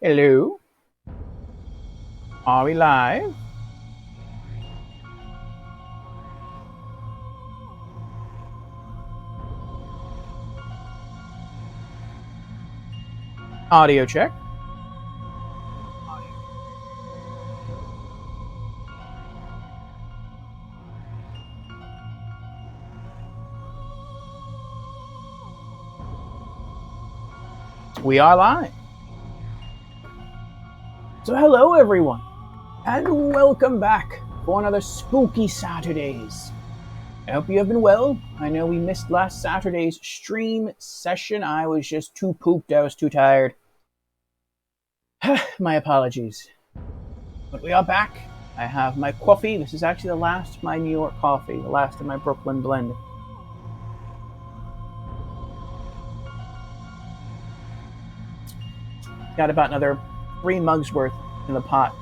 Hello? Are we live? Audio check. We are live. So hello everyone, and welcome back for another Spooky Saturdays. I hope you have been well. I know we missed last Saturday's stream session. I was just too pooped, I was too tired. My apologies. But we are back. I have my coffee. This is actually the last of my New York coffee, the last of my Brooklyn blend. Got about another 3 mugs worth in the pot.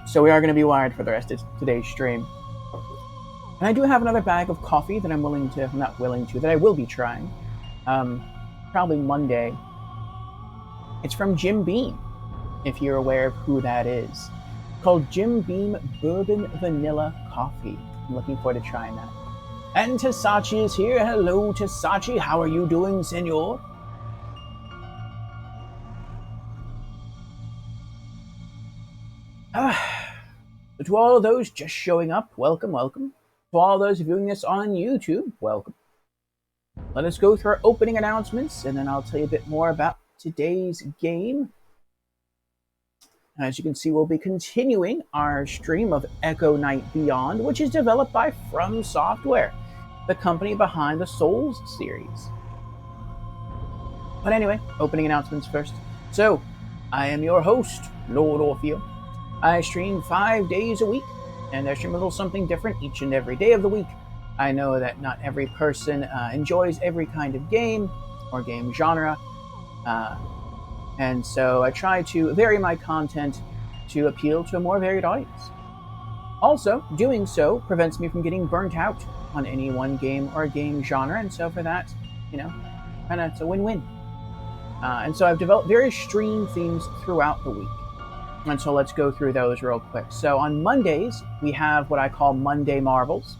So we are going to be wired for the rest of today's stream. And I do have another bag of coffee that that I will be trying. Probably Monday. It's from Jim Beam, if you're aware of who that is. Called Jim Beam Bourbon Vanilla Coffee. I'm looking forward to trying that. And Tasachi is here. Hello, Tasachi. How are you doing, senor? To all those just showing up, welcome, welcome. To all those viewing this on YouTube, welcome. Let us go through our opening announcements, and then I'll tell you a bit more about today's game. As you can see, we'll be continuing our stream of Echo Night Beyond, which is developed by From Software, the company behind the Souls series. But anyway, opening announcements first. So, I am your host, Lord Orpheum. I stream 5 days a week, and I stream a little something different each and every day of the week. I know that not every person enjoys every kind of game or game genre, and so I try to vary my content to appeal to a more varied audience. Also, doing so prevents me from getting burnt out on any one game or game genre, and so for that, it's a win-win. And so I've developed various stream themes throughout the week. And so let's go through those real quick. So on Mondays, we have what I call Monday Marvels.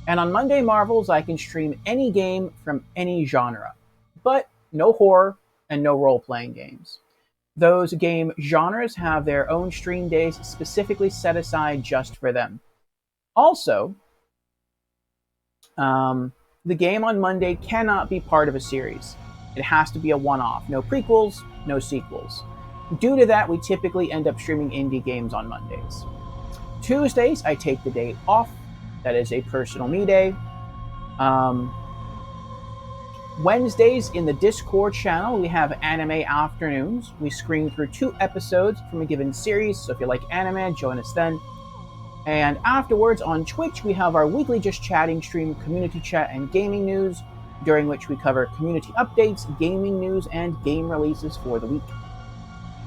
And on Monday Marvels, I can stream any game from any genre, but no horror and no role-playing games. Those game genres have their own stream days specifically set aside just for them. Also, the game on Monday cannot be part of a series. It has to be a one-off. No prequels, no sequels. Due to that, we typically end up streaming indie games on Mondays. Tuesdays, I take the day off. That is a personal me day. Wednesdays, in the Discord channel, we have Anime Afternoons. We screen through 2 episodes from a given series, so if you like anime, join us then. And afterwards, on Twitch, we have our weekly Just Chatting stream, Community Chat and Gaming News, during which we cover community updates, gaming news, and game releases for the week.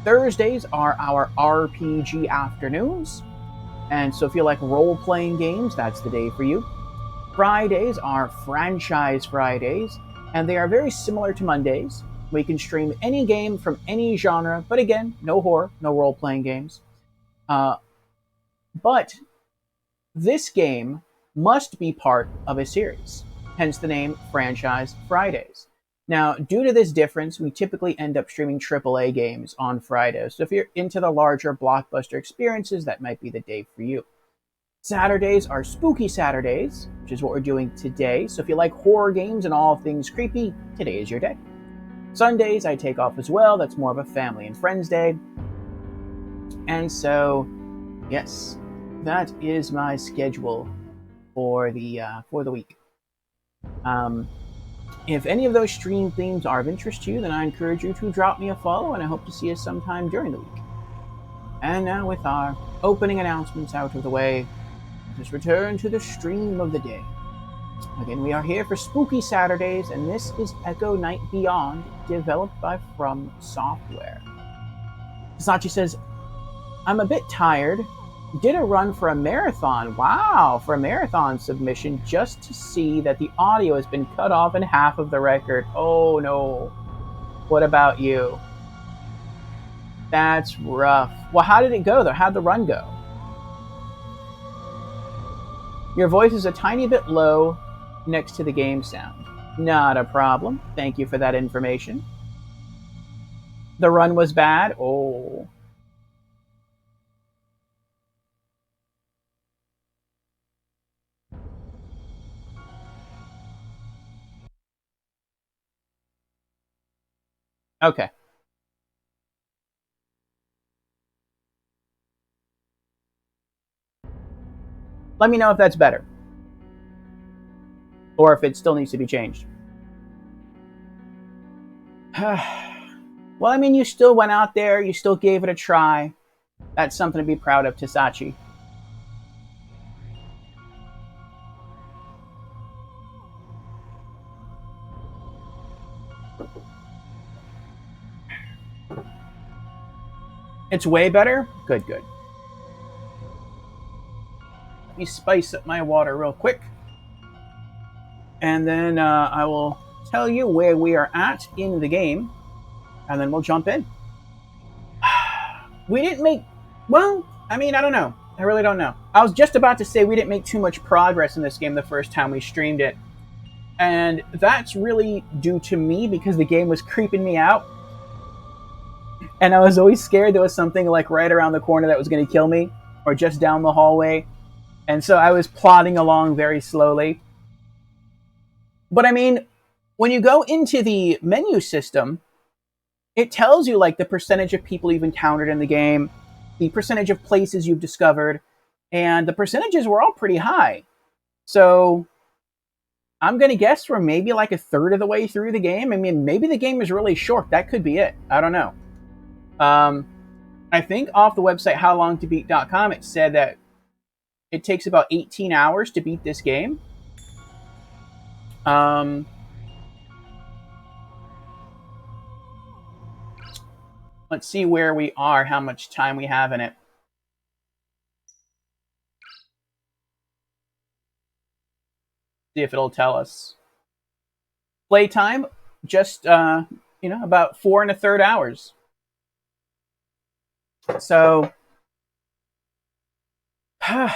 Thursdays are our RPG afternoons, and so if you like role-playing games, that's the day for you. Fridays are Franchise Fridays, and they are very similar to Mondays. We can stream any game from any genre, but again, no horror, no role-playing games. But this game must be part of a series, hence the name Franchise Fridays. Now, due to this difference, we typically end up streaming AAA games on Fridays. So if you're into the larger blockbuster experiences, that might be the day for you. Saturdays are Spooky Saturdays, which is what we're doing today. So if you like horror games and all things creepy, today is your day. Sundays, I take off as well. That's more of a family and friends day. And so, yes, that is my schedule for the week. If any of those stream themes are of interest to you, then I encourage you to drop me a follow, and I hope to see you sometime during the week. And now, with our opening announcements out of the way, let us return to the stream of the day. Again, we are here for Spooky Saturdays, and this is Echo Night Beyond, developed by From Software. Sachi says, I'm a bit tired. Did a run for a marathon. Wow, for a marathon submission just to see that the audio has been cut off in half of the record. Oh no. What about you? That's rough. Well, how did it go though? How'd the run go? Your voice is a tiny bit low next to the game sound. Not a problem. Thank you for that information. The run was bad? Oh. Okay. Let me know if that's better. Or if it still needs to be changed. Well, I mean, you still went out there, you still gave it a try. That's something to be proud of, Tasachi. It's way better? Good, good. Let me spice up my water real quick. And then I will tell you where we are at in the game. And then we'll jump in. We didn't make. Well, I mean, I don't know. I really don't know. I was just about to say we didn't make too much progress in this game the first time we streamed it. And that's really due to me because the game was creeping me out. And I was always scared there was something like right around the corner that was going to kill me or just down the hallway. And so I was plodding along very slowly. But I mean, when you go into the menu system, it tells you like the percentage of people you've encountered in the game, the percentage of places you've discovered, and the percentages were all pretty high. So I'm going to guess we're maybe like a third of the way through the game. I mean, maybe the game is really short. That could be it. I don't know. I think off the website howlongtobeat.com it said that it takes about 18 hours to beat this game. Let's see where we are, how much time we have in it. See if it'll tell us. Playtime, just about 4 1/3 hours. So, I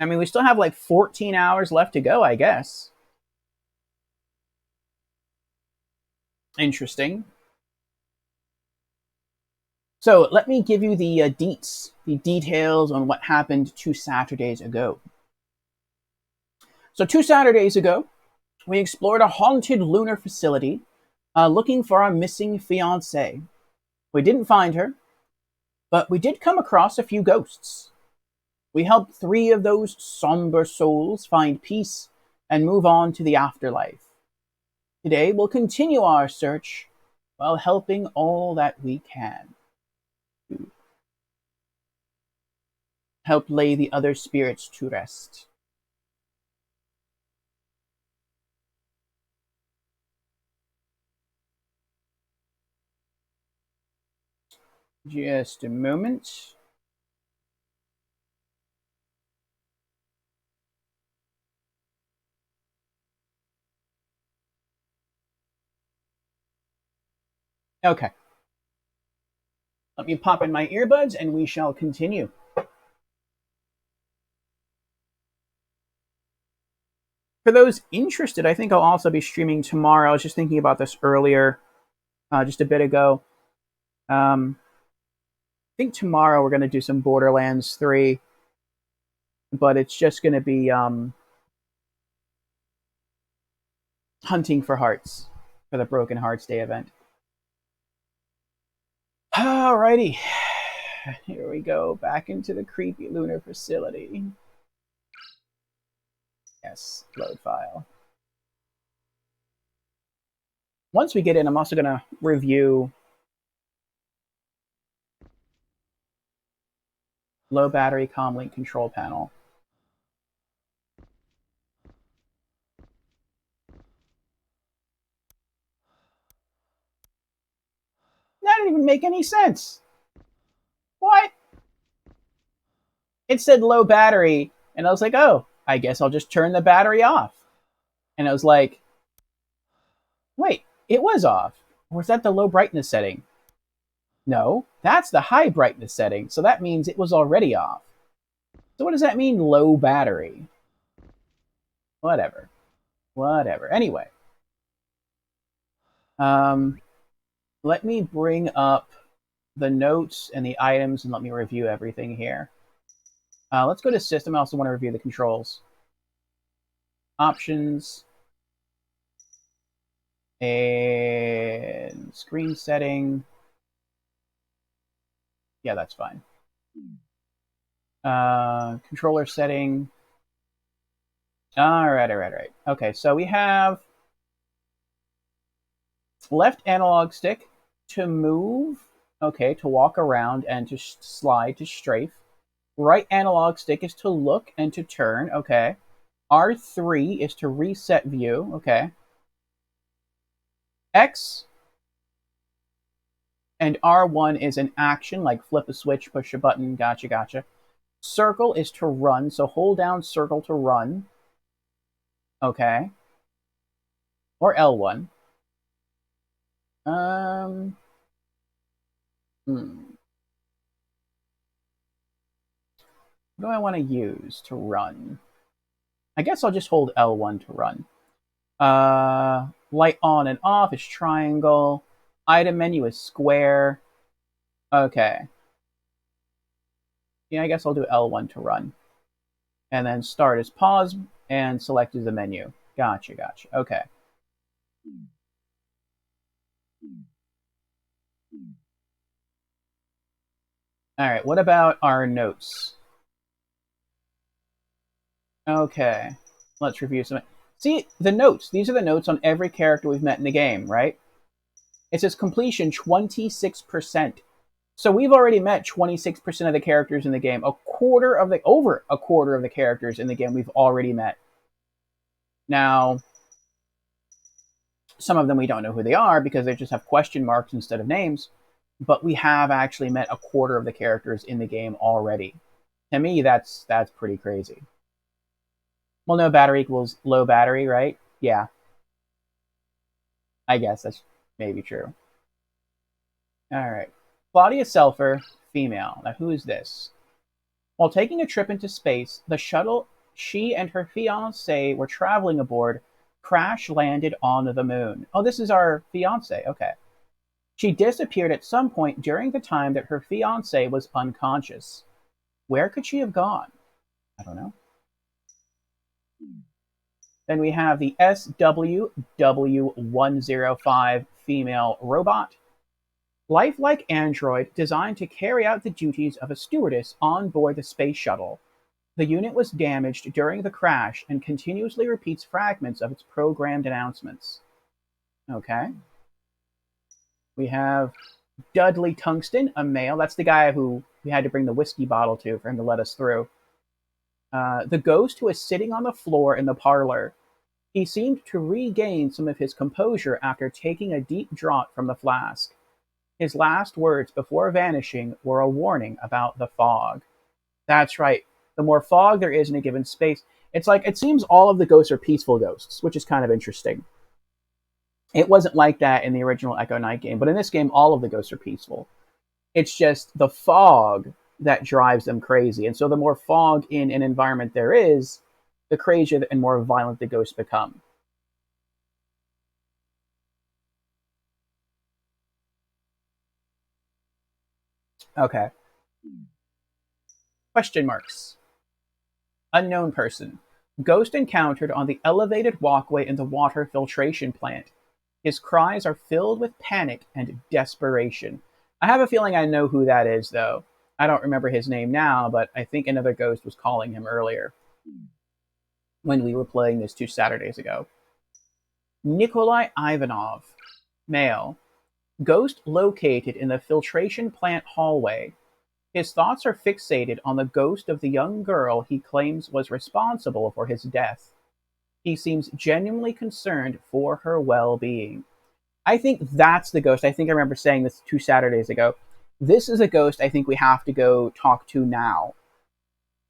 mean, we still have like 14 hours left to go, I guess. Interesting. So let me give you the deets, the details on what happened 2 Saturdays ago. So 2 Saturdays ago, we explored a haunted lunar facility looking for our missing fiancée. We didn't find her, but we did come across a few ghosts. We helped 3 of those somber souls find peace and move on to the afterlife. Today, we'll continue our search while helping all that we can to help lay the other spirits to rest. Just a moment. Okay. Let me pop in my earbuds and we shall continue. For those interested, I think I'll also be streaming tomorrow. I was just thinking about this earlier, just a bit ago. I think tomorrow we're going to do some Borderlands 3, but it's just going to be hunting for hearts for the Broken Hearts Day event. Alrighty. Here we go, back into the creepy lunar facility. Yes, load file. Once we get in, I'm also going to review low battery comlink control panel. That didn't even make any sense. What? It said low battery, and I was like, oh, I guess I'll just turn the battery off. And I was like, wait, it was off. Or was that the low brightness setting? No, that's the high brightness setting, so that means it was already off. So what does that mean, low battery? Whatever. Whatever. Anyway, let me bring up the notes and the items and let me review everything here. Let's go to system. I also want to review the controls. Options. And screen setting. Yeah, that's fine. Controller setting. All right. Okay, so we have left analog stick to move. Okay, to walk around and to slide to strafe. Right analog stick is to look and to turn. Okay. R3 is to reset view. Okay. X and R1 is an action, like flip a switch, push a button. Gotcha. Circle is to run, so hold down circle to run. Okay. Or L1. What do I want to use to run? I guess I'll just hold L1 to run. Light on and off is triangle. Item menu is square. Okay. Yeah, I guess I'll do L1 to run. And then start is pause and select is the menu. Gotcha. Okay. All right, what about our notes? Okay, let's review some. See, the notes. These are the notes on every character we've met in the game, right? It says completion 26%. So we've already met 26% of the characters in the game. Over a quarter of the characters in the game we've already met. Now, some of them we don't know who they are because they just have question marks instead of names, but we have actually met a quarter of the characters in the game already. To me, that's pretty crazy. Well, no battery equals low battery, right? Yeah. I guess that's maybe true. All right. Claudia Selfer, female. Now, who is this? While taking a trip into space, the shuttle she and her fiance were traveling aboard crash landed on the moon. Oh, this is our fiance. Okay. She disappeared at some point during the time that her fiance was unconscious. Where could she have gone? I don't know. Then we have the SWW105 female robot. Lifelike android designed to carry out the duties of a stewardess on board the space shuttle. The unit was damaged during the crash and continuously repeats fragments of its programmed announcements. Okay. We have Dudley Tungsten, a male. That's the guy who we had to bring the whiskey bottle to for him to let us through. The ghost who is sitting on the floor in the parlor. He seemed to regain some of his composure after taking a deep draught from the flask. His last words before vanishing were a warning about the fog. That's right. The more fog there is in a given space, it's like it seems all of the ghosts are peaceful ghosts, which is kind of interesting. It wasn't like that in the original Echo Knight game, but in this game, all of the ghosts are peaceful. It's just the fog that drives them crazy. And so the more fog in an environment there is, the crazier and more violent the ghosts become. Okay. Question marks. Unknown person. Ghost encountered on the elevated walkway in the water filtration plant. His cries are filled with panic and desperation. I have a feeling I know who that is, though. I don't remember his name now, but I think another ghost was calling him earlier when we were playing this 2 Saturdays ago. Nikolai Ivanov, male. Ghost located in the filtration plant hallway. His thoughts are fixated on the ghost of the young girl he claims was responsible for his death. He seems genuinely concerned for her well-being. I think that's the ghost. I think I remember saying this 2 Saturdays ago. This is a ghost I think we have to go talk to now.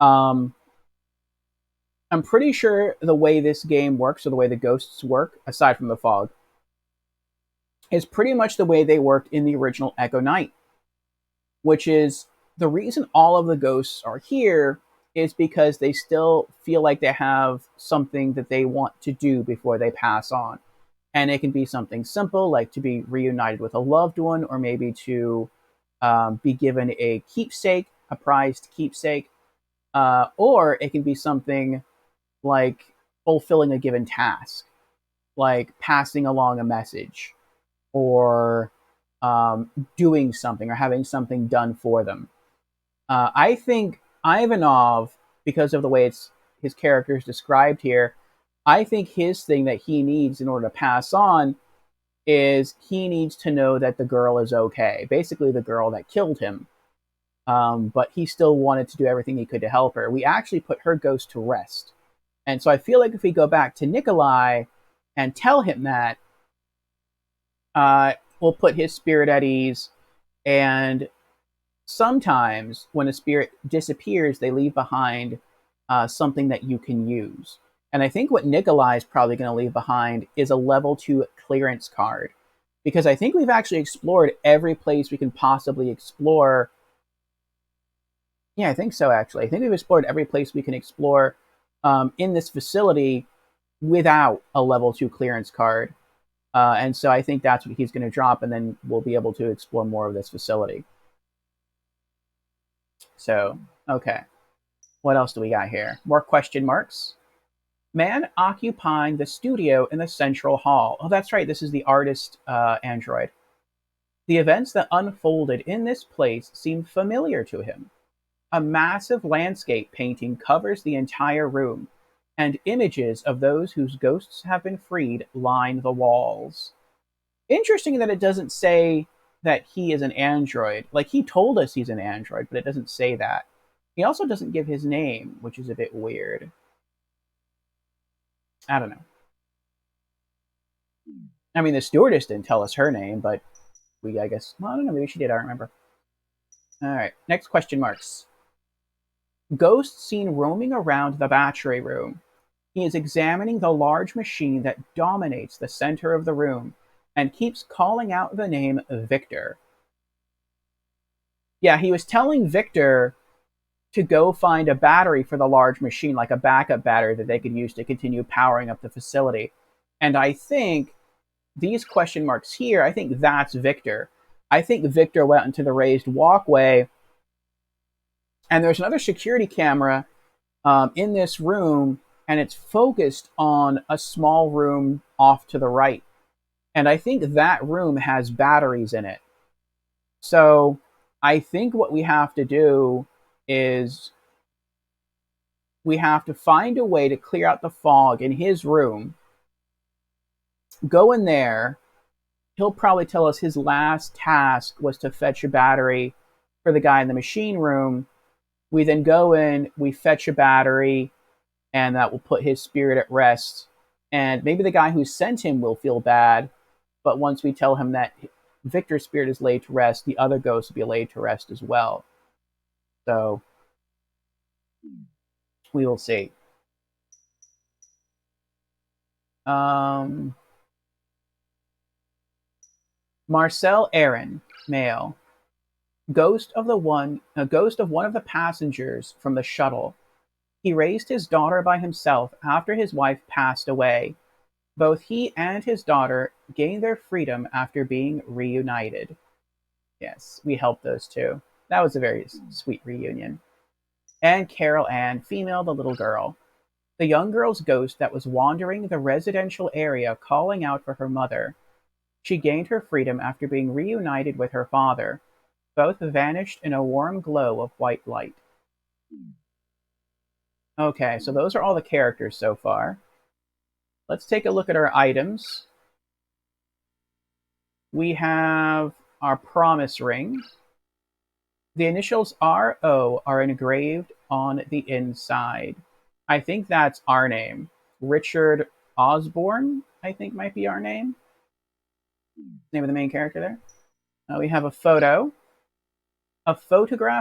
Um, I'm pretty sure the way this game works, or the way the ghosts work, aside from the fog, is pretty much the way they worked in the original Echo Knight, which is the reason all of the ghosts are here is because they still feel like they have something that they want to do before they pass on. And it can be something simple, like to be reunited with a loved one, or maybe to be given a keepsake, a prized keepsake, or it can be something like fulfilling a given task, like passing along a message, or doing something, or having something done for them. I think Ivanov, because of the way his character is described here, I think his thing that he needs in order to pass on is he needs to know that the girl is okay. Basically, the girl that killed him. But he still wanted to do everything he could to help her. We actually put her ghost to rest. And so I feel like if we go back to Nikolai and tell him that, we'll put his spirit at ease. And sometimes when a spirit disappears, they leave behind something that you can use. And I think what Nikolai is probably going to leave behind is a level 2 clearance card. Because I think we've actually explored every place we can possibly explore. Yeah, I think so, actually. I think we've explored every place we can explore in this facility without a level 2 clearance card. And so I think that's what he's going to drop, and then we'll be able to explore more of this facility. So, okay. What else do we got here? More question marks. Man occupying the studio in the central hall. Oh, that's right. This is the artist android. The events that unfolded in this place seem familiar to him. A massive landscape painting covers the entire room, and images of those whose ghosts have been freed line the walls. Interesting that it doesn't say that he is an android. Like, he told us he's an android, but it doesn't say that. He also doesn't give his name, which is a bit weird. I don't know. I mean, the stewardess didn't tell us her name, but I guess, well, I don't know, maybe she did, I don't remember. All right, next question marks. Ghost seen roaming around the battery room. He is examining the large machine that dominates the center of the room and keeps calling out the name Victor. Yeah, he was telling Victor to go find a battery for the large machine, like a backup battery that they could use to continue powering up the facility. And I think these question marks here, I think that's Victor. I think Victor went into the raised walkway, and there's another security camera in this room, and it's focused on a small room off to the right. And I think that room has batteries in it. So I think what we have to do is we have to find a way to clear out the fog in his room, go in there. He'll probably tell us his last task was to fetch a battery for the guy in the machine room. We then go in, we fetch a battery, and that will put his spirit at rest. And maybe the guy who sent him will feel bad, but once we tell him that Victor's spirit is laid to rest, the other ghosts will be laid to rest as well. So we will see. Marcel Aaron, male, ghost of one of the passengers from the shuttle. He raised his daughter by himself after his wife passed away. Both he and his daughter gained their freedom after being reunited. Yes, we helped those two. That was a very sweet reunion. And Carol Ann, female, the little girl. The young girl's ghost that was wandering the residential area calling out for her mother. She gained her freedom after being reunited with her father. Both vanished in a warm glow of white light. Okay, so those are all the characters so far. Let's take a look at our items. We have our promise ring. The initials RO are engraved on the inside. I think that's our name. Richard Osborne, I think, might be our name. Name of the main character there. We have a photograph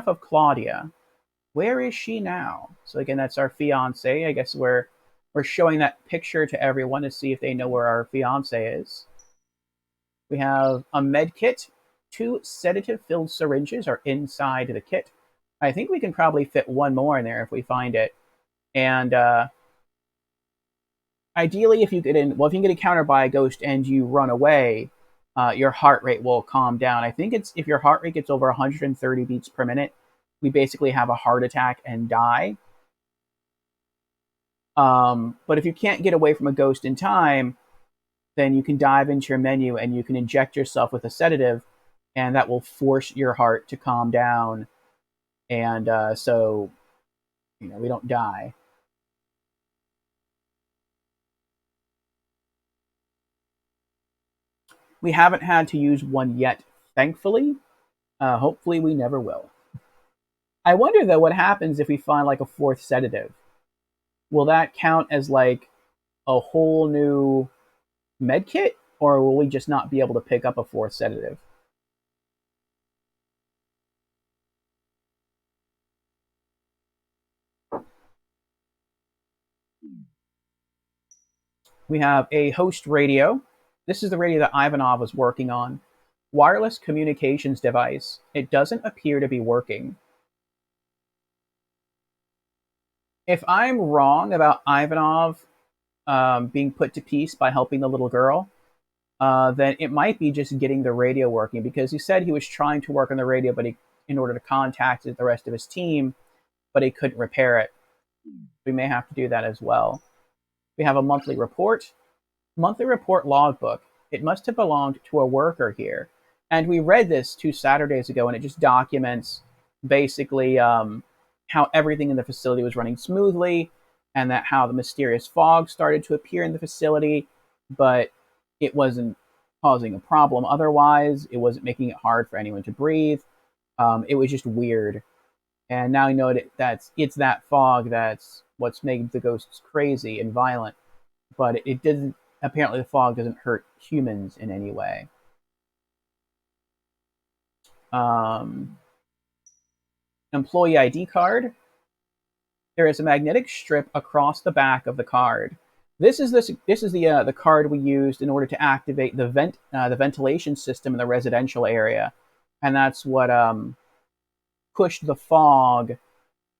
of Claudia. Where is she now? So again, that's our fiance. I guess we're showing that picture to everyone to see if they know where our fiance is. We have a med kit. 2 sedative-filled syringes are inside the kit. I think we can probably fit one more in there if we find it. And ideally, if you get encountered by a ghost and you run away, your heart rate will calm down. I think it's if your heart rate gets over 130 beats per minute, we basically have a heart attack and die. But if you can't get away from a ghost in time, then you can dive into your menu and you can inject yourself with a sedative, and that will force your heart to calm down, and so we don't die. We haven't had to use one yet, thankfully. Hopefully, we never will. I wonder though what happens if we find like a 4th sedative. Will that count as like a whole new med kit, or will we just not be able to pick up a 4th sedative? We have a host radio. This is the radio that Ivanov was working on. Wireless communications device. It doesn't appear to be working. If I'm wrong about Ivanov being put to peace by helping the little girl, then it might be just getting the radio working, because he said he was trying to work on the radio, but in order to contact the rest of his team, but he couldn't repair it. We may have to do that as well. We have a monthly report. Monthly report logbook. It must have belonged to a worker here. And we read this 2 Saturdays ago, and it just documents basically how everything in the facility was running smoothly, and that how the mysterious fog started to appear in the facility, but it wasn't causing a problem otherwise. It wasn't making it hard for anyone to breathe. It was just weird. And now I know that it's that fog that's what's making the ghosts crazy and violent. But it didn't. Apparently, the fog doesn't hurt humans in any way. Um, Employee ID card. There is a magnetic strip across the back of the card. This is the card we used in order to activate the ventilation system in the residential area, and that's what pushed the fog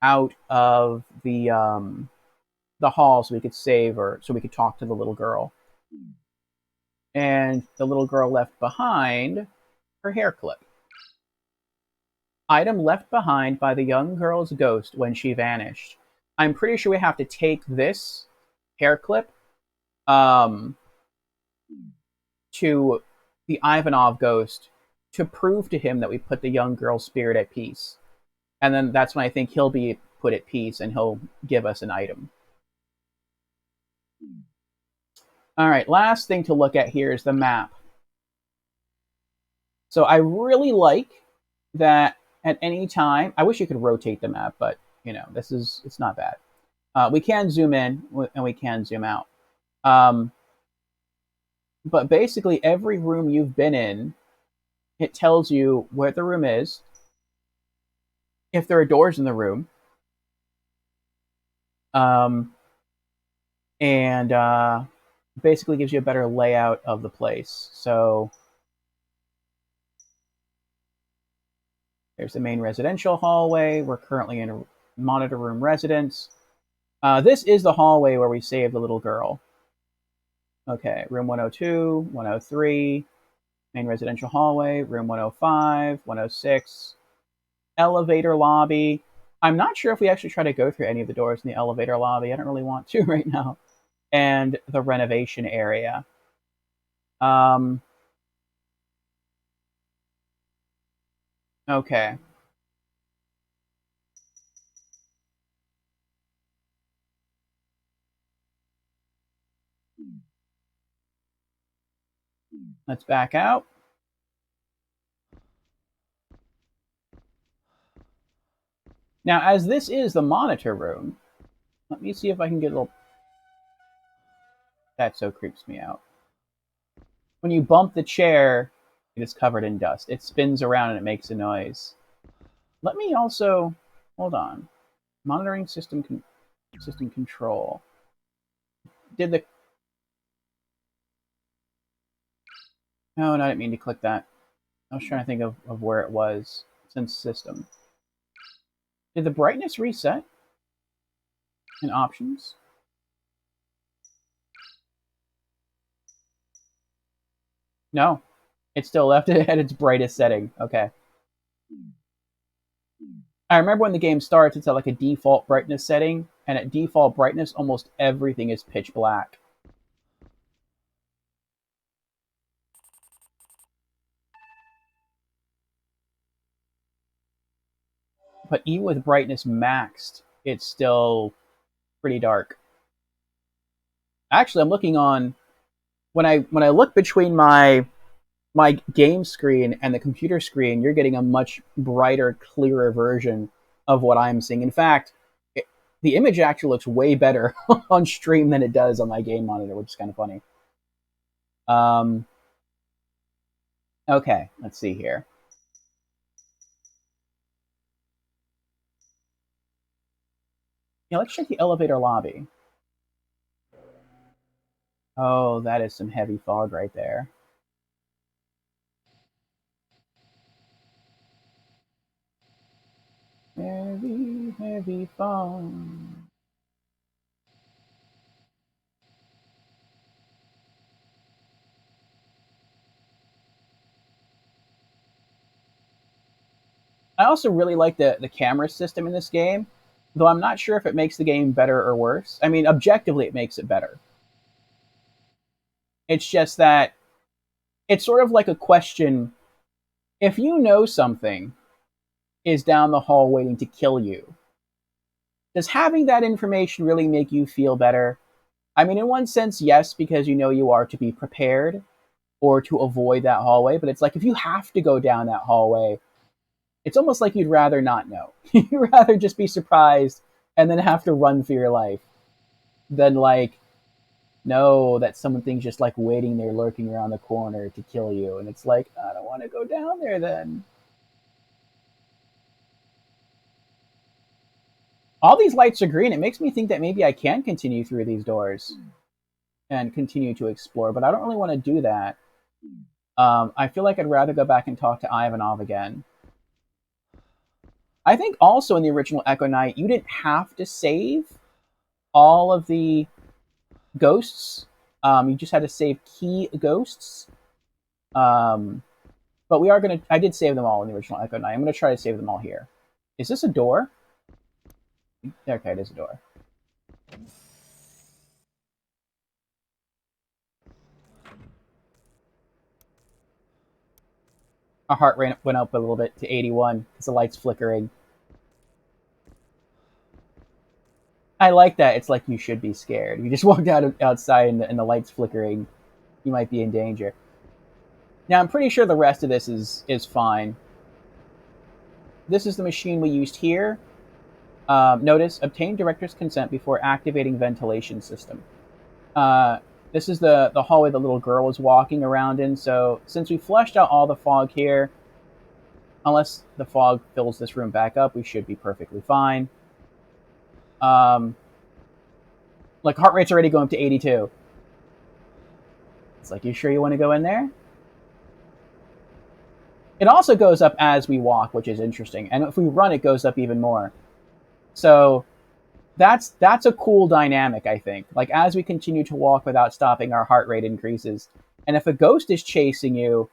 out of the hall so we could save her, so we could talk to the little girl. And the little girl left behind her hair clip. Item left behind by the young girl's ghost when she vanished. I'm pretty sure we have to take this hair clip um, to the Ivanov ghost to prove to him that we put the young girl's spirit at peace. And then that's when I think he'll be put at peace and he'll give us an item. All right, last thing to look at here is the map. So I really like that at any time. I wish you could rotate the map, but it's not bad. We can zoom in and we can zoom out. But basically, every room you've been in, it tells you where the room is, if there are doors in the room, and basically gives you a better layout of the place. So there's the main residential hallway. We're currently in a monitor room residence. This is the hallway where we saved the little girl. Okay, room 102, 103, main residential hallway, room 105, 106, elevator lobby. I'm not sure if we actually try to go through any of the doors in the elevator lobby. I don't really want to right now. And the renovation area. Okay. Let's back out. Now, as this is the monitor room, let me see if I can get a little... That so creeps me out. When you bump the chair, it is covered in dust. It spins around and it makes a noise. Let me also... Hold on. Monitoring system control. Did the... No, I didn't mean to click that. I was trying to think of where it was. Since system. Did the brightness reset in options? No. It's still left it at its brightest setting. Okay. I remember when the game starts, it's at like a default brightness setting, and at default brightness, almost everything is pitch black. But even with brightness maxed, it's still pretty dark. Actually, I'm looking on when I look between my game screen and the computer screen, you're getting a much brighter, clearer version of what I'm seeing. In fact, the image actually looks way better on stream than it does on my game monitor, which is kind of funny. Okay, let's see here. Yeah, let's check the elevator lobby. Oh, that is some heavy fog right there. Heavy, heavy fog. I also really like the camera system in this game, though I'm not sure if it makes the game better or worse. I mean, objectively, it makes it better. It's just that it's sort of like a question. If you know something is down the hall waiting to kill you, does having that information really make you feel better? I mean, in one sense, yes, because you know you are to be prepared or to avoid that hallway. But it's like if you have to go down that hallway, it's almost like you'd rather not know. You'd rather just be surprised and then have to run for your life than like know that something's just like waiting there, lurking around the corner to kill you. And it's like, I don't want to go down there then. All these lights are green. It makes me think that maybe I can continue through these doors and continue to explore, but I don't really want to do that. I feel like I'd rather go back and talk to Ivanov again. I think also in the original Echo Knight, you didn't have to save all of the ghosts. You just had to save key ghosts. But we are going to... I did save them all in the original Echo Knight. I'm going to try to save them all here. Is this a door? Okay, it is a door. Our heart rate went up a little bit to 81 because the light's flickering. I like that. It's like you should be scared. You just walked outside and the light's flickering. You might be in danger. Now, I'm pretty sure the rest of this is fine. This is the machine we used here. Notice, obtain director's consent before activating ventilation system. This is the hallway the little girl was walking around in. So since we flushed out all the fog here, unless the fog fills this room back up, we should be perfectly fine. Like, heart rate's already going up to 82. It's like, you sure you want to go in there? It also goes up as we walk, which is interesting. And if we run, it goes up even more. So that's a cool dynamic, I think. Like, as we continue to walk without stopping, our heart rate increases. And if a ghost is chasing you,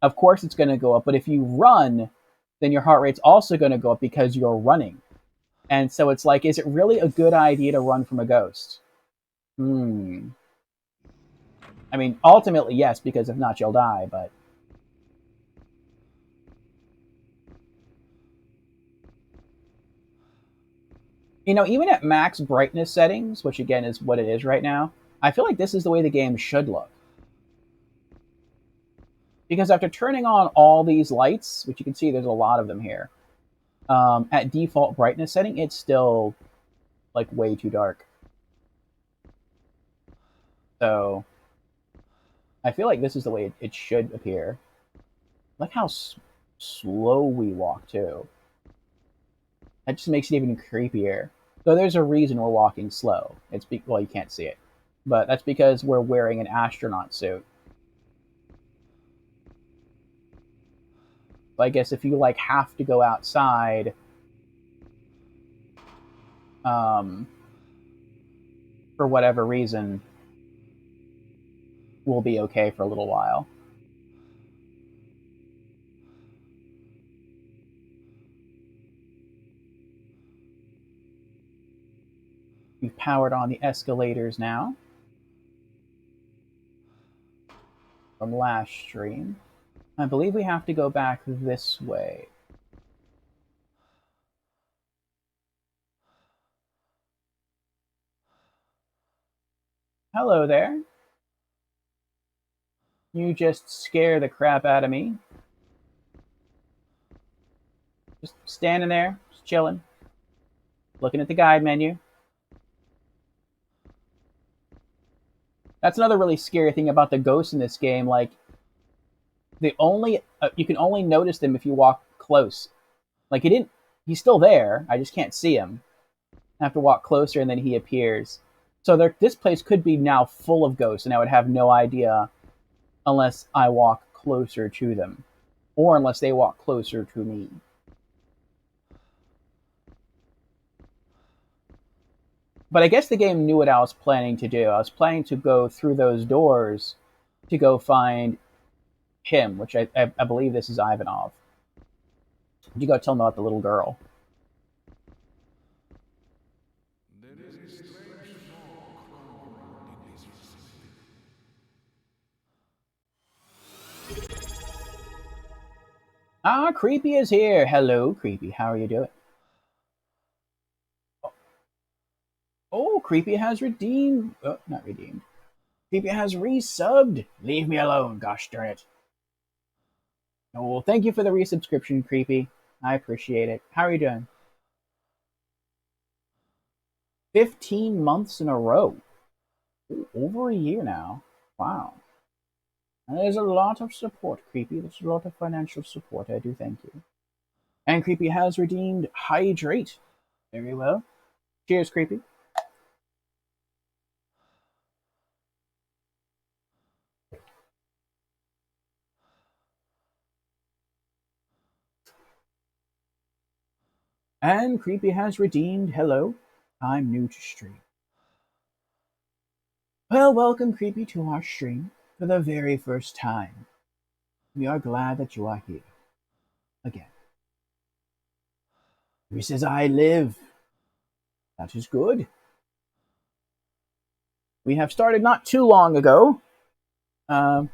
of course it's going to go up. But if you run, then your heart rate's also going to go up because you're running. And so it's like, is it really a good idea to run from a ghost? I mean, ultimately, yes, because if not, you'll die, but... You know, even at max brightness settings, which again is what it is right now, I feel like this is the way the game should look. Because after turning on all these lights, which you can see there's a lot of them here, at default brightness setting, it's still like way too dark. So I feel like this is the way it should appear. Look how slow we walk too. That just makes it even creepier. So there's a reason we're walking slow. Well, you can't see it, but that's because we're wearing an astronaut suit. So I guess if you like have to go outside, um, for whatever reason, we'll be okay for a little while. We've powered on the escalators now from last stream. I believe we have to go back this way. Hello there. You just scare the crap out of me. Just standing there, just chilling, looking at the guide menu. That's another really scary thing about the ghosts in this game. Like, you can only notice them if you walk close. Like, he's still there. I just can't see him. I have to walk closer, and then he appears. So this place could be now full of ghosts, and I would have no idea unless I walk closer to them, or unless they walk closer to me. But I guess the game knew what I was planning to do. I was planning to go through those doors to go find him, which I believe this is Ivanov. You go tell him about the little girl. Ah, Creepy is here. Hello, Creepy. How are you doing? Oh, Creepy has redeemed. Oh, not redeemed. Creepy has resubbed. Leave me alone, gosh darn it. Oh, well, thank you for the resubscription, Creepy. I appreciate it. How are you doing? 15 months in a row. Ooh, over a year now. Wow. And there's a lot of support, Creepy. There's a lot of financial support. I do thank you. And Creepy has redeemed Hydrate. Very well. Cheers, Creepy. And Creepy has redeemed Hello. I'm new to stream. Well, welcome, Creepy, to our stream for the very first time. We are glad that you are here again. He says, I live. That is good. We have started not too long ago to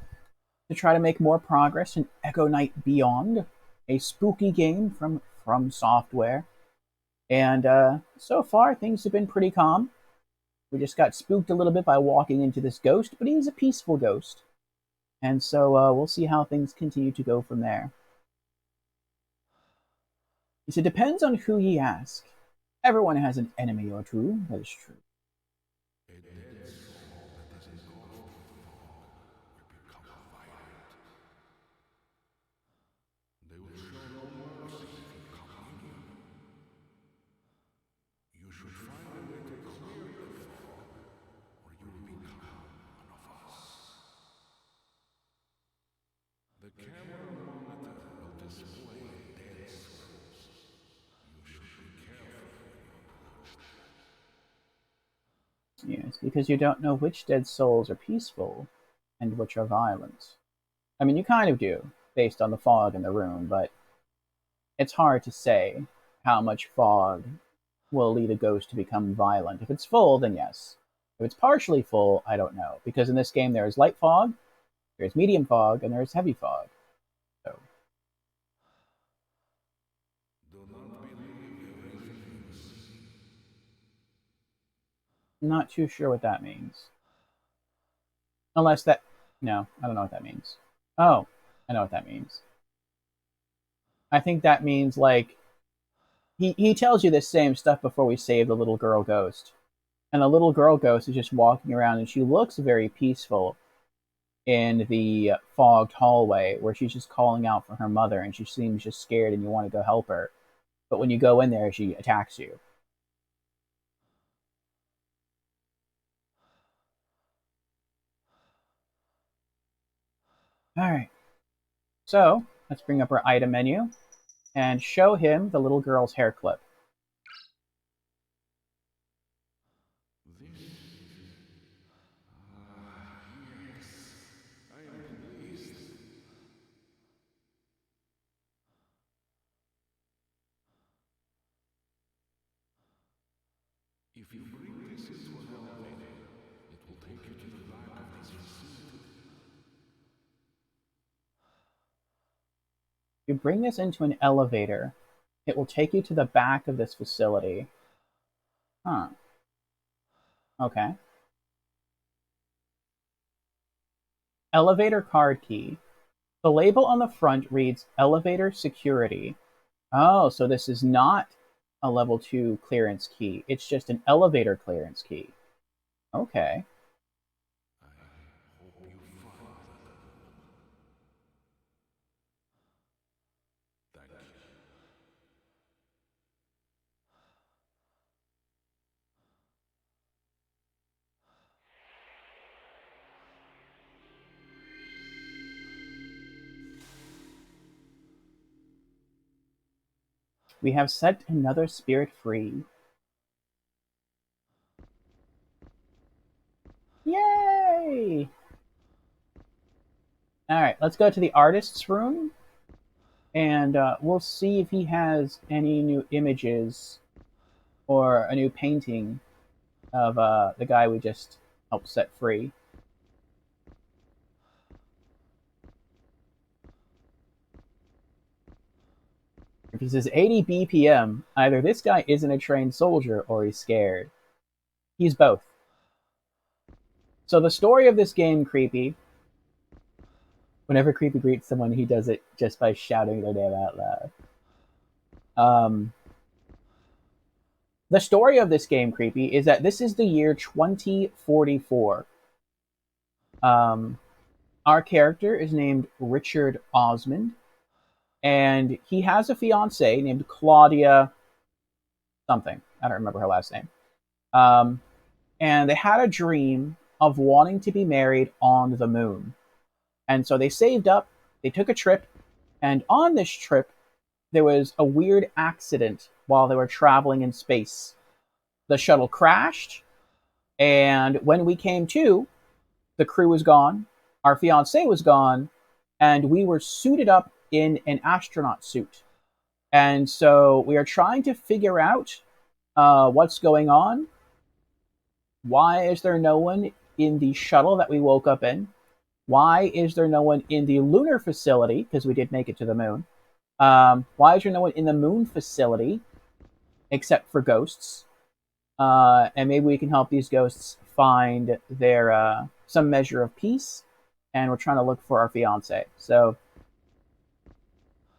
try to make more progress in Echo Knight Beyond, a spooky game from Software. And so far, things have been pretty calm. We just got spooked a little bit by walking into this ghost, but he's a peaceful ghost. And so we'll see how things continue to go from there. He said, depends on who ye ask. Everyone has an enemy or two, that is true. Yes, because you don't know which dead souls are peaceful and which are violent. I mean, you kind of do, based on the fog in the room, but it's hard to say how much fog will lead a ghost to become violent. If it's full, then yes. If it's partially full, I don't know. Because in this game, there is light fog, there's medium fog, and there's heavy fog. So. I'm not too sure what that means. Unless that. No, I don't know what that means. Oh, I know what that means. I think that means, like, he tells you this same stuff before we save the little girl ghost. And the little girl ghost is just walking around, and she looks very peaceful in the fogged hallway where she's just calling out for her mother, and she seems just scared, and you want to go help her. but when you go in there, she attacks you. All right. So let's bring up our item menu and show him the little girl's hair clip. If you bring this into an elevator, it will take you to the back of this facility. If you bring this into an elevator, it will take you to the back of this facility. Huh. Okay. Elevator card key. The label on the front reads elevator security. Oh, so this is not a level 2 clearance key. It's just an elevator clearance key. Okay. I hope you find that. Thank you. We have set another spirit free. Yay! Alright, let's go to the artist's room and we'll see if he has any new images or a new painting of the guy we just helped set free. If he says 80 BPM, either this guy isn't a trained soldier or he's scared. He's both. So the story of this game, Creepy, whenever Creepy greets someone, he does it just by shouting their name out loud. The story of this game, Creepy, is that this is the year 2044. Our character is named Richard Osmond, and he has a fiancée named Claudia something. I don't remember her last name. And they had a dream of wanting to be married on the moon. And so they saved up, they took a trip, and on this trip, there was a weird accident while they were traveling in space. The shuttle crashed, and when we came to, the crew was gone, our fiancé was gone, and we were suited up in an astronaut suit. And so we are trying to figure out what's going on. Why is there no one in the shuttle that we woke up in? Why is there no one in the lunar facility? Because we did make it to the moon. Why is there no one in the moon facility except for ghosts? And maybe we can help these ghosts find their some measure of peace. And we're trying to look for our fiance. So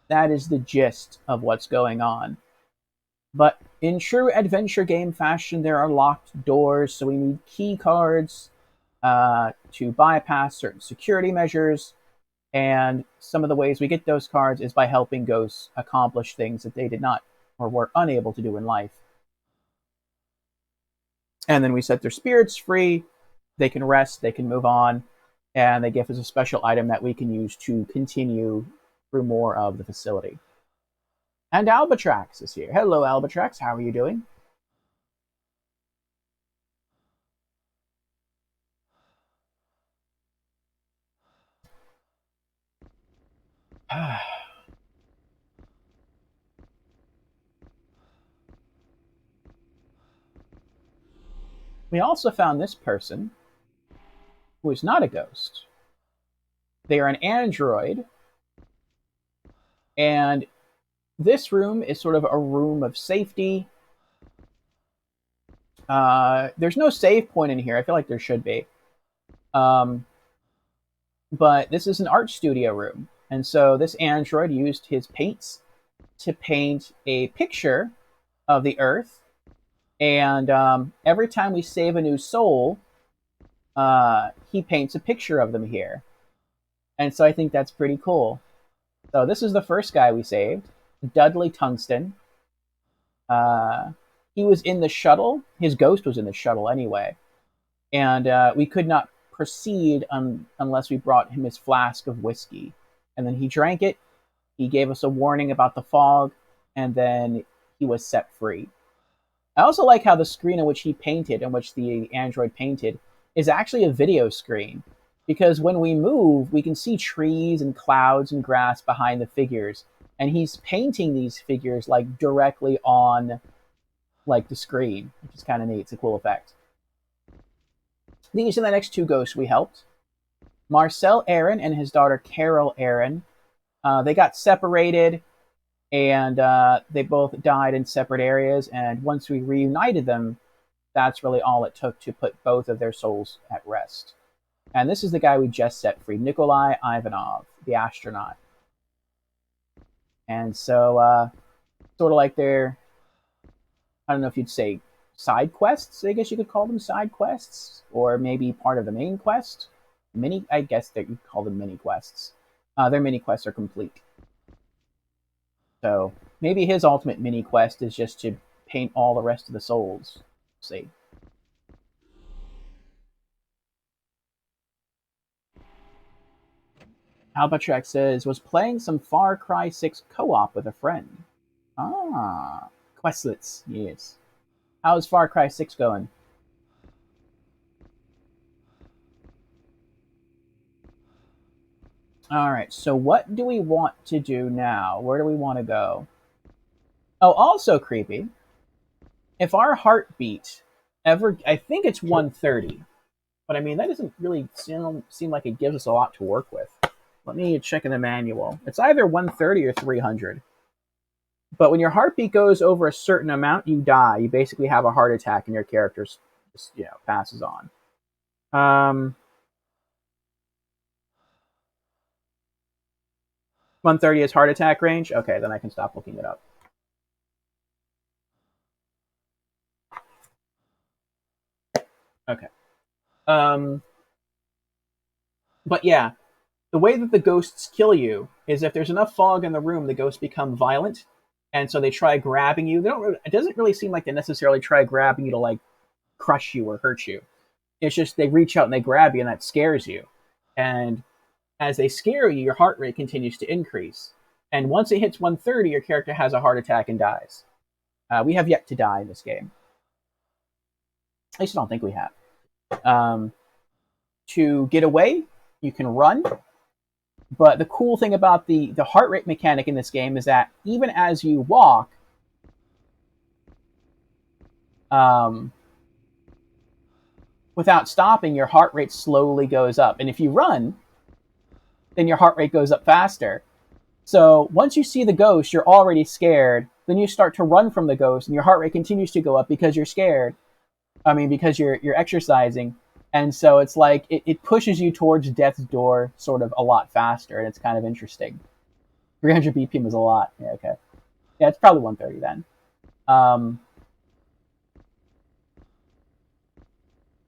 that is the gist of what's going on. But in true adventure game fashion, there are locked doors, so we need key cards to bypass certain security measures. And some of the ways we get those cards is by helping ghosts accomplish things that they did not or were unable to do in life. And then we set their spirits free. They can rest, they can move on, and they give us a special item that we can use to continue through more of the facility. And Albatrax is here. Hello, Albatrax. How are you doing? We also found this person who is not a ghost. They are an android, and this room is sort of a room of safety. There's no save point in here. I feel like there should be. But this is an art studio room. And so this android used his paints to paint a picture of the Earth. And every time we save a new soul, he paints a picture of them here. And so I think that's pretty cool. So this is the first guy we saved, Dudley Tungsten. Uh, he was in the shuttle. His ghost was in the shuttle anyway, and we could not proceed unless we brought him his flask of whiskey. And then he drank it. He gave us a warning about the fog, and then he was set free. I also like how the screen in which he painted, in which the android painted, is actually a video screen. Because when we move, we can see trees and clouds and grass behind the figures. And he's painting these figures like directly on like the screen, which is kind of neat. It's a cool effect. These are the next two ghosts we helped. Marcel Aaron and his daughter Carol Aaron. They got separated and they both died in separate areas. And once we reunited them, that's really all it took to put both of their souls at rest. And this is the guy we just set free, Nikolai Ivanov, the astronaut. And so, sort of like their, I don't know if you'd say side quests. I guess you could call them side quests, or maybe part of the main quest. I guess that you'd call them mini quests. Their mini quests are complete. So maybe his ultimate mini quest is just to paint all the rest of the souls. Let's see. Albatrax says, was playing some Far Cry 6 co-op with a friend. Ah, questlets, yes. How's Far Cry 6 going? Alright, so what do we want to do now? Where do we want to go? Oh, also creepy. If our heartbeat ever, I think it's 130, but I mean, that doesn't really seem like it gives us a lot to work with. Let me check in the manual. It's either 130 or 300. But when your heartbeat goes over a certain amount, you die. You basically have a heart attack, and your character, passes on. 130 is heart attack range. Okay, then I can stop looking it up. Okay. But yeah, the way that the ghosts kill you is if there's enough fog in the room, the ghosts become violent, and so they try grabbing you. They don't. It doesn't really seem like they necessarily try grabbing you to like crush you or hurt you. It's just they reach out and they grab you, and that scares you. And as they scare you, your heart rate continues to increase. And once it hits 130, your character has a heart attack and dies. We have yet to die in this game. At least I don't think we have. To get away, you can run. But the cool thing about the heart rate mechanic in this game is that even as you walk, without stopping, your heart rate slowly goes up. And if you run, then your heart rate goes up faster. So once you see the ghost, you're already scared. Then you start to run from the ghost, and your heart rate continues to go up because you're scared. I mean, because you're exercising, and so it's like it pushes you towards death's door sort of a lot faster, and it's kind of interesting. 300 BPM is a lot. Yeah, okay. Yeah, it's probably 130 then.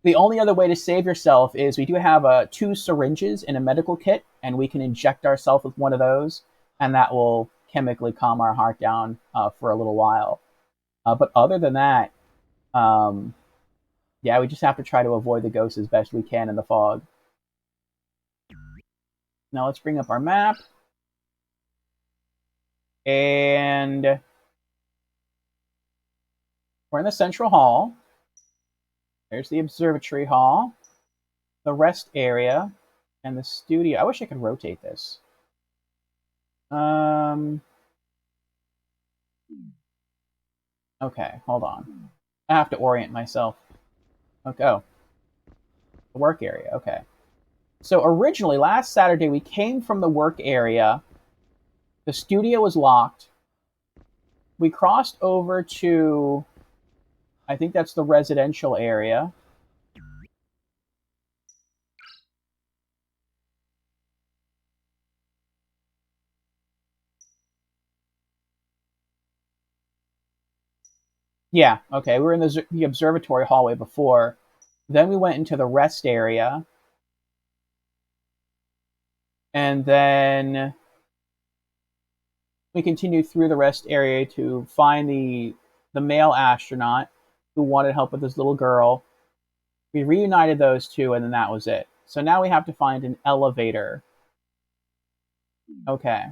The only other way to save yourself is we do have 2 syringes in a medical kit, and we can inject ourselves with one of those, and that will chemically calm our heart down for a little while. But other than that, yeah, we just have to try to avoid the ghosts as best we can in the fog. Now let's bring up our map. And we're in the central hall. There's the observatory hall, the rest area, and the studio. I wish I could rotate this. Okay, hold on. I have to orient myself. Okay, oh, the work area, okay. So originally, last Saturday, we came from the work area. The studio was locked. We crossed over to, I think that's the residential area. Yeah, okay. We were in the observatory hallway before. Then we went into the rest area. And then we continued through the rest area to find the the male astronaut who wanted help with his little girl. We reunited those two, and then that was it. So now we have to find an elevator. Okay.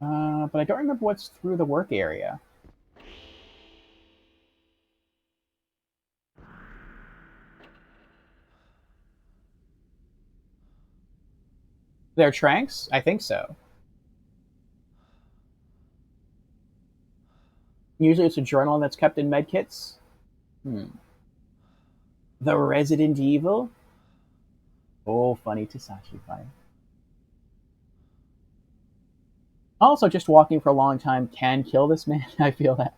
But I don't remember what's through the work area. Their tranks? I think so. Usually it's a journal that's kept in medkits. The Resident Evil? Oh, funny Tasashi fight. Also, just walking for a long time can kill this man. I feel that.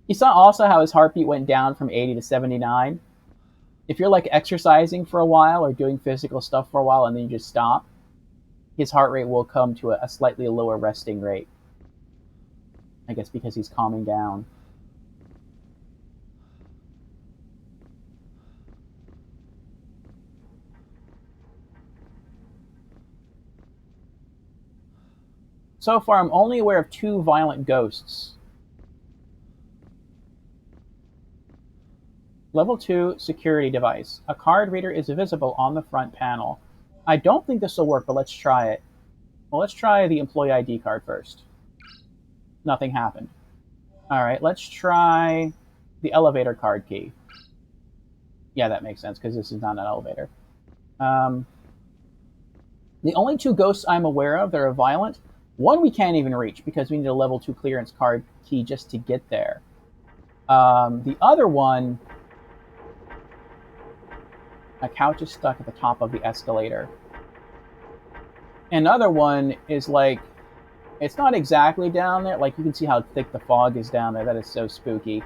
You saw also how his heartbeat went down from 80 to 79. If you're like exercising for a while or doing physical stuff for a while and then you just stop, his heart rate will come to a slightly lower resting rate. I guess because he's calming down. So far, I'm only aware of 2 violent ghosts. Level 2 security device. A card reader is visible on the front panel. I don't think this will work, but let's try it. Well, let's try the employee ID card first. Nothing happened. Alright, let's try the elevator card key. Yeah, that makes sense, because this is not an elevator. The only 2 ghosts I'm aware of that are violent, one we can't even reach, because we need a level 2 clearance card key just to get there. The other one... A couch is stuck at the top of the escalator. Another one is like... It's not exactly down there. Like, you can see how thick the fog is down there. That is so spooky.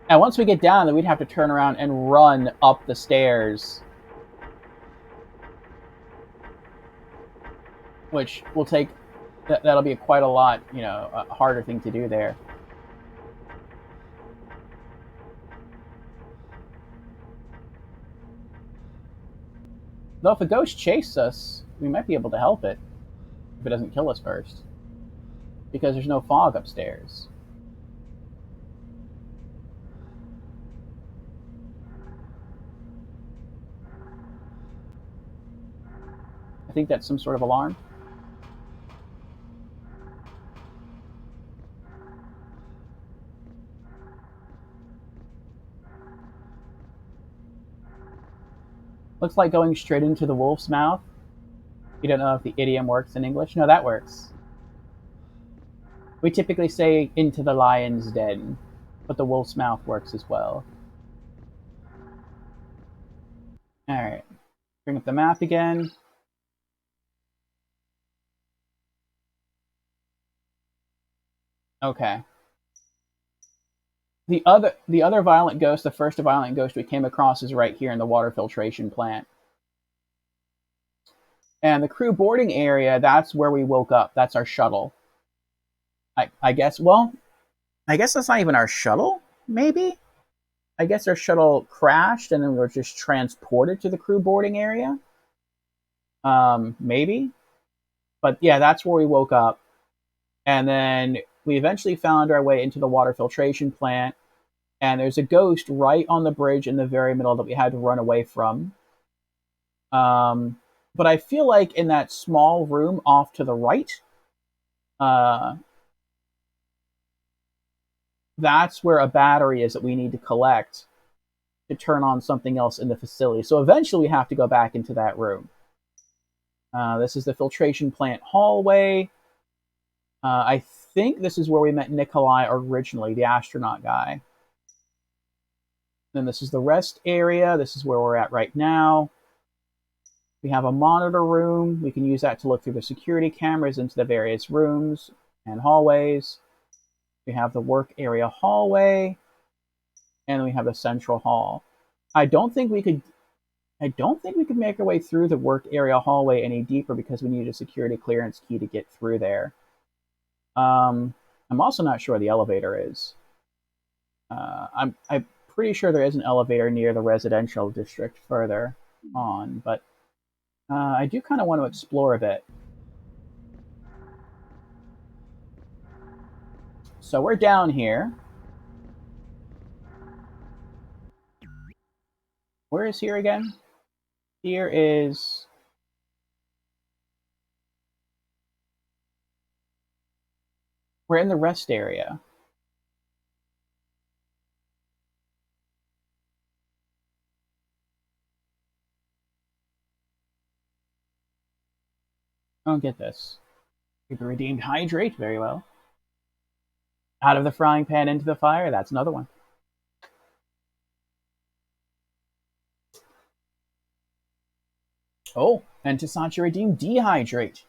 And once we get down there, we'd have to turn around and run up the stairs. Which will take... That'll be quite a lot, you know, a harder thing to do there. Though if a ghost chases us, we might be able to help it. If it doesn't kill us first. Because there's no fog upstairs. I think that's some sort of alarm. Looks like going straight into the wolf's mouth. You don't know if the idiom works in English? No, that works. We typically say into the lion's den, but the wolf's mouth works as well. Alright. Bring up the map again. Okay. The other violent ghost, the first violent ghost we came across is right here in the water filtration plant. And the crew boarding area, that's where we woke up. That's our shuttle. I guess, well, I guess that's not even our shuttle, maybe? I guess our shuttle crashed and then we were just transported to the crew boarding area. Maybe. But yeah, that's where we woke up. And then we eventually found our way into the water filtration plant. And there's a ghost right on the bridge in the very middle that we had to run away from. But I feel like in that small room off to the right, that's where a battery is that we need to collect to turn on something else in the facility. So eventually we have to go back into that room. This is the filtration plant hallway. I think this is where we met Nikolai originally, the astronaut guy. Then this is the rest area. This is where we're at right now. We have a monitor room. We can use that to look through the security cameras into the various rooms and hallways. We have the work area hallway. And we have the central hall. I don't think we could make our way through the work area hallway any deeper because we need a security clearance key to get through there. I'm also not sure where the elevator is. I'm pretty sure there is an elevator near the residential district further on, but I do kind of want to explore a bit. So we're down here. Where is here again? Here is... We're in the rest area. I don't get this. We've redeemed hydrate. Very well. Out of the frying pan into the fire. That's another one. Oh, and Tasachi redeemed dehydrate.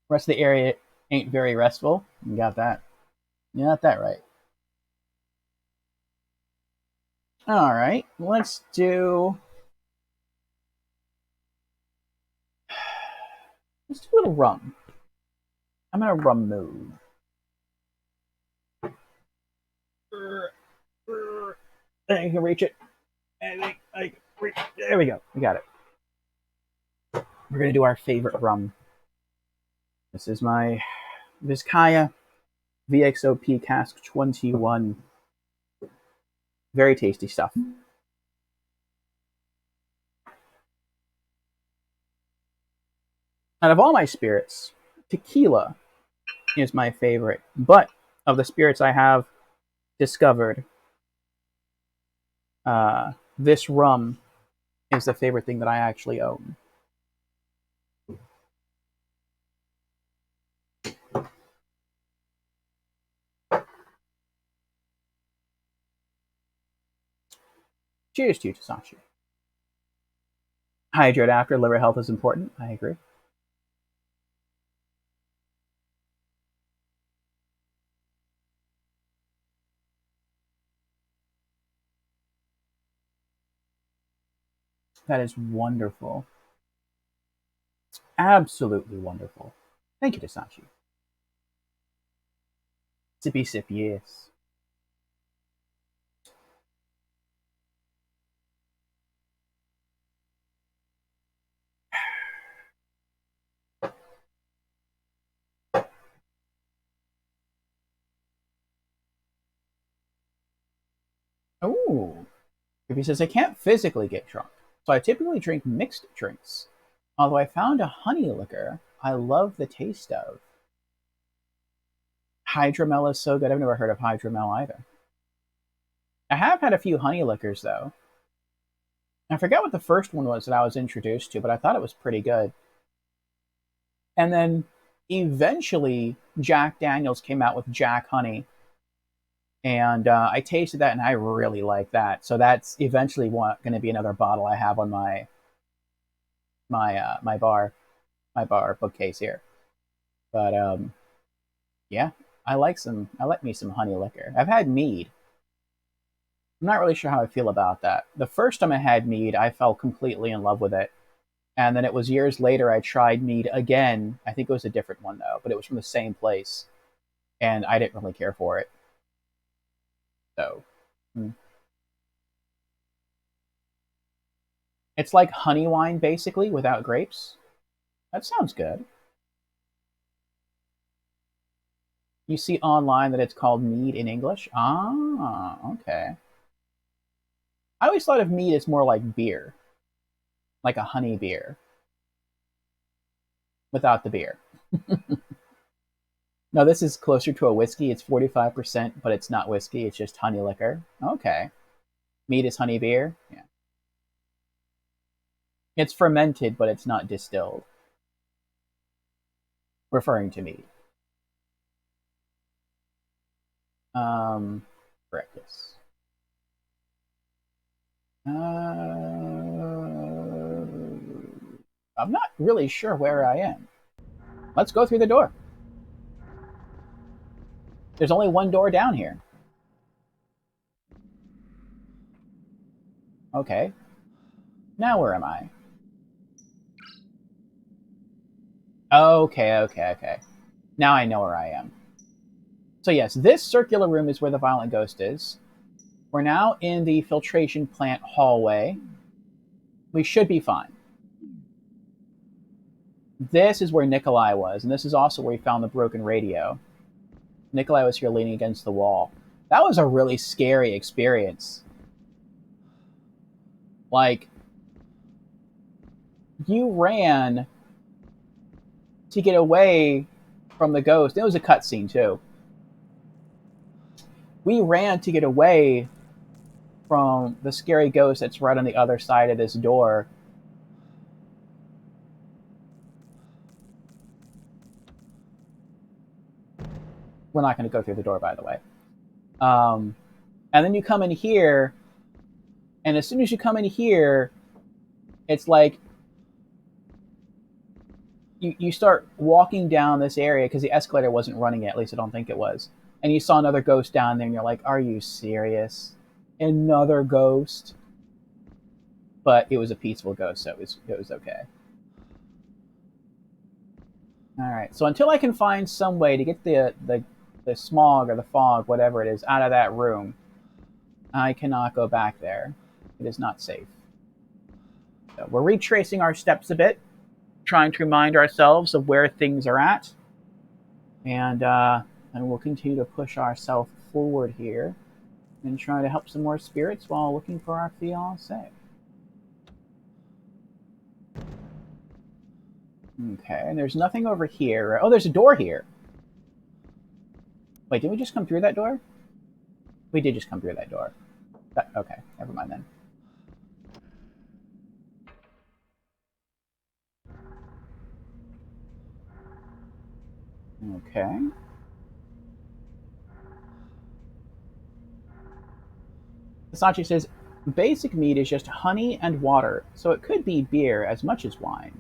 Rest of the area ain't very restful. You got that. You got that right. All right, let's do... Let's do a little rum. I'm in a rum mood. I can reach it. I can reach it. There we go. We got it. We're going to do our favorite rum. This is my Vizcaya VXOP Cask 21. Very tasty stuff. Out of all my spirits, tequila is my favorite. But of the spirits I have discovered, this rum is the favorite thing that I actually own. Cheers to you, Tasachi. Hydrate after. Liver health is important. I agree. That is wonderful. Absolutely wonderful. Thank you, Tasachi. Sippy sip, yes. Oh, if he says I can't physically get drunk, so I typically drink mixed drinks. Although I found a honey liquor I love the taste of. Hydromel is so good. I've never heard of hydromel either. I have had a few honey liquors though. I forget what the first one was that I was introduced to, but I thought it was pretty good. And then eventually Jack Daniels came out with Jack Honey, and I tasted that and I really like that. So that's eventually going to be another bottle I have on my bar bookcase here. But yeah, I like me some honey liquor. I've had mead. I'm not really sure how I feel about that. The first time I had mead, I fell completely in love with it. And then it was years later I tried mead again. I think it was a different one though, but it was from the same place, and I didn't really care for it. So, it's like honey wine basically without grapes. That sounds good. You see online that it's called mead in English. Ah, okay. I always thought of mead as more like beer, like a honey beer without the beer. No, this is closer to a whiskey. It's 45%, but it's not whiskey. It's just honey liquor. Okay. Mead is honey beer. Yeah. It's fermented, but it's not distilled. Referring to mead. Breakfast. I'm not really sure where I am. Let's go through the door. There's only one door down here. Okay. Now where am I? Okay. Now I know where I am. So yes, this circular room is where the Violent Ghost is. We're now in the filtration plant hallway. We should be fine. This is where Nikolai was, and this is also where he found the broken radio. Nikolai was here leaning against the wall. That was a really scary experience. Like, you ran to get away from the ghost. It was a cutscene, too. We ran to get away from the scary ghost that's right on the other side of this door. We're not going to go through the door, by the way. And then you come in here, and as soon as you come in here, it's like you start walking down this area because the escalator wasn't running yet. At least I don't think it was. And you saw another ghost down there, and you're like, "Are you serious? Another ghost?" But it was a peaceful ghost, so it was okay. All right. So until I can find some way to get the smog or the fog, whatever it is, out of that room, I cannot go back there. It is not safe. So we're retracing our steps a bit, trying to remind ourselves of where things are at, and we'll continue to push ourselves forward here and try to help some more spirits while looking for our fiancé. Okay, and there's nothing over here. Oh, there's a door here. Wait, did we just come through that door? We did just come through that door. Okay, never mind then. Okay. Sachi says, basic meat is just honey and water, so it could be beer as much as wine.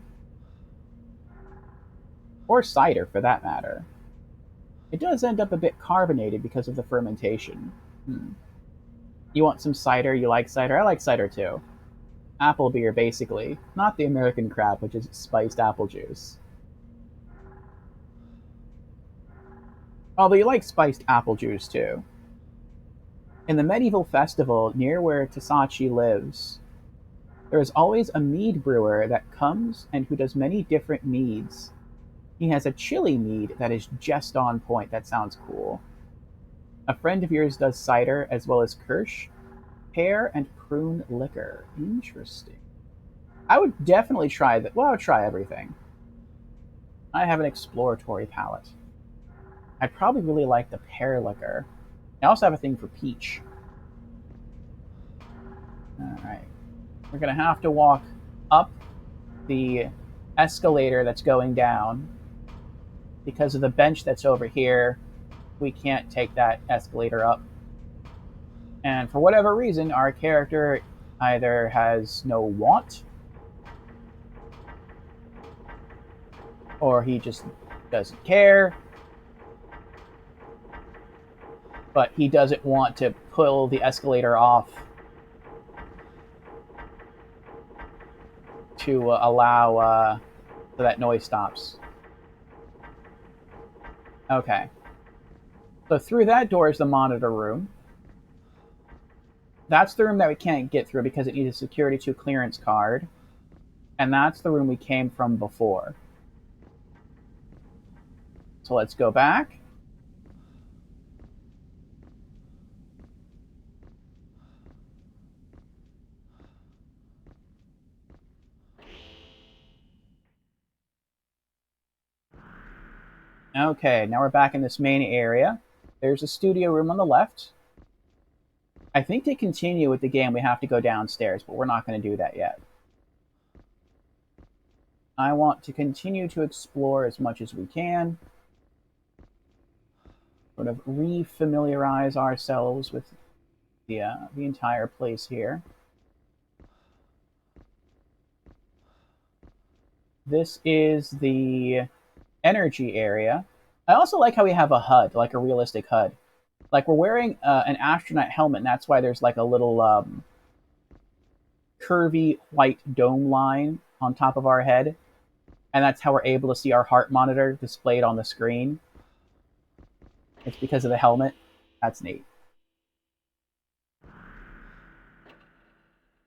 Or cider, for that matter. It does end up a bit carbonated because of the fermentation. You want some cider? You like cider? I like cider too. Apple beer, basically. Not the American crap, which is spiced apple juice. Although you like spiced apple juice too. In the medieval festival near where Tasachi lives, there is always a mead brewer that comes and who does many different meads. He has a chili mead that is just on point. That sounds cool. A friend of yours does cider as well as kirsch, pear, and prune liquor. Interesting. I would definitely try that. Well, I would try everything. I have an exploratory palate. I'd probably really like the pear liquor. I also have a thing for peach. Alright. We're going to have to walk up the escalator that's going down. Because of the bench that's over here, we can't take that escalator up. And for whatever reason, our character either has no want, or he just doesn't care, but he doesn't want to pull the escalator off to allow so that noise stops. Okay. So through that door is the monitor room. That's the room that we can't get through because it needs a security 2 clearance card. And that's the room we came from before. So let's go back. Okay, now we're back in this main area. There's a studio room on the left. I think to continue with the game, we have to go downstairs, but we're not going to do that yet. I want to continue to explore as much as we can. Sort of re-familiarize ourselves with the entire place here. This is the energy area. I also like how we have a HUD, like a realistic HUD. Like we're wearing an astronaut helmet, and that's why there's like a little curvy white dome line on top of our head. And that's how we're able to see our heart monitor displayed on the screen. It's because of the helmet. That's neat.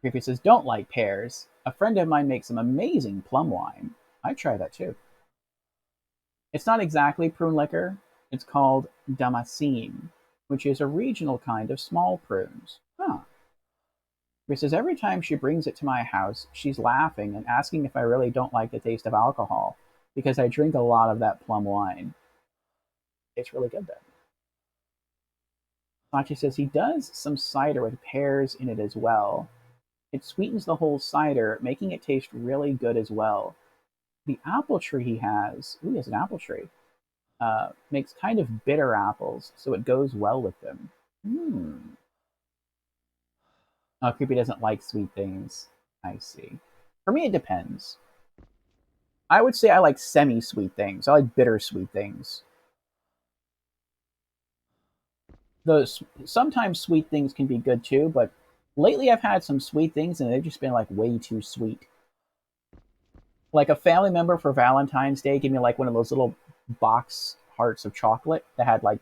Creepy says, don't like pears. A friend of mine makes some amazing plum wine. I'd try that too. It's not exactly prune liquor. It's called damascene, which is a regional kind of small prunes. Huh. He says every time she brings it to my house, she's laughing and asking if I really don't like the taste of alcohol because I drink a lot of that plum wine. It's really good then. Sachi says he does some cider with pears in it as well. It sweetens the whole cider, making it taste really good as well. The apple tree he has, ooh, he has an apple tree, makes kind of bitter apples, so it goes well with them. Hmm. Oh, Creepy doesn't like sweet things. I see. For me, it depends. I would say I like semi-sweet things. I like bittersweet things. Those sometimes sweet things can be good too, but lately I've had some sweet things and they've just been like way too sweet. Like a family member for Valentine's Day gave me like one of those little box hearts of chocolate that had like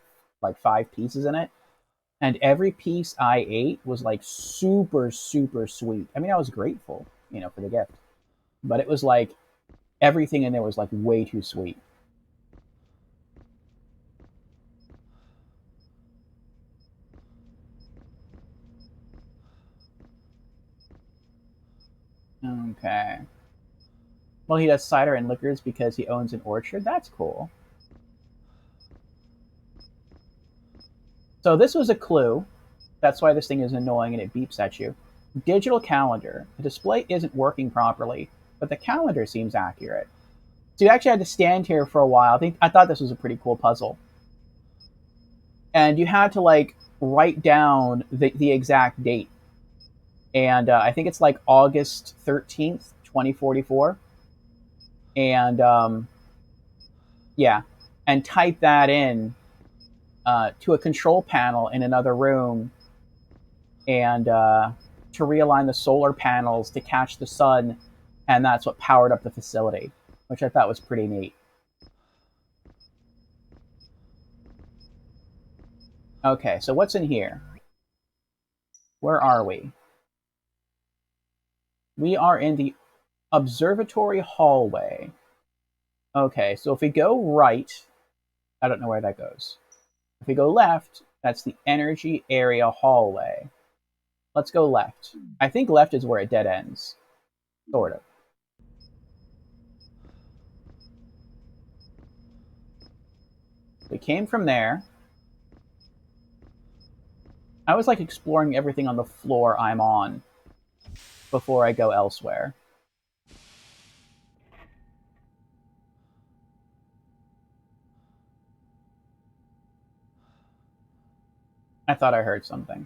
5 pieces in it, and every piece I ate was like super super sweet. I mean, I was grateful, for the gift, but it was like everything in there was like way too sweet. Okay. Well, he does cider and liquors because he owns an orchard. That's cool. So this was a clue. That's why this thing is annoying and it beeps at you. Digital calendar. The display isn't working properly, but the calendar seems accurate. So you actually had to stand here for a while. I thought this was a pretty cool puzzle, and you had to like write down the exact date. And I think it's like August 13th, 2044. And yeah, and type that in to a control panel in another room, and to realign the solar panels to catch the sun, and that's what powered up the facility, which I thought was pretty neat. Okay, so what's in here? Where are we? We are in the observatory hallway. Okay, so if we go right, I don't know where that goes. If we go left, that's the energy area hallway. Let's go left. I think left is where it dead ends. Sort of. We came from there. I was like exploring everything on the floor I'm on before I go elsewhere. I thought I heard something.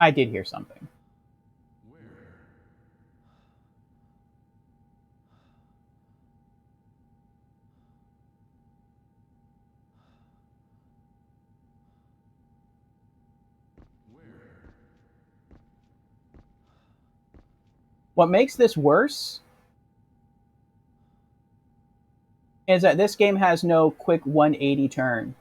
I did hear something. What makes this worse is that this game has no quick 180 turn.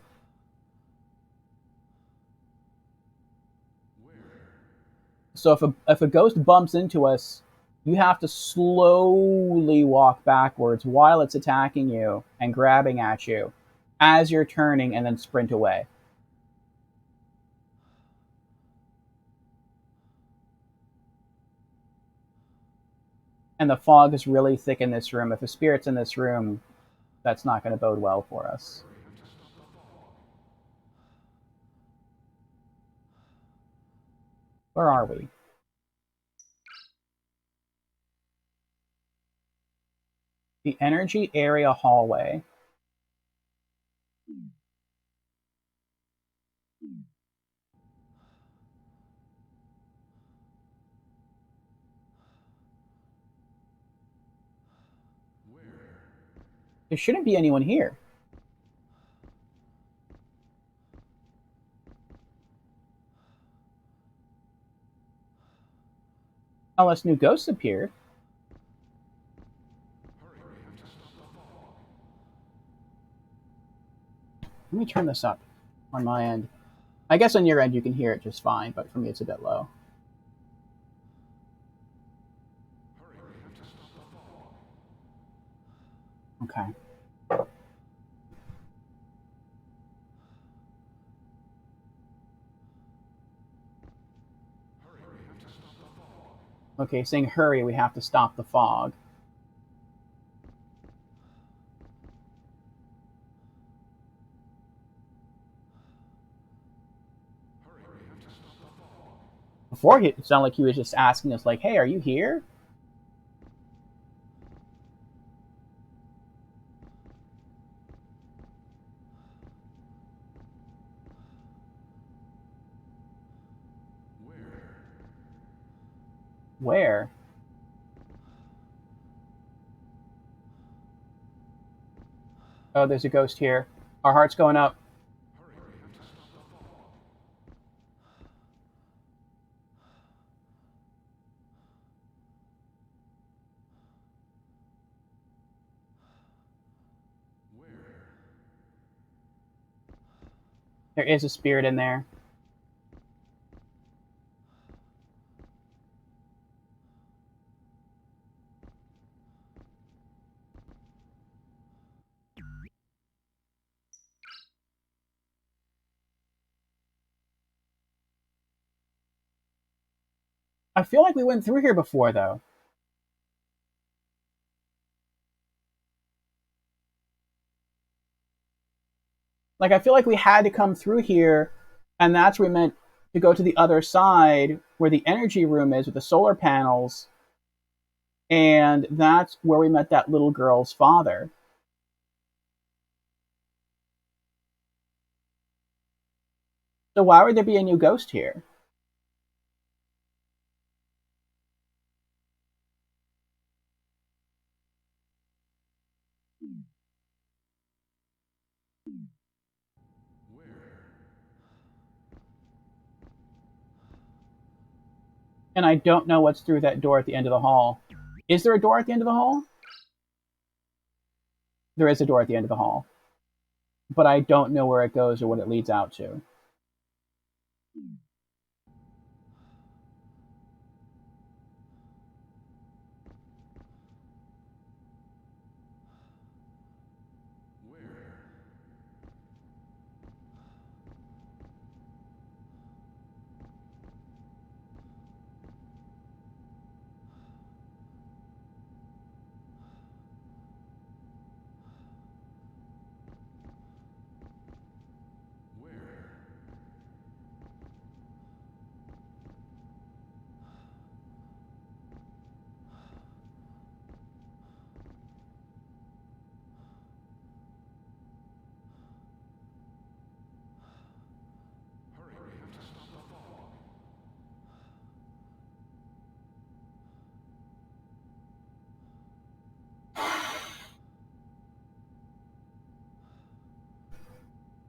So if a ghost bumps into us, you have to slowly walk backwards while it's attacking you and grabbing at you as you're turning, and then sprint away. And the fog is really thick in this room. If a spirit's in this room, that's not going to bode well for us. Where are we? The energy area hallway. There shouldn't be anyone here. Unless new ghosts appeared. Let me turn this up on my end. I guess on your end you can hear it just fine, but for me it's a bit low. Okay. Okay, saying hurry, we have to stop the fog. Before it sounded like he was just asking us, like, hey, are you here? Where? Oh, there's a ghost here. Our heart's going up. There is a spirit in there. I feel like we went through here before, though. Like, I feel like we had to come through here, and that's where we meant to go to the other side, where the energy room is with the solar panels, and that's where we met that little girl's father. So why would there be a new ghost here? And I don't know what's through that door at the end of the hall. Is there a door at the end of the hall? There is a door at the end of the hall. But I don't know where it goes or what it leads out to.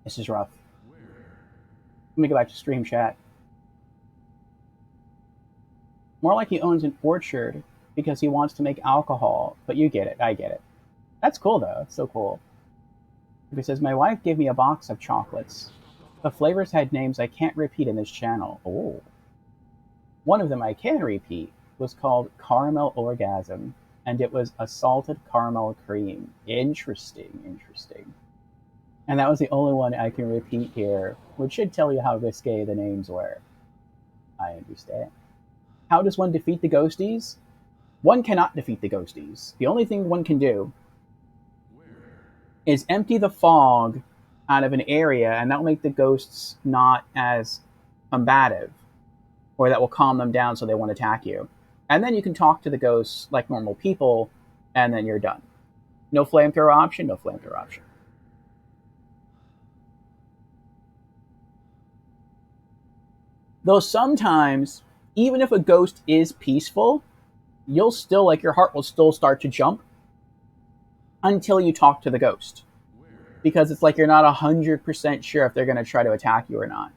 This is rough. Let me go back to stream chat. More like he owns an orchard because he wants to make alcohol. But you get it. I get it. That's cool, though. It's so cool. He says, my wife gave me a box of chocolates. The flavors had names I can't repeat in this channel. Oh. One of them I can repeat was called Caramel Orgasm, and it was a salted caramel cream. Interesting, interesting. And that was the only one I can repeat here, which should tell you how risque the names were. I understand. How does one defeat the ghosties? One cannot defeat the ghosties. The only thing one can do is empty the fog out of an area, and that will make the ghosts not as combative, or that will calm them down so they won't attack you. And then you can talk to the ghosts like normal people, and then you're done. No flamethrower option, no flamethrower option. Though sometimes, even if a ghost is peaceful, you'll still, like, your heart will still start to jump until you talk to the ghost. Because it's like you're not 100% sure if they're going to try to attack you or not.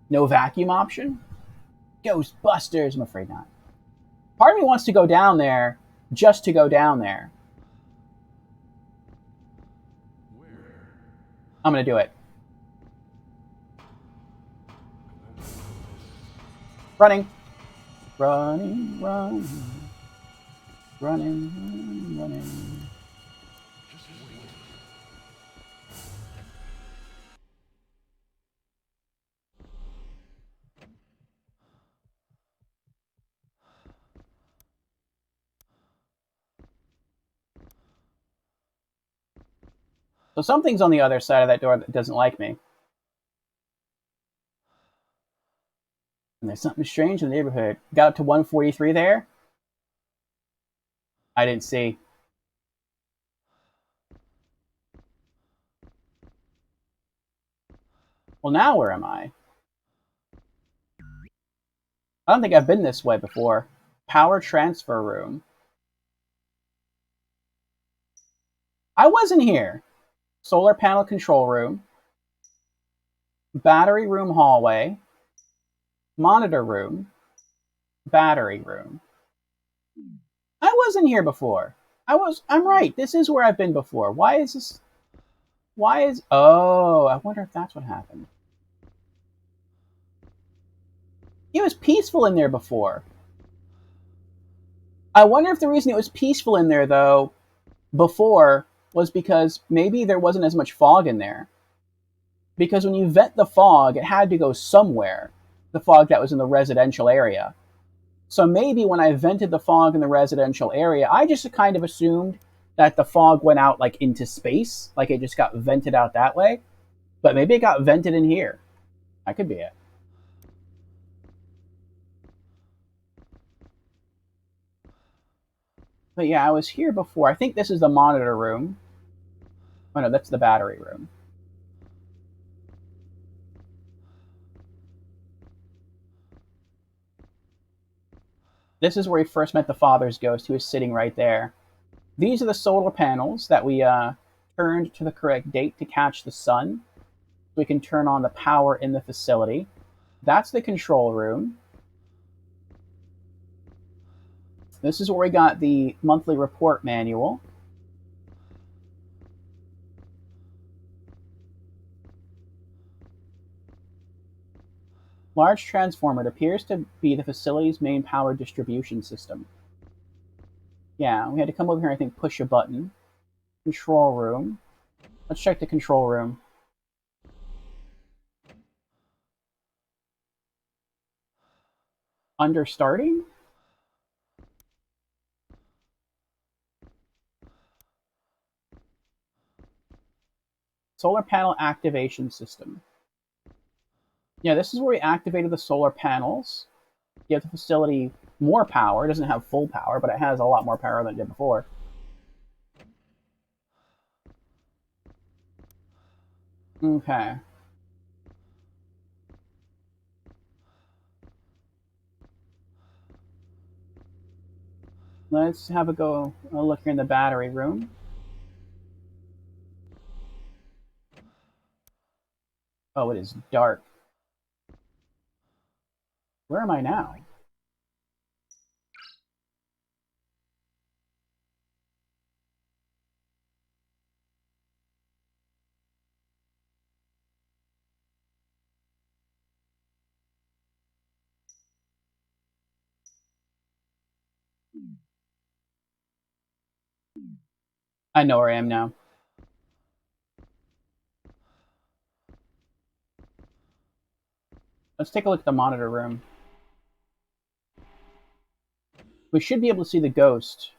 No vacuum option? Ghostbusters, I'm afraid not. Part of me wants to go down there just to go down there. I'm gonna do it. Running. Running, running. Running, running, running. Just wait. So something's on the other side of that door that doesn't like me. And there's something strange in the neighborhood. Got up to 143 there. I didn't see. Well, now where am I? I don't think I've been this way before. Power transfer room. I wasn't here. Solar panel control room. Battery room hallway. Monitor room. Battery room. I wasn't here before. I'm right. This is where I've been before. Why is this? Oh, I wonder if that's what happened. It was peaceful in there before. I wonder if the reason it was peaceful in there, though, before was because maybe there wasn't as much fog in there. Because when you vent the fog, it had to go somewhere. The fog that was in the residential area. So maybe when I vented the fog in the residential area, I just kind of assumed that the fog went out like into space, like it just got vented out that way. But maybe it got vented in here. That could be it. But yeah, I was here before. I think this is the monitor room. Oh no, that's the battery room. This is where we first met the father's ghost, who was sitting right there. These are the solar panels that we turned to the correct date to catch the sun. We can turn on the power in the facility. That's the control room. This is where we got the monthly report manual. Large transformer. It appears to be the facility's main power distribution system. Yeah, we had to come over here, I think, push a button. Control room. Let's check the control room. Under starting? Solar panel activation system. Yeah, this is where we activated the solar panels. Give the facility more power. It doesn't have full power, but it has a lot more power than it did before. Okay. Let's have a look here in the battery room. Oh, it is dark. Where am I now? I know where I am now. Let's take a look at the monitor room. We should be able to see the ghost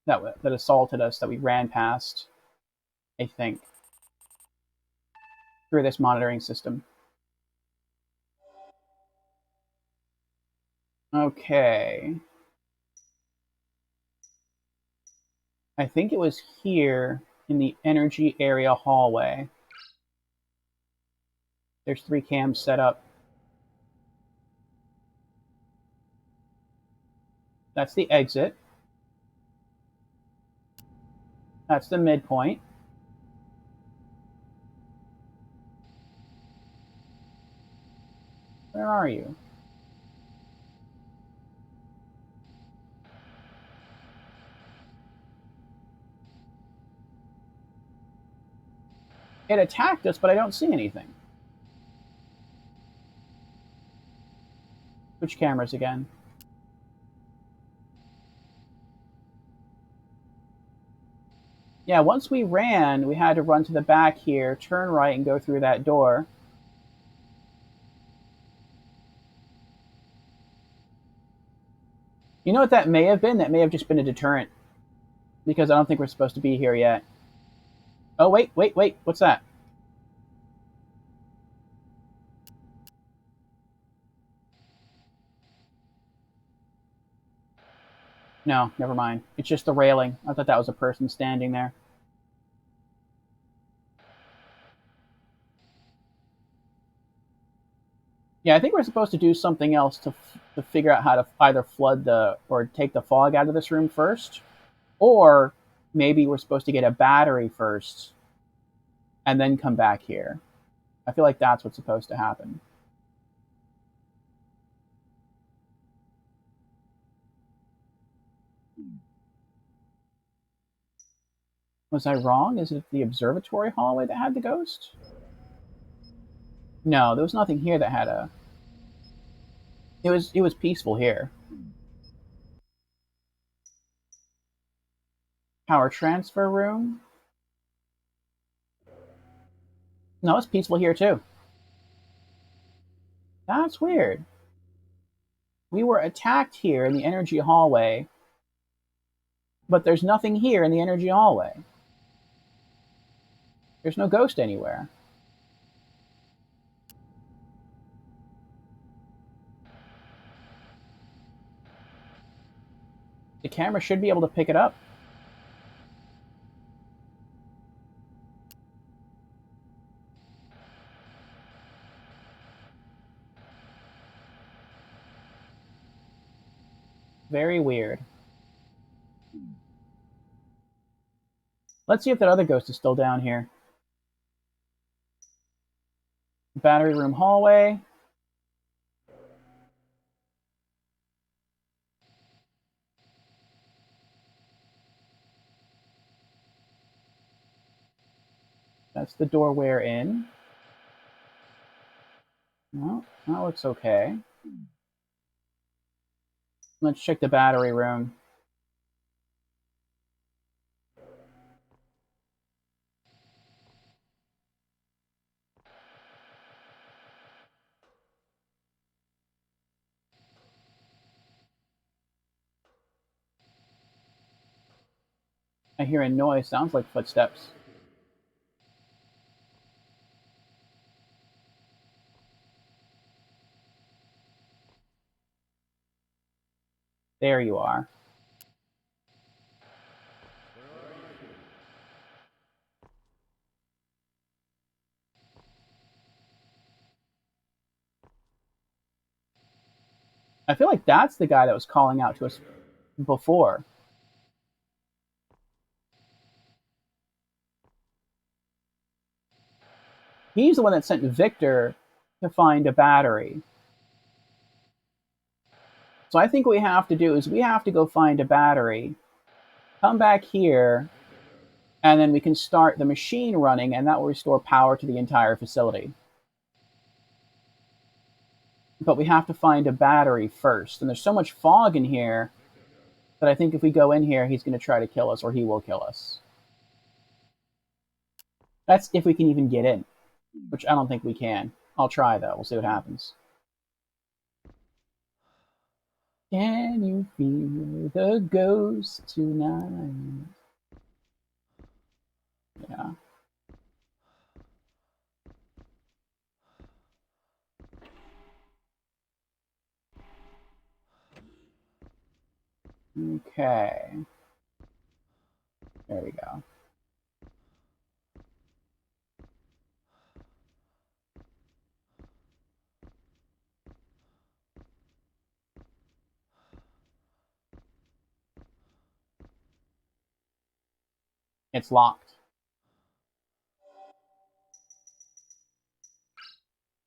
that assaulted us, that we ran past, I think, through this monitoring system. Okay. I think it was here in the energy area hallway. There's 3 cams set up. That's the exit. That's the midpoint. Where are you? It attacked us, but I don't see anything. Switch cameras again. Yeah, once we ran, we had to run to the back here, turn right, and go through that door. You know what that may have been? That may have just been a deterrent. Because I don't think we're supposed to be here yet. Oh, wait. What's that? No, never mind. It's just the railing. I thought that was a person standing there. Yeah, I think we're supposed to do something else to figure out how to either flood or take the fog out of this room first, or maybe we're supposed to get a battery first and then come back here. I feel like that's what's supposed to happen. Was I wrong? Is it the observatory hallway that had the ghost? No, there was nothing here that had a. It was peaceful here. Power transfer room. No, it's peaceful here too. That's weird. We were attacked here in the energy hallway, but there's nothing here in the energy hallway. There's no ghost anywhere. The camera should be able to pick it up. Very weird. Let's see if that other ghost is still down here. Battery room hallway. That's the door we're in. Well, that looks okay. Let's check the battery room. I hear a noise. Sounds like footsteps. There you are. I feel like that's the guy that was calling out to us before. He's the one that sent Victor to find a battery. So I think what we have to do is we have to go find a battery, come back here, and then we can start the machine running, and that will restore power to the entire facility. But we have to find a battery first. And there's so much fog in here that I think if we go in here, he's going to try to kill us, or he will kill us. That's if we can even get in, which I don't think we can. I'll try, though. We'll see what happens. Can you feel the ghost tonight? Yeah. Okay. There we go. It's locked.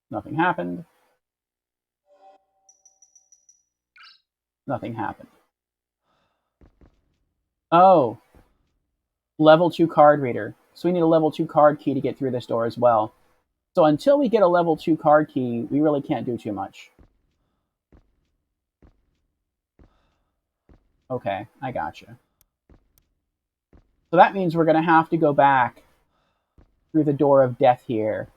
Nothing happened. Nothing happened. Oh. Level 2 card reader. So we need a level 2 card key to get through this door as well. So until we get a level 2 card key, we really can't do too much. Okay, I gotcha. So that means we're going to have to go back through the door of death here.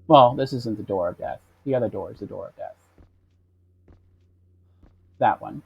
Well, this isn't the door of death. The other door is the door of death. That one.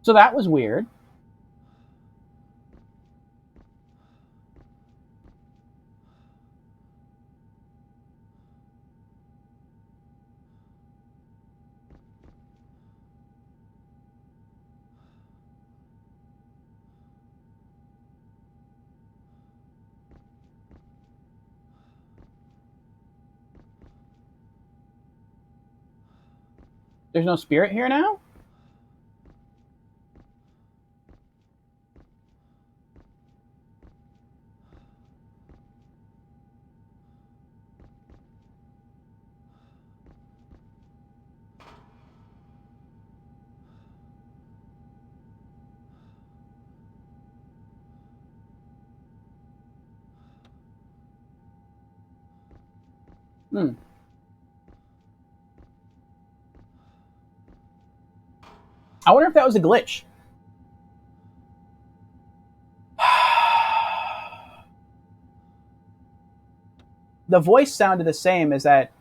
So that was weird. There's no spirit here now? Hmm. I wonder if that was a glitch. The voice sounded the same as that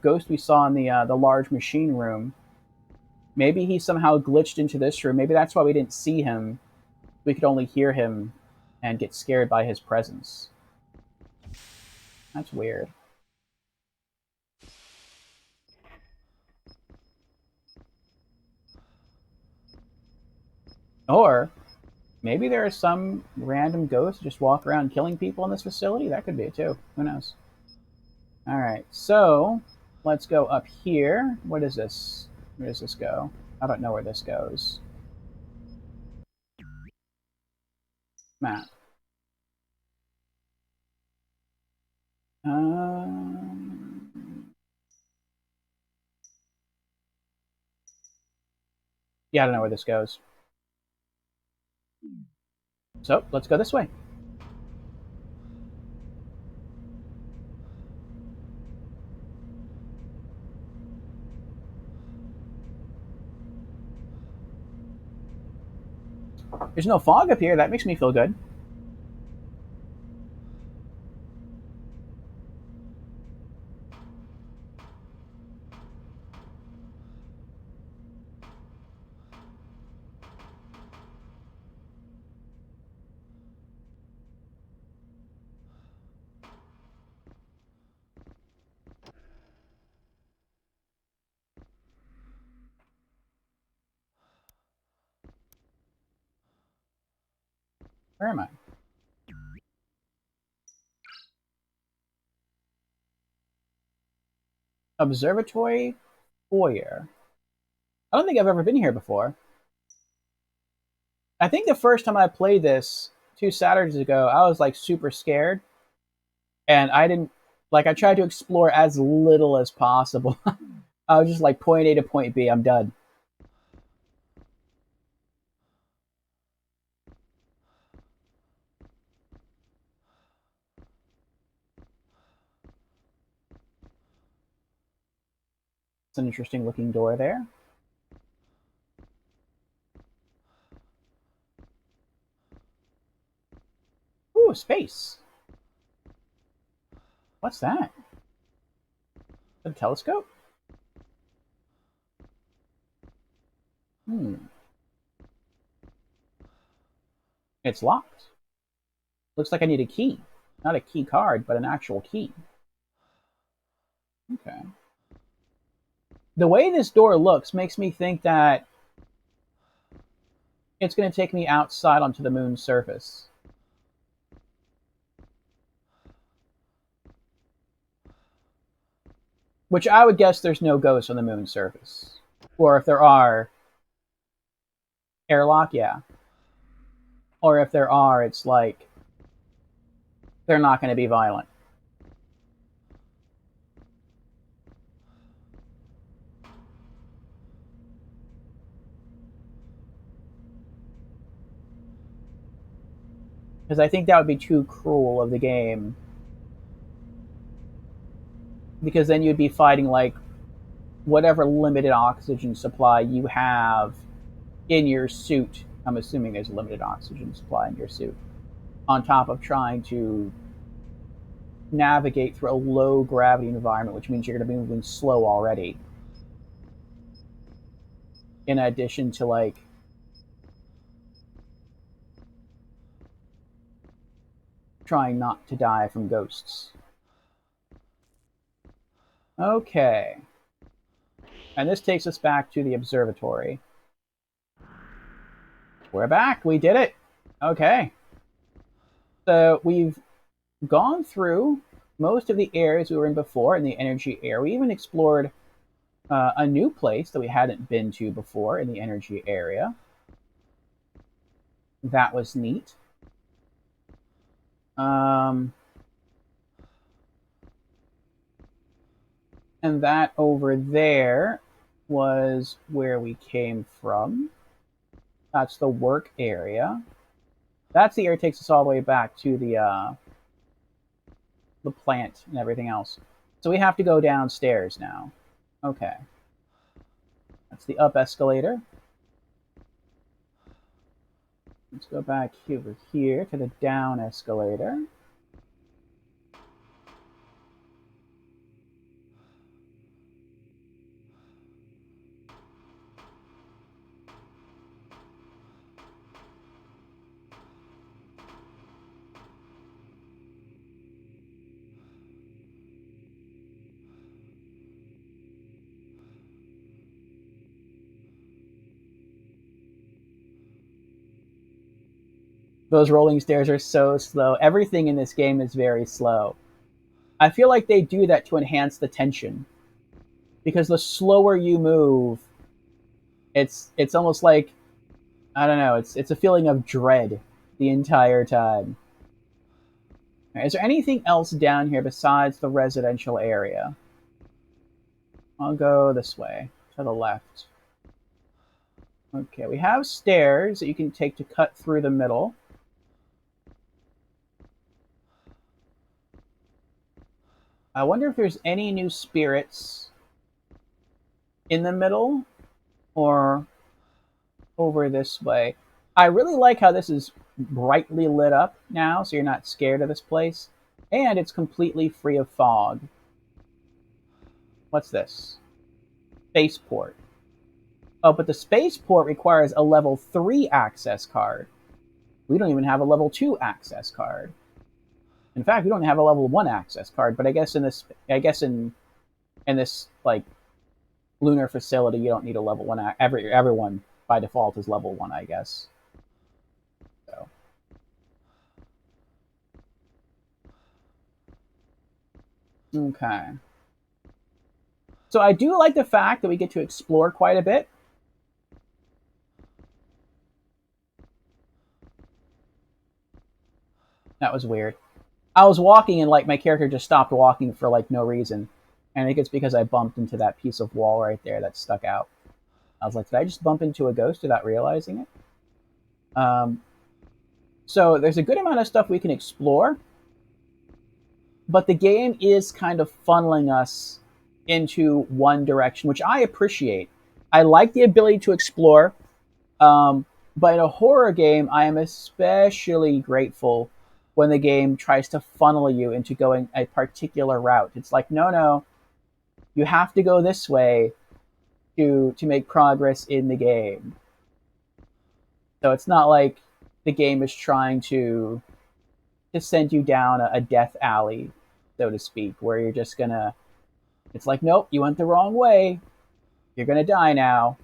ghost we saw in the large machine room. Maybe he somehow glitched into this room. Maybe that's why we didn't see him. We could only hear him and get scared by his presence. That's weird. Or maybe there are some random ghosts just walk around killing people in this facility. That could be it too. Who knows? All right, so let's go up here. What is this? Where does this go? I don't know where this goes. Map. Yeah, I don't know where this goes. So let's go this way. There's no fog up here. That makes me feel good. Where am I? Observatory foyer. I don't think I've ever been here before. I think the first time I played this 2 Saturdays ago, I was like super scared, and I didn't like. I tried to explore as little as possible. I was just like point A to point B. I'm done. It's an interesting looking door there. Ooh, space. What's that? A telescope? Hmm. It's locked. Looks like I need a key. Not a key card, but an actual key. Okay. The way this door looks makes me think that it's going to take me outside onto the moon's surface. Which I would guess there's no ghosts on the moon's surface. Or if there are, airlock, yeah. Or if there are, it's like they're not going to be violent. Because I think that would be too cruel of the game. Because then you'd be fighting like whatever limited oxygen supply you have in your suit. I'm assuming there's a limited oxygen supply in your suit. On top of trying to navigate through a low gravity environment, which means you're going to be moving slow already. In addition to like trying not to die from ghosts. Okay. And this takes us back to the observatory. We're back. We did it. Okay. So we've gone through most of the areas we were in before in the energy area. We even explored a new place that we hadn't been to before in the energy area. That was neat. And that over there was where we came from. That's the work area. That's the area that takes us all the way back to the plant and everything else. So we have to go downstairs now. Okay. That's the up escalator. Let's go back over here to the down escalator. Those rolling stairs are so slow. Everything in this game is very slow. I feel like they do that to enhance the tension. Because the slower you move, it's almost like I don't know, it's a feeling of dread the entire time. Is there anything else down here besides the residential area? I'll go this way, to the left. Okay, we have stairs that you can take to cut through the middle. I wonder if there's any new spirits in the middle or over this way. I really like how this is brightly lit up now, so you're not scared of this place. And it's completely free of fog. What's this? Spaceport. Oh, but the spaceport requires a level 3 access card. We don't even have a level 2 access card. In fact, we don't have a level 1 access card, but I guess in this like lunar facility, you don't need a level 1. Everyone by default is level 1, I guess. So. Okay. So I do like the fact that we get to explore quite a bit. That was weird. I was walking and like my character just stopped walking for like no reason. And I think it's because I bumped into that piece of wall right there that stuck out. I was like, did I just bump into a ghost without realizing it? So there's a good amount of stuff we can explore, but the game is kind of funneling us into one direction, which I appreciate. I like the ability to explore, but in a horror game, I am especially grateful when the game tries to funnel you into going a particular route. It's like, no, you have to go this way to make progress in the game. So it's not like the game is trying to to send you down a death alley, so to speak, where you're just gonna. It's like, nope, you went the wrong way. You're gonna die now.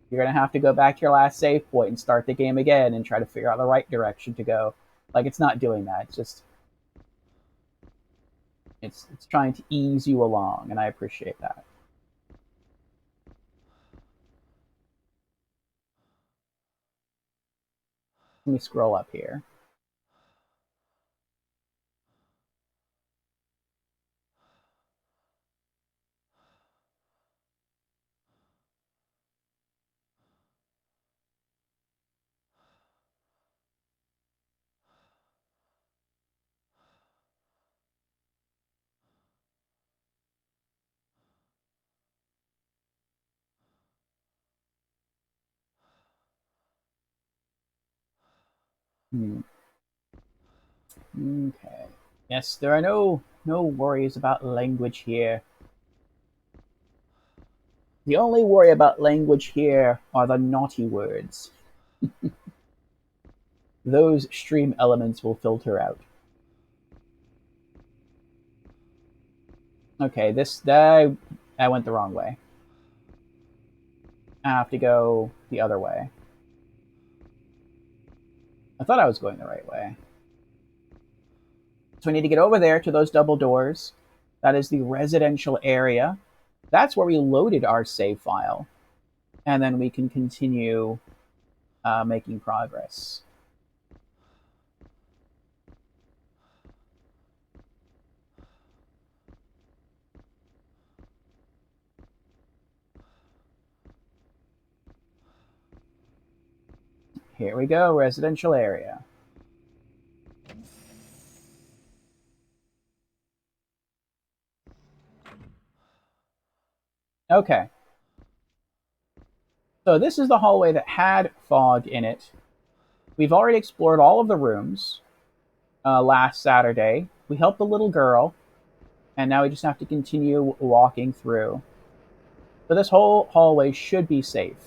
You're gonna have to go back to your last save point and start the game again and try to figure out the right direction to go. Like, it's not doing that. It's just it's trying to ease you along, and I appreciate that. Let me scroll up here. Hmm. Okay. Yes, there are no worries about language here. The only worry about language here are the naughty words. Those stream elements will filter out. Okay, I went the wrong way. I have to go the other way. I thought I was going the right way. So we need to get over there to those double doors. That is the residential area. That's where we loaded our save file. And then we can continue making progress. Here we go, residential area. Okay. So this is the hallway that had fog in it. We've already explored all of the rooms last Saturday. We helped the little girl, and now we just have to continue walking through. So this whole hallway should be safe.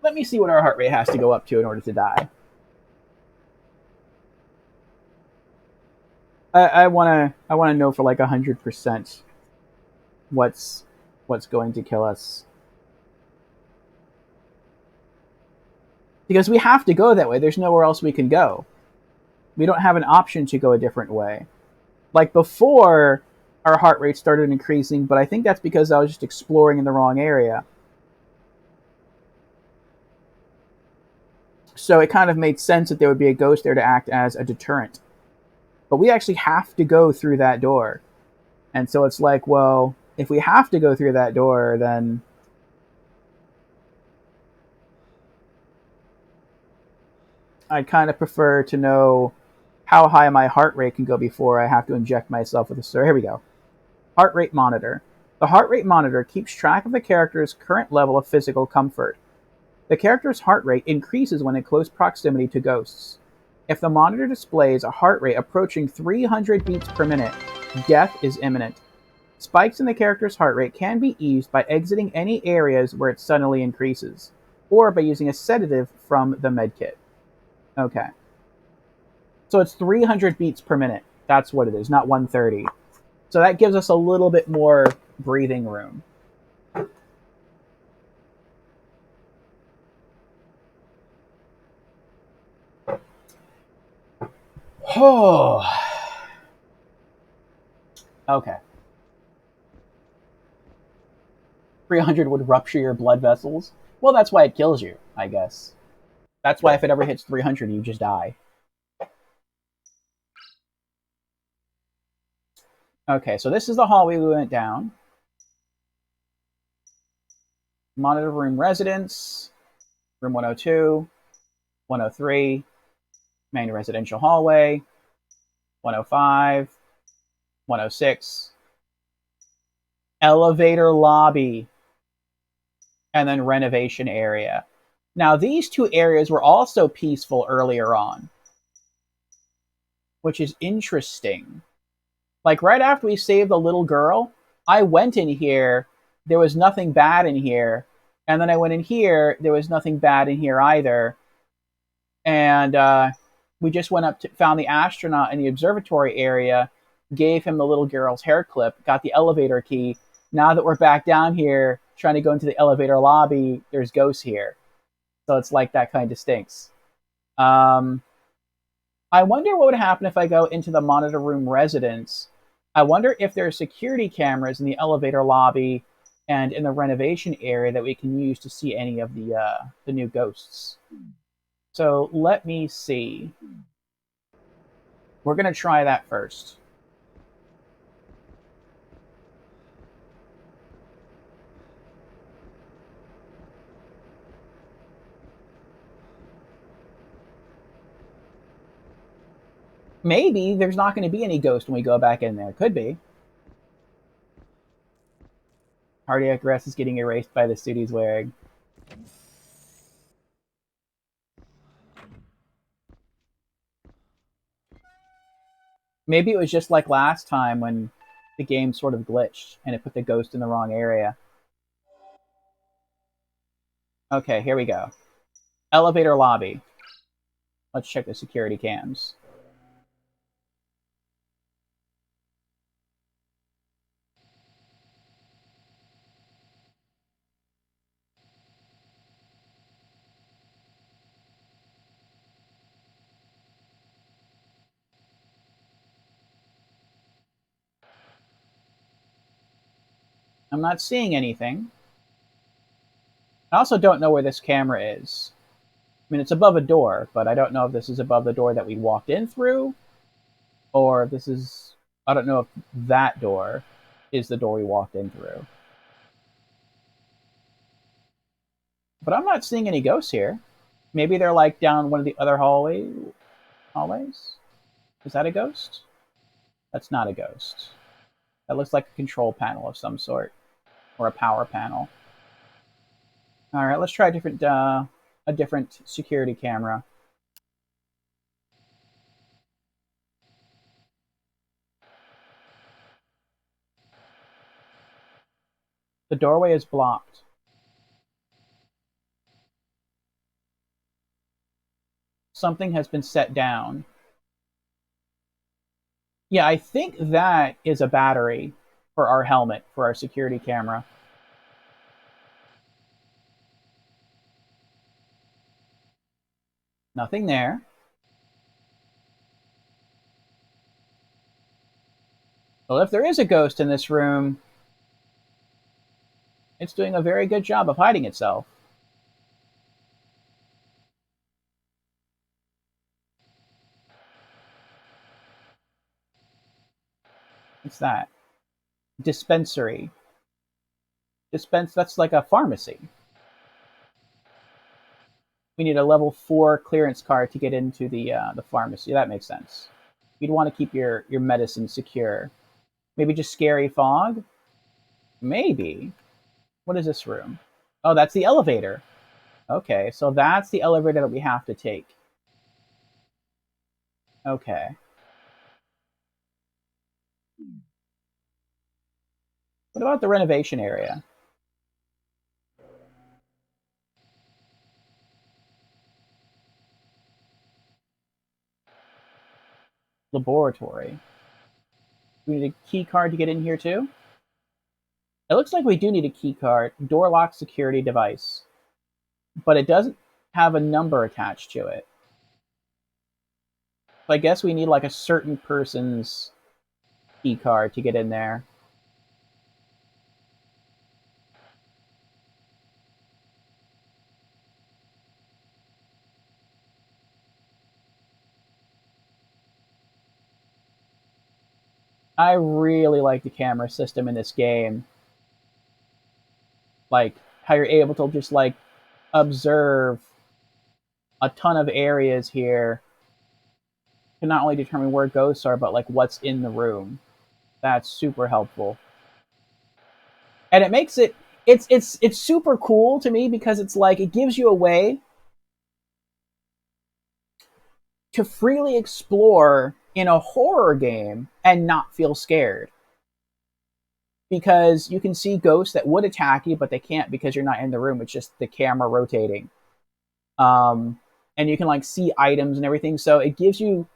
Let me see what our heart rate has to go up to in order to die. I wanna know for like 100% what's going to kill us. Because we have to go that way. There's nowhere else we can go. We don't have an option to go a different way. Like before, our heart rate started increasing, but I think that's because I was just exploring in the wrong area. So it kind of made sense that there would be a ghost there to act as a deterrent. But we actually have to go through that door. And so it's like, well, if we have to go through that door, then I'd kind of prefer to know how high my heart rate can go before I have to inject myself with a sir. Here we go. Heart rate monitor. The heart rate monitor keeps track of the character's current level of physical comfort. The character's heart rate increases when in close proximity to ghosts. If the monitor displays a heart rate approaching 300 beats per minute, death is imminent. Spikes in the character's heart rate can be eased by exiting any areas where it suddenly increases, or by using a sedative from the medkit. Okay. So it's 300 beats per minute. That's what it is, not 130. So that gives us a little bit more breathing room. Oh. Okay. 300 would rupture your blood vessels. Well, that's why it kills you, I guess. That's why if it ever hits 300, you just die. Okay, so this is the hallway we went down. Monitor room residence, room 102, 103, main residential hallway, 105, 106, elevator lobby, and then renovation area. Now, these two areas were also peaceful earlier on, which is interesting. Like, right after we saved the little girl, I went in here, there was nothing bad in here. And then I went in here, there was nothing bad in here either. And we just went up to found the astronaut in the observatory area, gave him the little girl's hair clip, got the elevator key. Now that we're back down here trying to go into the elevator lobby, there's ghosts here. So it's like that kind of stinks. I wonder what would happen if I go into the monitor room residence. I wonder if there are security cameras in the elevator lobby and in the renovation area that we can use to see any of the new ghosts. So let me see. We're going to try that first. Maybe there's not going to be any ghost when we go back in there. Could be. Cardiac arrest is getting erased by the suit he's wearing. Maybe it was just like last time when the game sort of glitched and it put the ghost in the wrong area. Okay, here we go. Elevator lobby. Let's check the security cams. I'm not seeing anything. I also don't know where this camera is. I mean, it's above a door, but I don't know if this is above the door that we walked in through, or if this is... I don't know if that door is the door we walked in through. But I'm not seeing any ghosts here. Maybe they're like down one of the other hallways? Is that a ghost? That's not a ghost. That looks like a control panel of some sort, or a power panel. All right, let's try a different security camera. The doorway is blocked. Something has been set down. Yeah, I think that is a battery for our helmet, for our security camera. Nothing there. Well, if there is a ghost in this room, it's doing a very good job of hiding itself. What's that? Dispensary. That's like a pharmacy. We need a level 4 clearance card to get into the pharmacy. That makes sense. You'd want to keep your medicine secure. Maybe just scary fog? Maybe. What is this room? Oh, that's the elevator. Okay, so that's the elevator that we have to take. Okay. What about the renovation area? Laboratory. We need a key card to get in here too? It looks like we do need a key card. Door lock security device. But it doesn't have a number attached to it. So I guess we need like a certain person's key card to get in there. I really like the camera system in this game. Like, how you're able to just like observe a ton of areas here to not only determine where ghosts are, but like what's in the room. That's super helpful. And it makes it's super cool to me because it's like it gives you a way to freely explore in a horror game and not feel scared. Because you can see ghosts that would attack you, but they can't because you're not in the room. It's just the camera rotating. And you can like see items and everything. So it gives you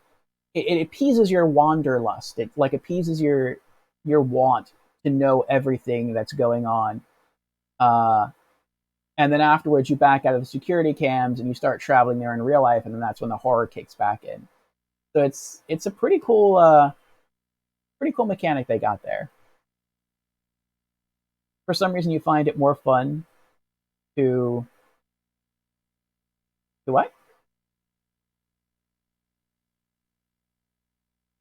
it appeases your wanderlust. It like appeases your want to know everything that's going on. Uh, and then afterwards, you back out of the security cams and you start traveling there in real life, and then that's when the horror kicks back in. So it's a pretty cool mechanic they got there. For some reason, you find it more fun to what?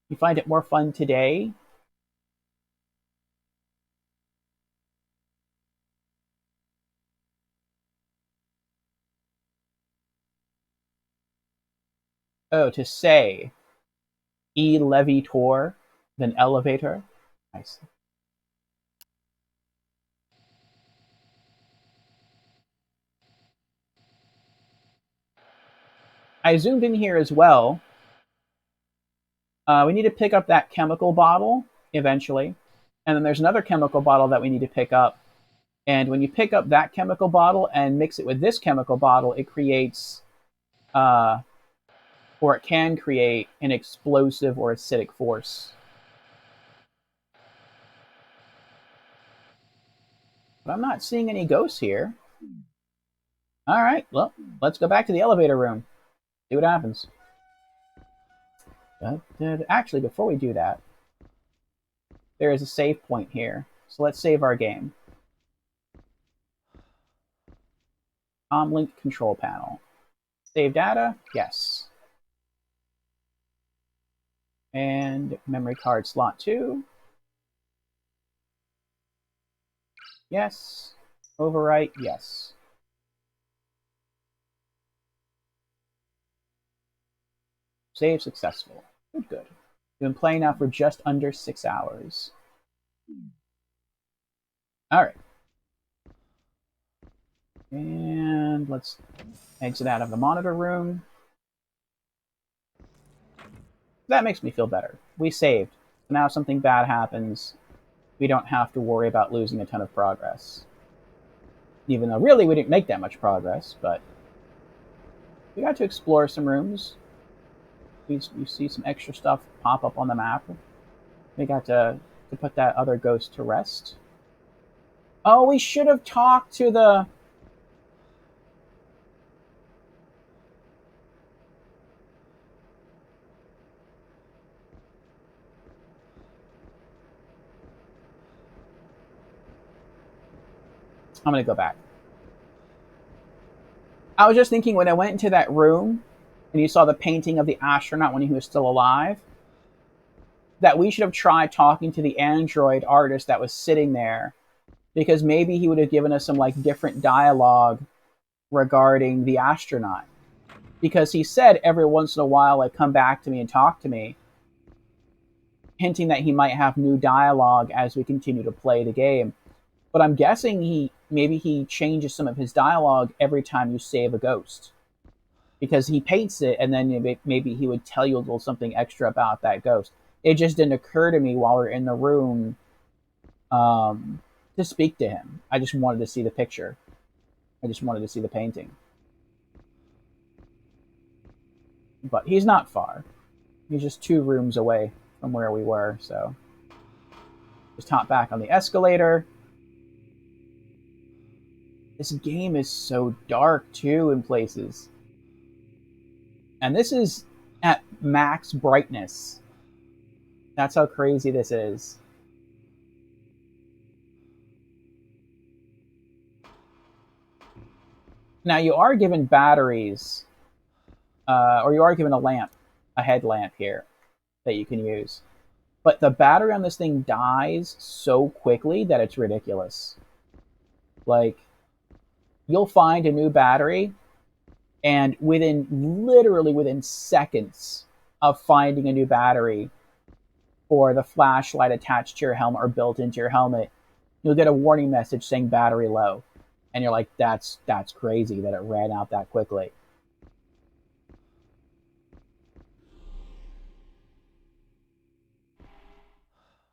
You find it more fun today. Oh, to say elevator than elevator. Nice. I zoomed in here as well. We need to pick up that chemical bottle eventually. And then there's another chemical bottle that we need to pick up. And when you pick up that chemical bottle and mix it with this chemical bottle, it creates, or it can create, an explosive or acidic force. But I'm not seeing any ghosts here. All right, well, let's go back to the elevator room. See what happens. Actually, before we do that, there is a save point here. So let's save our game. Comlink control panel. Save data? Yes. And memory card slot 2. Yes. Overwrite? Yes. Save successful. Good, good. We've been playing now for just under 6 hours. Alright. And let's exit out of the monitor room. That makes me feel better. We saved. So now if something bad happens, we don't have to worry about losing a ton of progress. Even though really we didn't make that much progress, but we got to explore some rooms. We see some extra stuff pop up on the map. We got to put that other ghost to rest. Oh, we should have talked to the... I'm going to go back. I was just thinking when I went into that room and you saw the painting of the astronaut when he was still alive, that we should have tried talking to the android artist that was sitting there, because maybe he would have given us some like different dialogue regarding the astronaut. Because he said every once in a while, like, come back to me and talk to me, hinting that he might have new dialogue as we continue to play the game. But I'm guessing maybe he changes some of his dialogue every time you save a ghost, because he paints it and then maybe he would tell you a little something extra about that ghost. It just didn't occur to me while we are in the room to speak to him. I just wanted to see the picture. I just wanted to see the painting. But he's not far. He's just 2 rooms away from where we were, so just hop back on the escalator. This game is so dark too in places. And this is at max brightness. That's how crazy this is. Now you are given batteries, or you are given a lamp, a headlamp here that you can use. But the battery on this thing dies so quickly that it's ridiculous. Like, you'll find a new battery, and literally within seconds of finding a new battery for the flashlight attached to your helmet or built into your helmet, you'll get a warning message saying battery low. And you're like, that's crazy that it ran out that quickly.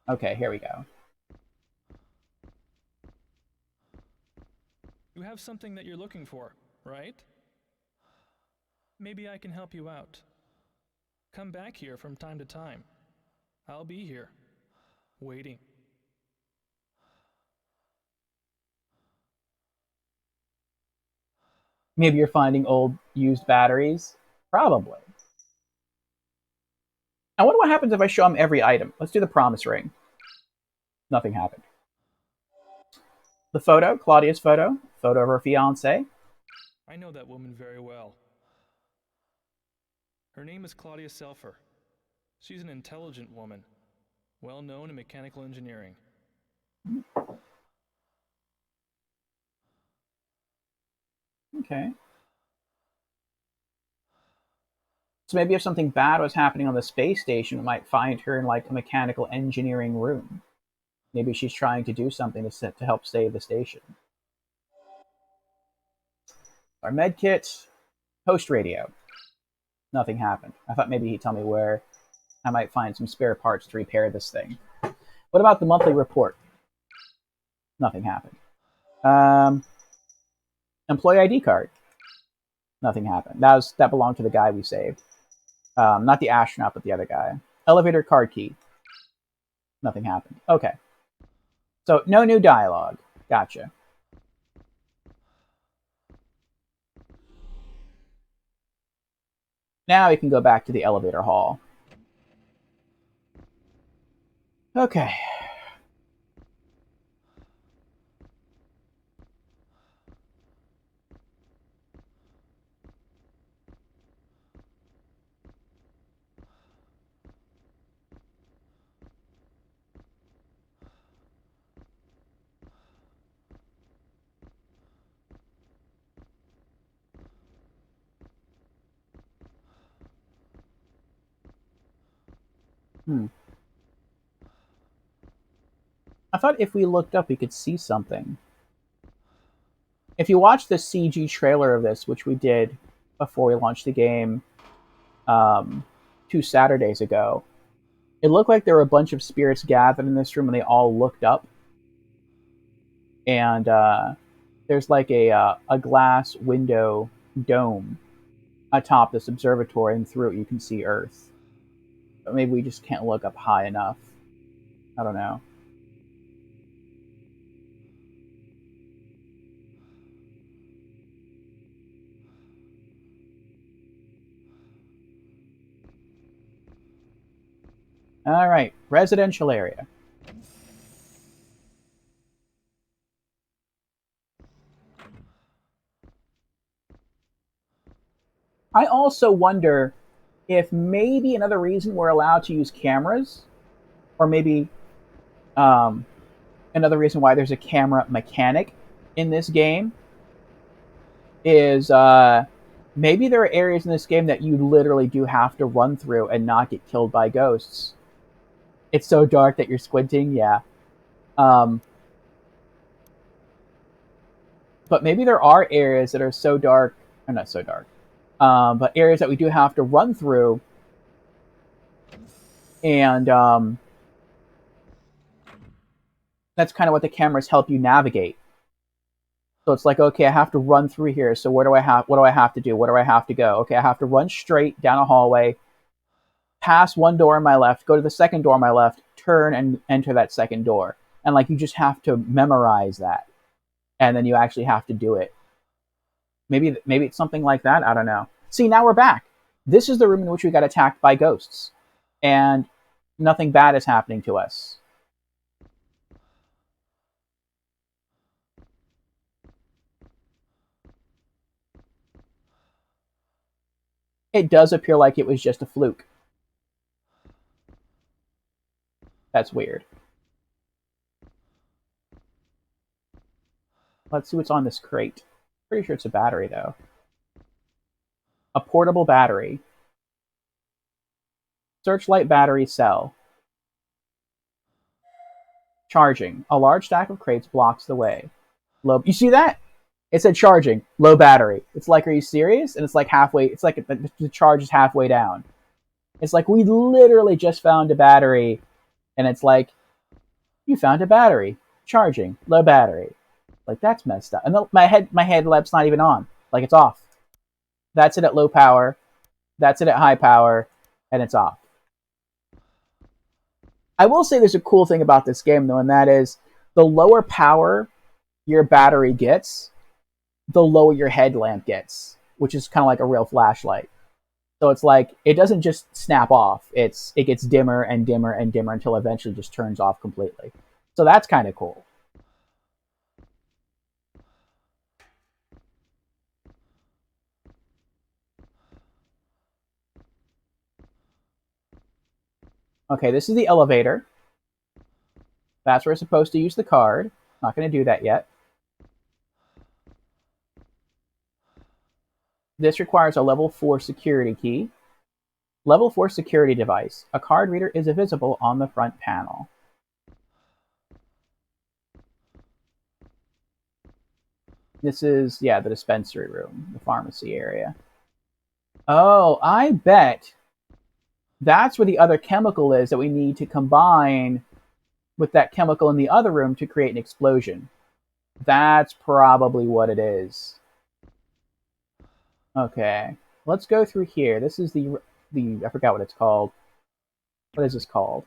Okay, here we go. You have something that you're looking for, right? Maybe I can help you out. Come back here from time to time. I'll be here, waiting. Maybe you're finding old used batteries. Probably. I wonder what happens if I show him every item. Let's do the promise ring. Nothing happened. The photo, Claudia's photo of her fiance. I know that woman very well. Her name is Claudia Selfer. She's an intelligent woman, well known in mechanical engineering. Okay. So maybe if something bad was happening on the space station, we might find her in like a mechanical engineering room. Maybe she's trying to do something to help save the station. Our med kit, host radio. Nothing happened. I thought maybe he'd tell me where I might find some spare parts to repair this thing. What about the monthly report? Nothing happened. Employee ID card. Nothing happened. That belonged to the guy we saved. Not the astronaut, but the other guy. Elevator card key. Nothing happened. Okay. So no new dialogue. Gotcha. Now we can go back to the elevator hall. Okay. I thought if we looked up, we could see something. If you watch the CG trailer of this, which we did before we launched the game 2 Saturdays ago, it looked like there were a bunch of spirits gathered in this room, and they all looked up. And there's like a glass window dome atop this observatory, and through it you can see Earth. But maybe we just can't look up high enough. I don't know. All right, residential area. I also wonder if maybe another reason we're allowed to use cameras, or maybe another reason why there's a camera mechanic in this game, is maybe there are areas in this game that you literally do have to run through and not get killed by ghosts. It's so dark that you're squinting, yeah. But maybe there are areas that are so dark, or not so dark, but areas that we do have to run through, and that's kind of what the cameras help you navigate. So it's like, okay, I have to run through here. So what do I have to do? Where do I have to go? Okay, I have to run straight down a hallway, pass one door on my left, go to the second door on my left, turn and enter that second door. And like you just have to memorize that. And then you actually have to do it. Maybe it's something like that. I don't know. See, now we're back. This is the room in which we got attacked by ghosts. And nothing bad is happening to us. It does appear like it was just a fluke. That's weird. Let's see what's on this crate. Pretty sure it's a battery, though. A portable battery. Searchlight battery cell. Charging. A large stack of crates blocks the way. Low. You see that? It said charging. Low battery. It's like, are you serious? And it's like halfway. It's like the charge is halfway down. It's like we literally just found a battery, and it's like, you found a battery. Charging. Low battery. Like, that's messed up. And my headlamp's not even on. Like, it's off. That's it at low power. That's it at high power, and it's off. I will say there's a cool thing about this game, though, and that is the lower power your battery gets, the lower your headlamp gets, which is kind of like a real flashlight. So it's like, it doesn't just snap off. It gets dimmer and dimmer and dimmer until eventually just turns off completely. So that's kind of cool. Okay, this is the elevator. That's where we're supposed to use the card. Not going to do that yet. This requires a level 4 security key. Level 4 security device. A card reader is visible on the front panel. This is, yeah, the dispensary room, the pharmacy area. Oh, I bet that's where the other chemical is that we need to combine with that chemical in the other room to create an explosion. That's probably what it is. Okay, let's go through here. This is the I forgot what it's called. What is this called?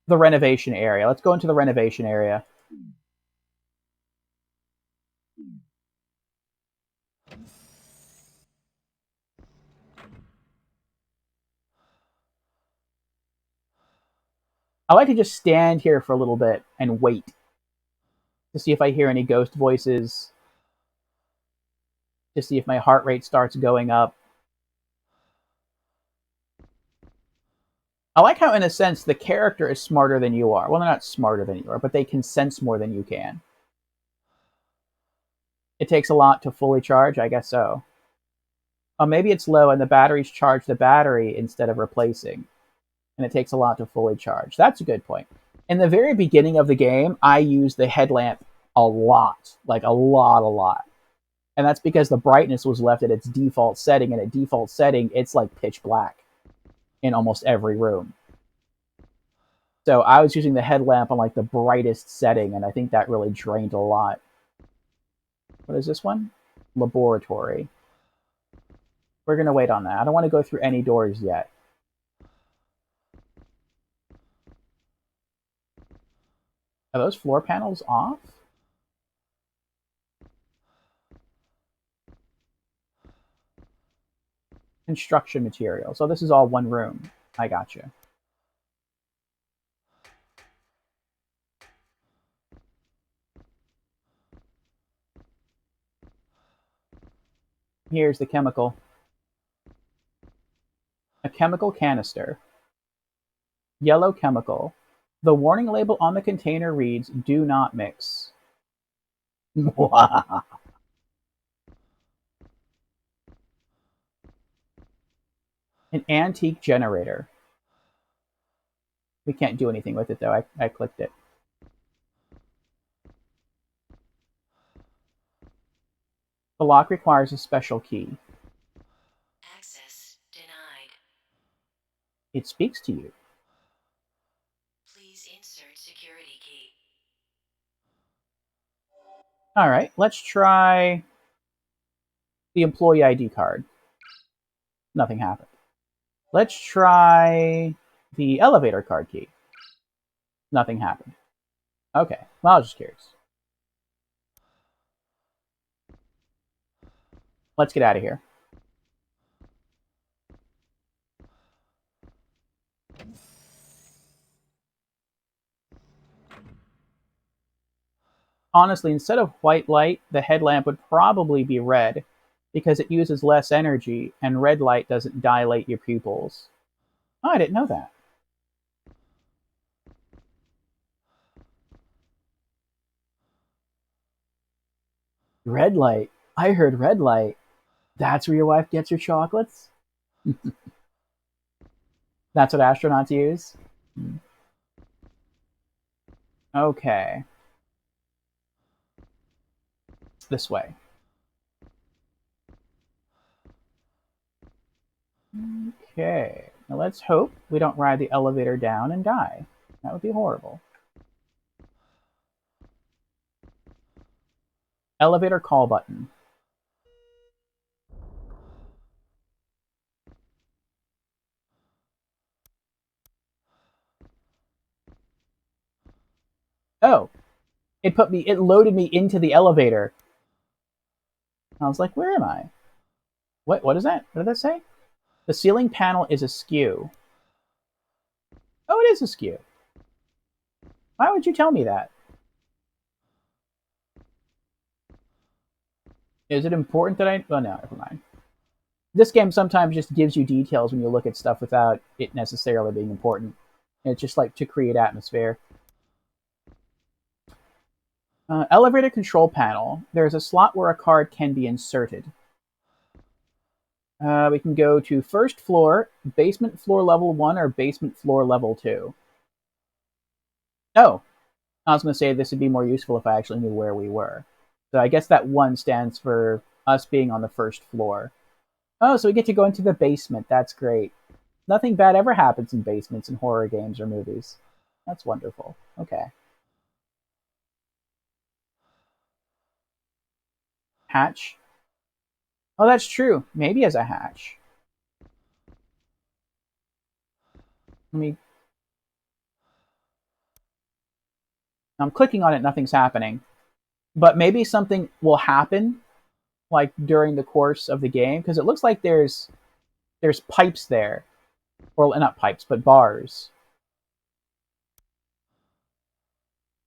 The renovation area. Let's go into the renovation area. I like to just stand here for a little bit and wait to see if I hear any ghost voices, to see if my heart rate starts going up. I like how, in a sense, the character is smarter than you are. Well, they're not smarter than you are, but they can sense more than you can. It takes a lot to fully charge? I guess so. Oh, maybe it's low and the batteries charge the battery instead of replacing. And it takes a lot to fully charge. That's a good point. In the very beginning of the game, I used the headlamp a lot. Like, a lot. And that's because the brightness was left at its default setting, and at default setting, it's like pitch black in almost every room. So I was using the headlamp on like the brightest setting, and I think that really drained a lot. What is this one? Laboratory. We're going to wait on that. I don't want to go through any doors yet. Are those floor panels off? Construction material. So this is all one room. I gotcha. Here's the chemical. A chemical canister. Yellow chemical. The warning label on the container reads, "Do not mix." An antique generator. We can't do anything with it, though. I clicked it. The lock requires a special key. Access denied. It speaks to you. Please insert security key. All right, let's try the employee ID card. Nothing happened. Let's try the elevator card key. Nothing happened. Okay, well, I was just curious. Let's get out of here. Honestly, instead of white light, the headlamp would probably be red because it uses less energy and red light doesn't dilate your pupils. Oh, I didn't know that. Red light. I heard red light. That's where your wife gets your chocolates? That's what astronauts use? Okay. It's this way. Okay. Now let's hope we don't ride the elevator down and die. That would be horrible. Elevator call button. Oh, it loaded me into the elevator. I was like, where am I? What is that? What did that say? The ceiling panel is askew. Oh, it is askew. Why would you tell me that? Is it important that I... Oh, no, never mind. This game sometimes just gives you details when you look at stuff without it necessarily being important. And it's just like to create atmosphere. Elevator control panel. There's a slot where a card can be inserted. We can go to first floor, basement floor level 1, or basement floor level 2. Oh, I was going to say this would be more useful if I actually knew where we were. So I guess that 1 stands for us being on the first floor. Oh, so we get to go into the basement. That's great. Nothing bad ever happens in basements in horror games or movies. That's wonderful. Okay. Hatch. Oh, that's true. Maybe as a hatch. Let me... I'm clicking on it, nothing's happening. But maybe something will happen, like, during the course of the game, because it looks like there's pipes there. Or, not pipes, but bars.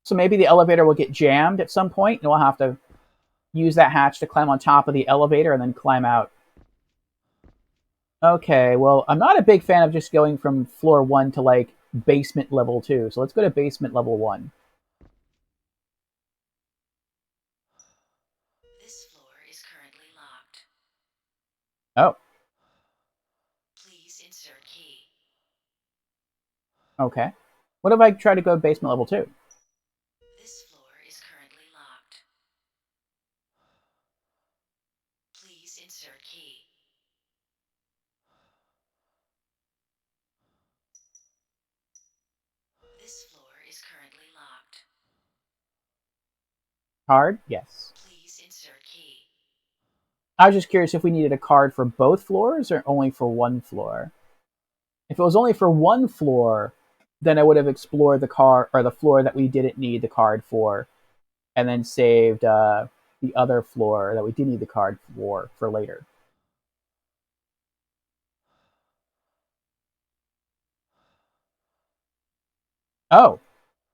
So maybe the elevator will get jammed at some point, and we'll have to use that hatch to climb on top of the elevator and then climb out. Okay, well, I'm not a big fan of just going from floor 1 to, like, basement level 2. So let's go to basement level 1. This floor is currently locked. Oh, Please insert key. okay. What if I try to go basement level 2? This floor is currently locked. Please insert key. This floor is currently locked. Card? Yes. Please insert key. I was just curious if we needed a card for both floors or only for one floor. If it was only for one floor, then I would have explored the car or the floor that we didn't need the card for, and then saved the other floor that we did need the card for later. Oh,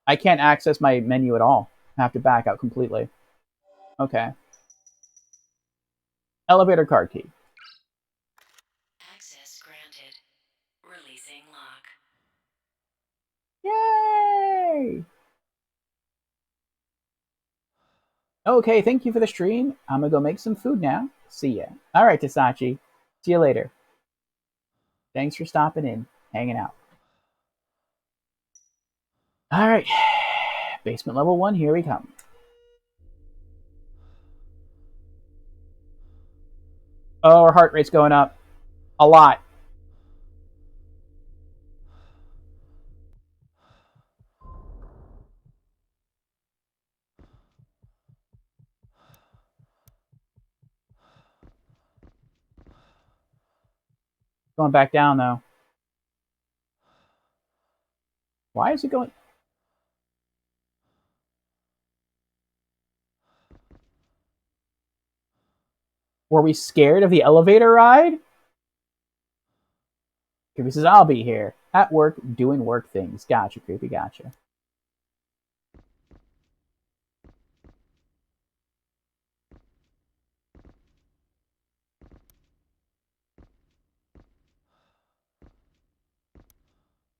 I can't access my menu at all. I have to back out completely. Okay. Elevator card key. Access granted. Releasing lock. Yay! Okay, thank you for the stream. I'm gonna go make some food now. See ya. All right, Tasachi. See you later. Thanks for stopping in, hanging out. All right, basement level 1. Here we come. Oh, our heart rate's going up a lot. Going back down though. Why is it going? Were we scared of the elevator ride? Creepy says, I'll be here. At work, doing work things. Gotcha, Creepy, gotcha.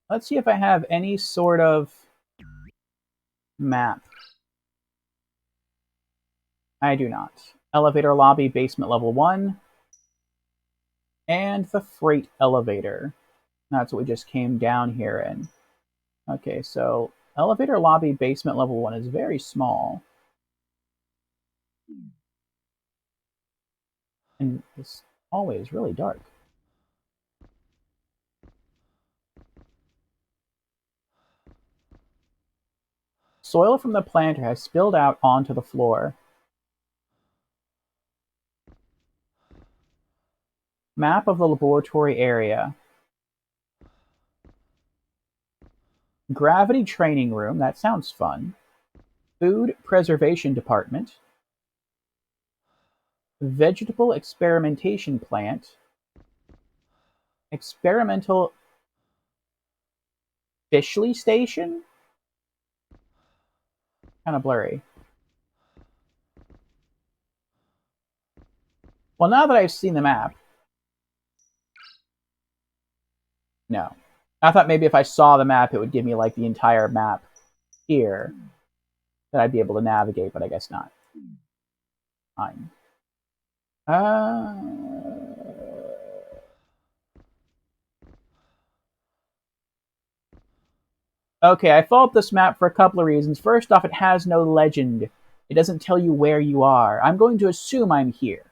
Let's see if I have any sort of map. I do not. Elevator lobby, basement level 1. And the freight elevator. That's what we just came down here in. Okay, so elevator lobby, basement level 1 is very small. And this hallway is really dark. Soil from the planter has spilled out onto the floor. Map of the laboratory area. Gravity training room, that sounds fun. Food preservation department. Vegetable experimentation plant. Experimental Fishley station? Kind of blurry. Well, now that I've seen the map, no. I thought maybe if I saw the map, it would give me like the entire map here that I'd be able to navigate, but I guess not. Fine. Okay, I fault this map for a couple of reasons. First off, it has no legend. It doesn't tell you where you are. I'm going to assume I'm here.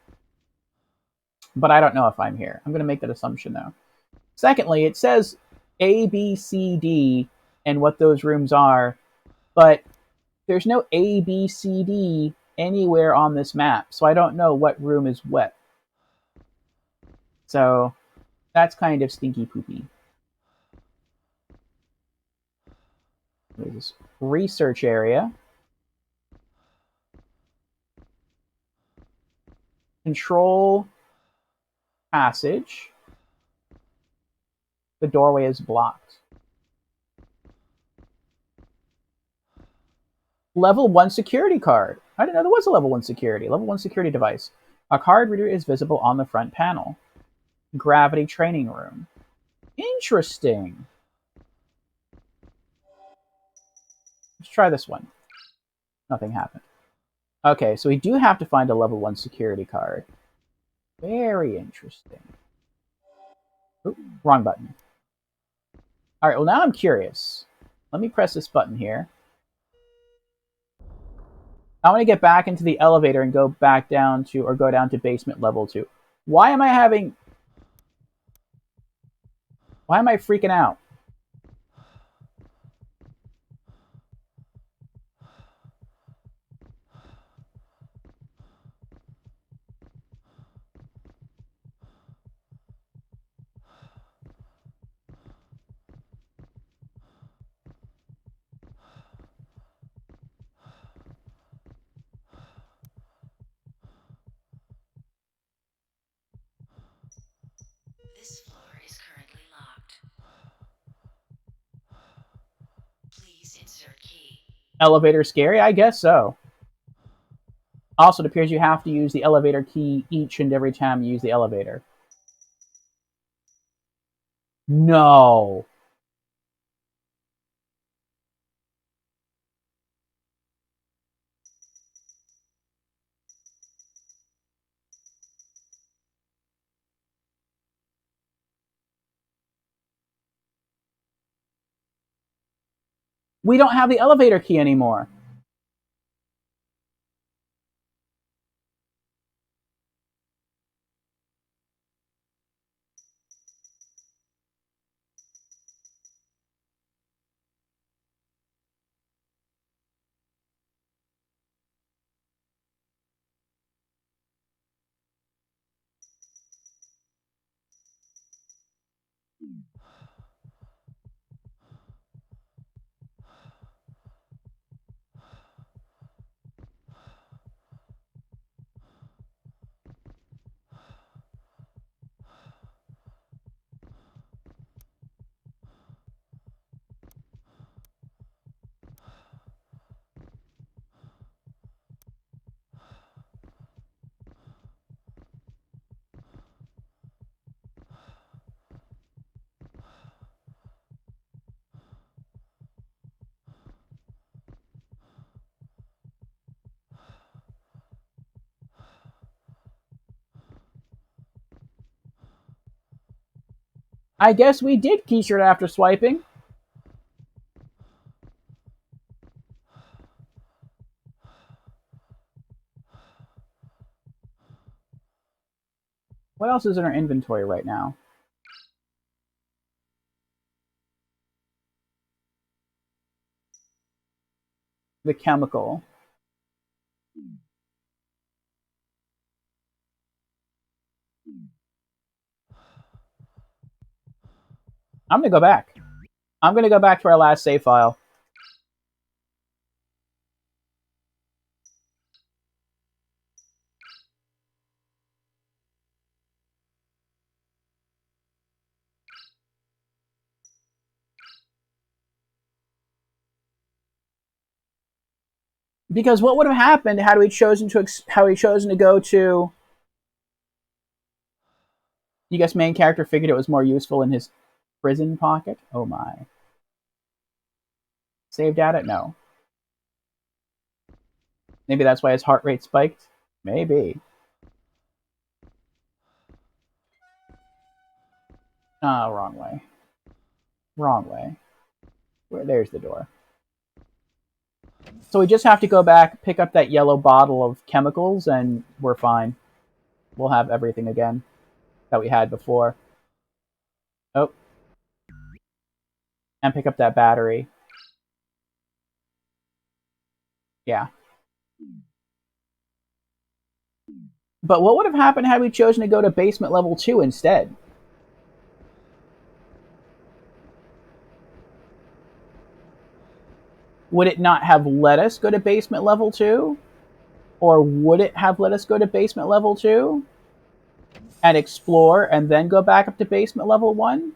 But I don't know if I'm here. I'm going to make that assumption, though. Secondly, it says A, B, C, D, and what those rooms are, but there's no A, B, C, D anywhere on this map, so I don't know what room is what. So that's kind of stinky poopy. There's this research area. Control passage. The doorway is blocked. Level 1 security card. I didn't know there was a level 1 security. Level 1 security device. A card reader is visible on the front panel. Gravity training room. Interesting. Let's try this one. Nothing happened. Okay, so we do have to find a level 1 security card. Very interesting. Oop, wrong button. Alright, well now I'm curious. Let me press this button here. I want to get back into the elevator and go back down to, or go down to basement level 2. Why am I freaking out? This floor is currently locked. Please insert key. Elevator scary? I guess so. Also, it appears you have to use the elevator key each and every time you use the elevator. No. We don't have the elevator key anymore. I guess we did keyshert after swiping. What else is in our inventory right now? The chemical. I'm gonna go back. I'm gonna go back to our last save file. Because what would have happened had we chosen to go to? You guess main character figured it was more useful in his prison pocket. Oh my. Saved at it? No. Maybe that's why his heart rate spiked. Maybe. Ah, wrong way. Wrong way. There's the door. So we just have to go back, pick up that yellow bottle of chemicals, and we're fine. We'll have everything again that we had before. Oh. And pick up that battery. Yeah. But what would have happened had we chosen to go to basement level 2 instead? Would it not have let us go to basement level 2? Or would it have let us go to basement level 2 and explore and then go back up to basement level 1?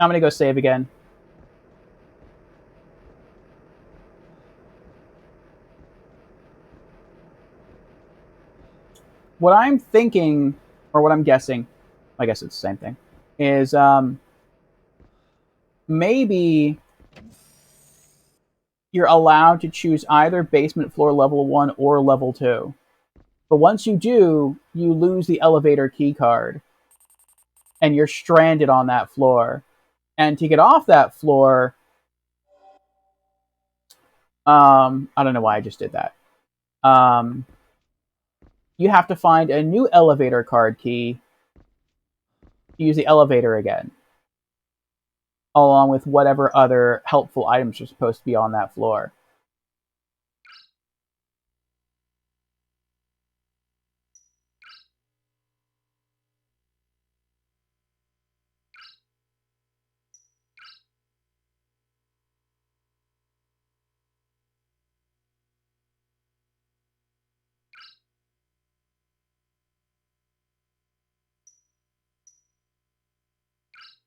I'm gonna go save again. What I'm thinking, or what I'm guessing, I guess it's the same thing, is maybe you're allowed to choose either basement floor level 1 or level 2. But once you do, you lose the elevator key card and you're stranded on that floor. And to get off that floor, I don't know why I just did that. You have to find a new elevator card key to use the elevator again, along with whatever other helpful items are supposed to be on that floor.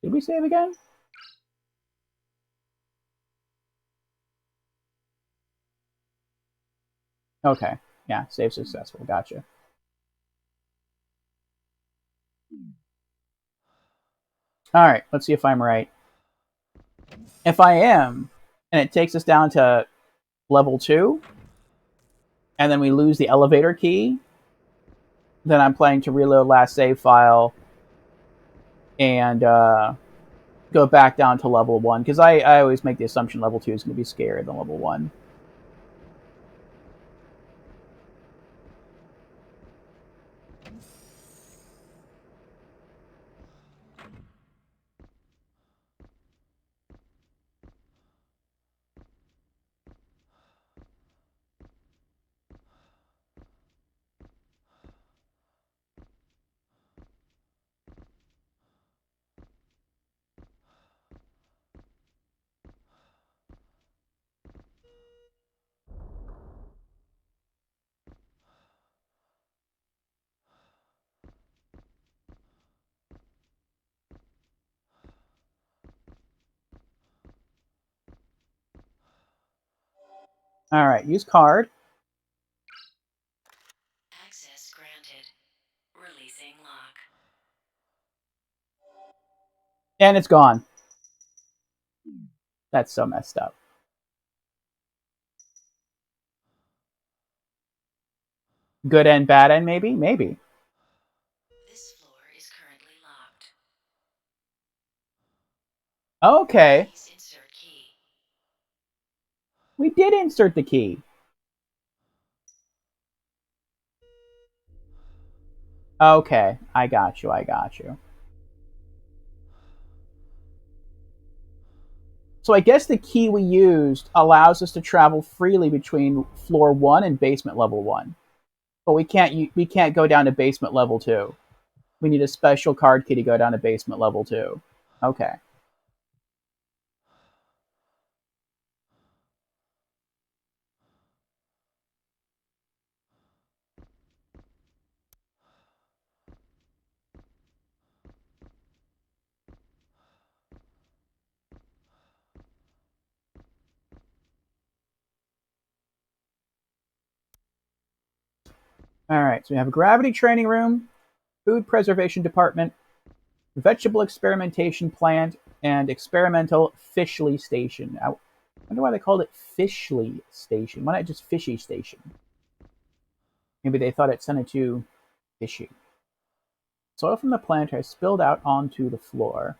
Did we save again? Okay. Yeah, save successful. Gotcha. All right, let's see if I'm right. If I am, and it takes us down to level 2, and then we lose the elevator key, then I'm planning to reload last save file and go back down to level 1, because I always make the assumption level 2 is going to be scarier than level 1. All right, use card. Access granted. Releasing lock. And it's gone. That's so messed up. Good end, bad end, maybe? Maybe. This floor is currently locked. Okay. Please insert key. We did insert the key. Okay, I got you. So I guess the key we used allows us to travel freely between floor 1 and basement level 1. But we can't go down to basement level 2. We need a special card key to go down to basement level 2. Okay. All right, so we have a gravity training room, food preservation department, vegetable experimentation plant, and experimental Fishley station. I wonder why they called it Fishley station. Why not just Fishy station? Maybe they thought it sounded too fishy. Soil from the plant has spilled out onto the floor.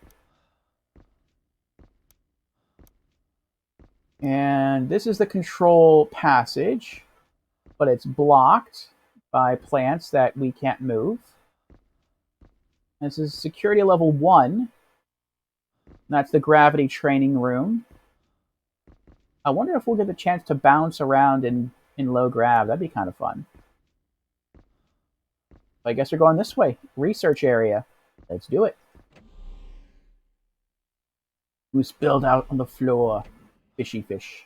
And this is the control passage, but it's blocked by plants that we can't move. This is security level 1. That's the gravity training room. I wonder if we'll get the chance to bounce around in low grav. That'd be kind of fun. So I guess we're going this way. Research area. Let's do it. Who spilled out on the floor? Fishy fish.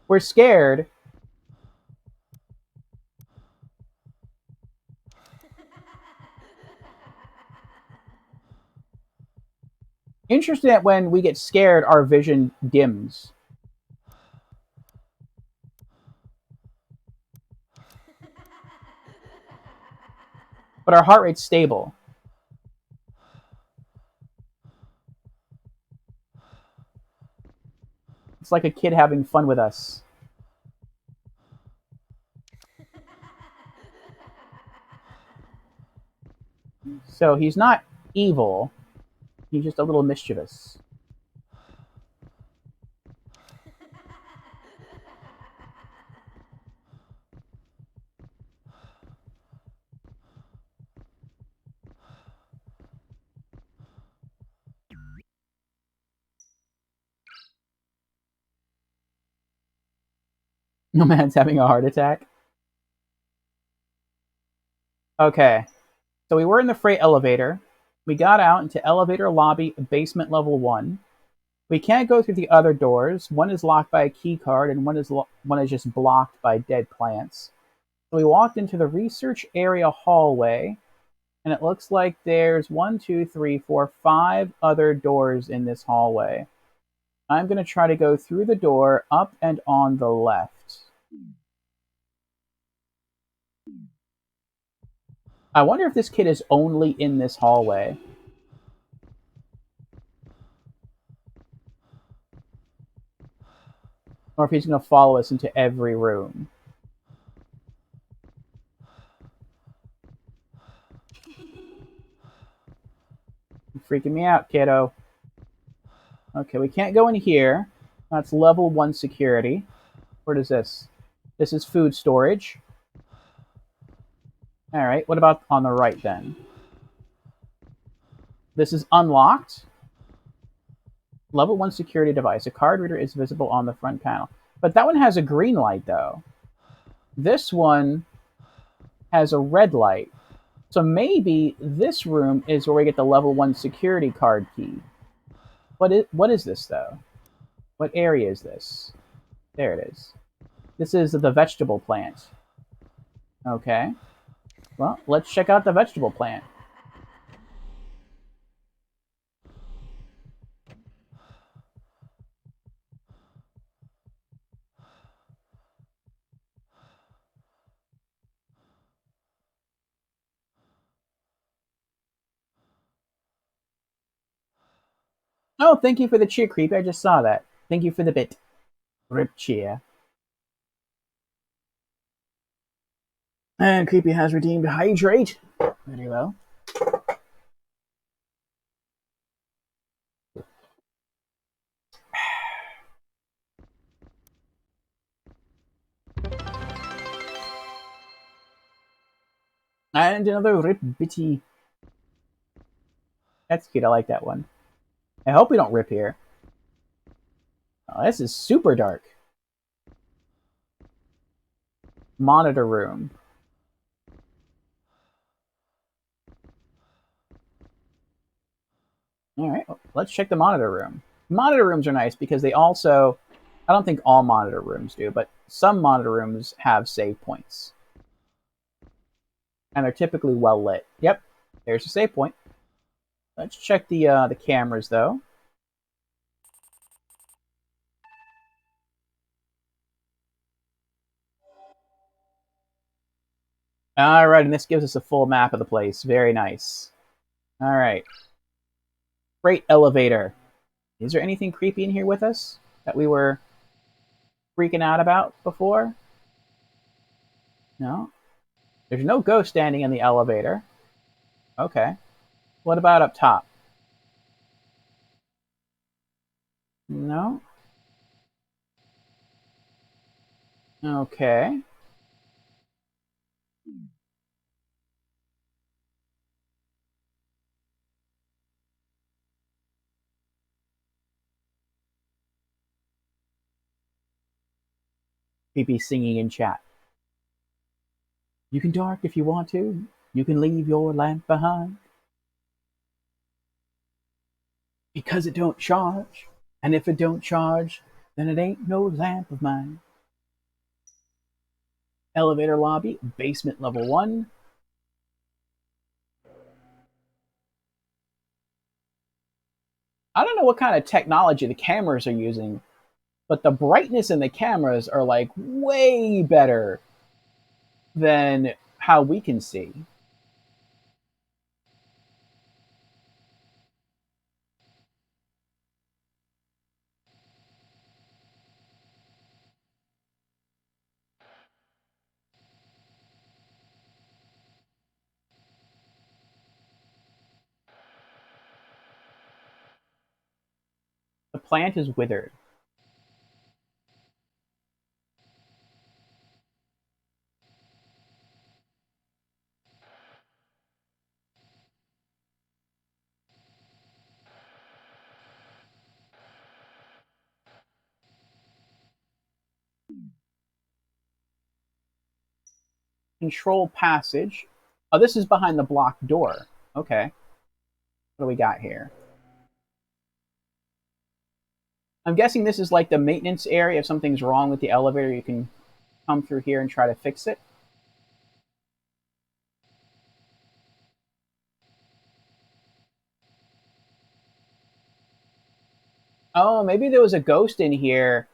We're scared. Interesting that when we get scared, our vision dims. But our heart rate's stable. It's like a kid having fun with us. So he's not evil. He's just a little mischievous. No man's having a heart attack. Okay. So we were in the freight elevator. We got out into elevator lobby, basement level 1. We can't go through the other doors. One is locked by a key card, and one is just blocked by dead plants. So we walked into the research area hallway, and it looks like there's 5 other doors in this hallway. I'm going to try to go through the door up and on the left. I wonder if this kid is only in this hallway. Or if he's going to follow us into every room. You're freaking me out, kiddo. Okay, we can't go in here. That's level 1 security. What is this? This is food storage. Alright, what about on the right then? This is unlocked. Level 1 security device. A card reader is visible on the front panel. But that one has a green light, though. This one has a red light. So maybe this room is where we get the level 1 security card key. What is this, though? What area is this? There it is. This is the vegetable plant. Okay. Well, let's check out the vegetable plant. Oh, thank you for the cheer, Creepy. I just saw that. Thank you for the bit. Rip cheer. And Creepy has redeemed Hydrate. Very well. And another Rip Bitty. That's cute. I like that one. I hope we don't rip here. Oh, this is super dark. Monitor room. Alright, well, let's check the monitor room. Monitor rooms are nice because they also... I don't think all monitor rooms do, but some monitor rooms have save points. And they're typically well lit. Yep, there's a save point. Let's check the cameras, though. Alright, and this gives us a full map of the place. Very nice. Alright. Freight elevator. Is there anything creepy in here with us that we were freaking out about before? No? There's no ghost standing in the elevator. Okay. What about up top? No? Okay. Creepy singing in chat. You can dark if you want to. You can leave your lamp behind. Because it don't charge. And if it don't charge, then it ain't no lamp of mine. Elevator lobby, basement level 1. I don't know what kind of technology the cameras are using, but the brightness in the cameras are like way better than how we can see. The plant is withered. Control passage. Oh, this is behind the blocked door. Okay. What do we got here? I'm guessing this is like the maintenance area. If something's wrong with the elevator, you can come through here and try to fix it. Oh, maybe there was a ghost in here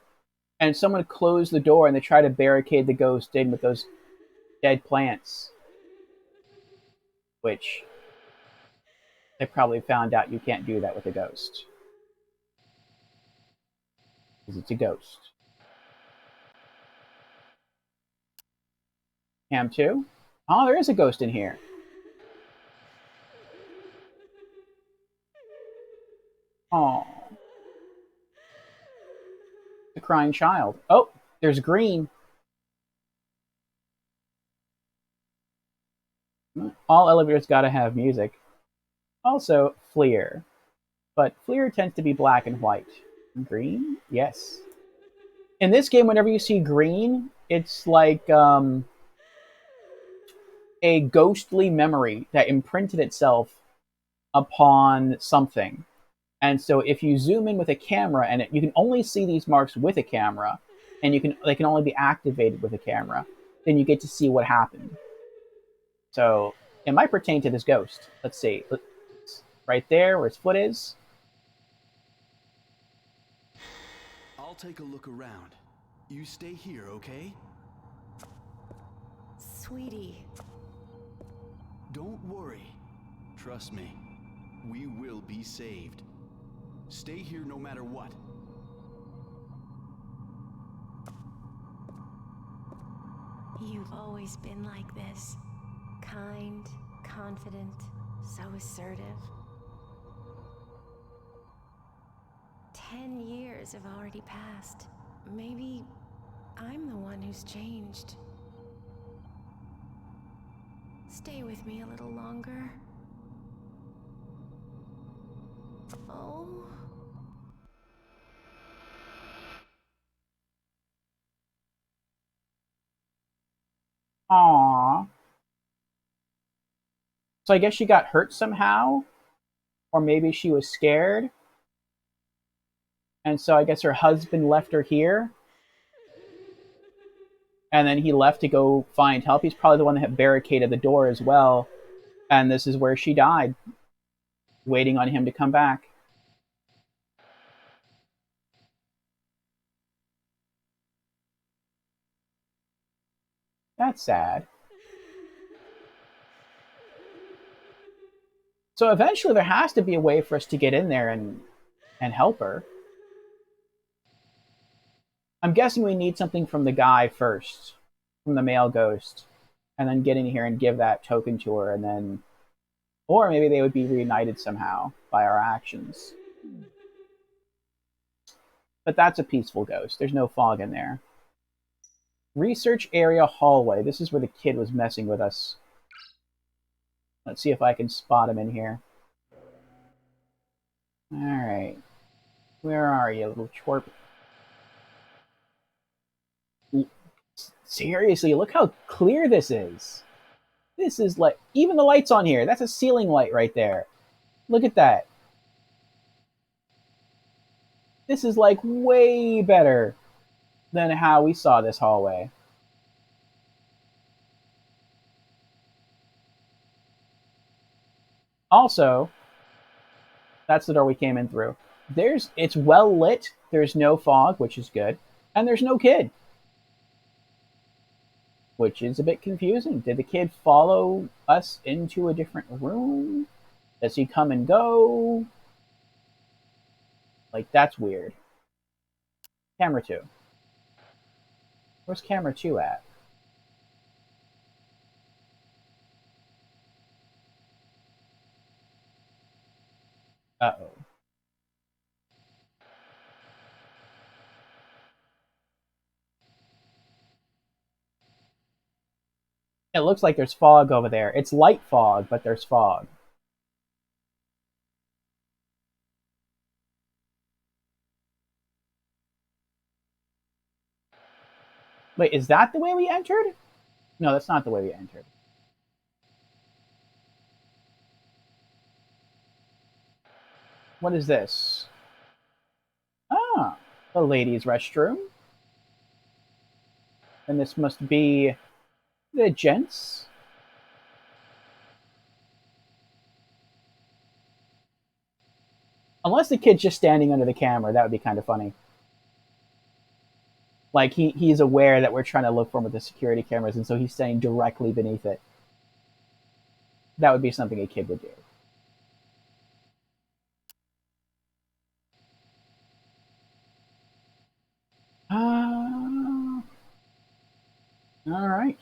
and someone closed the door and they tried to barricade the ghost in with those dead plants. Which they probably found out you can't do that with a ghost. Because it's a ghost. Cam 2? Oh, there is a ghost in here. Oh. The crying child. Oh, there's green. All elevators gotta have music. Also, FLIR. But FLIR tends to be black and white. Green? Yes. In this game, whenever you see green, it's like a ghostly memory that imprinted itself upon something. And so if you zoom in with a camera, and you can only see these marks with a camera, and they can only be activated with a camera, then you get to see what happened. So it might pertain to this ghost. Let's see. Right there, where his foot is. I'll take a look around. You stay here, okay? Sweetie. Don't worry. Trust me. We will be saved. Stay here no matter what. You've always been like this. Kind, confident, so assertive. 10 years have already passed. Maybe I'm the one who's changed. Stay with me a little longer. Oh. Aww. So I guess she got hurt somehow, or maybe she was scared. And so I guess her husband left her here. And then he left to go find help. He's probably the one that had barricaded the door as well. And this is where she died, waiting on him to come back. That's sad. So eventually there has to be a way for us to get in there and help her. I'm guessing we need something from the guy first, from the male ghost, and then get in here and give that token to her, and then, or maybe they would be reunited somehow by our actions. But that's a peaceful ghost. There's no fog in there. Research area hallway. This is where the kid was messing with us. Let's see if I can spot him in here. Alright. Where are you, little twerp? Seriously, look how clear this is. This is like, even the light's on here. That's a ceiling light right there. Look at that. This is like way better than how we saw this hallway. Also, that's the door we came in through. It's well lit. There's no fog, which is good. And there's no kid. Which is a bit confusing. Did the kid follow us into a different room? Does he come and go? Like, that's weird. Camera 2. Where's camera 2 at? Uh-oh. It looks like there's fog over there. It's light fog, but there's fog. Wait, is that the way we entered? No, that's not the way we entered. What is this? Ah. the ladies' restroom. And this must be the gents. Unless the kid's just standing under the camera, that would be kind of funny. Like, he's aware that we're trying to look for him with the security cameras, and so he's standing directly beneath it. That would be something a kid would do. Alright.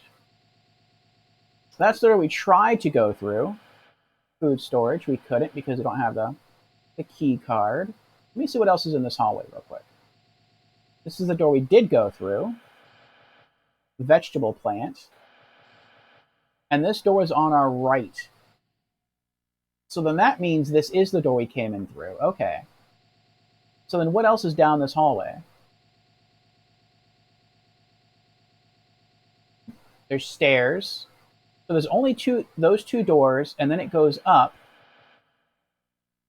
So that's the door we tried to go through. Food storage, we couldn't because we don't have the key card. Let me see what else is in this hallway real quick. This is the door we did go through. Vegetable plant. And this door is on our right. So then that means this is the door we came in through. Okay. So then what else is down this hallway? There's stairs. So there's only those two doors, and then it goes up.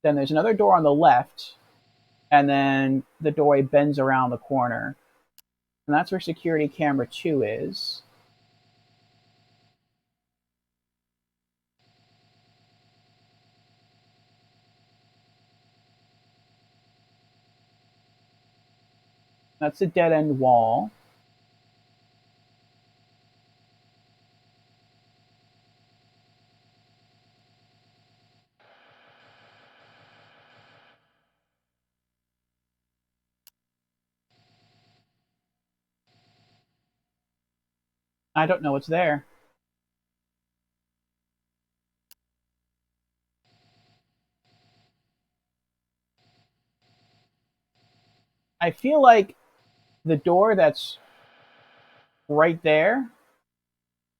Then there's another door on the left, and then the doorway bends around the corner. And that's where security camera 2 is. That's a dead-end wall. I don't know what's there. I feel like the door that's right there,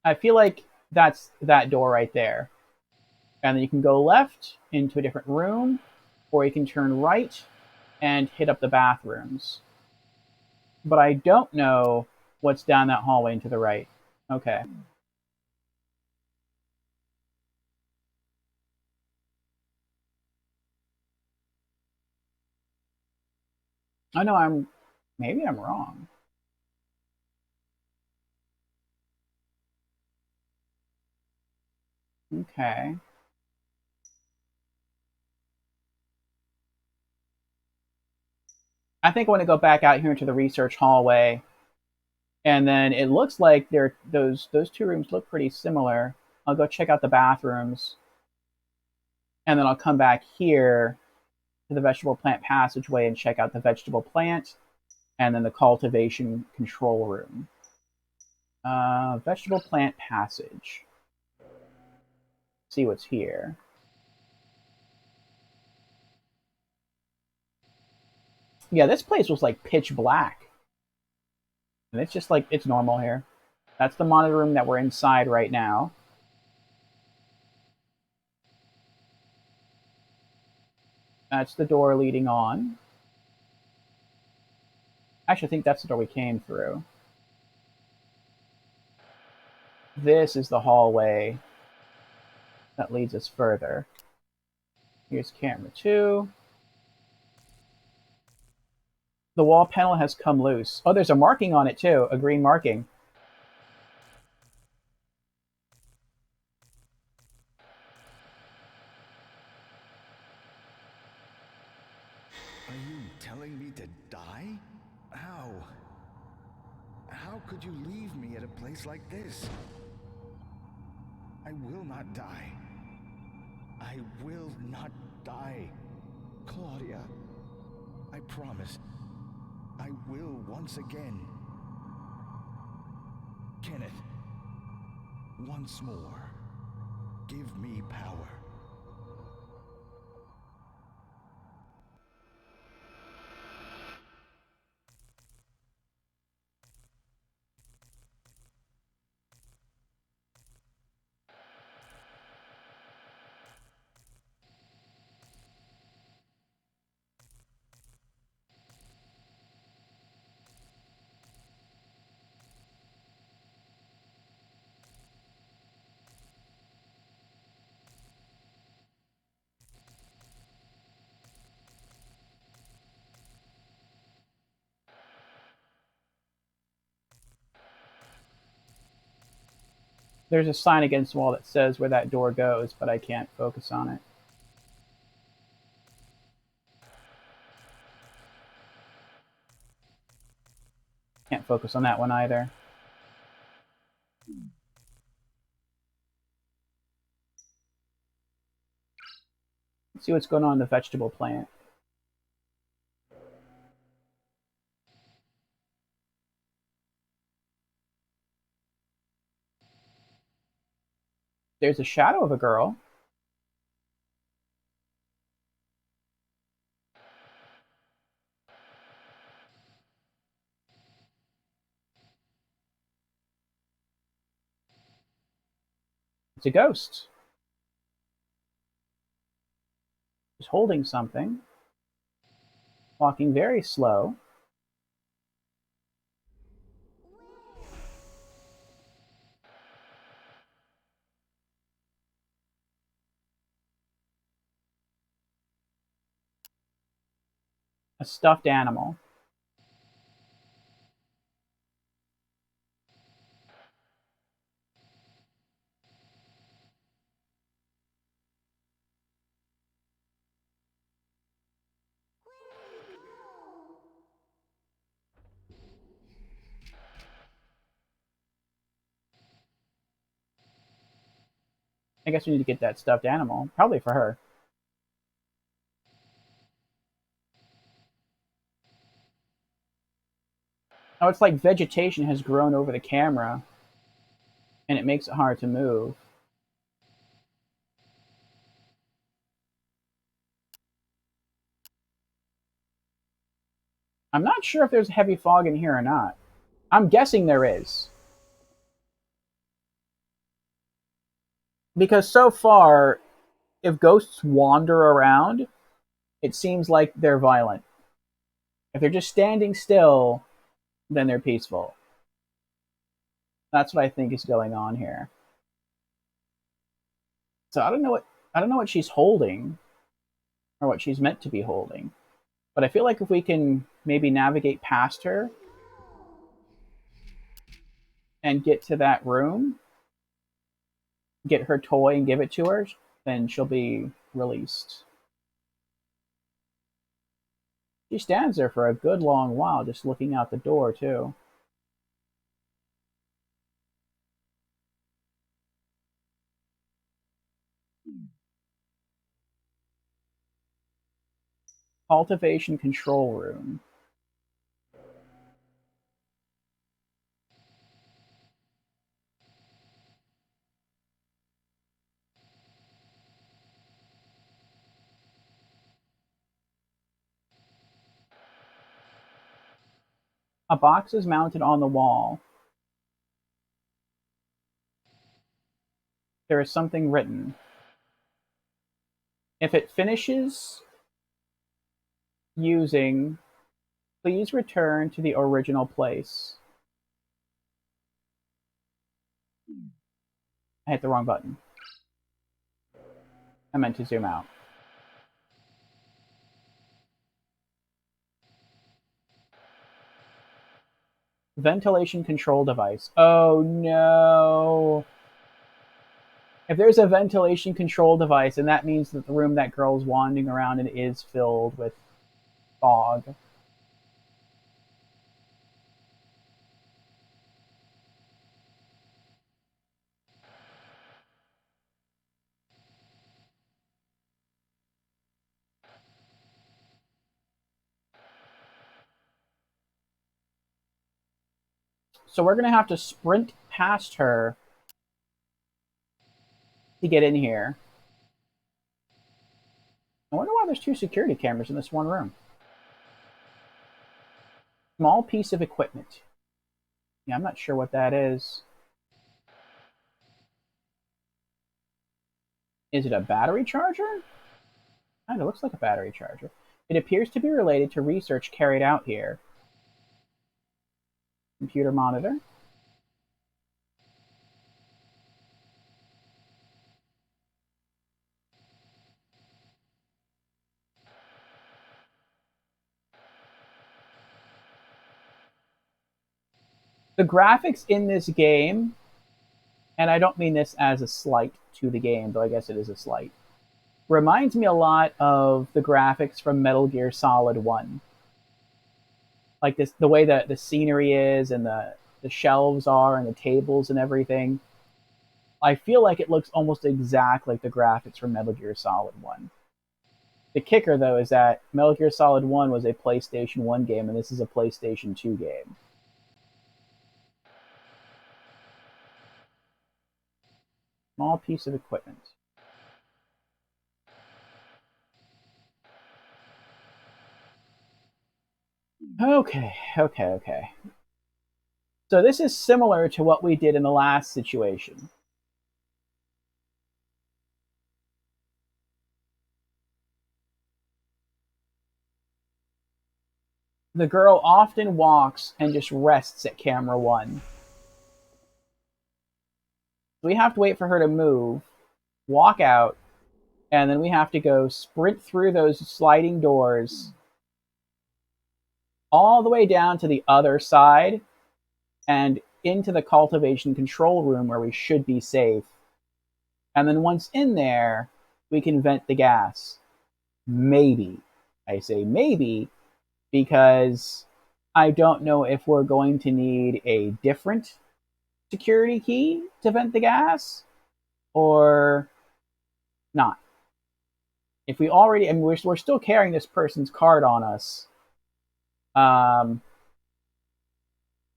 I feel like that's that door right there. And then you can go left into a different room, or you can turn right and hit up the bathrooms. But I don't know what's down that hallway and to the right. Okay. I know maybe I'm wrong. Okay. I think I want to go back out here into the research hallway. And then it looks like those two rooms look pretty similar. I'll go check out the bathrooms. And then I'll come back here to the vegetable plant passageway and check out the vegetable plant. And then the cultivation control room. Vegetable plant passage. See what's here. Yeah, this place was like pitch black. And it's just like, it's normal here. That's the monitor room that we're inside right now. That's the door leading on. Actually, I think that's the door we came through. This is the hallway that leads us further. Here's camera 2. The wall panel has come loose. Oh, there's a marking on it too, a green marking. Are you telling me to die? How? How could you leave me at a place like this? I will not die. I will not die. Claudia, I promise. I will once again. Kenneth, once more, give me power. There's a sign against the wall that says where that door goes, but I can't focus on it. Can't focus on that one either. Let's see what's going on in the vegetable plant. There's a shadow of a girl. It's a ghost. She's holding something. Walking very slow. A stuffed animal. I guess we need to get that stuffed animal. Probably for her. Oh, it's like vegetation has grown over the camera. And it makes it hard to move. I'm not sure if there's heavy fog in here or not. I'm guessing there is. Because so far, if ghosts wander around, it seems like they're violent. If they're just standing still, then they're peaceful. That's what I think is going on here. So I don't know what she's holding or what she's meant to be holding. But I feel like if we can maybe navigate past her and get to that room, get her toy and give it to her, then she'll be released. She stands there for a good long while, just looking out the door, too. Cultivation control room. A box is mounted on the wall. There is something written. If it finishes using, please return to the original place. I hit the wrong button. I meant to zoom out. Ventilation control device. Oh no. If there's a ventilation control device, then that means that the room that girl's wandering around in is filled with fog. So we're going to have to sprint past her to get in here. I wonder why there's 2 security cameras in this one room. Small piece of equipment. Yeah, I'm not sure what that is. Is it a battery charger? Kind of looks like a battery charger. It appears to be related to research carried out here. Computer monitor. The graphics in this game and I don't mean this as a slight to the game, though I guess it is a slight, reminds me a lot of the graphics from Metal Gear Solid 1. Like this, the way that the scenery is and the shelves are and the tables and everything. I feel like it looks almost exactly like the graphics from Metal Gear Solid 1. The kicker, though, is that Metal Gear Solid 1 was a PlayStation 1 game, and this is a PlayStation 2 game. Small piece of equipment. Okay. So this is similar to what we did in the last situation. The girl often walks and just rests at camera 1. We have to wait for her to move, walk out, and then we have to go sprint through those sliding doors all the way down to the other side and into the cultivation control room where we should be safe. And then once in there, we can vent the gas. Maybe. I say maybe because I don't know if we're going to need a different security key to vent the gas or not. If we already, I mean, we're still carrying this person's card on us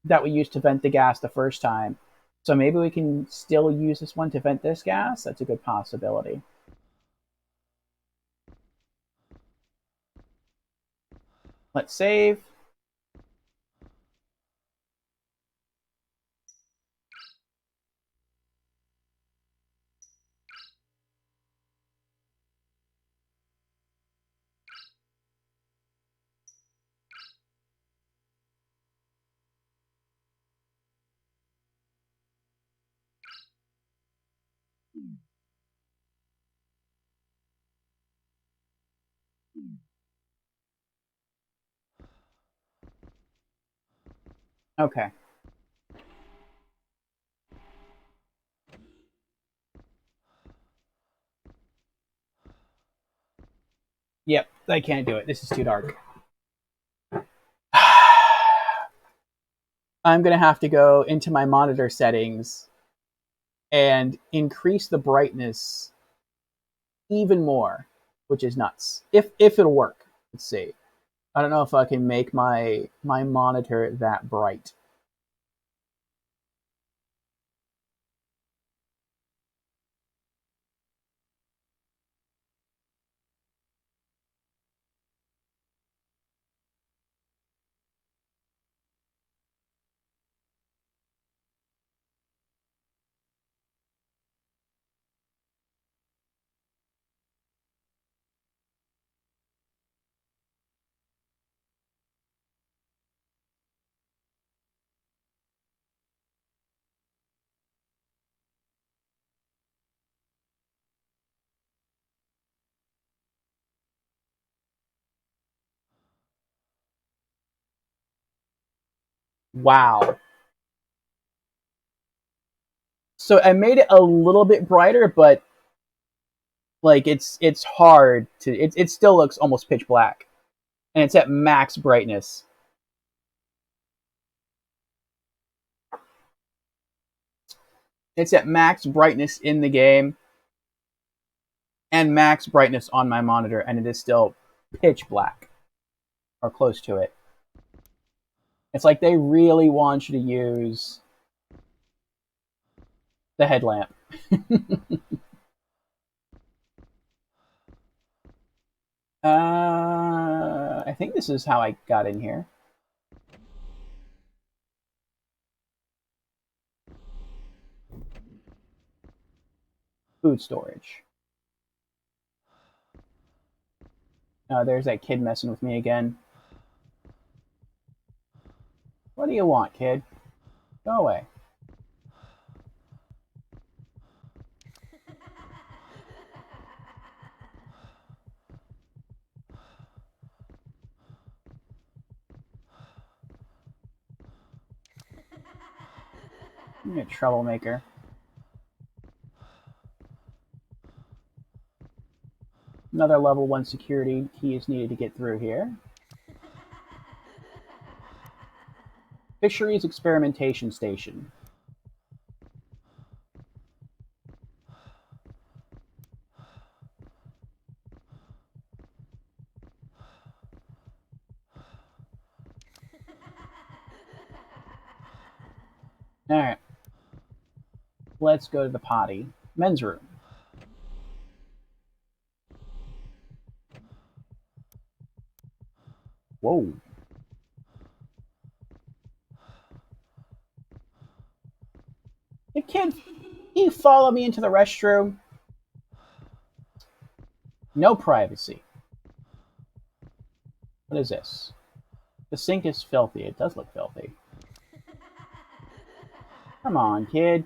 that we used to vent the gas the first time. So maybe we can still use this one to vent this gas. That's a good possibility. Let's save. Okay. Yep, I can't do it. This is too dark. I'm going to have to go into my monitor settings and increase the brightness even more, which is nuts. If it'll work. Let's see. I don't know if I can make my monitor that bright. Wow. So I made it a little bit brighter, but like it's hard to it still looks almost pitch black. And it's at max brightness. It's at max brightness in the game and max brightness on my monitor, and it is still pitch black or close to it. It's like they really want you to use the headlamp. I think this is how I got in here. Food storage. There's that kid messing with me again. What do you want, kid? Go away. You're a troublemaker. Another level 1 security key is needed to get through here. Fisheries Experimentation Station. Alright. Let's go to the potty. Men's room. Whoa. Hey kid, you follow me into the restroom? No privacy. What is this? The sink is filthy. It does look filthy. Come on, kid.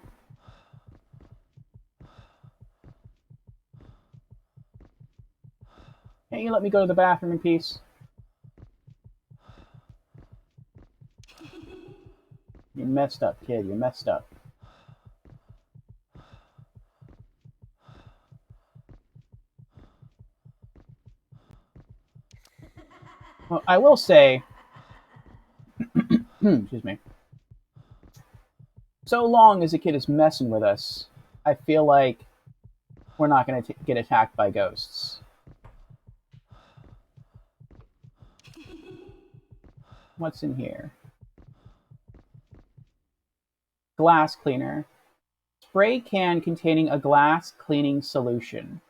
Can't you let me go to the bathroom in peace? You messed up, kid. You messed up. Well, I will say, excuse me, so long as the kid is messing with us, I feel like we're not going to get attacked by ghosts. What's in here? Glass cleaner. Spray can containing a glass cleaning solution.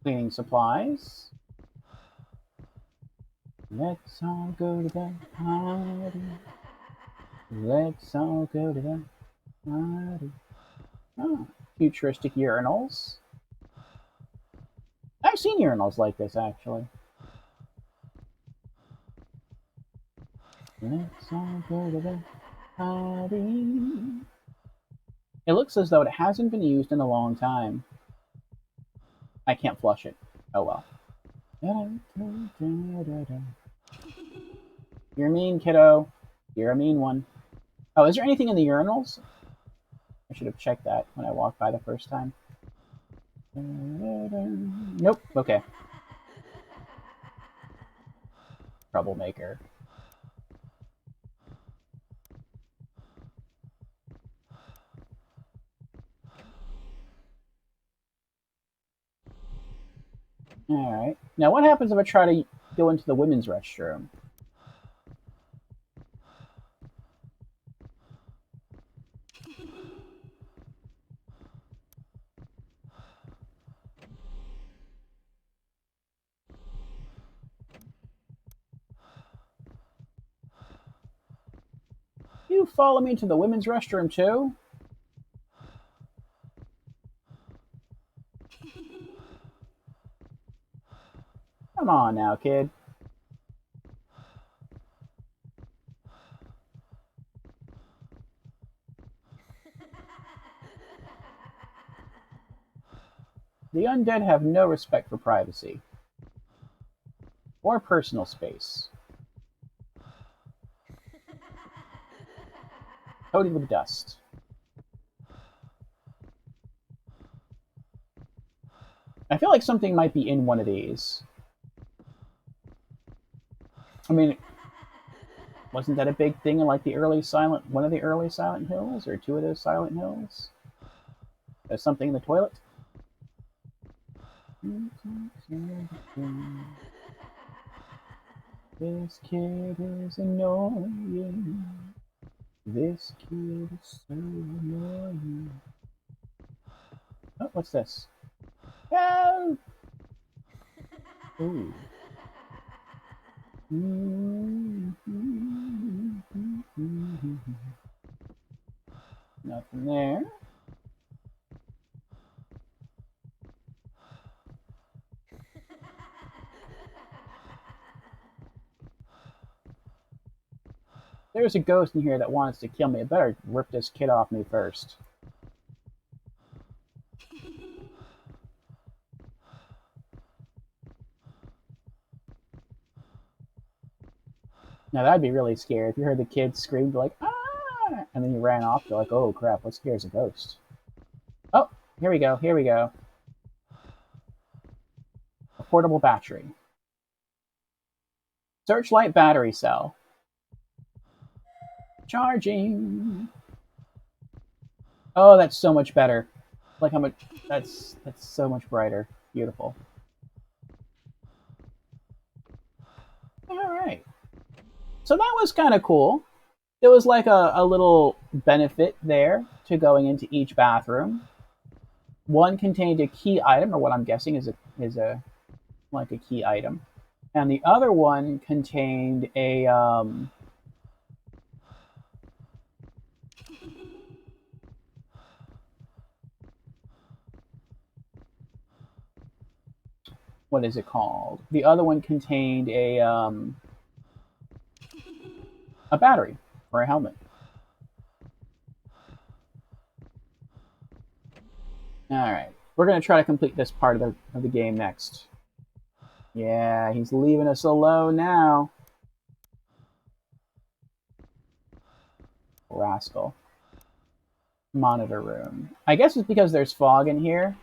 Cleaning supplies. Let's all go to the party. Let's all go to the party. Oh, futuristic urinals. I've seen urinals like this, actually. Let's all go to the party. It looks as though it hasn't been used in a long time. I can't flush it. Oh well. You're mean, kiddo. You're a mean one. Oh, is there anything in the urinals? I should have checked that when I walked by the first time. Nope. Okay. Troublemaker. Alright. Now what happens if I try to go into the women's restroom? You follow me into the women's restroom too? Come on now, kid. The undead have no respect for privacy. Or personal space. Coated with dust. I feel like something might be in one of these. I mean, wasn't that a big thing in like the early one of the early Silent Hills, or two of those Silent Hills? There's something in the toilet. This kid is annoying. This kid is so annoying. Oh, what's this? Help! Ooh. Nothing there. There's a ghost in here that wants to kill me. I better rip this kid off me first. Now that'd be really scary if you heard the kid scream like, ah! And then you ran off, you're like, oh crap, what scares a ghost? Oh, Here we go. Here we go. A portable battery. Searchlight battery cell. Charging. Oh, that's so much better. Like how much that's so much brighter. Beautiful. Alright. So that was kind of cool. There was like a little benefit there to going into each bathroom. One contained a key item, or what I'm guessing is a like a key item, and the other one contained a what is it called? The other one contained a battery for a helmet. All right, we're gonna try to complete this part of the game next. Yeah, he's leaving us alone now. Rascal. Monitor room. I guess it's because there's fog in here,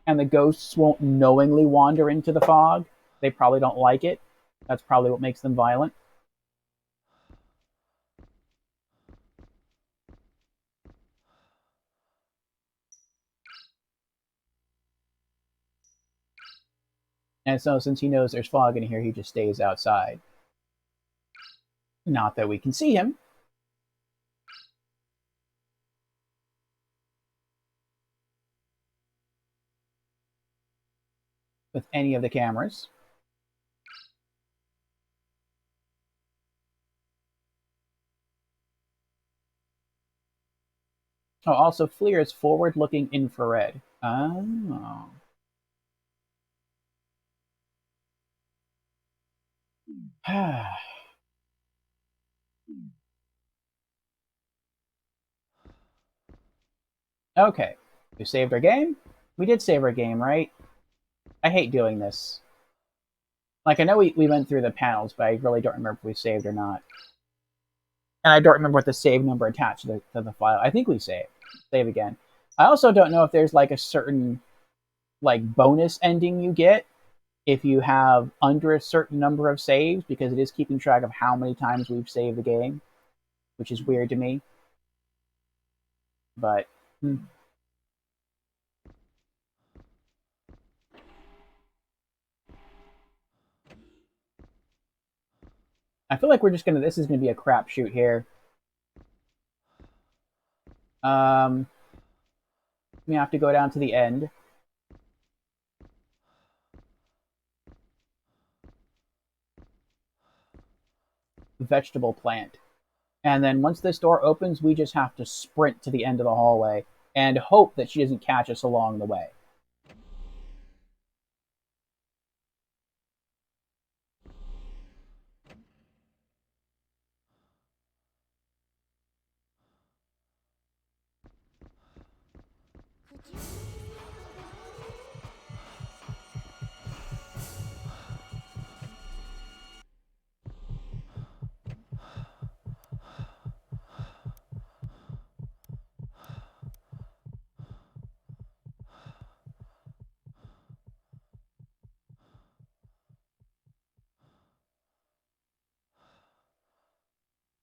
and the ghosts won't knowingly wander into the fog. They probably don't like it. That's probably what makes them violent. And so since he knows there's fog in here, he just stays outside. Not that we can see him. With any of the cameras. Oh, also FLIR is forward-looking infrared. Oh. Okay. We saved our game? We did save our game, right? I hate doing this. Like, I know we went through the panels, but I really don't remember if we saved or not. And I don't remember what the save number attached to the file. I think we saved. Save again. I also don't know if there's like a certain like bonus ending you get if you have under a certain number of saves, because it is keeping track of how many times we've saved the game, which is weird to me. But I feel like this is gonna be a crapshoot here. We have to go down to the end. Vegetable plant. And then once this door opens, we just have to sprint to the end of the hallway and hope that she doesn't catch us along the way.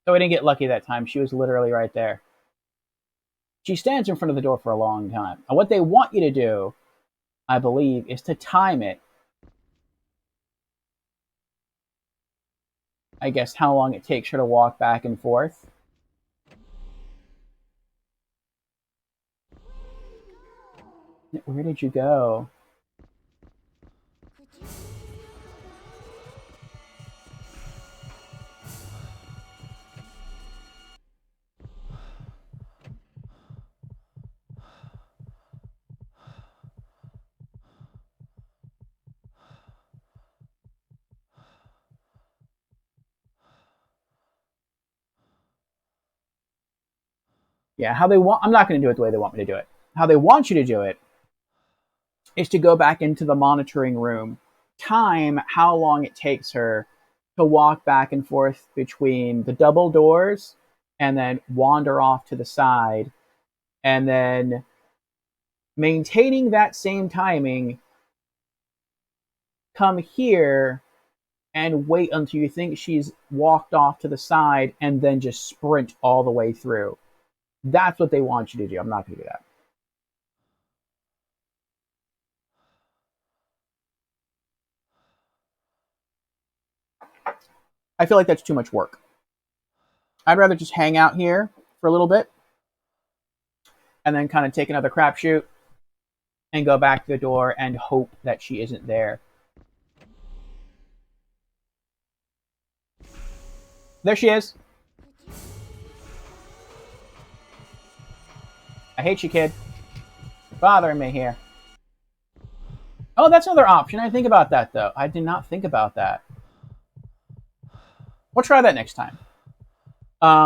So I didn't get lucky that time. She was literally right there. She stands in front of the door for a long time. And what they want you to do, I believe, is to time it. I guess how long it takes her to walk back and forth. Where did you go? Yeah, how they want. I'm not going to do it the way they want me to do it. How they want you to do it is to go back into the monitoring room, time how long it takes her to walk back and forth between the double doors, and then wander off to the side, and then maintaining that same timing, come here and wait until you think she's walked off to the side and then just sprint all the way through. That's what they want you to do. I'm not going to do that. I feel like that's too much work. I'd rather just hang out here for a little bit and then kind of take another crapshoot and go back to the door and hope that she isn't there. There she is. I hate you, kid. You're bothering me here. Oh, that's another option. I didn't think about that, though. I did not think about that. We'll try that next time.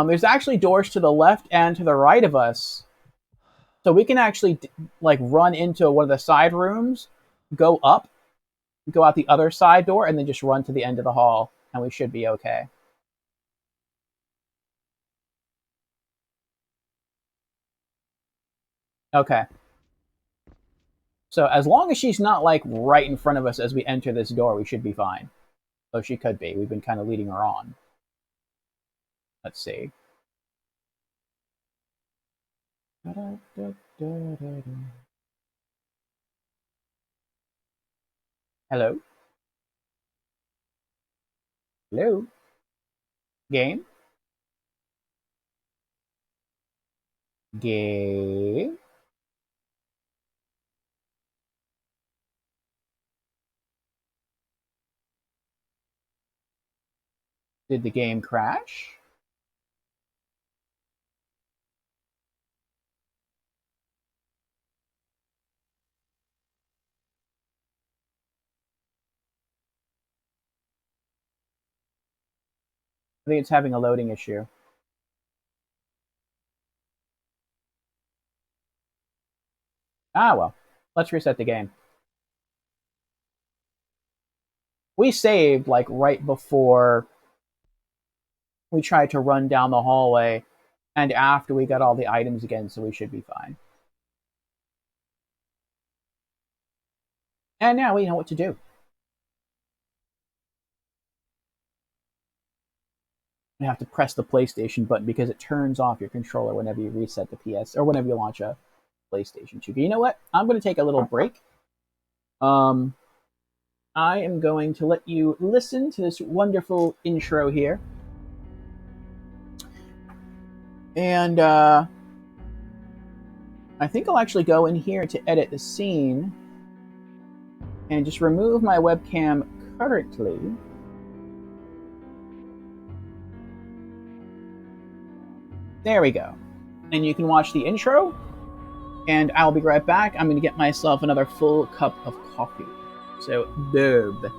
There's actually doors to the left and to the right of us. So we can actually like run into one of the side rooms, go up, go out the other side door, and then just run to the end of the hall, and we should be okay. Okay. So as long as she's not like right in front of us as we enter this door, we should be fine. Though she could be. We've been kind of leading her on. Let's see. Hello? Hello? Game? Game? Did the game crash? I think it's having a loading issue. Ah, well. Let's reset the game. We saved, like, right before we tried to run down the hallway, and after we got all the items again, so we should be fine. And now we know what to do. You have to press the PlayStation button because it turns off your controller whenever you reset the PS, or whenever you launch a PlayStation 2. But you know what? I'm going to take a little break. I am going to let you listen to this wonderful intro here. And I think I'll actually go in here to edit the scene and just remove my webcam currently. There we go. And you can watch the intro, and I'll be right back. I'm going to get myself another full cup of coffee. So, dub.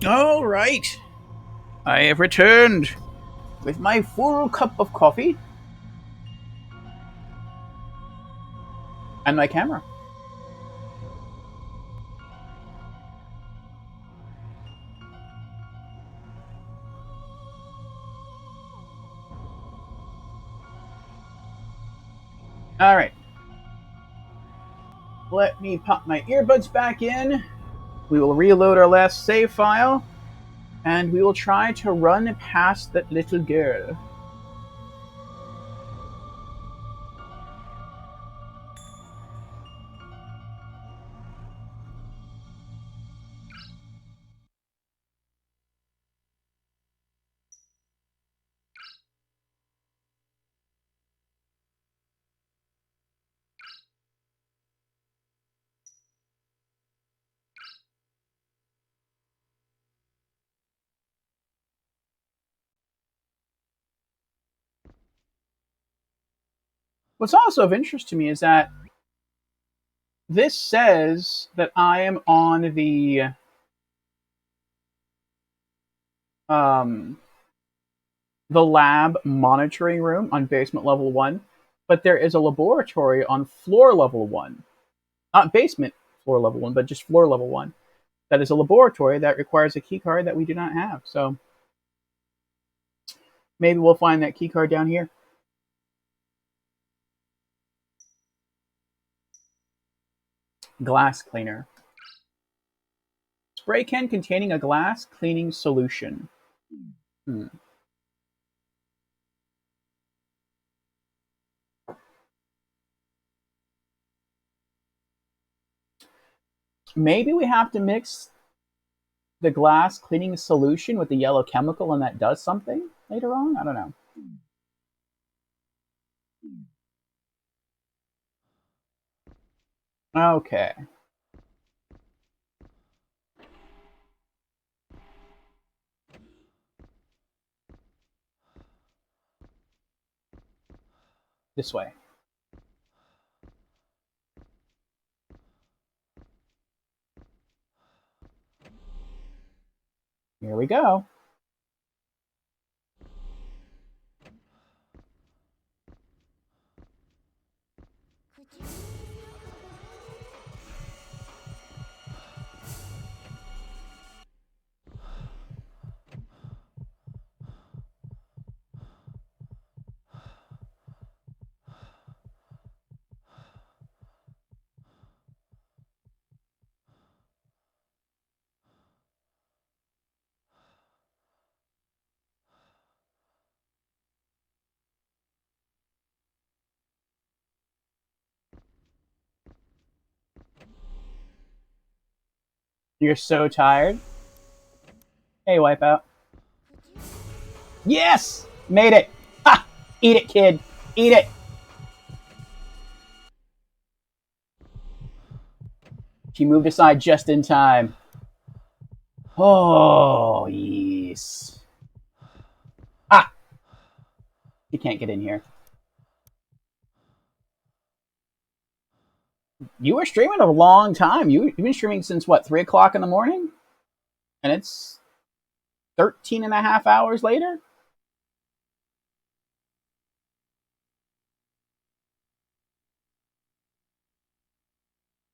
All right. I have returned with my full cup of coffee and my camera. All right. Let me pop my earbuds back in. We will reload our last save file, and we will try to run past that little girl. What's also of interest to me is that this says that I am on um, the lab monitoring room on basement level 1, but there is a laboratory on floor level 1. Not basement floor level 1, but just floor level 1. That is a laboratory that requires a keycard that we do not have. So maybe we'll find that keycard down here. Glass cleaner. Spray can containing a glass cleaning solution. Maybe we have to mix the glass cleaning solution with the yellow chemical and that does something later on? I don't know. Okay. This way. Here we go. You're so tired. Hey, Wipeout. Yes! Made it! Ha! Eat it, kid. Eat it! She moved aside just in time. Oh, yes. Ah! You can't get in here. You were streaming a long time. You've been streaming since, what, 3 o'clock in the morning? And it's 13 and a half hours later?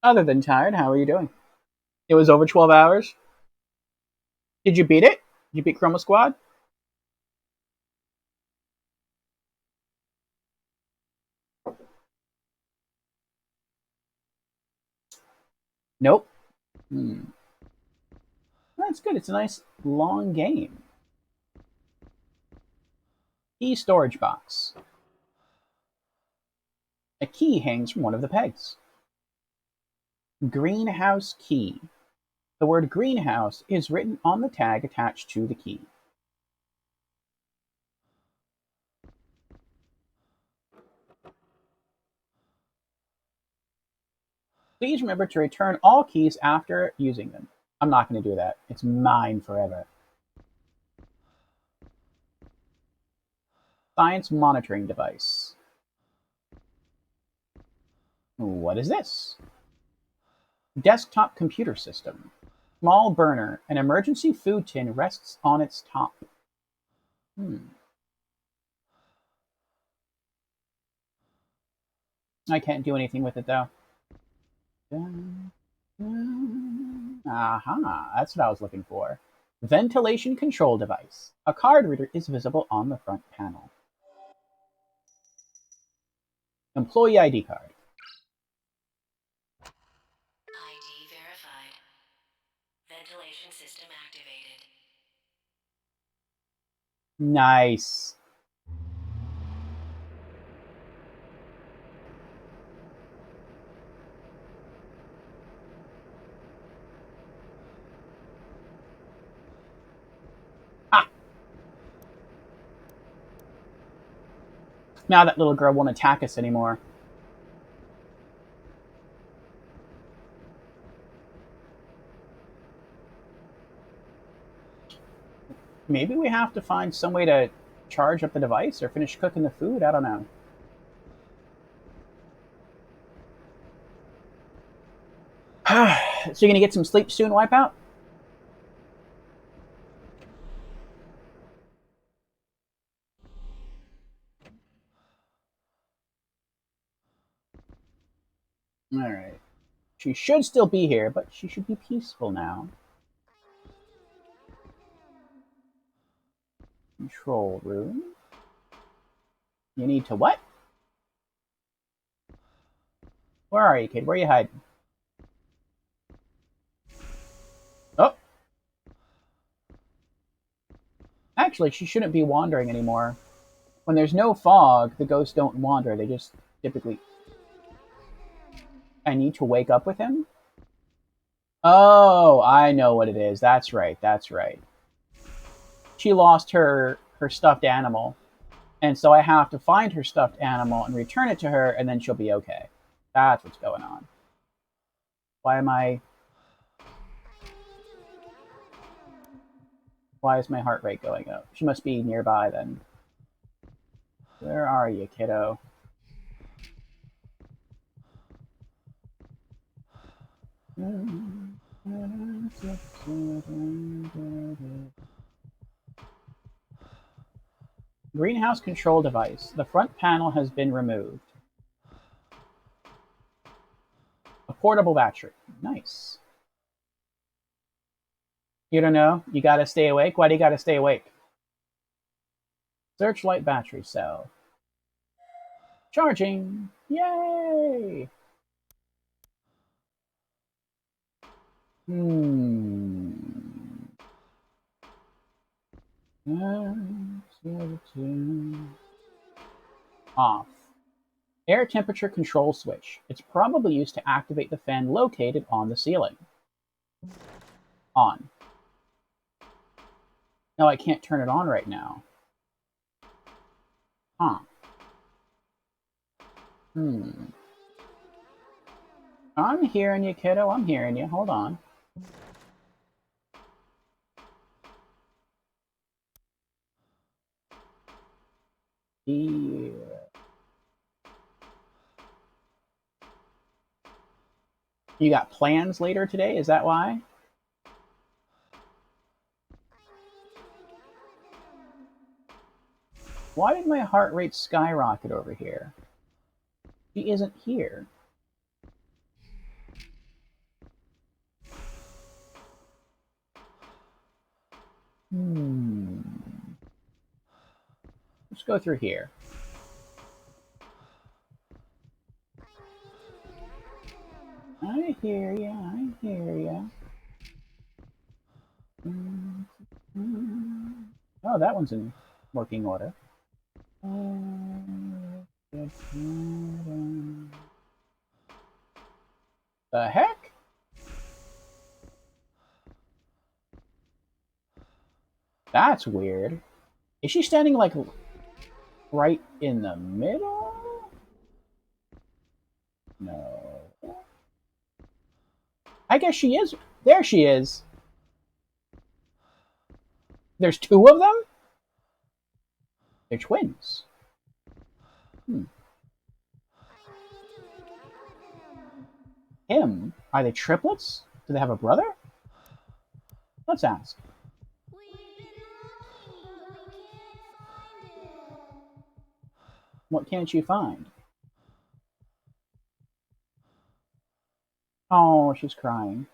Other than tired, how are you doing? It was over 12 hours? Did you beat it? Did you beat Chroma Squad? Nope. That's good. It's a nice long game. Key storage box. A key hangs from one of the pegs. Greenhouse key. The word greenhouse is written on the tag attached to the key. Please remember to return all keys after using them. I'm not going to do that. It's mine forever. Science monitoring device. What is this? Desktop computer system. Small burner. An emergency food tin rests on its top. I can't do anything with it though. Aha, that's what I was looking for. Ventilation control device. A card reader is visible on the front panel. Employee ID card. ID verified. Ventilation system activated. Nice. Now that little girl won't attack us anymore. Maybe we have to find some way to charge up the device or finish cooking the food. I don't know. So you're gonna get some sleep soon, Wipeout? Alright. She should still be here, but she should be peaceful now. Control room. You need to what? Where are you, kid? Where are you hiding? Oh. Actually, she shouldn't be wandering anymore. When there's no fog, the ghosts don't wander. They just typically... I need to wake up with him? Oh, I know what it is. That's right. That's right. She lost her stuffed animal. And so I have to find her stuffed animal and return it to her, and then she'll be okay. That's what's going on. Why am I... Why is my heart rate going up? She must be nearby then. Where are you, kiddo? Greenhouse control device. The front panel has been removed. A portable battery. Nice. You don't know? You gotta stay awake? Why do you gotta stay awake? Searchlight battery cell. Charging! Yay! Off. Air temperature control switch. It's probably used to activate the fan located on the ceiling. On. No, I can't turn it on right now. Huh. I'm hearing you, kiddo. I'm hearing you. Hold on. Here. You got plans later today? Is that why? Why did my heart rate skyrocket over here? She isn't here. Let's go through here. I hear ya, I hear ya. Oh, that one's in working order. The heck? That's weird. Is she standing like right in the middle? No. I guess she is. There she is. There's two of them? They're twins. Him? Are they triplets? Do they have a brother? Let's ask. What can't you find? Oh, she's crying.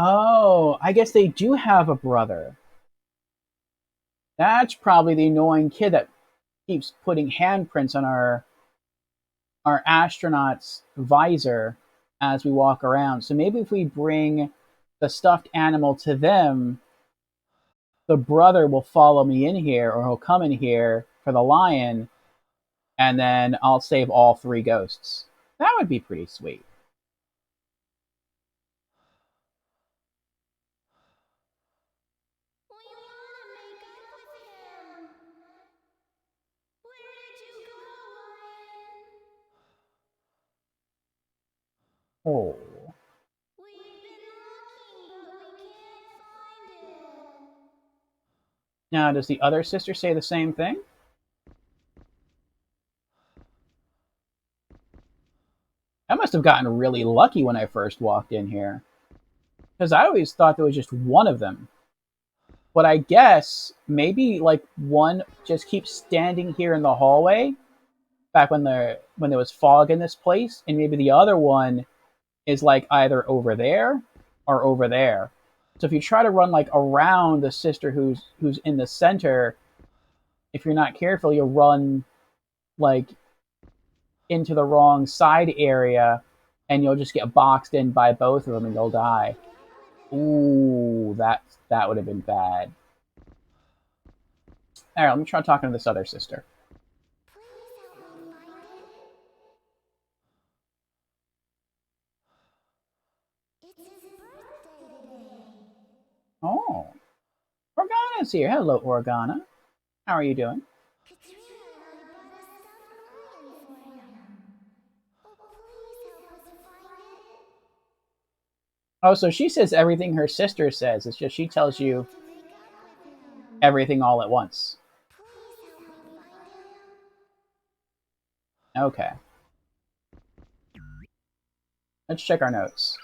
Oh, I guess they do have a brother. That's probably the annoying kid that keeps putting handprints on our astronaut's visor as we walk around. So maybe if we bring the stuffed animal to them, the brother will follow me in here, or he'll come in here for the lion, and then I'll save all three ghosts. That would be pretty sweet. Oh. Now, does the other sister say the same thing? I must have gotten really lucky when I first walked in here. Because I always thought there was just one of them. But I guess maybe like one just keeps standing here in the hallway back when there was fog in this place, and maybe the other one is like either over there or over there. So if you try to run like around the sister who's in the center, if you're not careful, you'll run like into the wrong side area, and you'll just get boxed in by both of them, and you'll die. Ooh, that would have been bad. All right, let me try talking to this other sister. Oh, Organa's here. Hello, Organa. How are you doing? Oh, so she says everything her sister says. It's just she tells you everything all at once. Okay. Let's check our notes.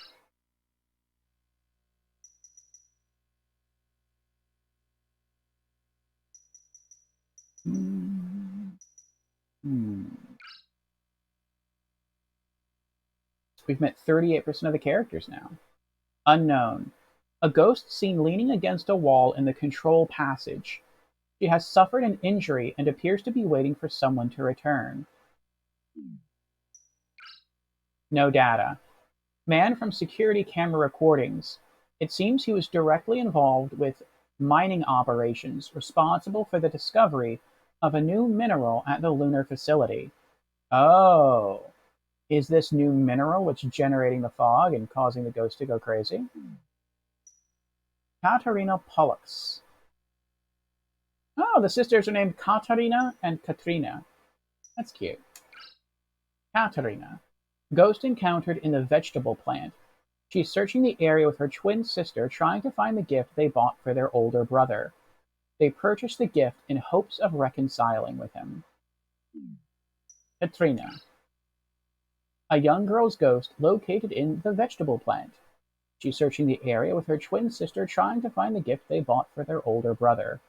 We've met 38% of the characters now. Unknown. A ghost seen leaning against a wall in the control passage. She has suffered an injury and appears to be waiting for someone to return. No data. Man from security camera recordings. It seems he was directly involved with mining operations responsible for the discovery of a new mineral at the lunar facility. Oh. Is this new mineral what's generating the fog and causing the ghost to go crazy? Katarina Pollux. Oh, the sisters are named Katarina and Katrina. That's cute. Katarina. Ghost encountered in the vegetable plant. She's searching the area with her twin sister, trying to find the gift they bought for their older brother. They purchased the gift in hopes of reconciling with him. Katrina. A young girl's ghost located in the vegetable plant. She's searching the area with her twin sister, trying to find the gift they bought for their older brother.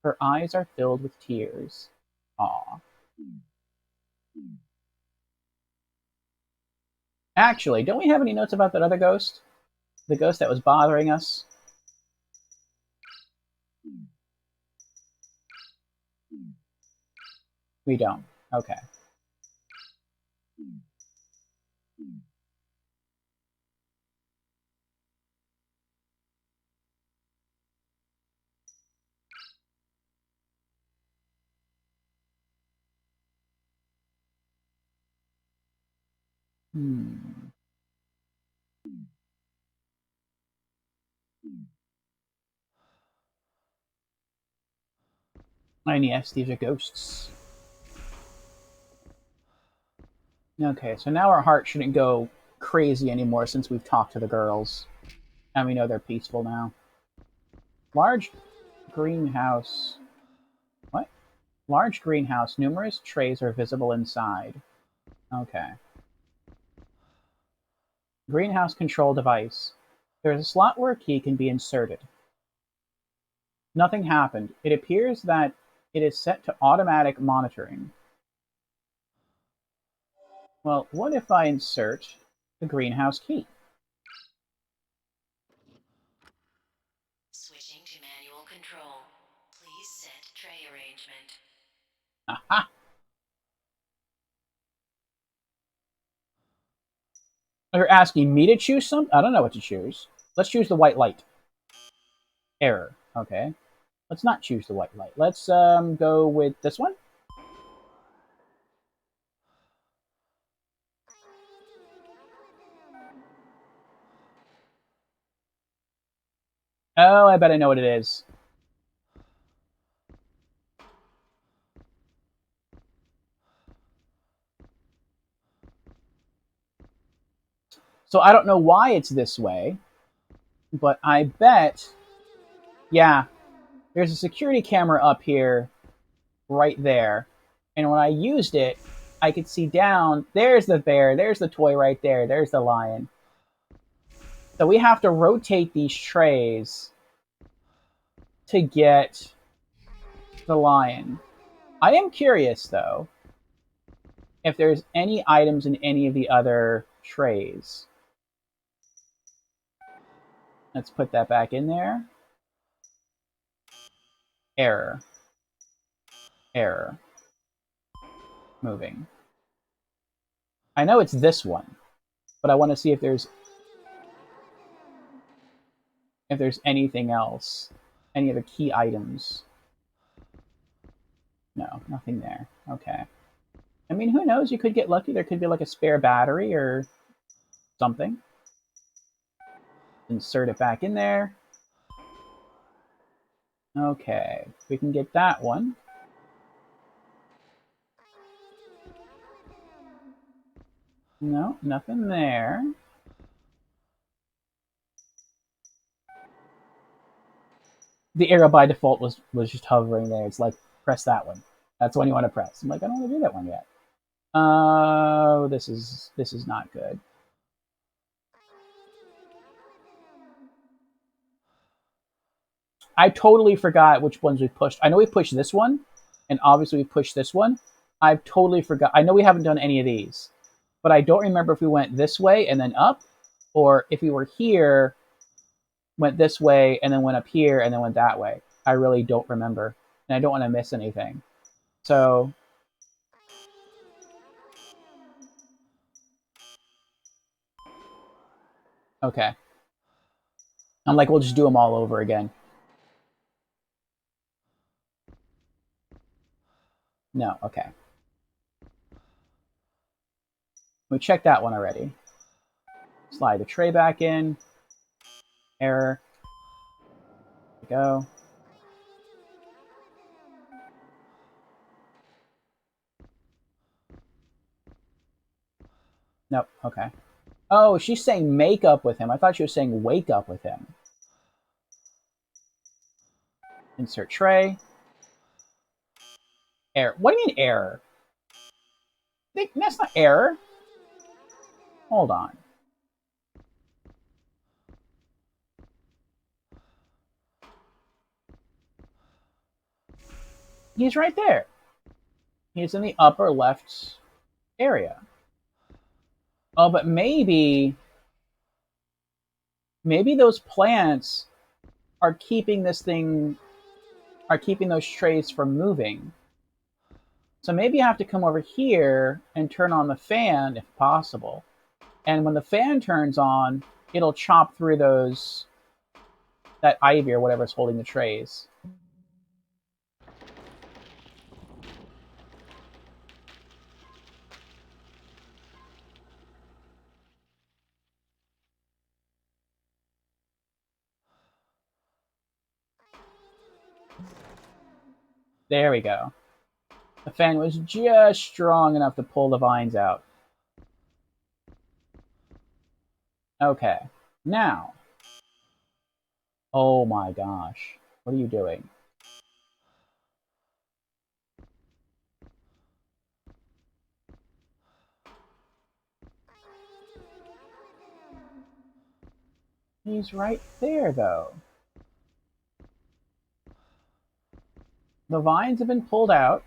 Her eyes are filled with tears. Aw. Actually, don't we have any notes about that other ghost? The ghost that was bothering us? We don't. Okay. And yes, these are ghosts. Okay, so now our heart shouldn't go crazy anymore since we've talked to the girls. And we know they're peaceful now. Large Greenhouse. What? Large greenhouse. Numerous trays are visible inside. Okay. Greenhouse control device. There is a slot where a key can be inserted. Nothing happened. It appears that it is set to automatic monitoring. Well, what if I insert the greenhouse key? Switching to manual control. Please set tray arrangement. Aha! You're asking me to choose some? I don't know what to choose. Let's choose the white light. Error. Okay. Let's not choose the white light. Let's go with this one. Oh, I bet I know what it is. So I don't know why it's this way, but I bet, yeah, there's a security camera up here, right there. And when I used it, I could see down, there's the bear, there's the toy right there, there's the lion. So we have to rotate these trays to get the lion. I am curious, though, if there's any items in any of the other trays. Let's put that back in there. Error. Error. Moving. I know it's this one, but I want to see if there's anything else. Any other key items. No, nothing there. Okay. I mean, who knows? You could get lucky. There could be like a spare battery or something. Insert it back in there. Okay, we can get that one. No, nothing there. The arrow by default was just hovering there. It's like, press that one. That's the one you want to press. I'm like, I don't want to do that one yet. Oh, this is not good. I totally forgot which ones we pushed. I know we pushed this one, and obviously we pushed this one. I've totally forgot. I know we haven't done any of these, but I don't remember if we went this way and then up, or if we were here, went this way and then went up here and then went that way. I really don't remember, and I don't want to miss anything. So okay. I'm like, we'll just do them all over again. No, okay. We checked that one already. Slide the tray back in. Error. There we go. Nope, okay. Oh, she's saying make up with him. I thought she was saying wake up with him. Insert tray. Error. What do you mean error? That's not error. Hold on. He's right there. He's in the upper left area. Oh, but maybe those plants are keeping this thing, are keeping those trays from moving. So maybe you have to come over here and turn on the fan if possible. And when the fan turns on, it'll chop through that ivy or whatever's holding the trays. There we go. The fan was just strong enough to pull the vines out. Okay, now. Oh my gosh. What are you doing? He's right there, though. The vines have been pulled out.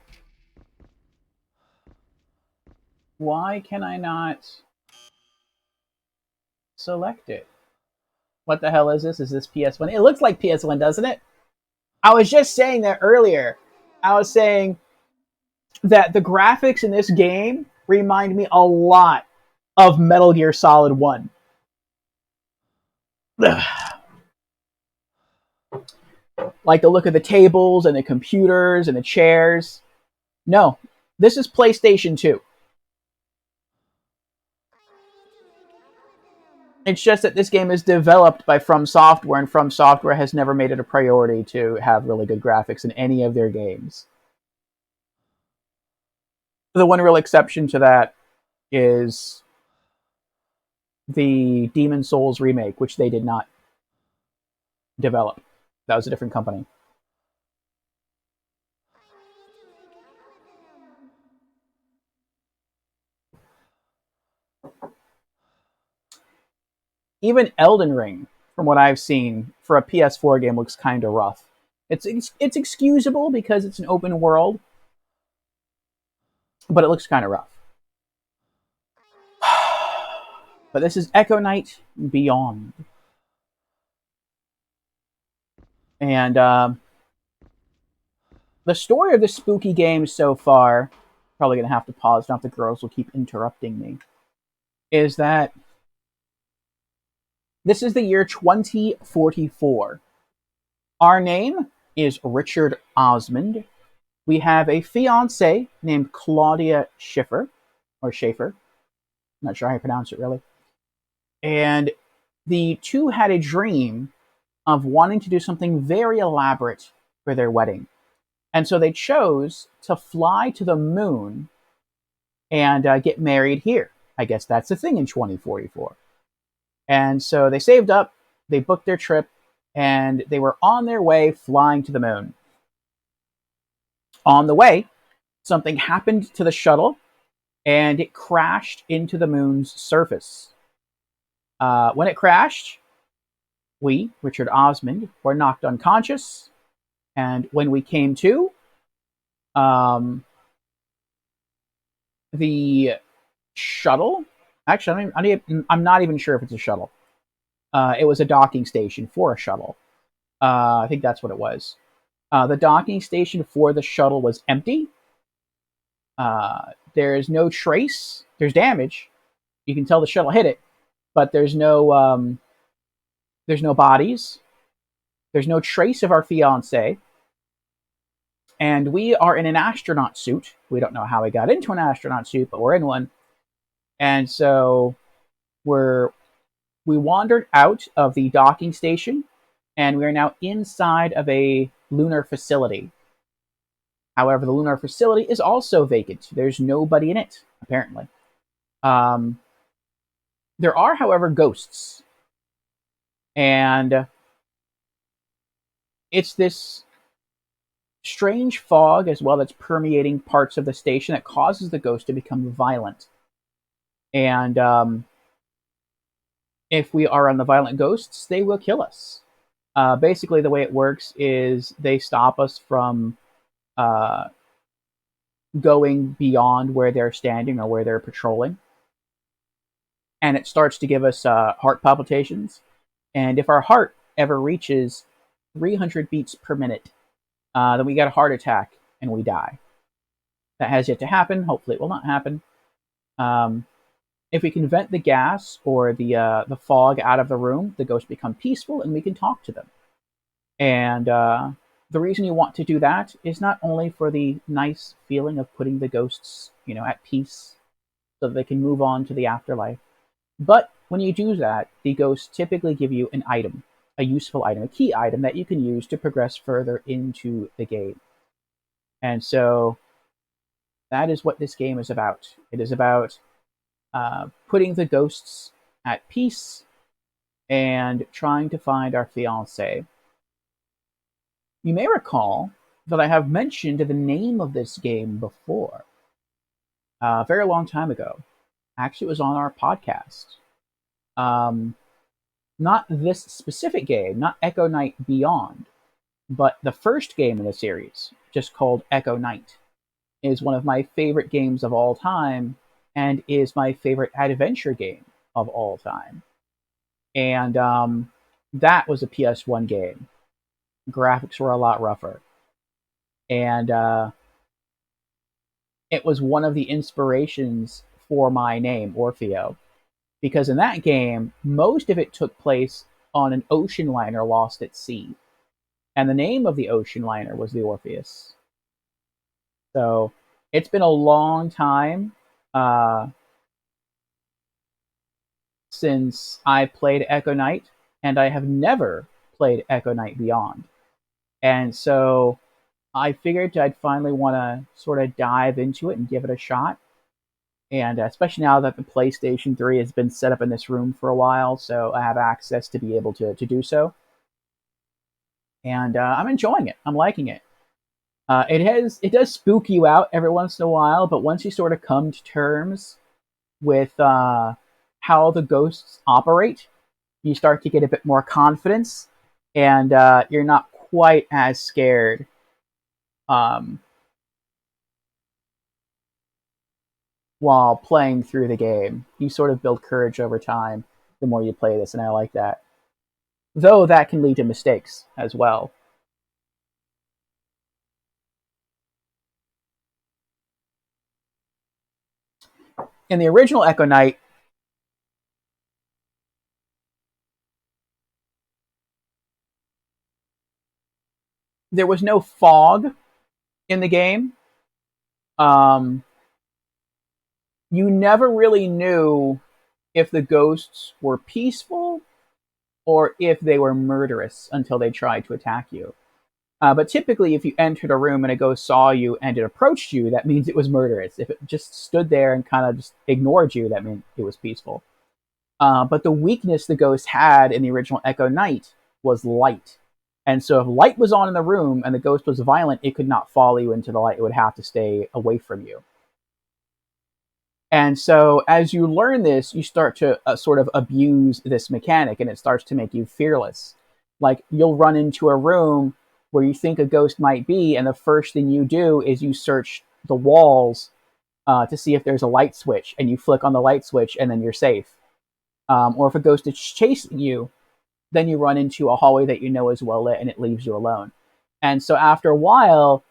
Why can I not select it? What the hell is this? Is this PS1? It looks like PS1, doesn't it? I was just saying that earlier. I was saying that the graphics in this game remind me a lot of Metal Gear Solid 1. Like the look of the tables and the computers and the chairs. No, this is PlayStation 2. It's just that this game is developed by From Software, and From Software has never made it a priority to have really good graphics in any of their games. The one real exception to that is the Demon's Souls remake, which they did not develop. That was a different company. Even Elden Ring, from what I've seen, for a PS4 game, looks kind of rough. It's excusable because it's an open world, but it looks kind of rough. But this is Echo Knight Beyond. And the story of this spooky game so far, probably going to have to pause now if the girls will keep interrupting me, is that this is the year 2044. Our name is Richard Osmond. We have a fiancée named Claudia Schiffer, or Schaefer. I'm not sure how you pronounce it, really. And the two had a dream of wanting to do something very elaborate for their wedding. And so they chose to fly to the moon and get married here. I guess that's the thing in 2044. And so they saved up, they booked their trip, and they were on their way flying to the moon. On the way, something happened to the shuttle, and it crashed into the moon's surface. When it crashed, we, Richard Osmond, were knocked unconscious, and when we came to, the shuttle. Actually, I'm not even sure if it's a shuttle. It was a docking station for a shuttle. I think that's what it was. The docking station for the shuttle was empty. There's no trace. There's damage. You can tell the shuttle hit it, but there's no bodies. There's no trace of our fiancé. And we are in an astronaut suit. We don't know how we got into an astronaut suit, but we're in one. And so we wandered out of the docking station, and we are now inside of a lunar facility. However, the lunar facility is also vacant. There's nobody in it, apparently. There are, however, ghosts. And it's this strange fog as well that's permeating parts of the station that causes the ghost to become violent. And if we are on the violent ghosts, they will kill us. Basically, the way it works is they stop us from going beyond where they're standing or where they're patrolling. And it starts to give us heart palpitations. And if our heart ever reaches 300 beats per minute, then we get a heart attack and we die. That has yet to happen. Hopefully it will not happen. If we can vent the gas or the fog out of the room, the ghosts become peaceful and we can talk to them. And the reason you want to do that is not only for the nice feeling of putting the ghosts, at peace so that they can move on to the afterlife, but when you do that, the ghosts typically give you an item, a useful item, a key item that you can use to progress further into the game. And so that is what this game is about. It is about putting the ghosts at peace and trying to find our fiancé. You may recall that I have mentioned the name of this game before, a very long time ago. Actually, it was on our podcast. Not not this specific game, not Echo Knight Beyond, but the first game in the series, just called Echo Knight, is one of my favorite games of all time and is my favorite adventure game of all time. And that was a PS1 game. Graphics were a lot rougher. And it was one of the inspirations for my name, Orfeo, because in that game, most of it took place on an ocean liner lost at sea. And the name of the ocean liner was the Orpheus. So it's been a long time since I played Echo Knight, and I have never played Echo Knight Beyond. And so I figured I'd finally want to sort of dive into it and give it a shot. And especially now that the PlayStation 3 has been set up in this room for a while, so I have access to be able to do so. And I'm enjoying it. I'm liking it. It does spook you out every once in a while, but once you sort of come to terms with how the ghosts operate, you start to get a bit more confidence, and you're not quite as scared. While playing through the game, you sort of build courage over time the more you play this, and I like that. Though that can lead to mistakes as well. In the original Echo Knight, there was no fog in the game. You never really knew if the ghosts were peaceful or if they were murderous until they tried to attack you. But typically, if you entered a room and a ghost saw you and it approached you, that means it was murderous. If it just stood there and kind of just ignored you, that meant it was peaceful. But the weakness the ghost had in the original Echo Knight was light. And so if light was on in the room and the ghost was violent, it could not follow you into the light. It would have to stay away from you. And so as you learn this, you start to sort of abuse this mechanic, and it starts to make you fearless. Like, you'll run into a room where you think a ghost might be, and the first thing you do is you search the walls to see if there's a light switch, and you flick on the light switch, and then you're safe. Or if a ghost is chasing you, then you run into a hallway that you know is well lit, and it leaves you alone. And so after a while,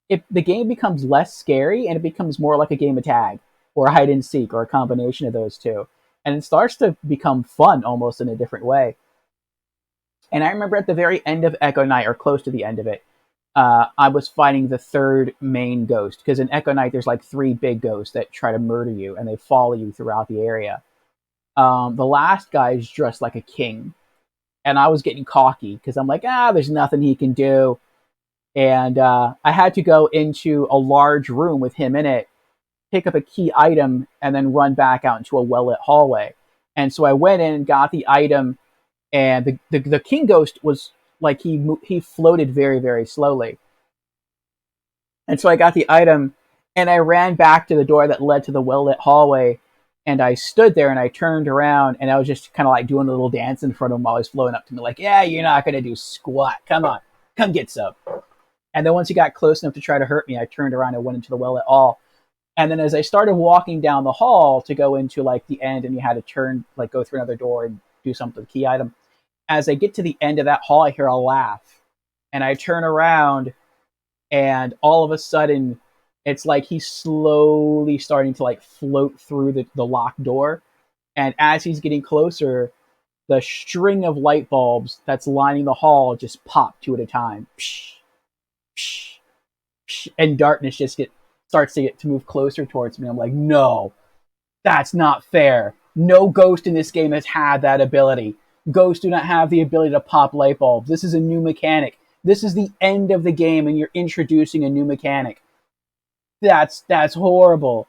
the game becomes less scary, and it becomes more like a game of tag, or hide and seek, or a combination of those two. And it starts to become fun almost in a different way. And I remember at the very end of Echo Knight, or close to the end of it, I was fighting the third main ghost. Because in Echo Knight, there's like 3 big ghosts that try to murder you, and they follow you throughout the area. The last guy is dressed like a king. And I was getting cocky, because I'm like, there's nothing he can do. And I had to go into a large room with him in it, pick up a key item, and then run back out into a well-lit hallway. And so I went in and got the item, and the king ghost was like, he floated very, very slowly. And so I got the item, and I ran back to the door that led to the well-lit hallway, and I stood there, and I turned around, and I was just kind of like doing a little dance in front of him while he was floating up to me, like, yeah, you're not going to do squat. Come on, come get some. And then once he got close enough to try to hurt me, I turned around and went into the well-lit hall. And then as I started walking down the hall to go into like the end, and you had to turn, like go through another door and do something with the key item. As I get to the end of that hall, I hear a laugh, and I turn around, and all of a sudden, it's like he's slowly starting to like float through the locked door. And as he's getting closer, the string of light bulbs that's lining the hall just pop 2 at a time. Psh, psh, psh, and darkness just starts to move closer towards me. I'm like, no, that's not fair. No ghost in this game has had that ability. Ghosts do not have the ability to pop light bulbs. This is a new mechanic. This is the end of the game, and you're introducing a new mechanic. That's horrible.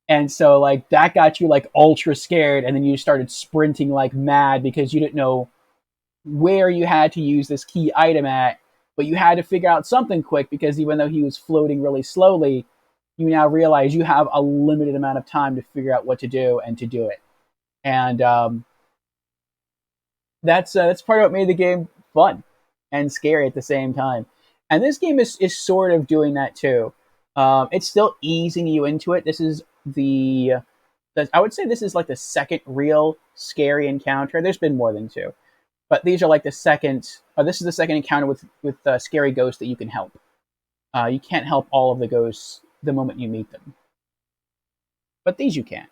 And so like that got you like ultra scared, and then you started sprinting like mad because you didn't know where you had to use this key item at, but you had to figure out something quick, because even though he was floating really slowly, you now realize you have a limited amount of time to figure out what to do and to do it. And That's part of what made the game fun and scary at the same time. And this game is sort of doing that too. It's still easing you into it. This is I would say this is like the second real scary encounter. There's been more than two, but these are like the second. This is the second encounter with scary ghosts that you can help. You can't help all of the ghosts the moment you meet them, but these you can.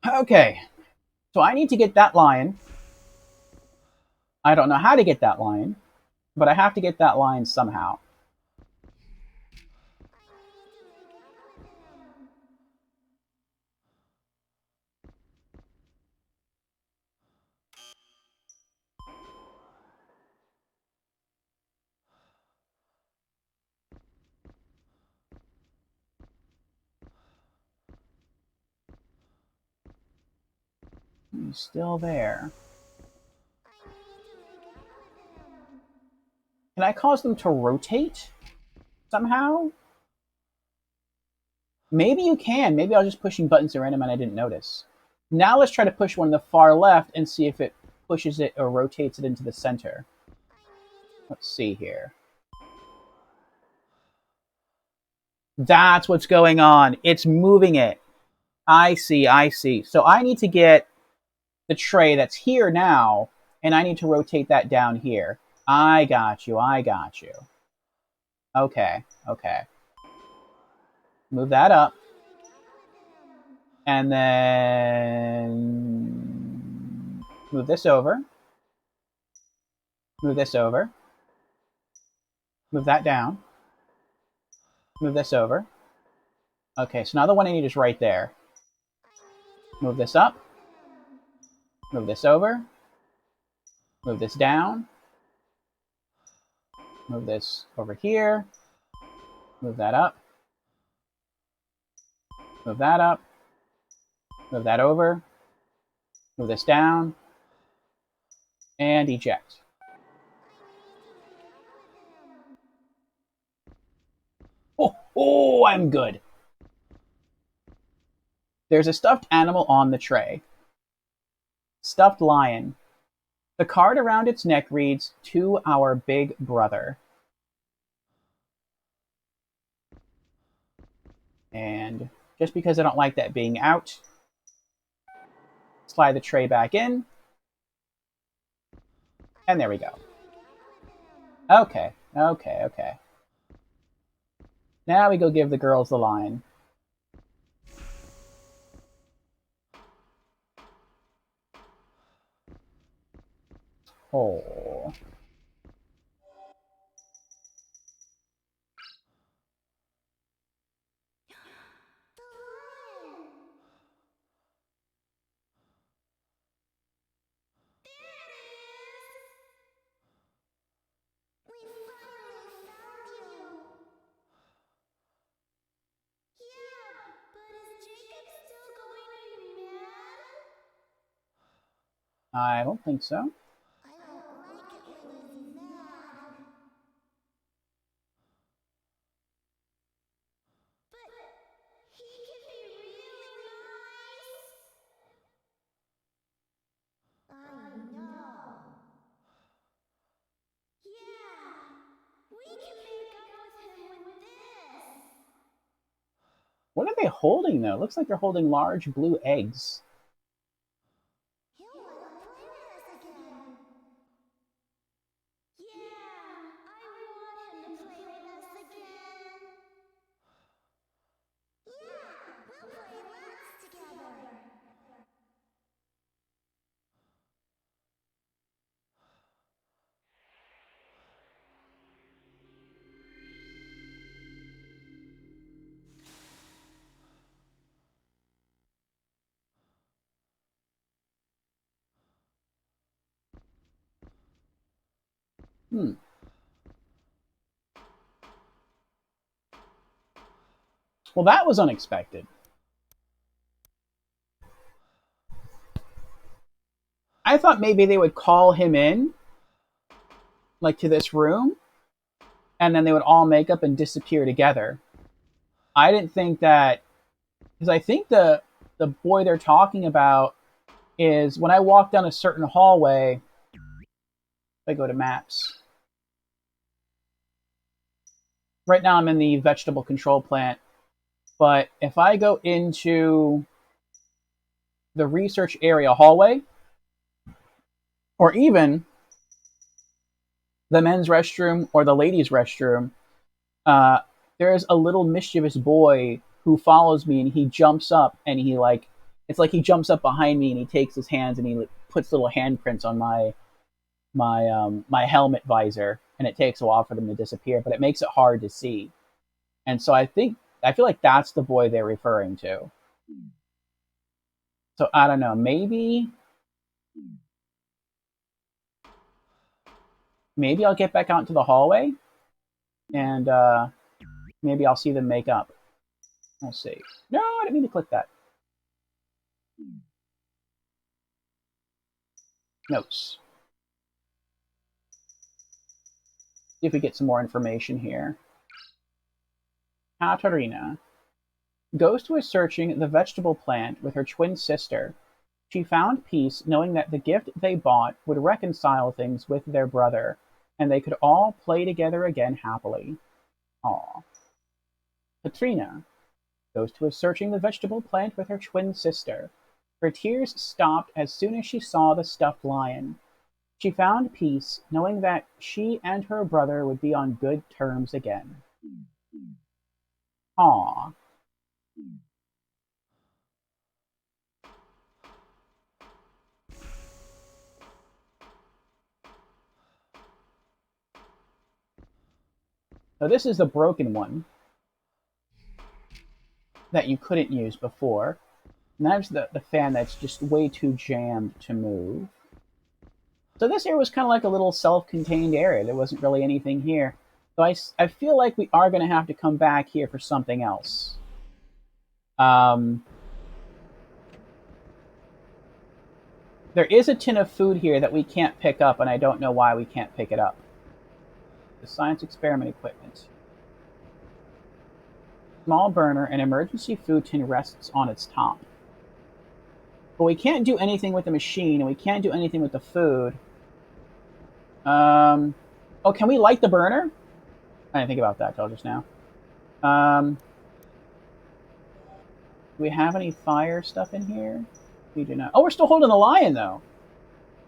Okay, so I need to get that lion. I don't know how to get that lion, but I have to get that lion somehow. He's still there. Can I cause them to rotate somehow? Maybe you can. Maybe I was just pushing buttons at random and I didn't notice. Now let's try to push one in the far left and see if it pushes it or rotates it into the center. Let's see here. That's what's going on. It's moving it. I see, I see. So I need to get the tray that's here now, and I need to rotate that down here. I got you, I got you. Okay, okay. Move that up. And then move this over. Move this over. Move that down. Move this over. Okay, so now the one I need is right there. Move this up. Move this over. Move this down. Move this over here. Move that up. Move that up. Move that over. Move this down. And eject. Oh, I'm good. There's a stuffed animal on the tray. Stuffed lion. The card around its neck reads, "To our big brother." And just because I don't like that being out, slide the tray back in. And there we go. Okay, okay, okay. Now we go give the girls the line. Oh. I don't think so. What are they holding, though? It looks like they're holding large blue eggs. Well, that was unexpected. I thought maybe they would call him in, like to this room, and then they would all make up and disappear together. I didn't think that, because I think the boy they're talking about is when I walk down a certain hallway. If I go to maps, right now I'm in the vegetable control plant, but if I go into the research area hallway, or even the men's restroom or the ladies' restroom, there's a little mischievous boy who follows me, and he jumps up, and he like, it's like he jumps up behind me, and he takes his hands and he puts little handprints on my helmet visor, and it takes a while for them to disappear, but it makes it hard to see. And so I feel like that's the boy they're referring to. So I don't know, maybe I'll get back out into the hallway, and maybe I'll see them make up. We'll see. No, I didn't mean to click that. Notes. See if we get some more information here. Katarina. Ghost was searching the vegetable plant with her twin sister. She found peace knowing that the gift they bought would reconcile things with their brother, and they could all play together again happily. Aw. Katrina. Ghost was searching the vegetable plant with her twin sister. Her tears stopped as soon as she saw the stuffed lion. She found peace knowing that she and her brother would be on good terms again. Aw. So this is the broken one that you couldn't use before. And that's the fan that's just way too jammed to move. So this area was kind of like a little self-contained area. There wasn't really anything here. So I feel like we are going to have to come back here for something else. There is a tin of food here that we can't pick up, and I don't know why we can't pick it up. The science experiment equipment. Small burner, an emergency food tin rests on its top. But we can't do anything with the machine, and we can't do anything with the food. Oh, can we light the burner? I didn't think about that till just now. Do we have any fire stuff in here? We do not. Oh, we're still holding the lion, though.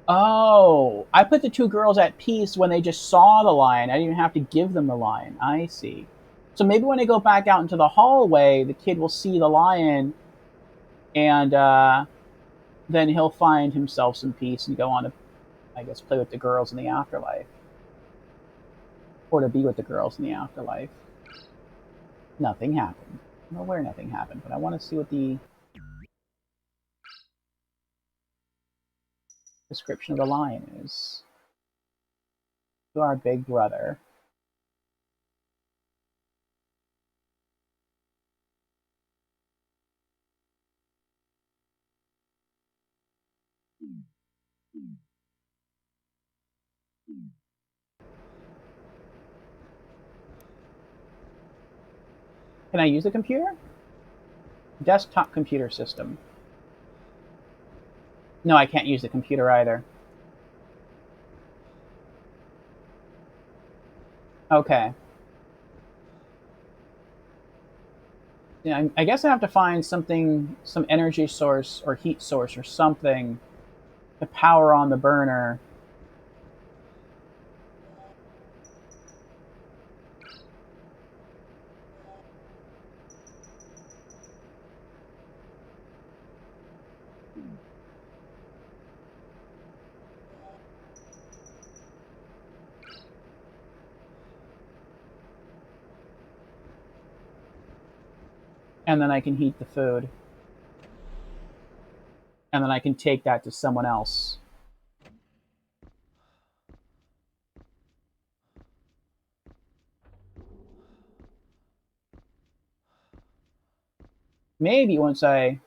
Oh, I put the two girls at peace when they just saw the lion. I didn't even have to give them the lion. I see. So maybe when I go back out into the hallway, the kid will see the lion, and then he'll find himself some peace and go on to, I guess, play with the girls in the afterlife. Or to be with the girls in the afterlife. Nothing happened. I don't know where nothing happened, but I want to see what the description of the lion is. To our big brother. Can I use the computer? Desktop computer system. No, I can't use the computer either. Okay. Yeah, I guess I have to find something, some energy source or heat source or something to power on the burner. And then I can heat the food. And then I can take that to someone else. Maybe once I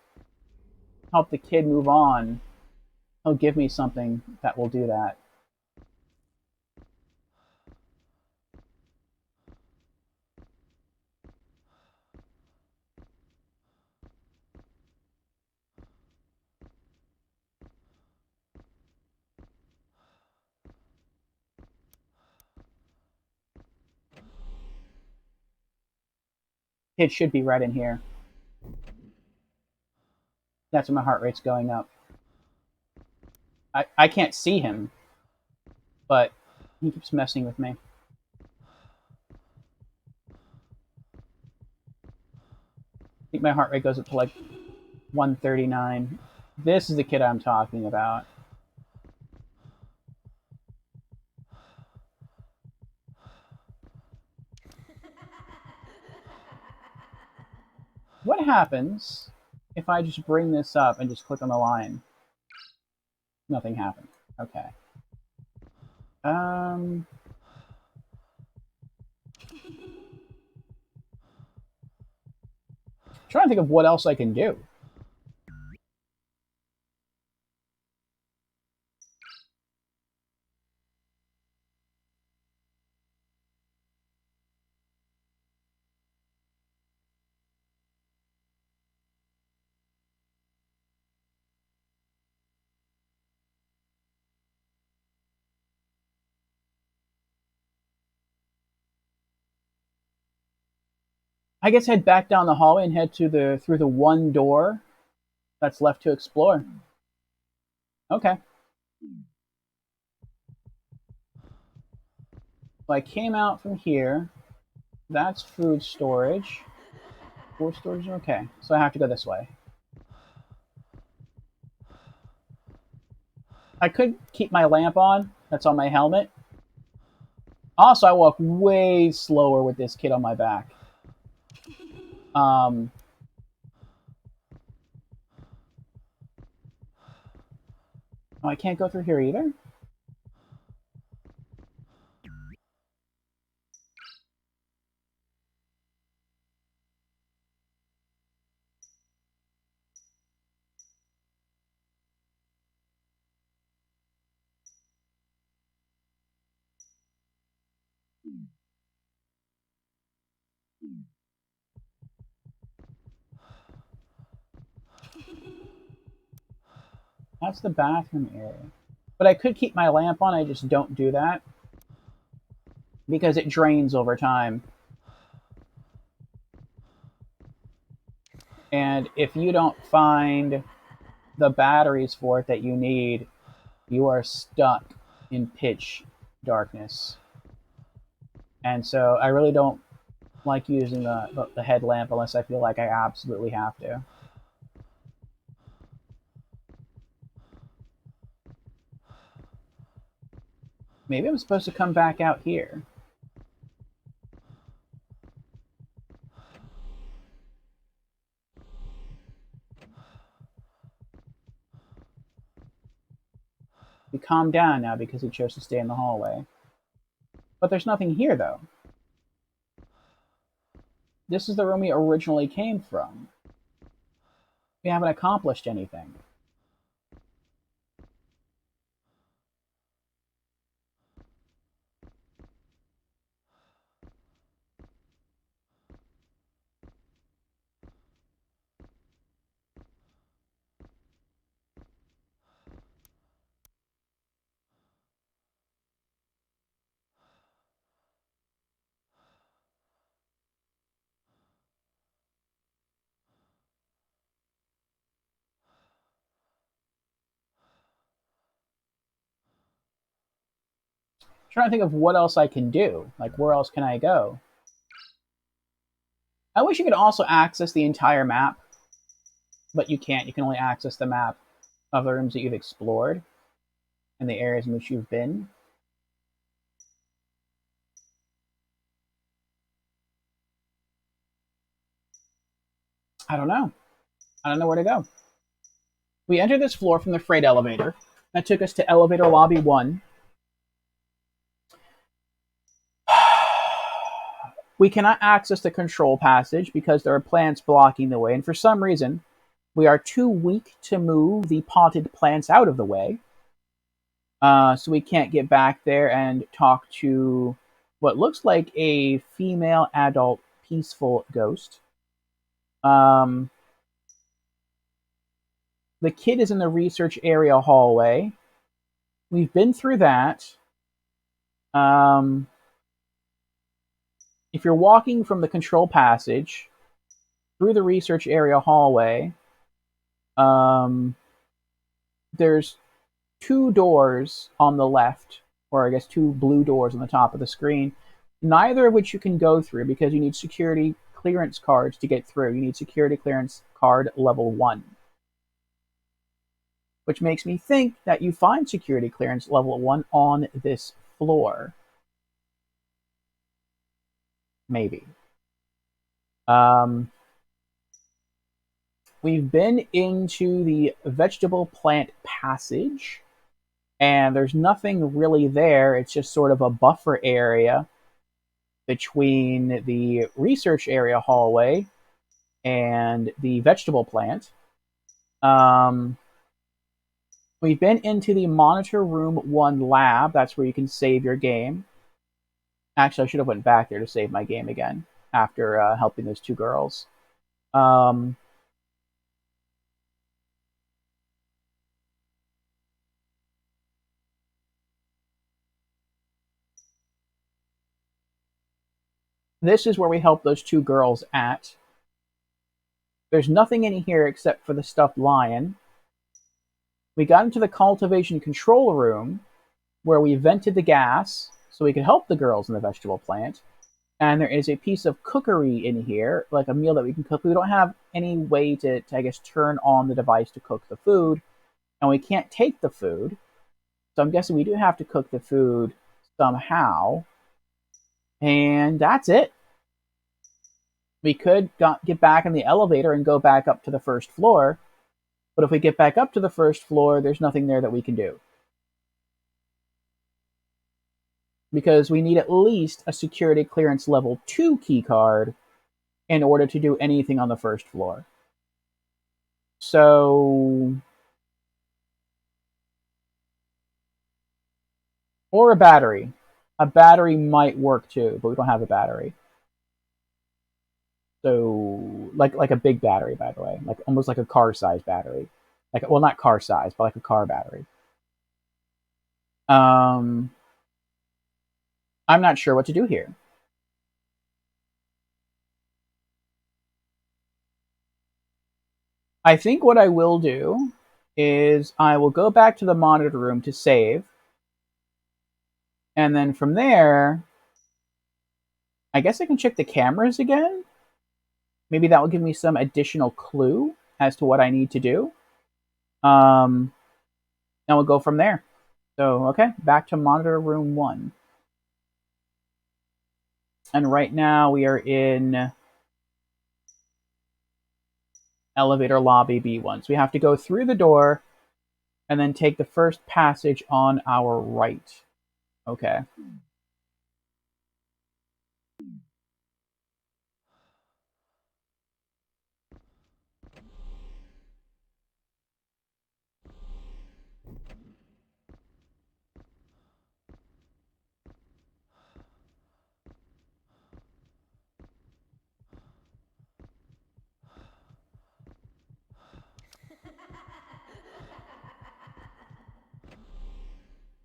help the kid move on, he'll give me something that will do that. It should be right in here. That's when my heart rate's going up. I can't see him, but he keeps messing with me. I think my heart rate goes up to like 139. This is the kid I'm talking about. What happens if I just bring this up and just click on the line? Nothing happened. Okay. Trying to think of what else I can do. I guess head back down the hallway and head to through the one door that's left to explore. Okay. So I came out from here. That's food storage. Food storage, okay. So I have to go this way. I could keep my lamp on. That's on my helmet. Also, I walk way slower with this kid on my back. Oh, I can't go through here either? That's the bathroom area. But I could keep my lamp on, I just don't do that. Because it drains over time. And if you don't find the batteries for it that you need, you are stuck in pitch darkness. And so I really don't like using the headlamp unless I feel like I absolutely have to. Maybe I'm supposed to come back out here. We calm down now because he chose to stay in the hallway. But there's nothing here, though. This is the room we originally came from. We haven't accomplished anything. I'm trying to think of what else I can do. Like, where else can I go? I wish you could also access the entire map, but you can't. You can only access the map of the rooms that you've explored and the areas in which you've been. I don't know. I don't know where to go. We entered this floor from the freight elevator. That took us to elevator lobby 1. We cannot access the control passage because there are plants blocking the way, and for some reason, we are too weak to move the potted plants out of the way. So we can't get back there and talk to what looks like a female adult peaceful ghost. The kid is in the research area hallway. We've been through that. If you're walking from the control passage, through the research area hallway, there's 2 doors on the left, or I guess 2 blue doors on the top of the screen, neither of which you can go through because you need security clearance cards to get through. You need security clearance card level 1. Which makes me think that you find security clearance level 1 on this floor. Maybe. We've been into the vegetable plant passage, and there's nothing really there. It's just sort of a buffer area between the research area hallway and the vegetable plant. We've been into the Monitor Room 1 lab. That's where you can save your game. Actually, I should have went back there to save my game again after helping those 2 girls. This is where we help those 2 girls at. There's nothing in here except for the stuffed lion. We got into the cultivation control room where we vented the gas so we could help the girls in the vegetable plant. And there is a piece of cookery in here, like a meal that we can cook. We don't have any way to I guess, turn on the device to cook the food. And we can't take the food. So I'm guessing we do have to cook the food somehow. And that's it. We could get back in the elevator and go back up to the first floor. But if we get back up to the first floor, there's nothing there that we can do. Because we need at least a security clearance level 2 key card in order to do anything on the first floor. So... or a battery. A battery might work too, but we don't have a battery. So, like a big battery, by the way. Like almost like a car-size battery. Like, well, not car-size, but like a car battery. I'm not sure what to do here. I think what I will do is I will go back to the monitor room to save. And then from there, I guess I can check the cameras again. Maybe that will give me some additional clue as to what I need to do. And we'll go from there. So, okay, back to monitor room 1. And right now we are in elevator lobby B1. So we have to go through the door and then take the first passage on our right. Okay.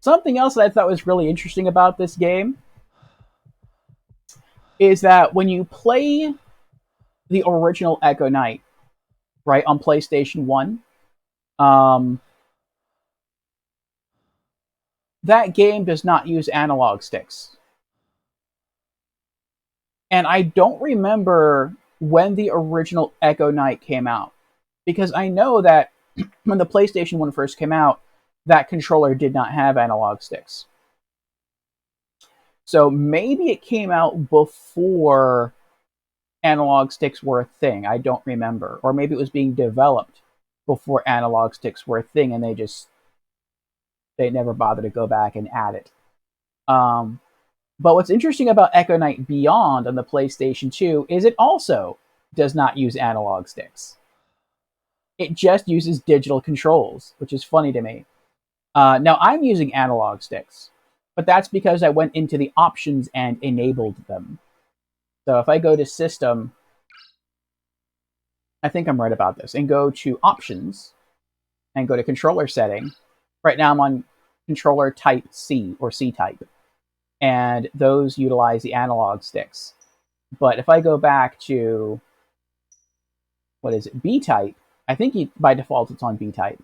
Something else that I thought was really interesting about this game is that when you play the original Echo Knight, right, on PlayStation 1, that game does not use analog sticks. And I don't remember when the original Echo Knight came out. Because I know that when the PlayStation 1 first came out, that controller did not have analog sticks. So maybe it came out before analog sticks were a thing. I don't remember. Or maybe it was being developed before analog sticks were a thing and they never bothered to go back and add it. But what's interesting about Echo Knight Beyond on the PlayStation 2 is it also does not use analog sticks. It just uses digital controls, which is funny to me. Now, I'm using analog sticks, but that's because I went into the options and enabled them. So if I go to System, I think I'm right about this, and go to Options, and go to Controller Setting, right now I'm on Controller Type C, or C-Type, and those utilize the analog sticks. But if I go back to what is it, B-type. I think by default it's on B-type.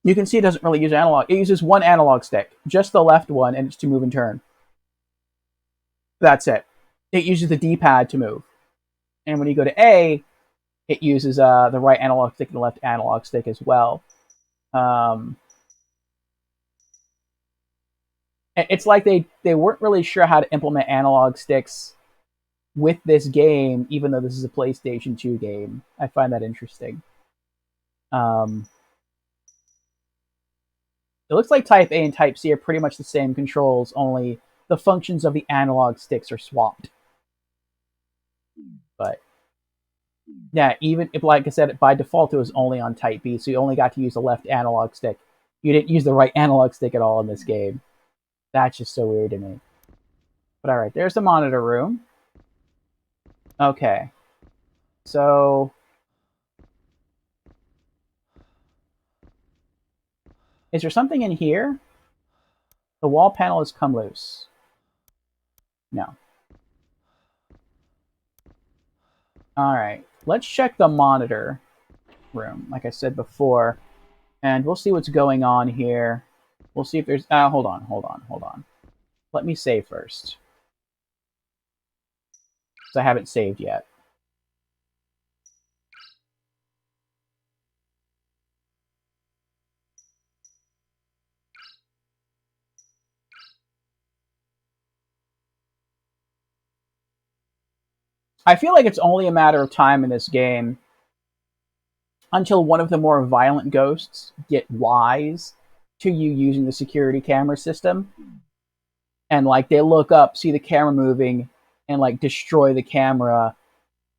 You can see it doesn't really use analog. It uses one analog stick, just the left one, and it's to move and turn. That's it. It uses the D-pad to move. And when you go to A, it uses the right analog stick and the left analog stick as well. It's like they weren't really sure how to implement analog sticks with this game, even though this is a PlayStation 2 game. I find that interesting. It looks like Type A and Type C are pretty much the same controls, only the functions of the analog sticks are swapped. But yeah, even if, like I said, by default it was only on Type B, so you only got to use the left analog stick. You didn't use the right analog stick at all in this game. That's just so weird to me. But alright, there's the monitor room. Okay. So is there something in here? The wall panel has come loose. No. Alright. Let's check the monitor room, like I said before. And we'll see what's going on here. We'll see if there's... hold on. Let me save first. Because I haven't saved yet. I feel like it's only a matter of time in this game until one of the more violent ghosts get wise to you using the security camera system. And, like, they look up, see the camera moving, and, like, destroy the camera,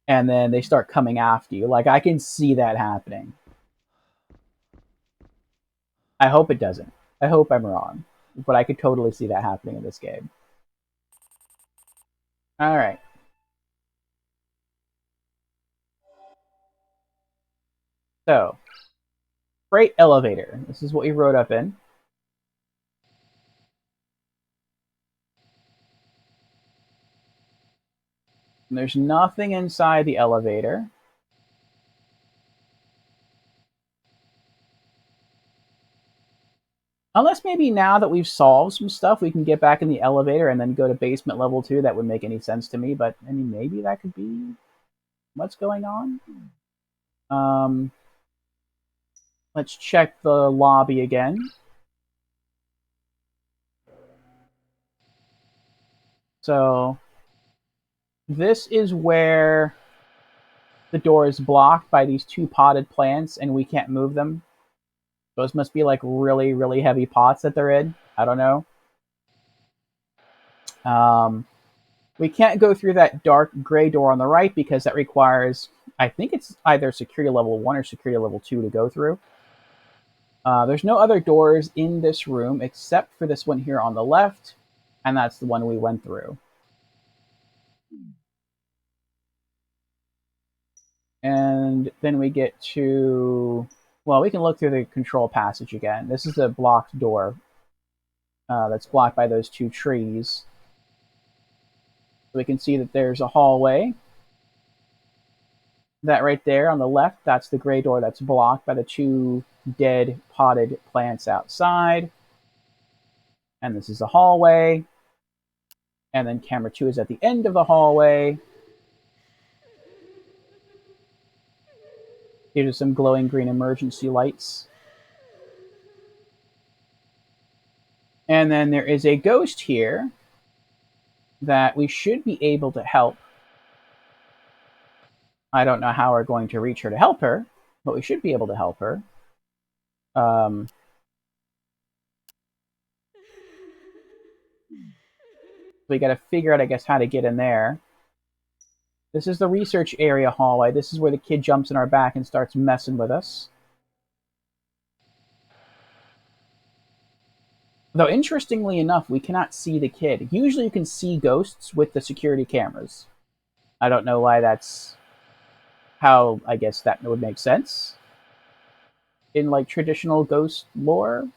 and then they start coming after you. Like, I can see that happening. I hope it doesn't. I hope I'm wrong. But I could totally see that happening in this game. Alright. So, freight elevator. This is what we rode up in. And there's nothing inside the elevator. Unless maybe now that we've solved some stuff, we can get back in the elevator and then go to basement level 2. That wouldn't make any sense to me, but I mean, maybe that could be what's going on. Let's check the lobby again. So this is where the door is blocked by these 2 potted plants and we can't move them. Those must be like really, really heavy pots that they're in. I don't know. We can't go through that dark gray door on the right because that requires, I think it's either security level 1 or security level 2 to go through. There's no other doors in this room except for this one here on the left, and that's the one we went through. And then we get to... Well, we can look through the control passage again. This is the blocked door that's blocked by those 2 trees. We can see that there's a hallway. That right there on the left, that's the gray door that's blocked by the 2 dead potted plants outside. And this is the hallway. And then camera 2 is at the end of the hallway. These are some glowing green emergency lights. And then there is a ghost here that we should be able to help. I don't know how we're going to reach her to help her, but we should be able to help her. We got to figure out, I guess, how to get in there. This is the research area hallway. This is where the kid jumps in our back and starts messing with us. Though, interestingly enough, we cannot see the kid. Usually you can see ghosts with the security cameras. I don't know why that's how, I guess, that would make sense in, like, traditional ghost lore.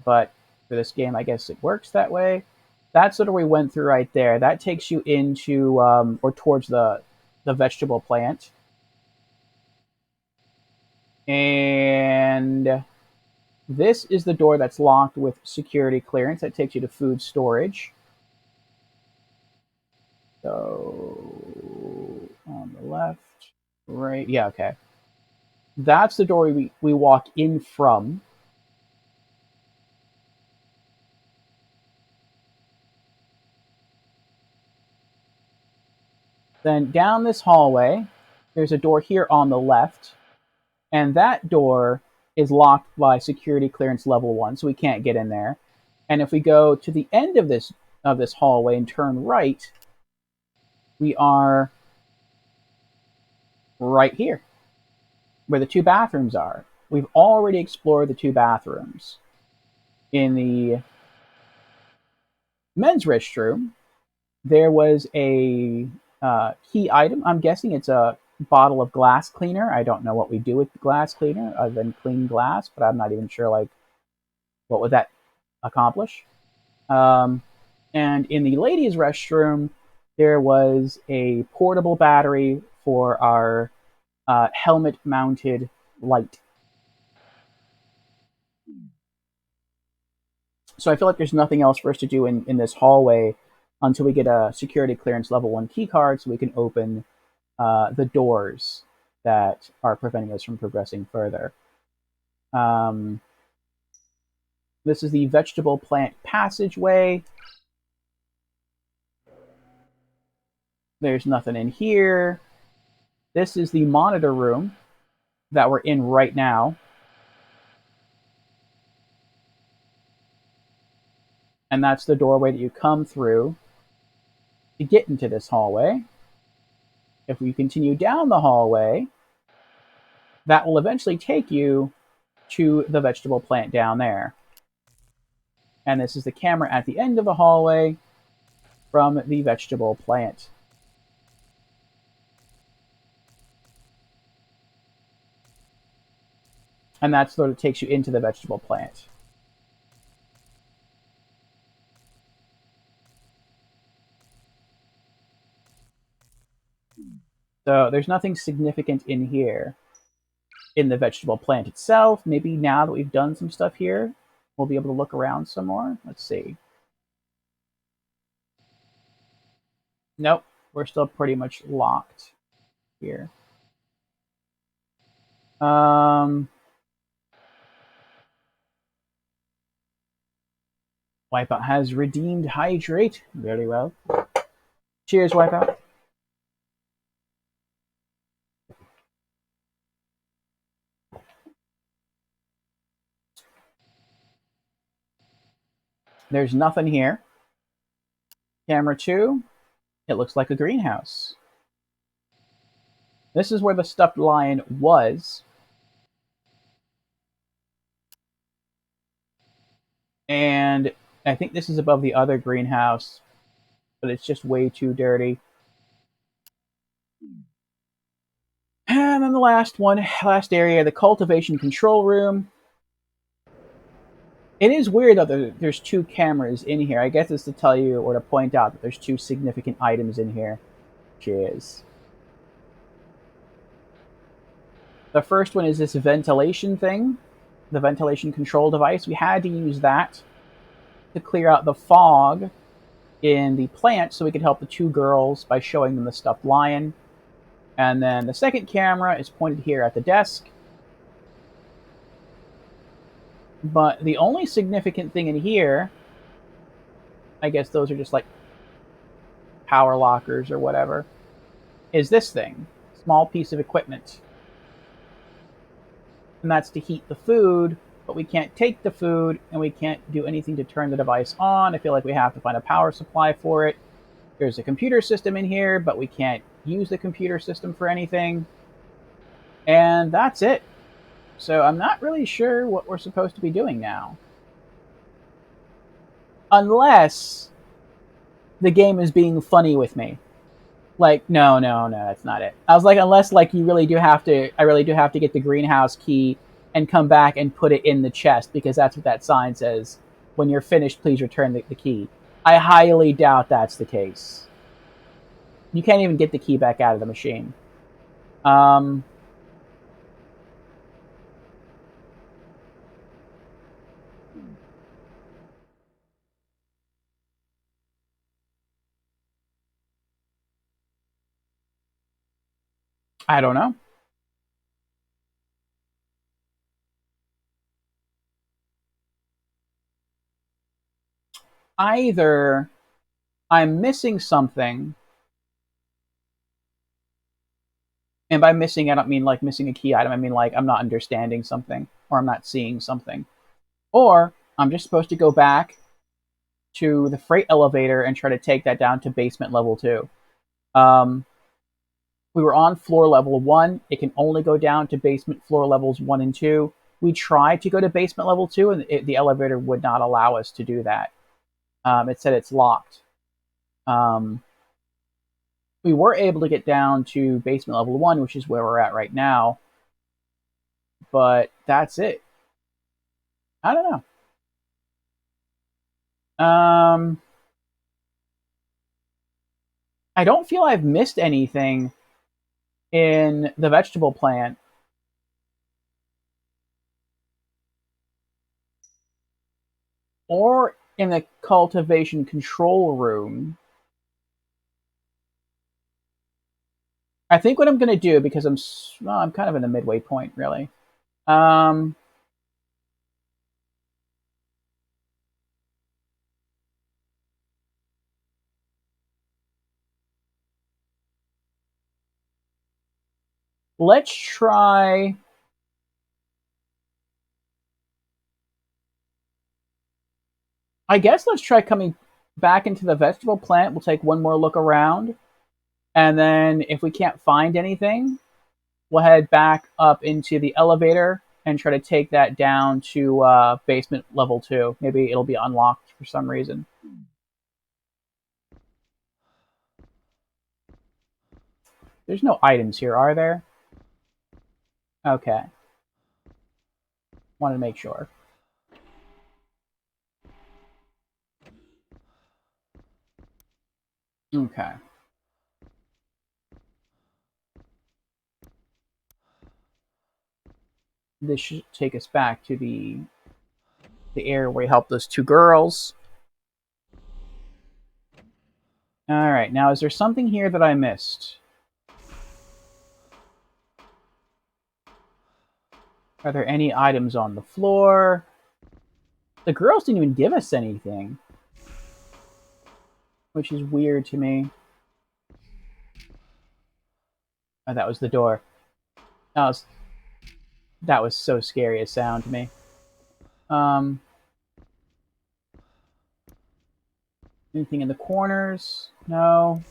But for this game, I guess it works that way. That's what we went through right there. That takes you into or towards the vegetable plant. And this is the door that's locked with security clearance. That takes you to food storage. So on the left, right, yeah, okay. That's the door we walk in from. Then down this hallway, there's a door here on the left, and that door is locked by security clearance level 1, so we can't get in there. And if we go to the end of this hallway and turn right, we are right here, where the 2 bathrooms are. We've already explored the 2 bathrooms. In the men's restroom, there was a key item. I'm guessing it's a bottle of glass cleaner. I don't know what we do with the glass cleaner other than clean glass, but I'm not even sure, like, what would that accomplish. And in the ladies' restroom, there was a portable battery for our helmet-mounted light. So I feel like there's nothing else for us to do in this hallway until we get a security clearance level 1 key card so we can open the doors that are preventing us from progressing further. This is the vegetable plant passageway. There's nothing in here. This is the monitor room that we're in right now. And that's the doorway that you come through to get into this hallway. If we continue down the hallway, that will eventually take you to the vegetable plant down there. And this is the camera at the end of the hallway from the vegetable plant. And that's what it takes you into the vegetable plant. So there's nothing significant in here in the vegetable plant itself. Maybe now that we've done some stuff here, we'll be able to look around some more. Let's see. Nope, we're still pretty much locked here. Wipeout has redeemed hydrate. Very well. Cheers, Wipeout. There's nothing here. Camera 2, it looks like a greenhouse. This is where the stuffed lion was. And I think this is above the other greenhouse, but it's just way too dirty. And then the last area, the cultivation control room. It is weird that there's 2 cameras in here. I guess it's to tell you or to point out that there's 2 significant items in here. Cheers. The first one is this ventilation thing, the ventilation control device. We had to use that to clear out the fog in the plant so we could help the 2 girls by showing them the stuffed lion. And then the second camera is pointed here at the desk. But the only significant thing in here, I guess those are just like power lockers or whatever, is this thing. Small piece of equipment. And that's to heat the food, but we can't take the food and we can't do anything to turn the device on. I feel like we have to find a power supply for it. There's a computer system in here, but we can't use the computer system for anything. And that's it. So I'm not really sure what we're supposed to be doing now. Unless the game is being funny with me. Like, no, that's not it. I was like, unless like I really do have to get the greenhouse key and come back and put it in the chest, because that's what that sign says. When you're finished, please return the key. I highly doubt that's the case. You can't even get the key back out of the machine. I don't know. Either I'm missing something, and by missing, I don't mean like missing a key item. I mean like I'm not understanding something, or I'm not seeing something. Or I'm just supposed to go back to the freight elevator and try to take that down to basement level 2. We were on floor level 1. It can only go down to basement floor levels 1 and 2. We tried to go to basement level 2, and the elevator would not allow us to do that. It said it's locked. We were able to get down to basement level 1, which is where we're at right now. But that's it. I don't know. I don't feel I've missed anything in the vegetable plant. Or in the cultivation control room. I think what I'm going to do, because I'm kind of in the midway point, really. Let's try. I guess let's try coming back into the vegetable plant. We'll take one more look around. And then if we can't find anything, we'll head back up into the elevator and try to take that down to basement level 2. Maybe it'll be unlocked for some reason. There's no items here, are there? Okay. Wanted to make sure. Okay. This should take us back to the area where we helped those 2 girls. Alright, now is there something here that I missed? Are there any items on the floor? The girls didn't even give us anything, which is weird to me. Oh, that was the door. That was so scary a sound to me. Anything in the corners? No.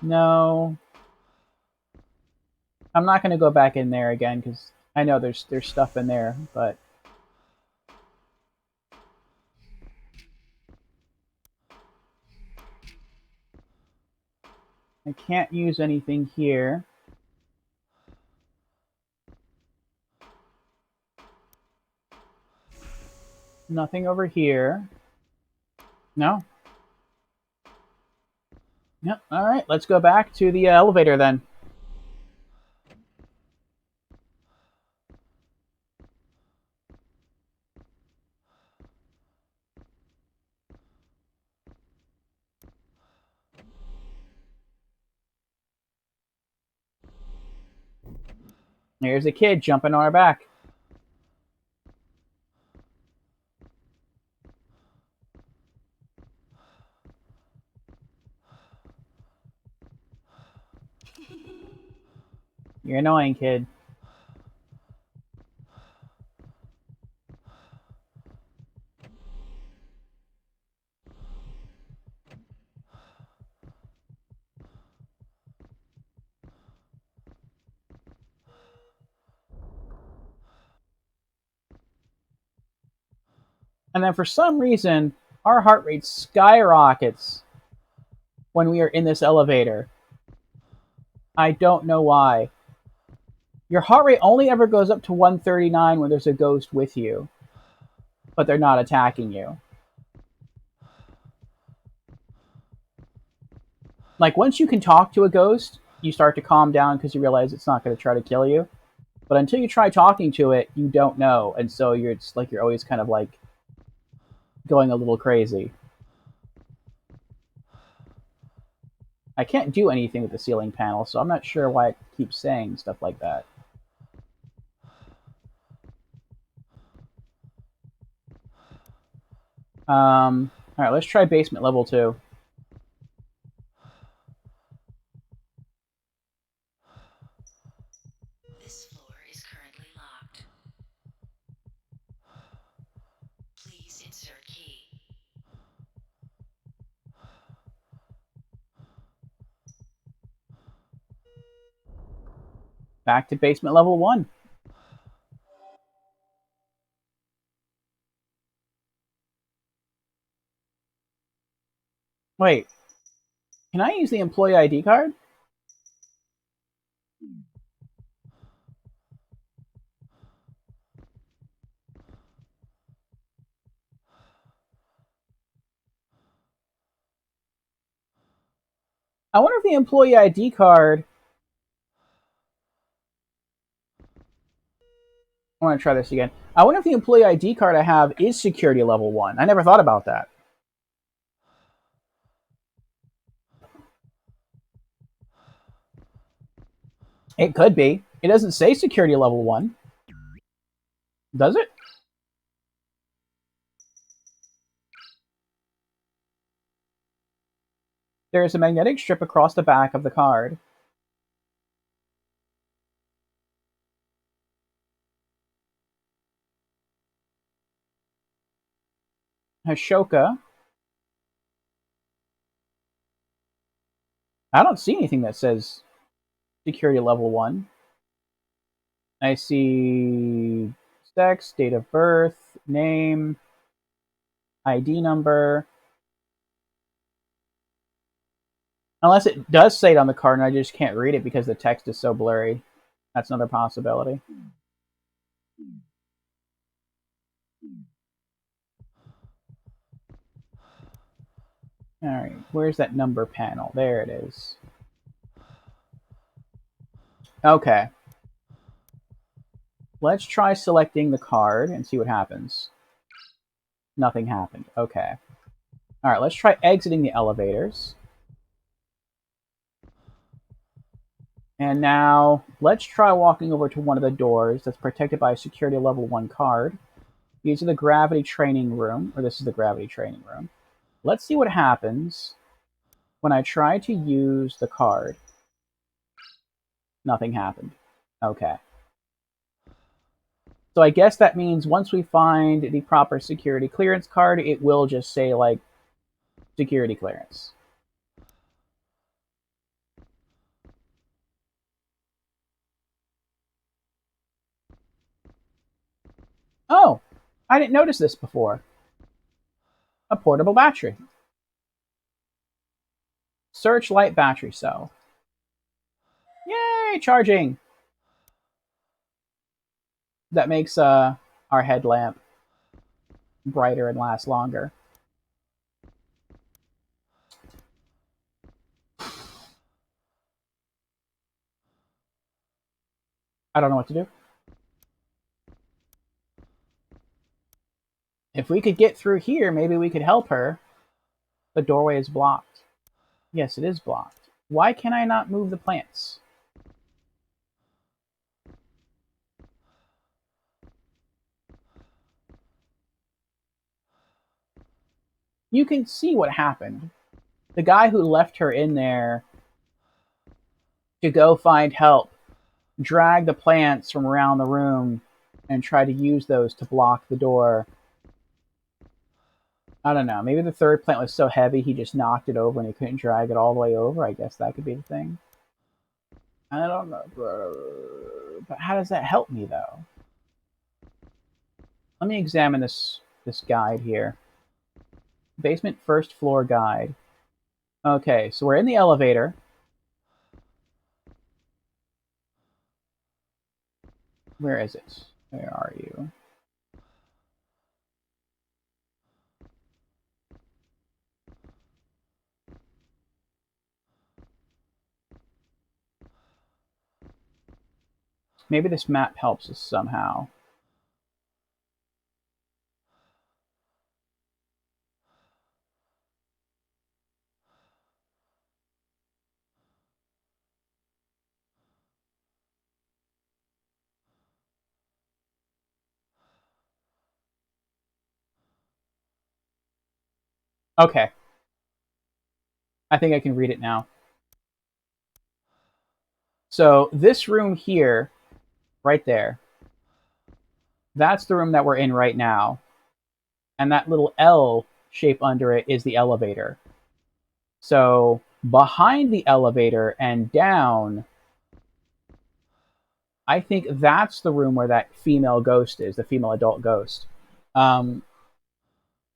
No. I'm not going to go back in there again because I know there's stuff in there, but I can't use anything here. Nothing over here. No. Yep. All right. Let's go back to the elevator then. Here's a kid jumping on our back. You're annoying, kid. And then for some reason, our heart rate skyrockets when we are in this elevator. I don't know why. Your heart rate only ever goes up to 139 when there's a ghost with you, but they're not attacking you. Like, once you can talk to a ghost, you start to calm down because you realize it's not going to try to kill you. But until you try talking to it, you don't know, and so you're always kind of like going a little crazy. I can't do anything with the ceiling panel, so I'm not sure why it keeps saying stuff like that. Alright, let's try basement level 2. This floor is currently locked. Please insert key. Back to basement level 1. Wait, can I use the employee ID card? I wonder if the employee ID card... I want to try this again. I wonder if the employee ID card I have is security level 1. I never thought about that. It could be. It doesn't say security level 1. Does it? There is a magnetic strip across the back of the card. Ashoka. I don't see anything that says security level 1. I see sex, date of birth, name, ID number. Unless it does say it on the card and I just can't read it because the text is so blurry. That's another possibility. Alright, where's that number panel? There it is. Okay. Let's try selecting the card and see what happens. Nothing happened. Okay. Alright, let's try exiting the elevators. And now, let's try walking over to one of the doors that's protected by a security level 1 card. These are the gravity training room, or this is the gravity training room. Let's see what happens when I try to use the card. Nothing happened. Okay. So I guess that means once we find the proper security clearance card, it will just say, like, security clearance. Oh, I didn't notice this before. A portable battery. Searchlight battery cell. Yay, charging! That makes our headlamp brighter and last longer. I don't know what to do. If we could get through here, maybe we could help her. The doorway is blocked. Yes, it is blocked. Why can I not move the plants? You can see what happened. The guy who left her in there to go find help dragged the plants from around the room and tried to use those to block the door. I don't know. Maybe the third plant was so heavy he just knocked it over and he couldn't drag it all the way over. I guess that could be the thing. I don't know. But how does that help me, though? Let me examine this guide here. Basement first floor guide. Okay, so we're in the elevator. Where is it? Where are you? Maybe this map helps us somehow. Okay. I think I can read it now. So this room here, right there, that's the room that we're in right now. And that little L shape under it is the elevator. So behind the elevator and down, I think that's the room where that female ghost is, the female adult ghost. Um,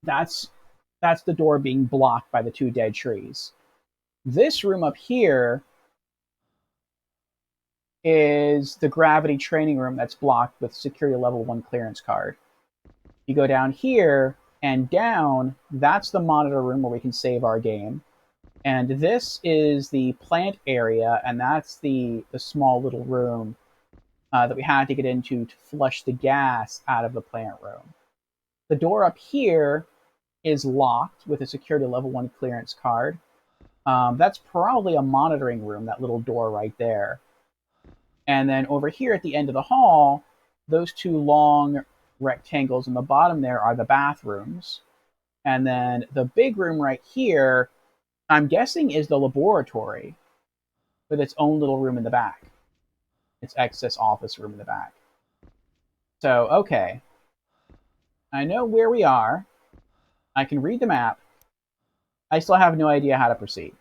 that's the door being blocked by the two dead trees. This room up here is the gravity training room that's blocked with security level 1 clearance card. You go down here and down, that's the monitor room where we can save our game. And this is the plant area, and that's the small little room that we had to get into to flush the gas out of the plant room. The door up here is locked with a security level 1 clearance card. That's probably a monitoring room, that little door right there. And then over here at the end of the hall, those two long rectangles in the bottom there are the bathrooms. And then the big room right here, I'm guessing, is the laboratory with its own little room in the back. Its excess office room in the back. So, okay. I know where we are. I can read the map. I still have no idea how to proceed.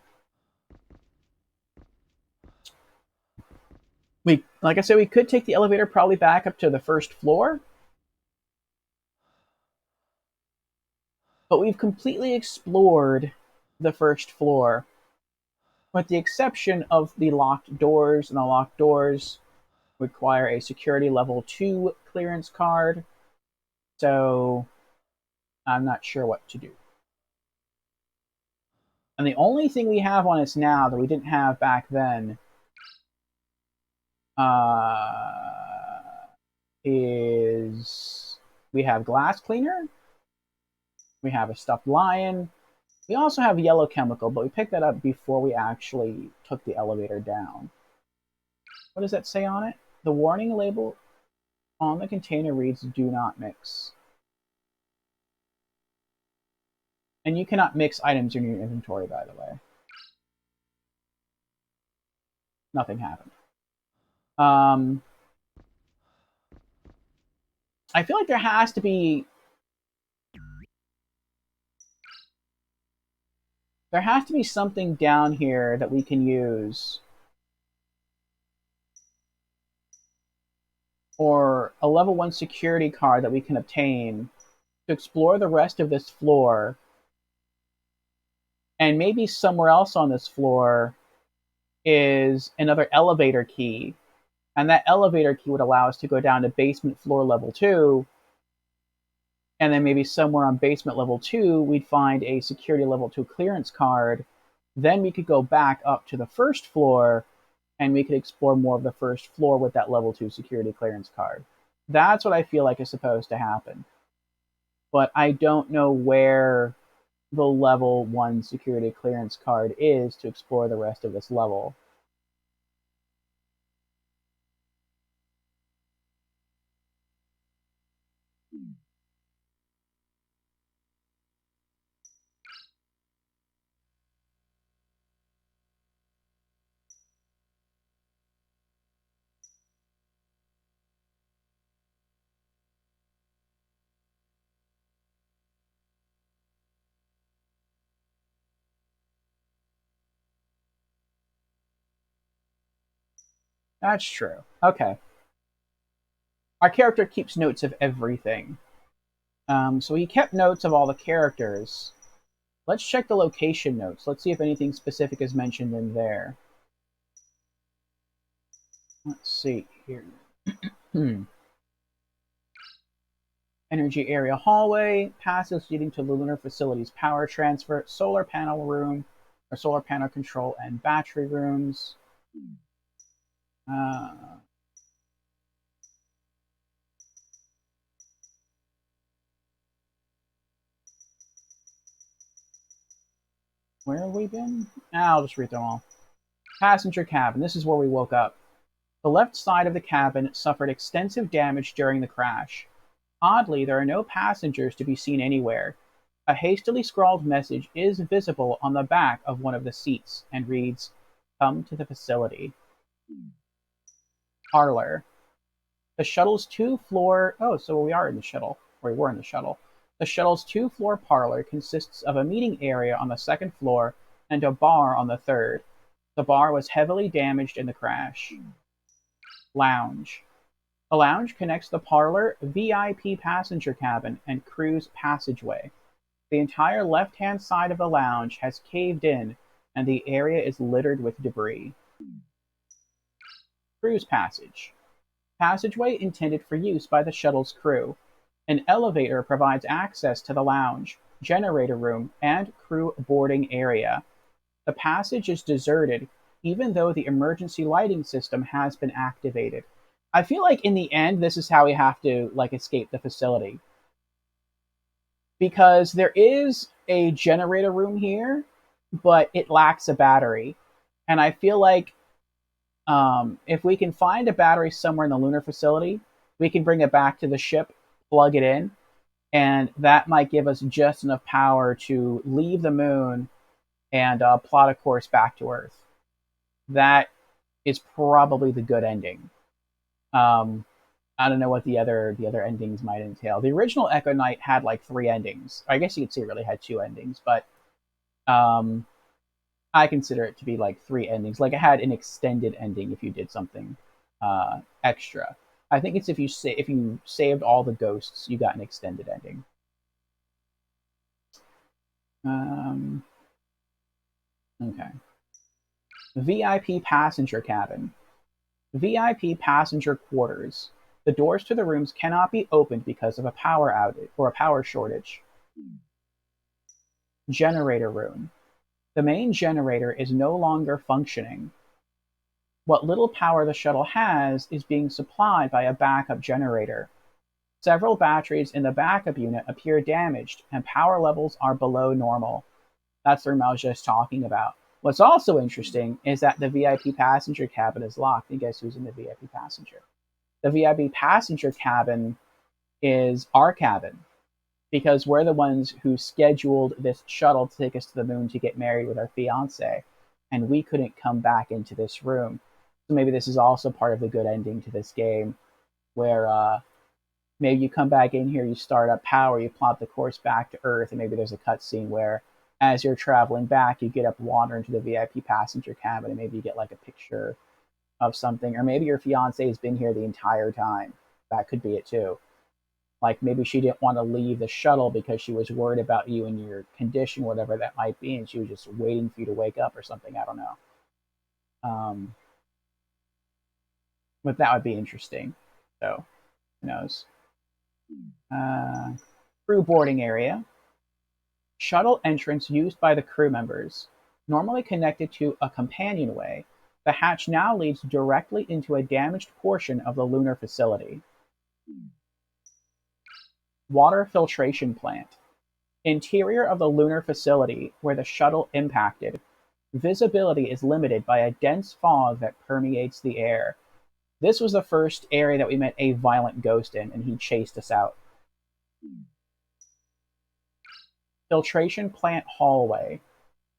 Like I said, we could take the elevator probably back up to the first floor. But we've completely explored the first floor, with the exception of the locked doors, and the locked doors require a security level 2 clearance card. So I'm not sure what to do. And the only thing we have on us now that we didn't have back then is we have glass cleaner, we have a stuffed lion, we also have yellow chemical, but we picked that up before we actually took the elevator down. What does that say on it? The warning label on the container reads, "Do not mix." And you cannot mix items in your inventory, by the way. Nothing happened. I feel like there has to be something down here that we can use, or a level 1 security card that we can obtain to explore the rest of this floor. And maybe somewhere else on this floor is another elevator key. And that elevator key would allow us to go down to basement floor level 2. And then maybe somewhere on basement level 2, we'd find a security level 2 clearance card. Then we could go back up to the first floor, and we could explore more of the first floor with that level 2 security clearance card. That's what I feel like is supposed to happen. But I don't know where the level 1 security clearance card is to explore the rest of this level. That's true. Okay. Our character keeps notes of everything. So he kept notes of all the characters. Let's check the location notes. Let's see if anything specific is mentioned in there. Let's see here. Energy area hallway, passage leading to the lunar facility's power transfer, solar panel room, or solar panel control and battery rooms. Where have we been? I'll just read them all. Passenger cabin. This is where we woke up. The left side of the cabin suffered extensive damage during the crash. Oddly, there are no passengers to be seen anywhere. A hastily scrawled message is visible on the back of one of the seats and reads, "Come to the facility." Parlor. The shuttle's two-floor... Oh, so we are in the shuttle. Or we were in the shuttle. The shuttle's two-floor parlor consists of a meeting area on the second floor and a bar on the third. The bar was heavily damaged in the crash. Lounge. The lounge connects the parlor, VIP passenger cabin, and crew's passageway. The entire left-hand side of the lounge has caved in, and the area is littered with debris. Crew's passage. Passageway intended for use by the shuttle's crew. An elevator provides access to the lounge, generator room, and crew boarding area. The passage is deserted, even though the emergency lighting system has been activated. I feel like in the end, this is how we have to escape the facility. Because there is a generator room here, but it lacks a battery. And I feel like if we can find a battery somewhere in the lunar facility, we can bring it back to the ship, plug it in, and that might give us just enough power to leave the moon and plot a course back to Earth. That is probably the good ending. I don't know what the other endings might entail. The original Echo Knight had 3 endings. I guess you could say it really had 2 endings, but I consider it to be 3 endings. It had an extended ending if you did something extra. I think it's if you saved all the ghosts, you got an extended ending. Okay. VIP passenger cabin. VIP passenger quarters. The doors to the rooms cannot be opened because of a power outage or a power shortage. Generator room. The main generator is no longer functioning. What little power the shuttle has is being supplied by a backup generator. Several batteries in the backup unit appear damaged, and power levels are below normal. That's the room I was just talking about. What's also interesting is that the VIP passenger cabin is locked. And guess who's in the VIP passenger? The VIP passenger cabin is our cabin, because we're the ones who scheduled this shuttle to take us to the moon to get married with our fiance, and we couldn't come back into this room. So maybe this is also part of the good ending to this game, where maybe you come back in here, you start up power, you plot the course back to Earth, and maybe there's a cutscene where as you're traveling back, you get up water into the VIP passenger cabin, and maybe you get a picture of something, or maybe your fiance has been here the entire time. That could be it too. Maybe she didn't want to leave the shuttle because she was worried about you and your condition, whatever that might be, and she was just waiting for you to wake up or something. I don't know. But that would be interesting. So, who knows? Crew boarding area. Shuttle entrance used by the crew members. Normally connected to a companionway, the hatch now leads directly into a damaged portion of the lunar facility. Water filtration plant. Interior of the lunar facility where the shuttle impacted. Visibility is limited by a dense fog that permeates the air. This was the first area that we met a violent ghost in, and he chased us out. Filtration plant hallway.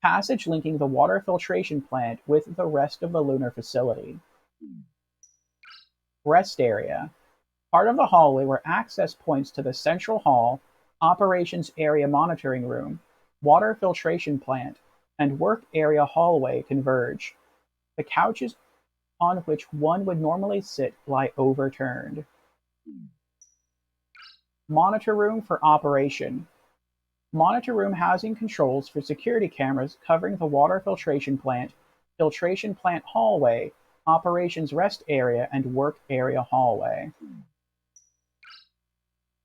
Passage linking the water filtration plant with the rest of the lunar facility. Rest area. Part of the hallway where access points to the central hall, operations area monitoring room, water filtration plant, and work area hallway converge. The couches on which one would normally sit lie overturned. Monitor room for operation. Monitor room housing controls for security cameras covering the water filtration plant hallway, operations rest area, and work area hallway.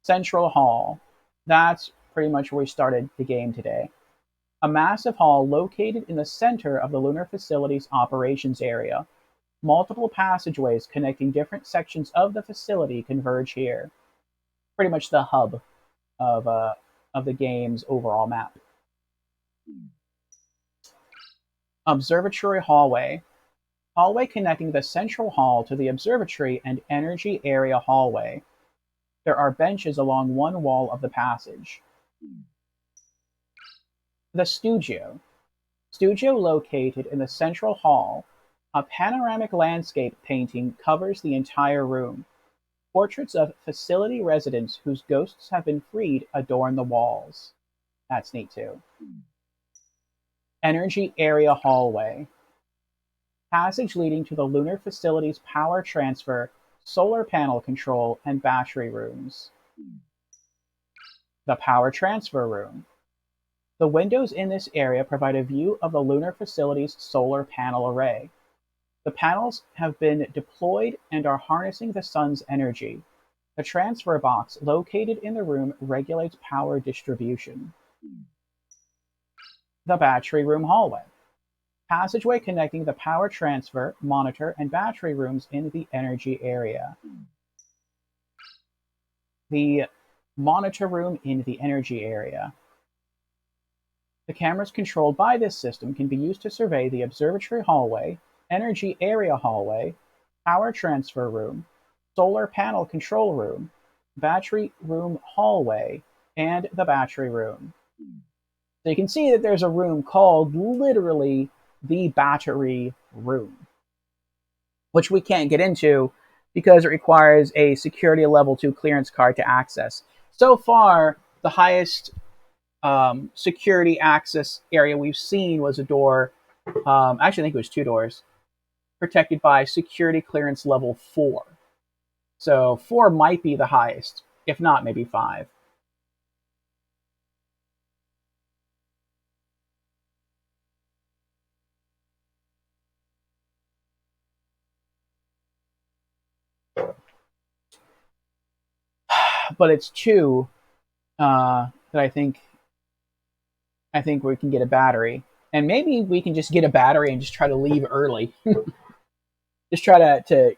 Central Hall. That's pretty much where we started the game today. A massive hall located in the center of the lunar facility's operations area. Multiple passageways connecting different sections of the facility converge here. Pretty much the hub of the game's overall map. Observatory Hallway. Hallway connecting the central hall to the observatory and energy area hallway. There are benches along one wall of the passage. The Studio. Studio located in the central hall. A panoramic landscape painting covers the entire room. Portraits of facility residents whose ghosts have been freed adorn the walls. That's neat too. Energy Area Hallway. Passage leading to the lunar facility's power transfer, solar panel control, and battery rooms. The Power Transfer Room. The windows in this area provide a view of the lunar facility's solar panel array. The panels have been deployed and are harnessing the sun's energy. The transfer box located in the room regulates power distribution. The Battery Room Hallway. Passageway connecting the power transfer, monitor, and battery rooms in the energy area. The Monitor Room in the energy area. The cameras controlled by this system can be used to survey the observatory hallway, energy area hallway, power transfer room, solar panel control room, battery room hallway, and the battery room. So you can see that there's a room called literally the battery room, which we can't get into because it requires a security level 2 clearance card to access. So far, the highest security access area we've seen was a door, actually I think it was 2 doors, protected by security clearance level 4. So 4 might be the highest, if not maybe 5. But it's 2 that I think we can get a battery. And maybe we can just get a battery and just try to leave early. Just try to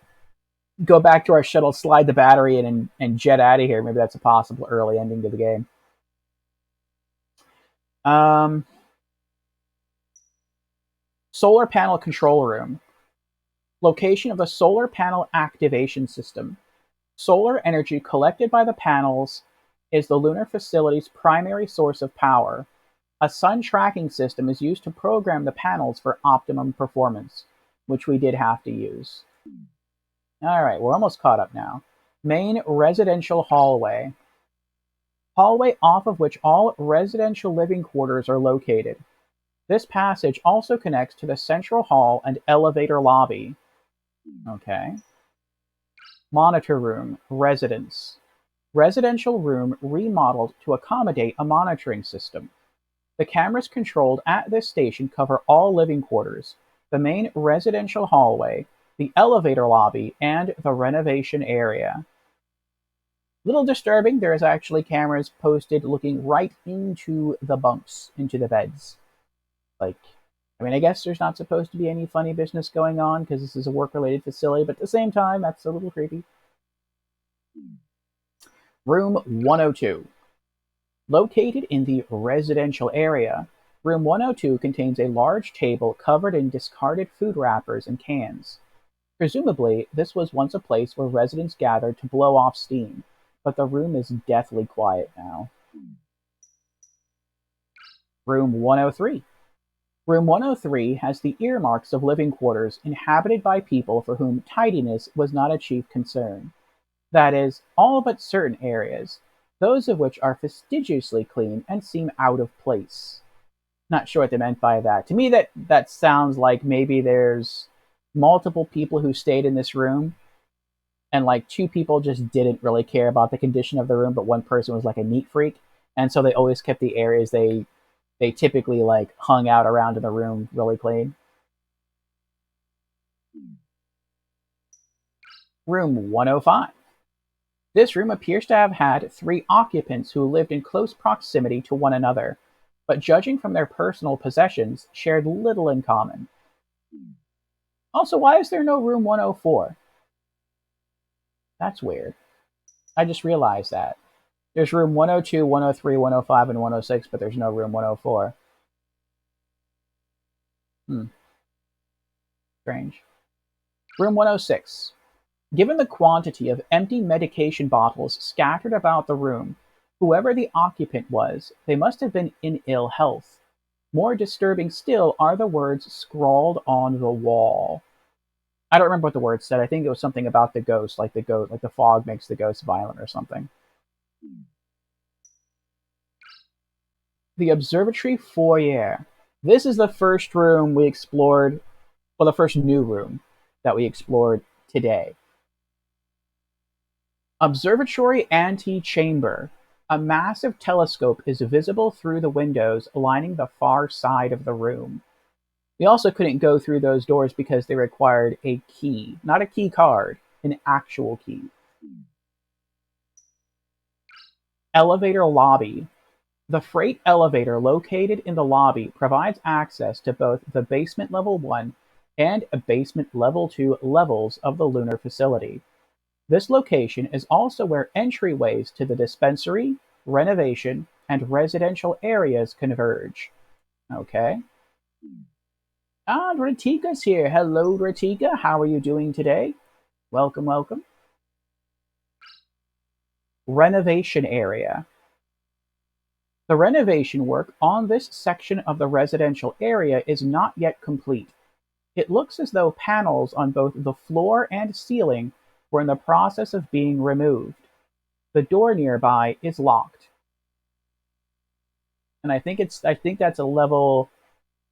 go back to our shuttle, slide the battery in, and jet out of here. Maybe that's a possible early ending to the game. Solar panel control room. Location of the solar panel activation system. Solar energy collected by the panels is the lunar facility's primary source of power. A sun tracking system is used to program the panels for optimum performance, which we did have to use. All right, we're almost caught up now. Main residential hallway. Hallway off of which all residential living quarters are located. This passage also connects to the central hall and elevator lobby. Okay. Monitor room, residence. Residential room remodeled to accommodate a monitoring system. The cameras controlled at this station cover all living quarters, the main residential hallway, the elevator lobby, and the renovation area. Little disturbing, there is actually cameras posted looking right into the bunks, into the beds. I guess there's not supposed to be any funny business going on because this is a work-related facility, but at the same time, that's a little creepy. Room 102. Located in the residential area, Room 102 contains a large table covered in discarded food wrappers and cans. Presumably, this was once a place where residents gathered to blow off steam, but the room is deathly quiet now. Room 103. Room 103 has the earmarks of living quarters inhabited by people for whom tidiness was not a chief concern. That is, all but certain areas, those of which are fastidiously clean and seem out of place. Not sure what they meant by that. To me, that sounds like maybe there's multiple people who stayed in this room, and 2 people just didn't really care about the condition of the room, but one person was like a neat freak, and so they always kept the areas they typically hung out around in the room really clean. Room 105. This room appears to have had 3 occupants who lived in close proximity to one another, but judging from their personal possessions, shared little in common. Also, why is there no room 104? That's weird. I just realized that. There's room 102, 103, 105, and 106, but there's no room 104. Strange. Room 106. Given the quantity of empty medication bottles scattered about the room, whoever the occupant was, they must have been in ill health. More disturbing still are the words scrawled on the wall. I don't remember what the words said. I think it was something about the ghost, like the fog makes the ghost violent or something. The observatory foyer. This is the first room we explored, well, the first new room that we explored today. Observatory antechamber. A massive telescope is visible through the windows lining the far side of the room. We also couldn't go through those doors because they required a key. Not a key card, an actual key. Elevator lobby. The freight elevator located in the lobby provides access to both the basement level 1 and a basement level 2 levels of the lunar facility. This location is also where entryways to the dispensary, renovation, and residential areas converge. Okay. Ratika here. Hello, Ratika. How are you doing today? Welcome, welcome. Renovation area. The renovation work on this section of the residential area is not yet complete. It looks as though panels on both the floor and ceiling were in the process of being removed. The door nearby is locked. And I think that's a level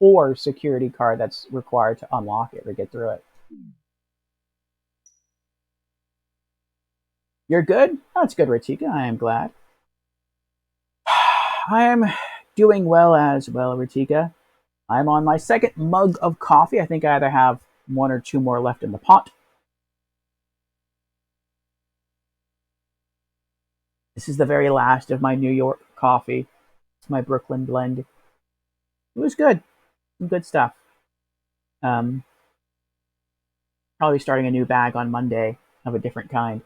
4 security card that's required to unlock it or get through it. You're good? That's good, Ratika. I am glad. I am doing well as well, Ratika. I'm on my second mug of coffee. I think I either have 1 or 2 more left in the pot. This is the very last of my New York coffee. It's my Brooklyn blend. It was good. Some good stuff. Probably starting a new bag on Monday of a different kind.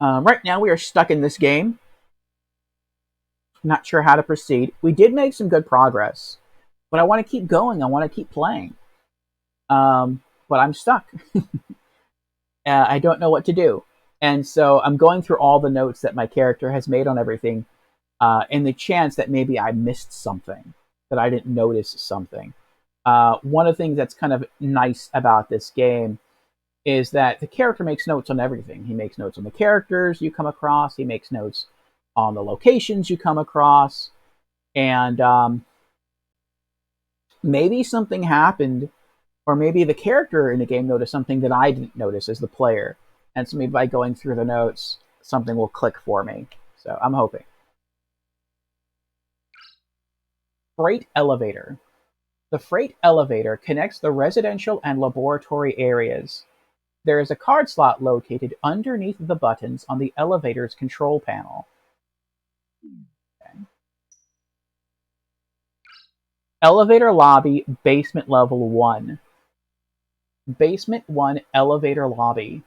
Right now we are stuck in this game. Not sure how to proceed. We did make some good progress, but I want to keep going. I want to keep playing. But I'm stuck. I don't know what to do. And so I'm going through all the notes that my character has made on everything in the chance that maybe I missed something, that I didn't notice something. One of the things that's kind of nice about this game is that the character makes notes on everything. He makes notes on the characters you come across. He makes notes on the locations you come across. And maybe something happened, or maybe the character in the game noticed something that I didn't notice as the player. And so maybe by going through the notes, something will click for me. So I'm hoping. Freight elevator. The freight elevator connects the residential and laboratory areas. There is a card slot located underneath the buttons on the elevator's control panel. Okay. Elevator lobby, basement level 1. Basement 1 elevator lobby.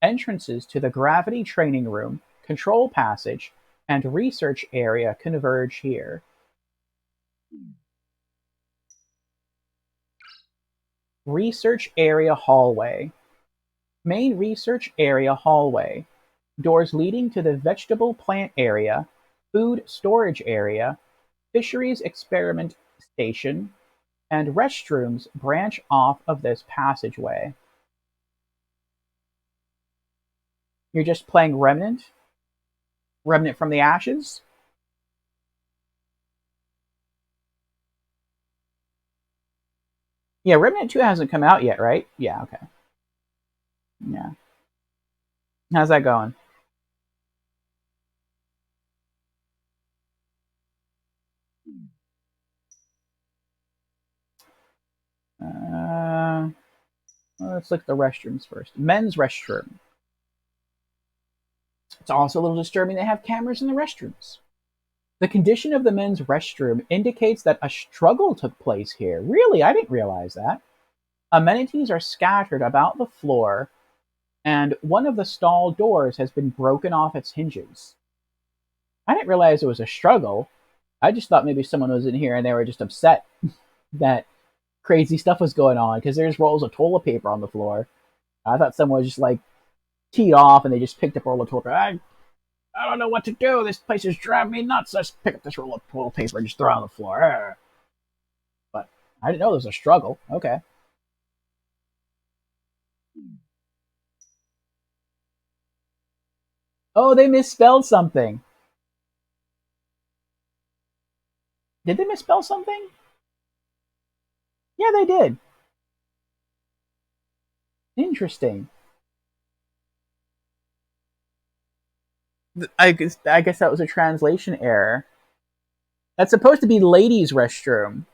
Entrances to the gravity training room, control passage, and research area converge here. Research area hallway. Main research area hallway. Doors leading to the vegetable plant area, food storage area, fisheries experiment station, and restrooms branch off of this passageway. You're just playing Remnant? Remnant from the Ashes? Yeah, Remnant 2 hasn't come out yet, right? Yeah, okay. Yeah. How's that going? Let's look at the restrooms first. Men's restroom. It's also a little disturbing they have cameras in the restrooms. The condition of the men's restroom indicates that a struggle took place here. Really? I didn't realize that. Amenities are scattered about the floor, and one of the stall doors has been broken off its hinges. I didn't realize it was a struggle. I just thought maybe someone was in here and they were just upset that crazy stuff was going on because there's rolls of toilet paper on the floor. I thought someone was just like teed off and they just picked up a roll of toilet paper. I don't know what to do. This place is driving me nuts. Let's pick up this roll of toilet paper and just throw it on the floor. But I didn't know there was a struggle. Okay. Oh, they misspelled something. Did they misspell something? Yeah, they did. Interesting. I guess that was a translation error. That's supposed to be ladies' restroom.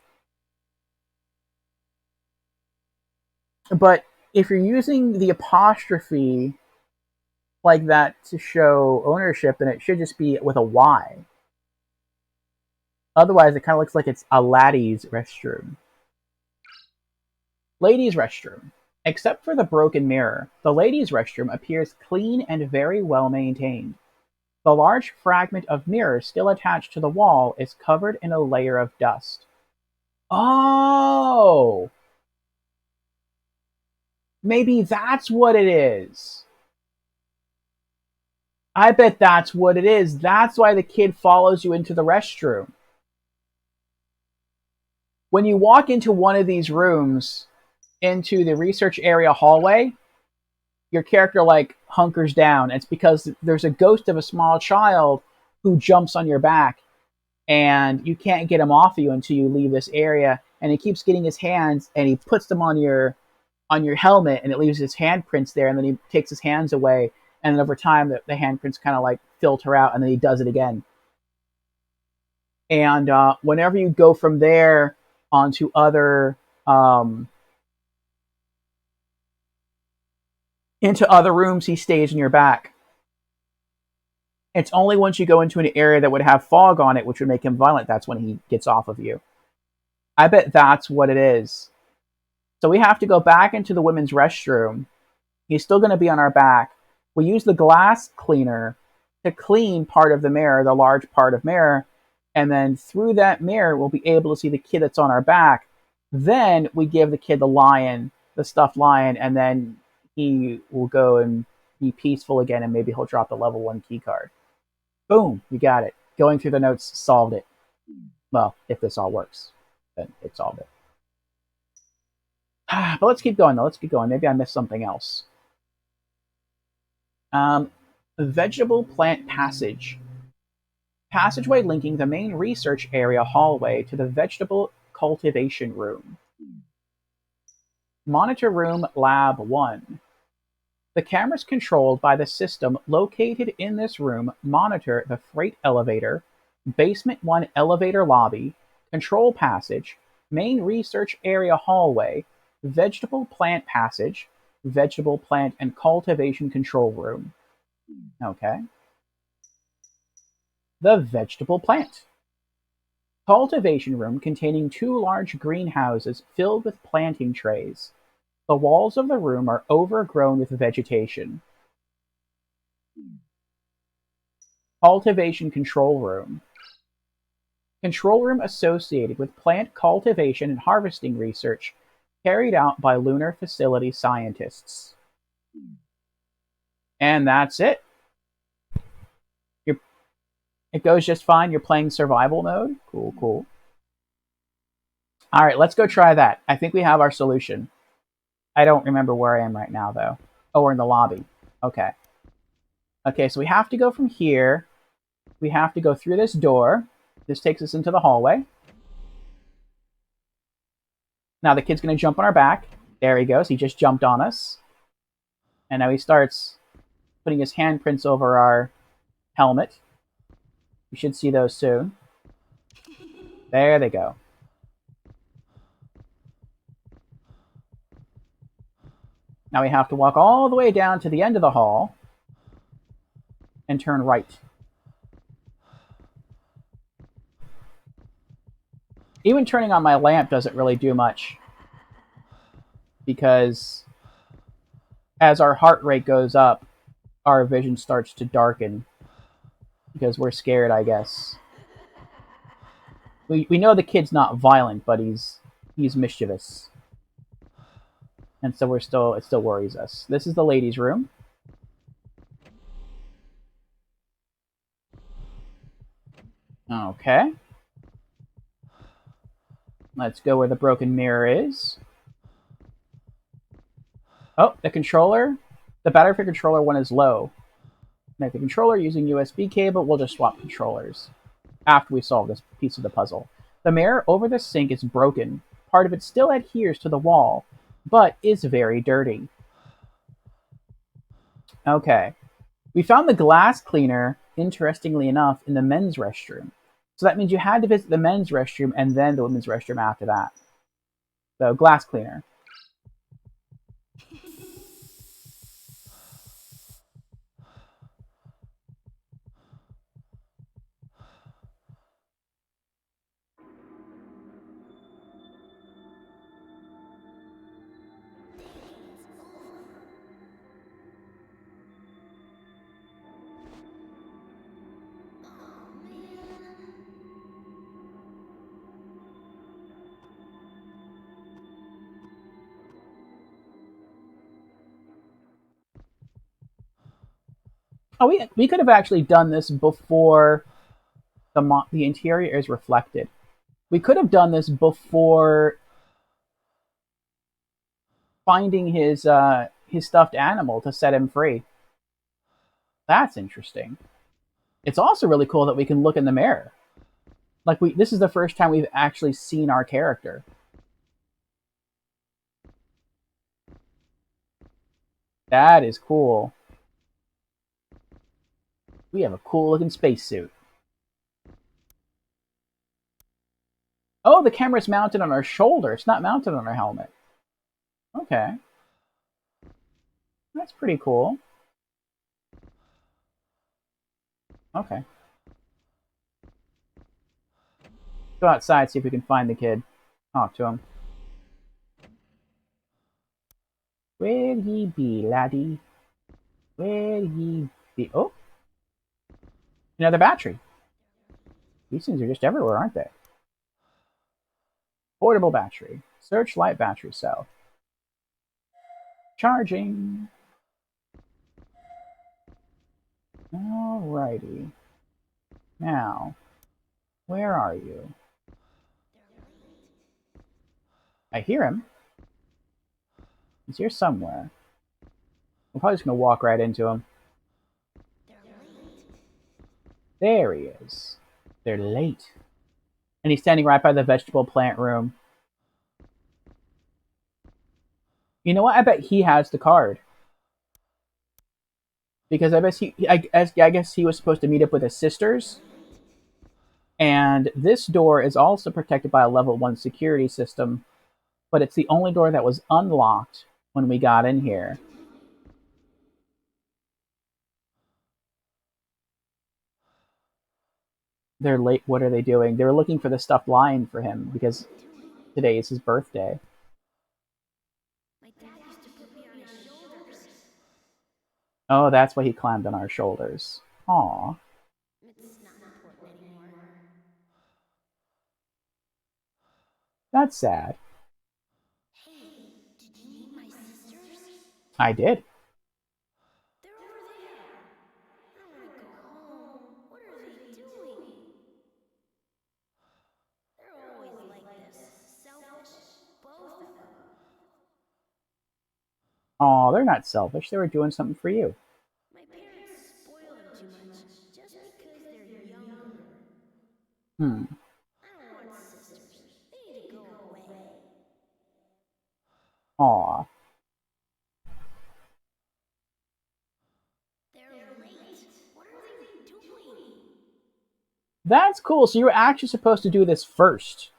But if you're using the apostrophe like that to show ownership, then it should just be with a Y. Otherwise, it kind of looks like it's a laddie's restroom. Ladies' restroom. Except for the broken mirror, the ladies' restroom appears clean and very well maintained. The large fragment of mirror still attached to the wall is covered in a layer of dust. Oh! Maybe that's what it is. I bet that's what it is. That's why the kid follows you into the restroom. When you walk into one of these rooms, into the research area hallway, your character like hunkers down. It's because there's a ghost of a small child who jumps on your back and you can't get him off of you until you leave this area, and he keeps getting his hands and he puts them on your helmet and it leaves his handprints there, and then he takes his hands away, and then over time the handprints kind of like filter out, and then he does it again. And whenever you go from there onto other into other rooms, he stays in your back. It's only once you go into an area that would have fog on it, which would make him violent, that's when he gets off of you. I bet that's what it is. So we have to go back into the women's restroom. He's still going to be on our back. We use the glass cleaner to clean part of the mirror, the large part of mirror, and then through that mirror, we'll be able to see the kid that's on our back. Then we give the kid the lion, the stuffed lion, and then he will go and be peaceful again, and maybe he'll drop the level 1 key card. Boom, we got it. Going through the notes solved it. Well, if this all works, then it solved it. But let's keep going, though. Let's keep going. Maybe I missed something else. Vegetable plant passage. Passageway linking the main research area hallway to the vegetable cultivation room. Monitor room lab 1. The cameras controlled by the system located in this room monitor the freight elevator, basement 1 elevator lobby, control passage, main research area hallway, vegetable plant passage, vegetable plant and cultivation control room. Okay. The vegetable plant. Cultivation room containing 2 large greenhouses filled with planting trays. The walls of the room are overgrown with vegetation. Cultivation control room. Control room associated with plant cultivation and harvesting research carried out by lunar facility scientists. And that's it. It goes just fine. You're playing survival mode. Cool, cool. All right, let's go try that. I think we have our solution. I don't remember where I am right now, though. Oh, we're in the lobby. Okay. Okay, so we have to go from here. We have to go through this door. This takes us into the hallway. Now the kid's going to jump on our back. There he goes. He just jumped on us. And now he starts putting his handprints over our helmet. You should see those soon. There they go. Now we have to walk all the way down to the end of the hall and turn right. Even turning on my lamp doesn't really do much, because as our heart rate goes up, our vision starts to darken, because we're scared, I guess. We know the kid's not violent, but he's mischievous. And so it still worries us. This is the ladies' room. Okay. Let's go where the broken mirror is. Oh, the controller. The battery for controller one is low. Make the controller using USB cable. We'll just swap controllers after we solve this piece of the puzzle. The mirror over the sink is broken. Part of it still adheres to the wall, but is very dirty. Okay. We found the glass cleaner, interestingly enough, in the men's restroom. So that means you had to visit the men's restroom and then the women's restroom after that. So, glass cleaner. Oh, we could have actually done this before the interior is reflected. We could have done this before finding his stuffed animal to set him free. That's interesting. It's also really cool that we can look in the mirror. Like, this is the first time we've actually seen our character. That is cool. We have a cool looking spacesuit. Oh, the camera's mounted on our shoulder. It's not mounted on our helmet. Okay. That's pretty cool. Okay. Go outside, see if we can find the kid. Talk to him. Where ye be, laddie? Where ye be? Oh! Another battery. These things are just everywhere, aren't they? Portable battery. Searchlight battery cell. Charging. Alrighty. Now, where are you? I hear him. He's here somewhere. We're probably just going to walk right into him. There he is. They're late. And he's standing right by the vegetable plant room. You know what? I bet he has the card. Because I guess he was supposed to meet up with his sisters. And this door is also protected by a level 1 security system. But it's the only door that was unlocked when we got in here. They're late. What are they doing? They're looking for the stuffed lion for him because today is his birthday. My dad used to put me on his shoulders. Oh, that's why he climbed on our shoulders. Aw. It's not important anymore. That's sad. Hey, did you meet my sisters? I did. They're over there. I want to go home. What are they doing? They're always like this. Selfish. Both of them. Aw, they're not selfish. They were doing something for you. My parents spoil them too much just because they're younger. Hmm. I don't want sisters. They need to go away. Aw. They're late. What are they doing? That's cool. So you were actually supposed to do this first.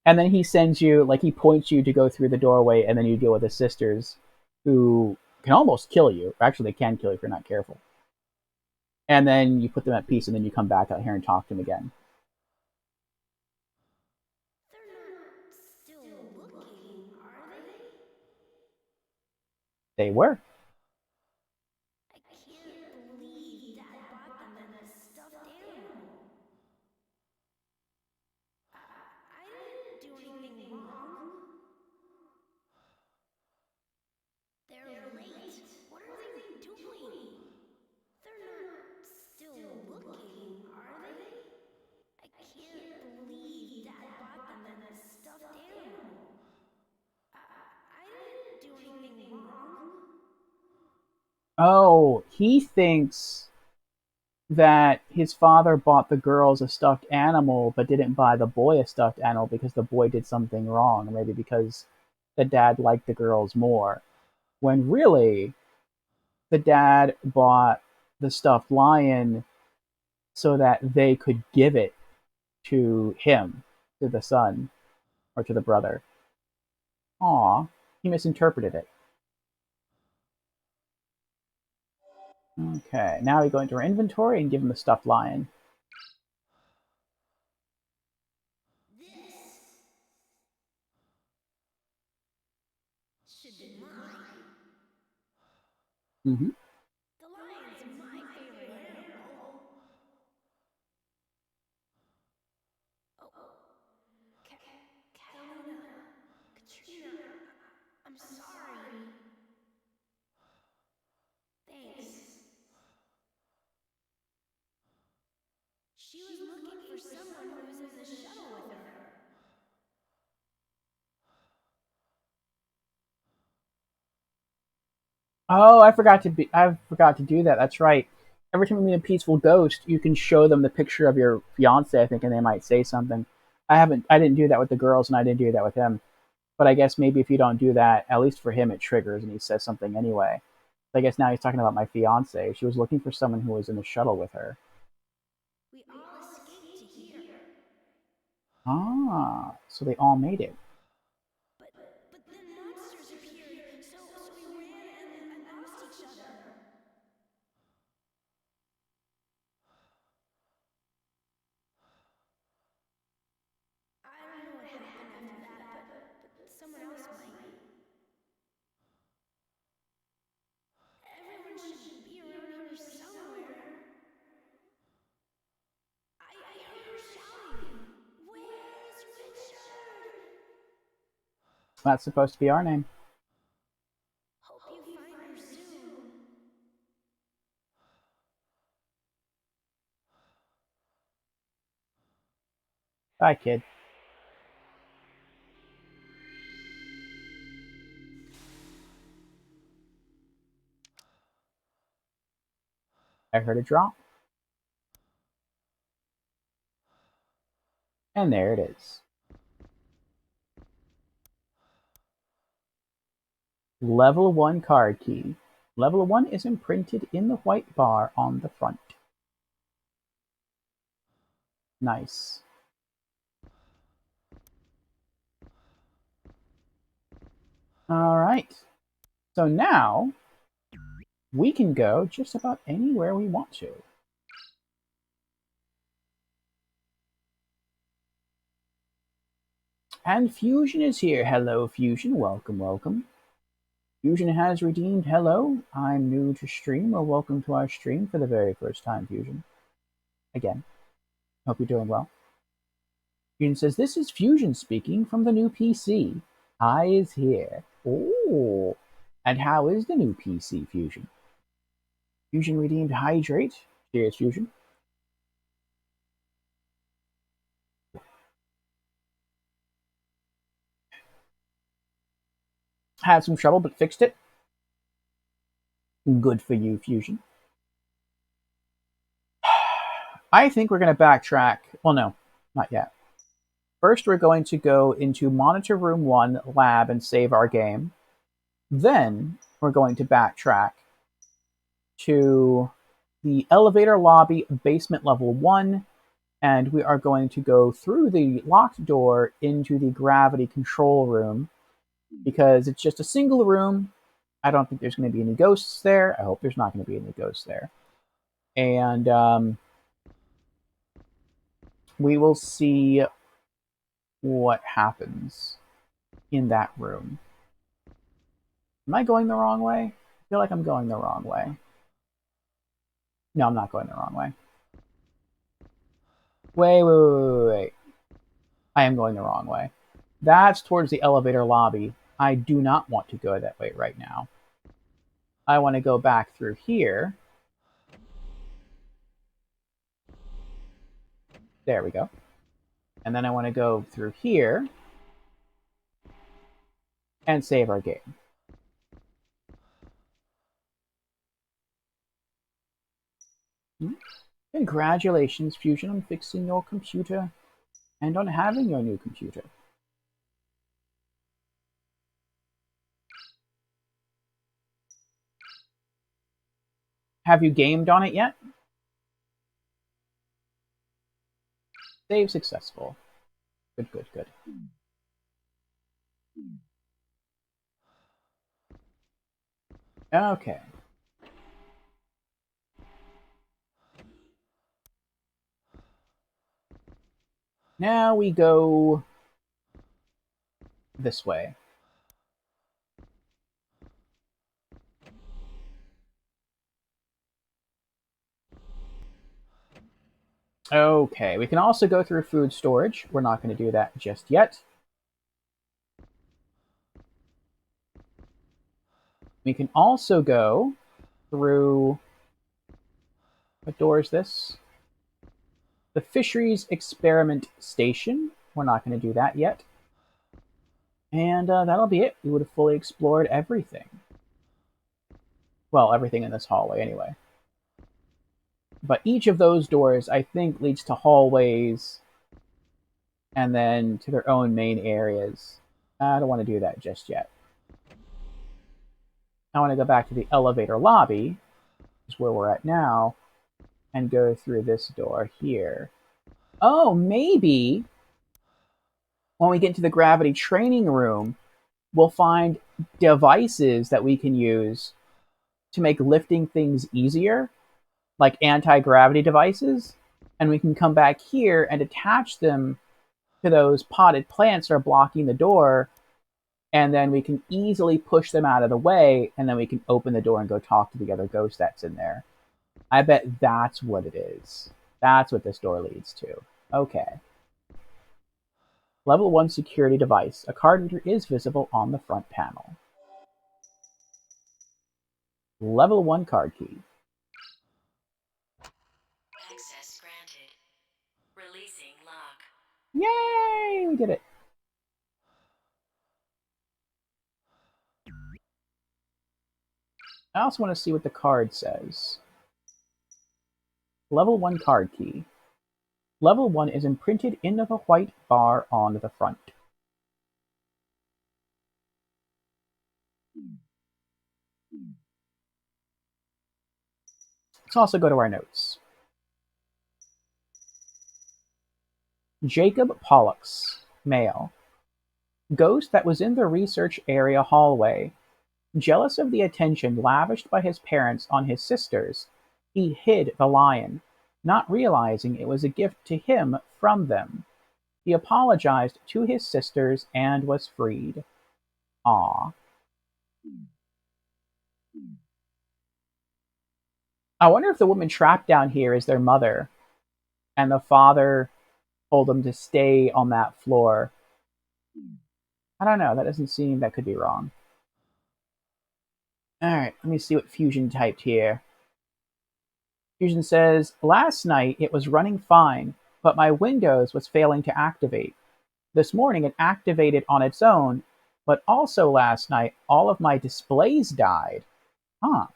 And then he sends you, like, he points you to go through the doorway, and then you deal with his sisters. who can almost kill you. Actually, they can kill you if you're not careful. And then you put them at peace, and then you come back out here and talk to them again. They're not still looking, are They were. they? I can't believe Dad bought them as a stuffed animal. I didn't do anything wrong. They're late. What are they doing? They're not still looking, are they? I can't believe Dad bought them as a stuffed animal. I didn't do anything wrong. Oh, he thinks that his father bought the girls a stuffed animal but didn't buy the boy a stuffed animal because the boy did something wrong, or maybe because the dad liked the girls more. When really, the dad bought the stuffed lion so that they could give it to him, to the son, or to the brother. Aw, he misinterpreted it. Okay, now we go into our inventory and give him the stuffed lion. This should be mine. Mm-hmm. The lion's my favorite animal. Catalina, Katrina, I'm sorry. Thanks. She was looking for someone who was in the shuttle with her. Oh, I forgot to do that. That's right. Every time you meet a peaceful ghost, you can show them the picture of your fiance, I think, and they might say something. I didn't do that with the girls, and I didn't do that with him. But I guess maybe if you don't do that, at least for him, it triggers and he says something anyway. So I guess now he's talking about my fiance. She was looking for someone who was in the shuttle with her. We all escaped to here. Ah, so they all made it. But then monsters appeared, so we ran and lost each other. I don't know what happened after that, but someone else might. Everyone should be around here somewhere. I heard her shouting, "Where's Richard?" That's supposed to be our name. Hope you find her soon. Bye, kid. I heard a drop. And there it is. Level 1 card key. Level 1 is imprinted in the white bar on the front. Nice. Alright. So now, we can go just about anywhere we want to. And Fusion is here. Hello, Fusion. Welcome, welcome. Fusion has redeemed hello. I'm new to stream, or welcome to our stream for the very first time, Fusion. Again, hope you're doing well. Fusion says, this is Fusion speaking from the new PC. I is here. Oh, and how is the new PC, Fusion? Fusion redeemed Hydrate. Cheers, Fusion. Had some trouble, but fixed it. Good for you, Fusion. I think we're going to backtrack. Well, no, not yet. First, we're going to go into Monitor Room 1 lab and save our game. Then, we're going to backtrack to the elevator lobby, basement level 1, and we are going to go through the locked door into the gravity control room, because it's just a single room, I don't think there's going to be any ghosts there. I hope there's not going to be any ghosts there. And we will see what happens in that room. Am I going the wrong way? I feel like I'm going the wrong way. No, I'm not going the wrong way. Wait. I am going the wrong way. That's towards the elevator lobby. I do not want to go that way right now. I want to go back through here. There we go. And then I want to go through here and save our game. Congratulations, Fusion, on fixing your computer and on having your new computer. Have you gamed on it yet? Save successful. Good. Okay. Now we go this way. Okay, we can also go through food storage. We're not going to do that just yet. We can also go through... What door is this? The Fisheries Experiment Station. We're not going to do that yet. And that'll be it. We would have fully explored everything. Well, everything in this hallway anyway. But each of those doors, I think, leads to hallways and then to their own main areas. I don't want to do that just yet. I want to go back to the elevator lobby, which is where we're at now, and go through this door here. Oh, maybe when we get into the gravity training room, we'll find devices that we can use to make lifting things easier, like anti-gravity devices, and we can come back here and attach them to those potted plants that are blocking the door, and then we can easily push them out of the way, and then we can open the door and go talk to the other ghost that's in there. I bet that's what it is. That's what this door leads to. Okay. Level 1 security device. A card reader is visible on the front panel. Level 1 card key. Access granted. Releasing lock. Yay! We did it. I also want to see what the card says. Level 1 card key. Level 1 is imprinted into the white bar on the front. Let's also go to our notes. Jacob Pollux, male. Ghost that was in the research area hallway. Jealous of the attention lavished by his parents on his sisters, he hid the lion, not realizing it was a gift to him from them. He apologized to his sisters and was freed. Aww. I wonder if the woman trapped down here is their mother, and the father told them to stay on that floor. I don't know. That doesn't seem... That could be wrong. Alright, let me see what Fusion typed here. Fusion says, last night it was running fine, but my Windows was failing to activate. This morning it activated on its own, but also last night all of my displays died. Huh.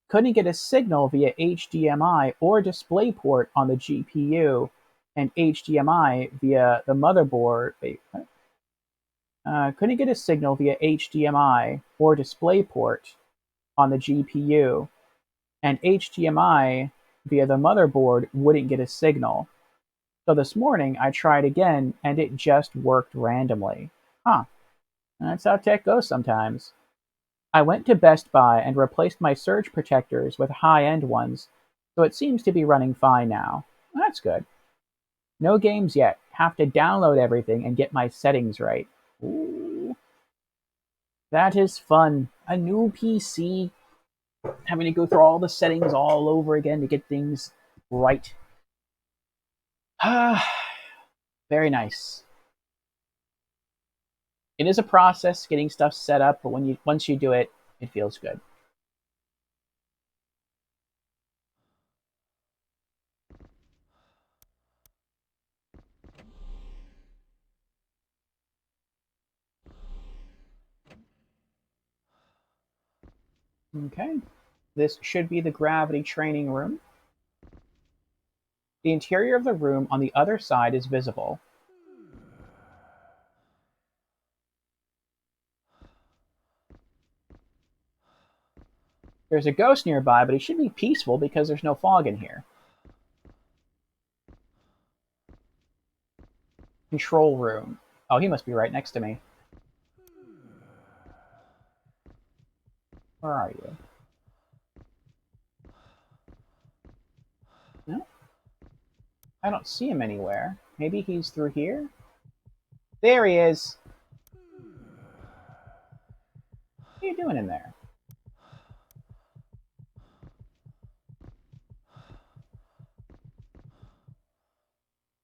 Couldn't get a signal via HDMI or DisplayPort on the GPU, and HDMI via the motherboard. Wait, what? Couldn't get a signal via HDMI or DisplayPort on the GPU, and HDMI via the motherboard wouldn't get a signal. So this morning I tried again, and it just worked randomly. Huh. That's how tech goes sometimes. I went to Best Buy and replaced my surge protectors with high-end ones, so it seems to be running fine now. That's good. No games yet. Have to download everything and get my settings right. Ooh. That is fun. A new PC, having to go through all the settings all over again to get things right. Very nice. It is a process getting stuff set up, but once you do it, it feels good. Okay. This should be the gravity training room. The interior of the room on the other side is visible. There's a ghost nearby, but he should be peaceful because there's no fog in here. Control room. Oh, he must be right next to me. Where are you? No? I don't see him anywhere. Maybe he's through here? There he is! What are you doing in there?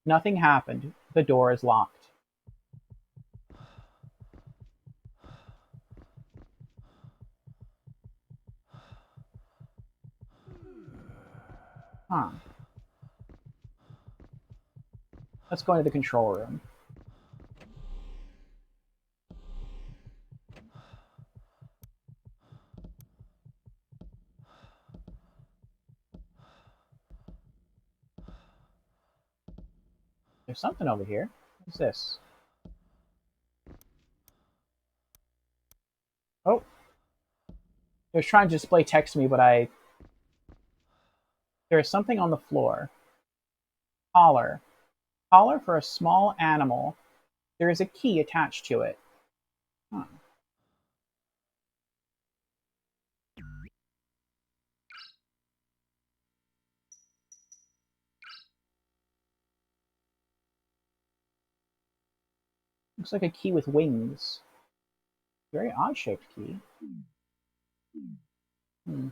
Nothing happened. The door is locked. Huh. Let's go into the control room. There's something over here. What's this? Oh. It was trying to display text to me, but there is something on the floor. Collar. Collar for a small animal. There is a key attached to it. Huh. Looks like a key with wings. Very odd-shaped key. Hmm.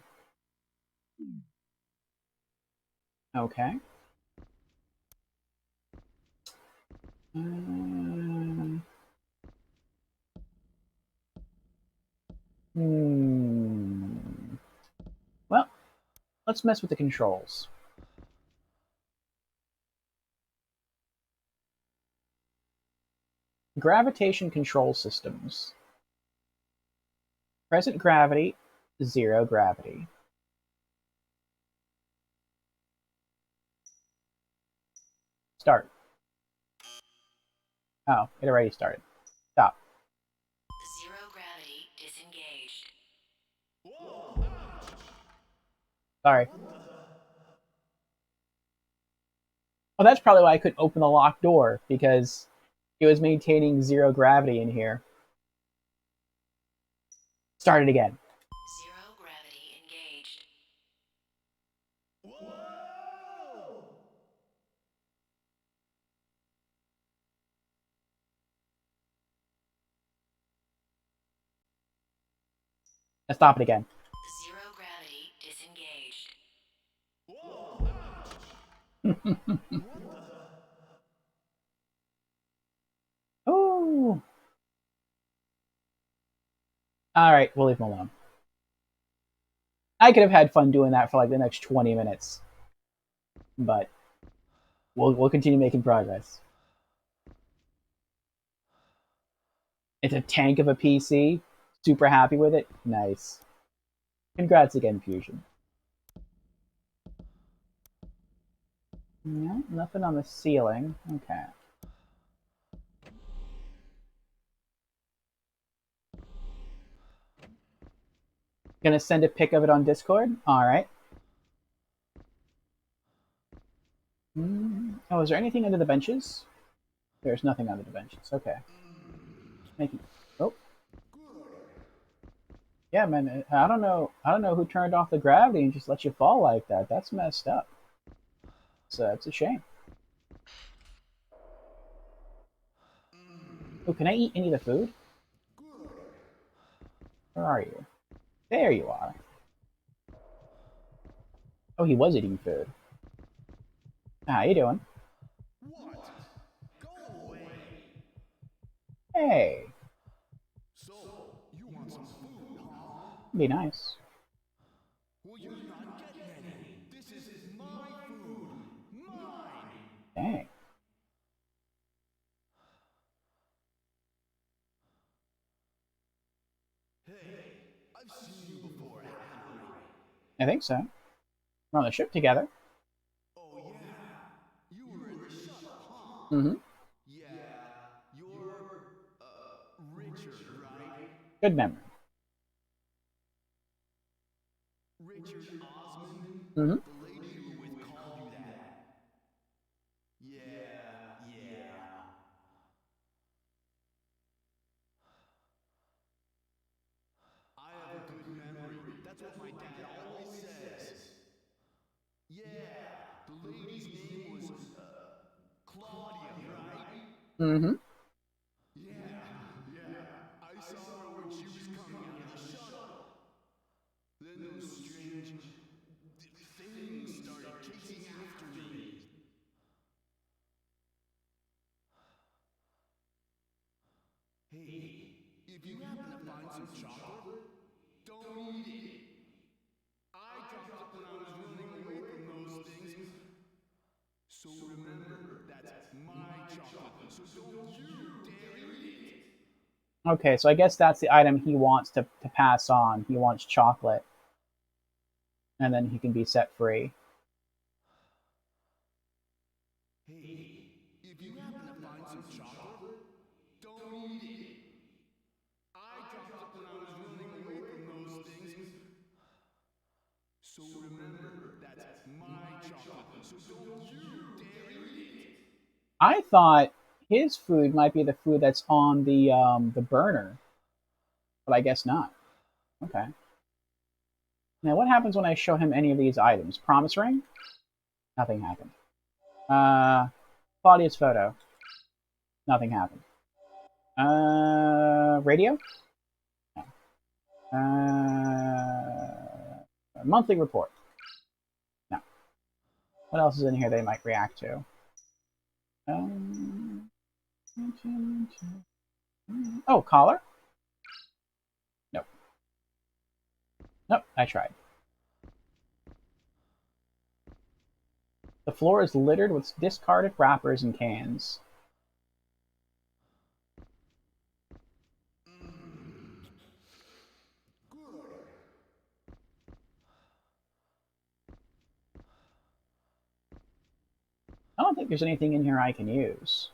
Okay. Well, let's mess with the controls. Gravitation control systems. Present gravity, 0 gravity. Start. Oh, it already started. Stop. Zero gravity disengaged. Sorry. Well, that's probably why I couldn't open the locked door, because it was maintaining 0 gravity in here. Start it again. Zero gravity engaged. Let's stop it again. Zero gravity disengaged. Oh. Alright, we'll leave him alone. I could have had fun doing that for like the next 20 minutes. But we'll continue making progress. It's a tank of a PC. Super happy with it. Nice. Congrats again, Fusion. No, nothing on the ceiling. Okay. Gonna send a pic of it on Discord? Alright. Oh, is there anything under the benches? There's nothing under the benches. Okay. Just making... Oh. Yeah, man. I don't know. I don't know who turned off the gravity and just let you fall like that. That's messed up. It's a shame. Oh, can I eat any of the food? Where are you? There you are. Oh, he was eating food. How you doing? What? Go away! Hey, So, you want some food, huh? be nice. Well, you're not getting any. This is my food. Mine! Dang. Hey, I've seen you before, haven't I think so. We're on the ship together. I? Oh, yeah. You were in the shuttle, huh? Mm-hmm. Yeah, you're, Richard, right? Good memory. Richard Osmond? Mm-hmm. The lady you were with called you that. Yeah. I have a good memory. That's what my dad always says. Yeah, the lady's name was, Claudia, right? Mm-hmm. Yeah. I saw her when she was coming out of the shuttle. Then those strange things started chasing after me. Hey, if you happen to find some chocolate, don't eat it. I dropped it when I was running away from those things. So remember, that's my chocolate, so don't you dare eat it. Okay, so I guess that's the item he wants to pass on. He wants chocolate, and then he can be set free. Hey, if you happen to find some chocolate, don't eat it. I dropped it when I was running away from those things. So remember, that's my chocolate, so don't you dare eat it. I thought his food might be the food that's on the burner, but I guess not. Okay. Now, what happens when I show him any of these items? Promise ring? Nothing happened. Claudia's photo. Nothing happened. Radio? No. Monthly report. No. What else is in here they might react to? Oh, collar? Nope. Nope, I tried. The floor is littered with discarded wrappers and cans. I don't think there's anything in here I can use.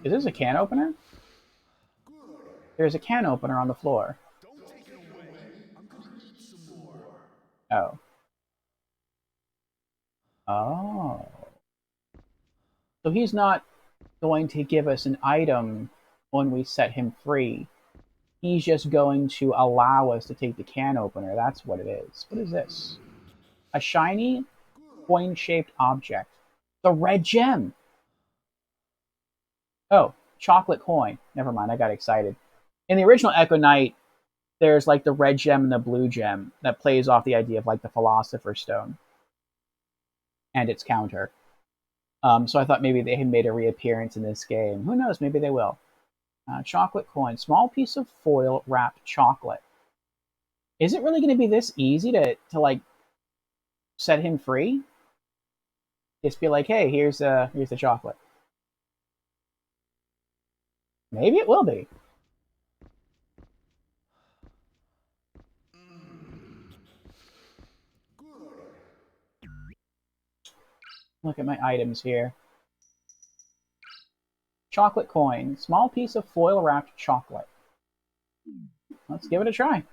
Is this a can opener? There's a can opener on the floor. Don't take it away. I'm gonna eat some more. Oh. Oh. So he's not going to give us an item when we set him free. He's just going to allow us to take the can opener. That's what it is. What is this? A shiny coin-shaped object. The red gem! Oh, chocolate coin. Never mind, I got excited. In the original Echo Knight, there's like the red gem and the blue gem that plays off the idea of like the Philosopher's Stone and its counter. So I thought maybe they had made a reappearance in this game. Who knows? Maybe they will. Chocolate coin. Small piece of foil wrapped chocolate. Is it really going to be this easy to like set him free? Just be like, hey, here's the chocolate. Maybe it will be. Look at my items here. Chocolate coin. Small piece of foil wrapped chocolate. Let's give it a try.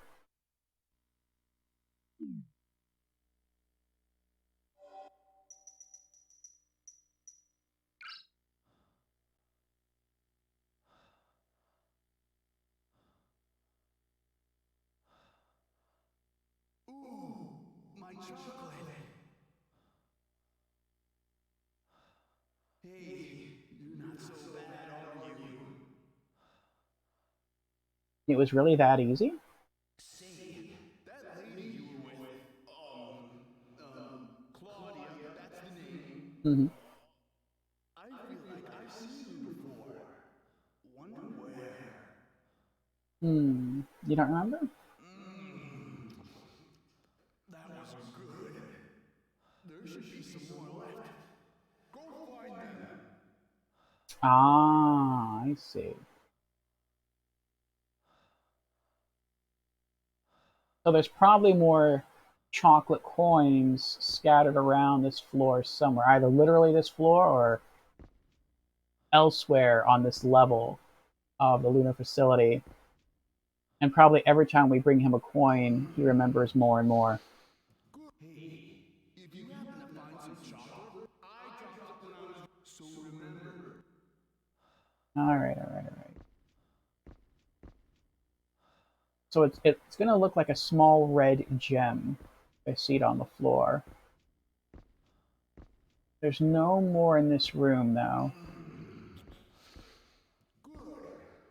chocolate. Hey, you're not so bad, are you? It was really that easy? Say, that lady you were with, Claudia, that's the name. Mm-hmm. I feel like I've seen you before. Wonder where. You don't remember? That wasn't good. There should be some more left. Go find them. Ah, I see. So there's probably more chocolate coins scattered around this floor somewhere, either literally this floor or elsewhere on this level of the lunar facility. And probably every time we bring him a coin, he remembers more and more. Hey, if you happen to find some chocolate, I dropped it when I was. So remember. All right, all right, all right. So it's going to look like a small red gem. I see it on the floor. There's no more in this room, though.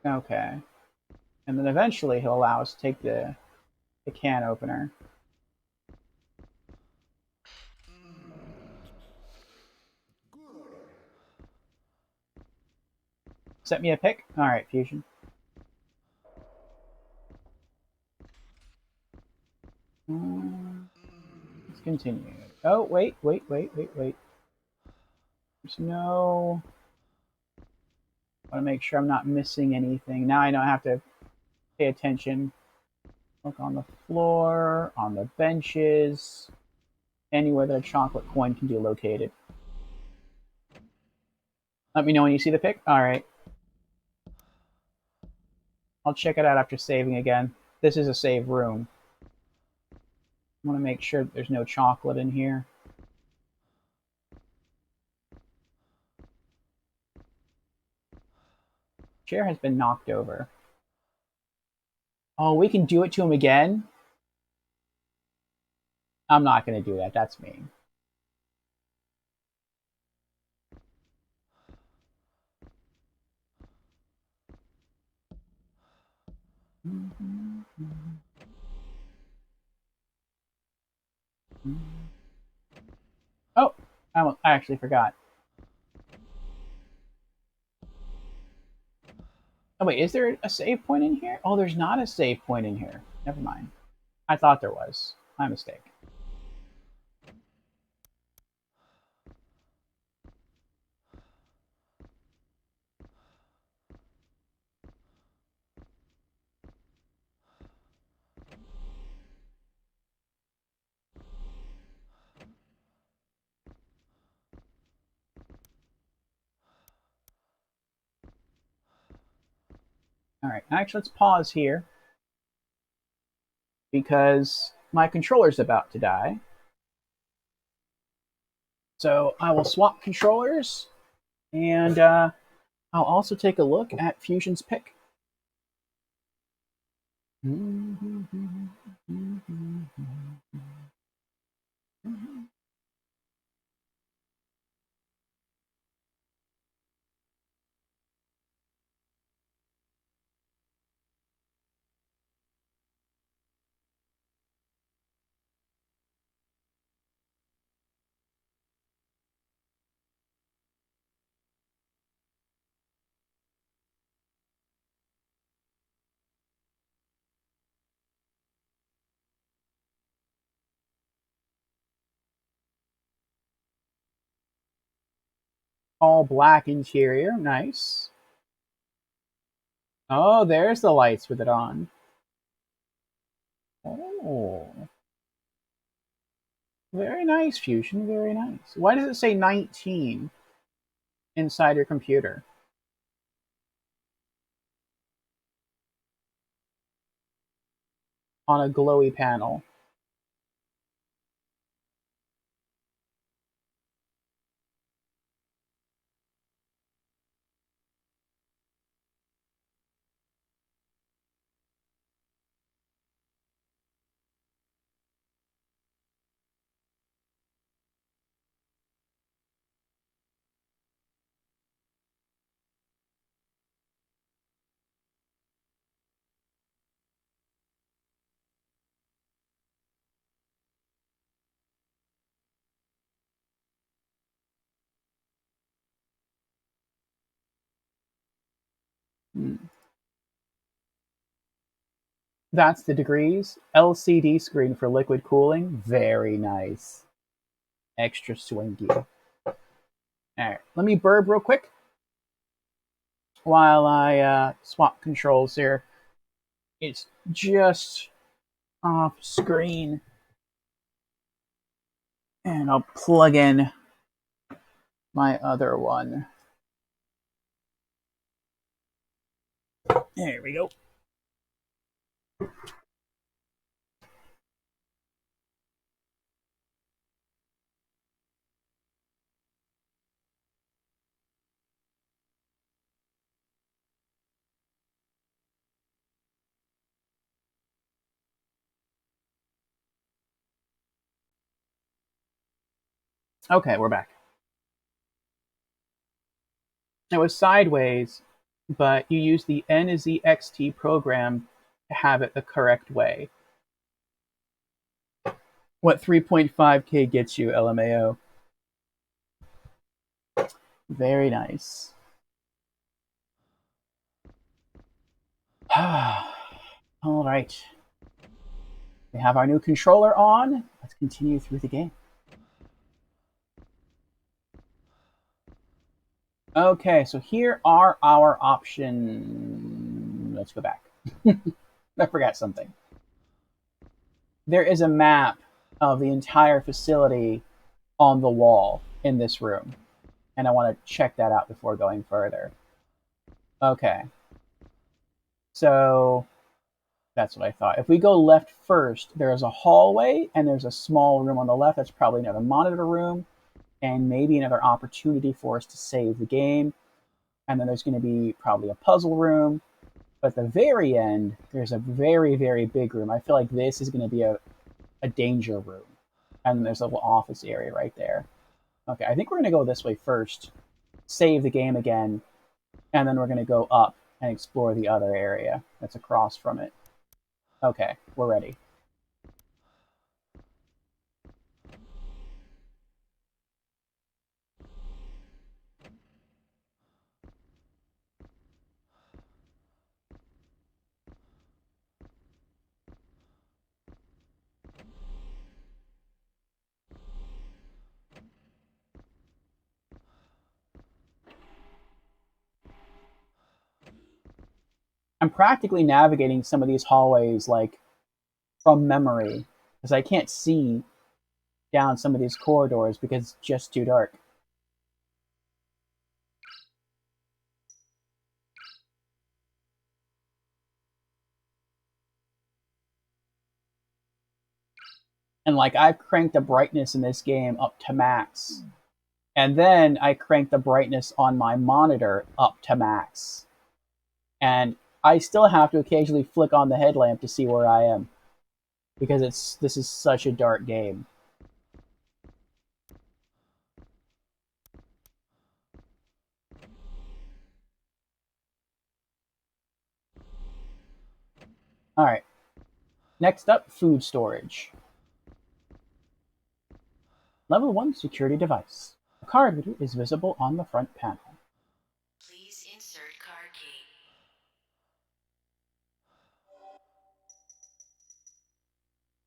Okay. And then eventually he'll allow us to take the can opener. Set me a pick? Alright, Fusion. Let's continue. Oh, wait. There's no... I want to make sure I'm not missing anything. Now I know I have to pay attention. Look on the floor, on the benches, anywhere that a chocolate coin can be located. Let me know when you see the pick. Alright. I'll check it out after saving again. This is a save room. I want to make sure that there's no chocolate in here. Chair has been knocked over. Oh, we can do it to him again? I'm not going to do that. That's mean. Oh, I actually forgot. Oh, wait, is there a save point in here? Oh, there's not a save point in here. Never mind. I thought there was. My mistake. Alright, actually, let's pause here. Because my controller's about to die. So I will swap controllers. And I'll also take a look at Fusion's pick. All black interior, nice. Oh, there's the lights with it on. Oh. Very nice, Fusion, very nice. Why does it say 19 inside your computer? On a glowy panel. That's the degrees. LCD screen for liquid cooling. Very nice. Extra swingy. Alright, let me burp real quick while I swap controls here. It's just off screen. And I'll plug in my other one. There we go. Okay, we're back. It was sideways, but you use the NZXT program to have it the correct way. What 3.5K gets you, LMAO? Very nice. All right. We have our new controller on. Let's continue through the game. Okay, so here are our options. Let's go back. I forgot something. There is a map of the entire facility on the wall in this room, and I want to check that out before going further. Okay. So that's what I thought. If we go left first, there's a hallway, and there's a small room on the left. That's probably another monitor room, and maybe another opportunity for us to save the game. And then there's going to be probably a puzzle room. But at the very end, there's a very, very big room. I feel like this is going to be a danger room. And then there's a little office area right there. Okay, I think we're going to go this way first, save the game again, and then we're going to go up and explore the other area that's across from it. Okay, we're ready. I'm practically navigating some of these hallways like from memory because I can't see down some of these corridors because it's just too dark. And like I've cranked the brightness in this game up to max. And then I cranked the brightness on my monitor up to max. And I still have to occasionally flick on the headlamp to see where I am. Because this is such a dark game. Alright. Next up, food storage. Level 1 security device. A card reader is visible on the front panel. Please insert card key.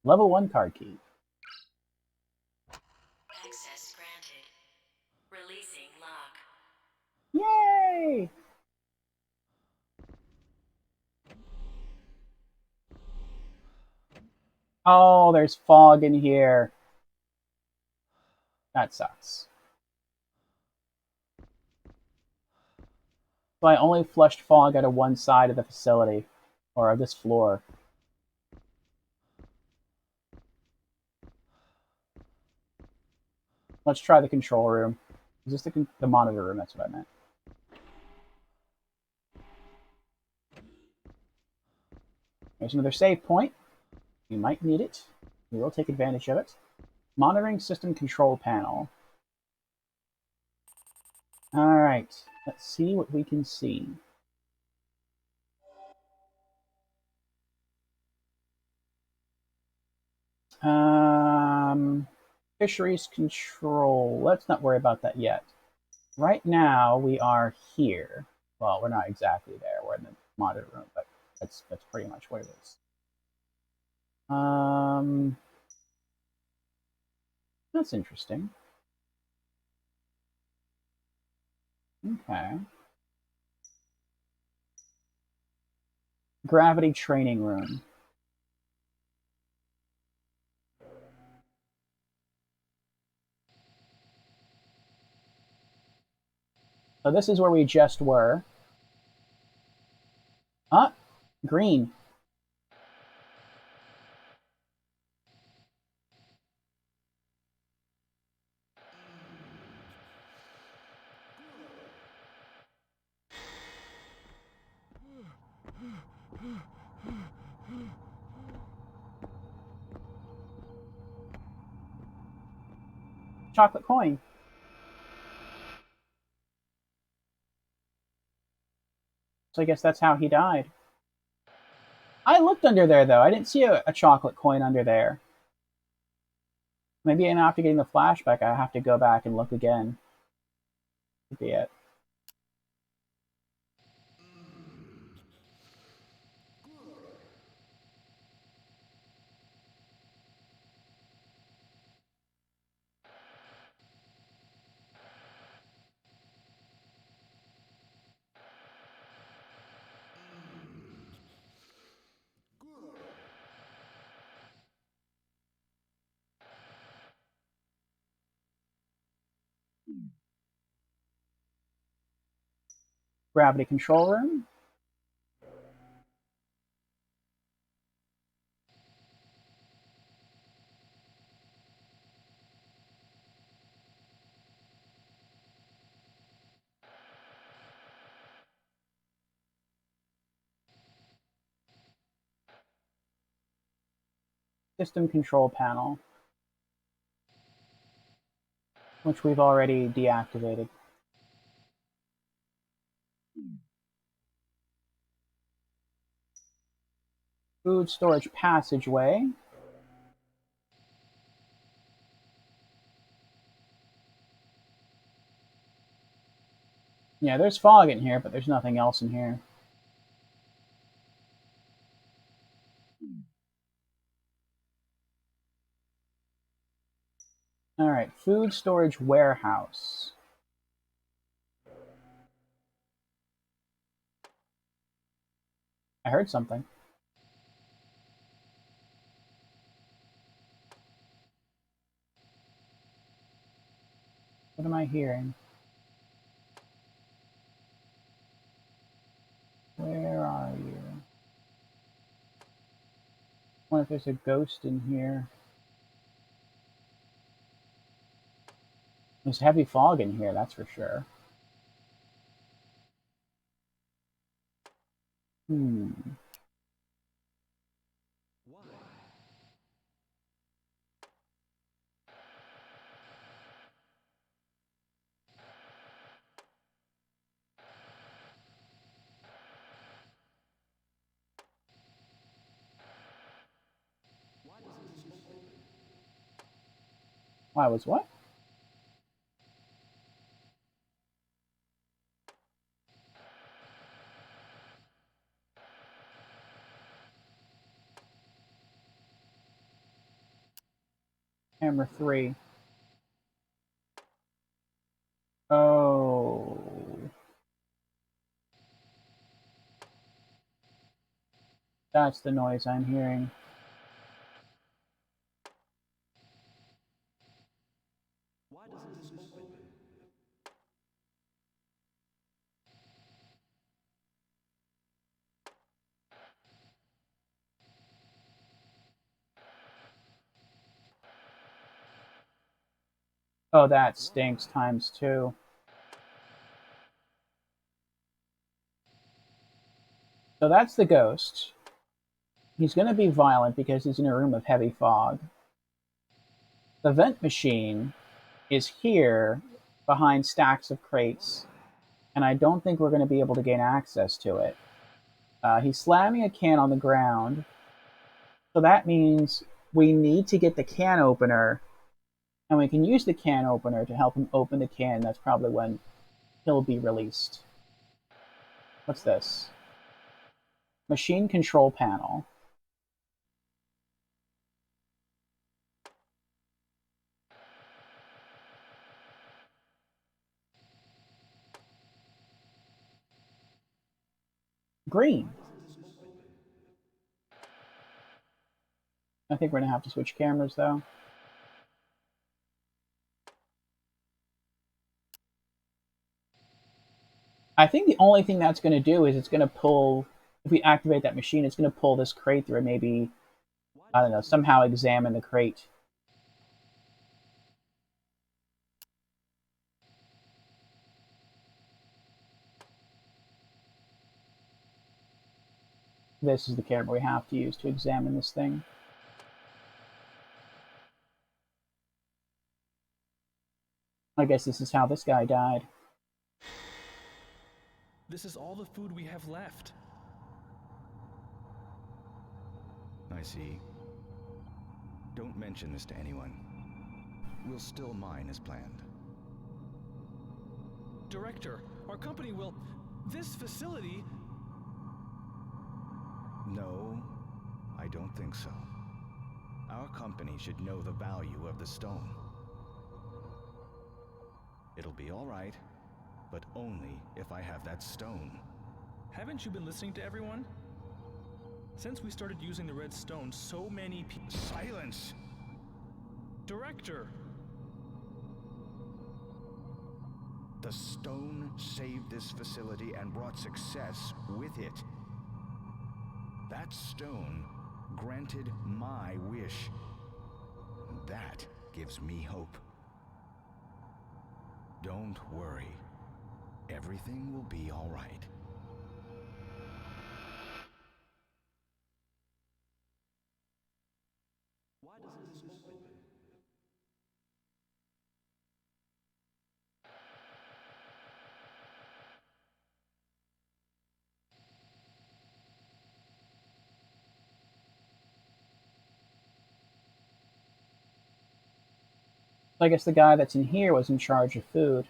Level 1 card key. Access granted. Releasing lock. Yay! Oh, there's fog in here. That sucks. So I only flushed fog out of one side of the facility, or of this floor. Let's try the control room. Is this the monitor room? That's what I meant. There's another save point. You might need it. We will take advantage of it. Monitoring system control panel. Alright, let's see what we can see. Fisheries control. Let's not worry about that yet. Right now, we are here. Well, we're not exactly there. We're in the monitor room, but that's pretty much what it is. That's interesting. Okay. Gravity training room. So this is where we just were. Ah, green. Chocolate coin. So I guess that's how he died. I looked under there, though. I didn't see a chocolate coin under there. Maybe after getting the flashback, I have to go back and look again. Could be it. Gravity control room. System control panel, which we've already deactivated. Food storage passageway. Yeah, there's fog in here, but there's nothing else in here. Alright, food storage warehouse. I heard something. What am I hearing? Where are you? I wonder if there's a ghost in here. There's heavy fog in here, that's for sure. Why was what? Camera 3. Oh. That's the noise I'm hearing. Oh, that stinks times 2. So that's the ghost. He's going to be violent because he's in a room of heavy fog. The vent machine is here behind stacks of crates, and I don't think we're going to be able to gain access to it. He's slamming a can on the ground, so that means we need to get the can opener, and we can use the can opener to help him open the can. That's probably when he'll be released. What's this? Machine control panel. Green. I think we're going to have to switch cameras, though. I think the only thing that's going to do is it's going to pull, if we activate that machine, it's going to pull this crate through and maybe, I don't know, somehow examine the crate. This is the camera we have to use to examine this thing. I guess this is how this guy died. This is all the food we have left. I see. Don't mention this to anyone. We'll still mine as planned. Director, our company will... This facility... No, I don't think so. Our company should know the value of the stone. It'll be all right, but only if I have that stone. Haven't you been listening to everyone? Since we started using the red stone, so many people... Silence! Director! The stone saved this facility and brought success with it. That stone granted my wish. That gives me hope. Don't worry. Everything will be all right. I guess the guy that's in here was in charge of food.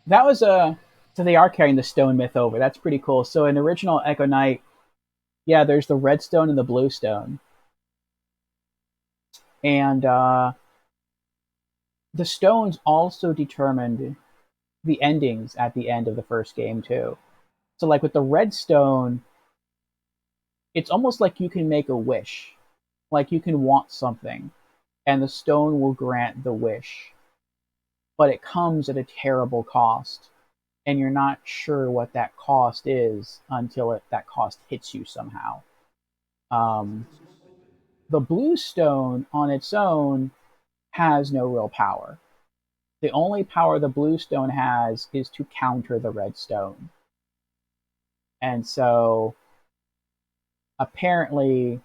That was a... So they are carrying the stone myth over. That's pretty cool. So in original Echo Knight, yeah, there's the red stone and the blue stone. And the stones also determined the endings at the end of the first game, too. So, like, with the red stone, it's almost like you can make a wish. Like, you can want something, and the stone will grant the wish. But it comes at a terrible cost, and you're not sure what that cost is until that cost hits you somehow. The blue stone on its own has no real power. The only power the blue stone has is to counter the red stone. And so apparently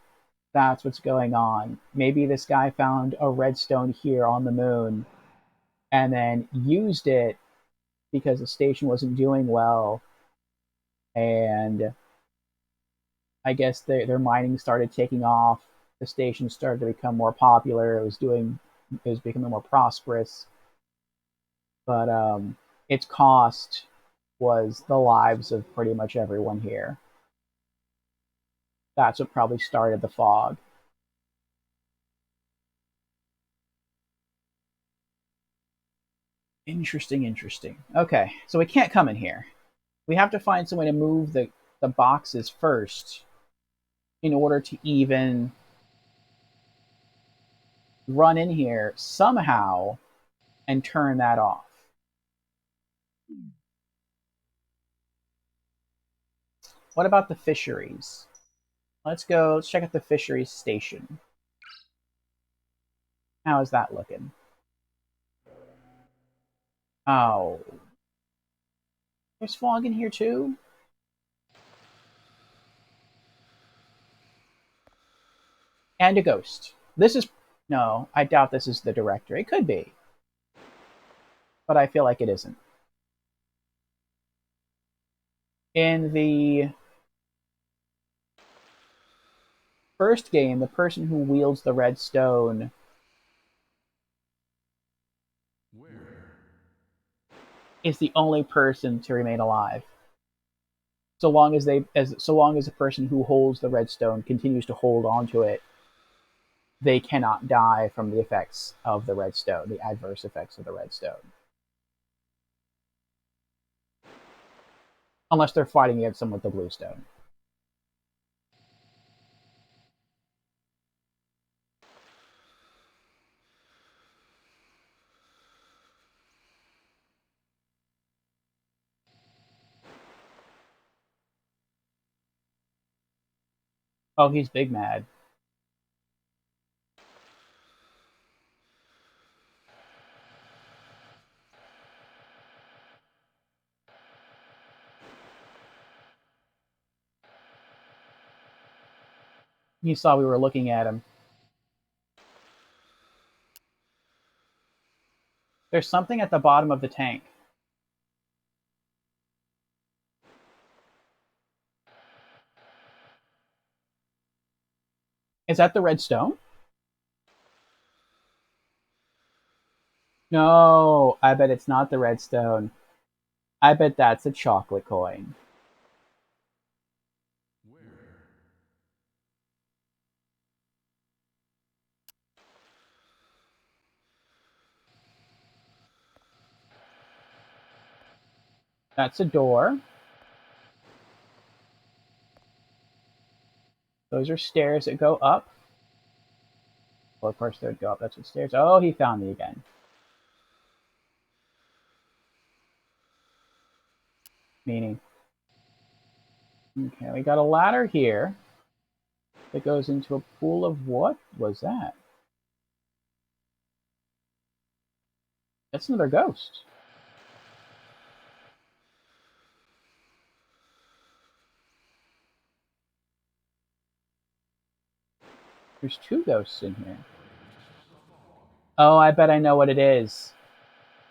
that's what's going on. Maybe this guy found a red stone here on the moon and then used it because the station wasn't doing well, and I guess their mining started taking off. The station started to become more popular. It was becoming more prosperous, but its cost was the lives of pretty much everyone here. That's what probably started the fog. Interesting. Okay, so we can't come in here. We have to find some way to move the boxes first in order to even run in here somehow and turn that off. What about the fisheries? Let's check out the fisheries station. How is that looking? Oh. There's fog in here too? And a ghost. No, I doubt this is the director. It could be. But I feel like it isn't. In the first game, the person who wields the red stone is the only person to remain alive. so long as the person who holds the redstone continues to hold onto it, they cannot die from the effects of the redstone, the adverse effects of the redstone. Unless they're fighting against someone with the bluestone. Oh, he's big mad. He saw we were looking at him. There's something at the bottom of the tank. Is that the redstone? No, I bet it's not the redstone. I bet that's a chocolate coin. That's a door. Those are stairs that go up. Well, of course, they would go up. That's what stairs. Oh, he found me again. Meaning. Okay, we got a ladder here that goes into a pool of what was that? That's another ghost. There's two ghosts in here. Oh, I bet I know what it is.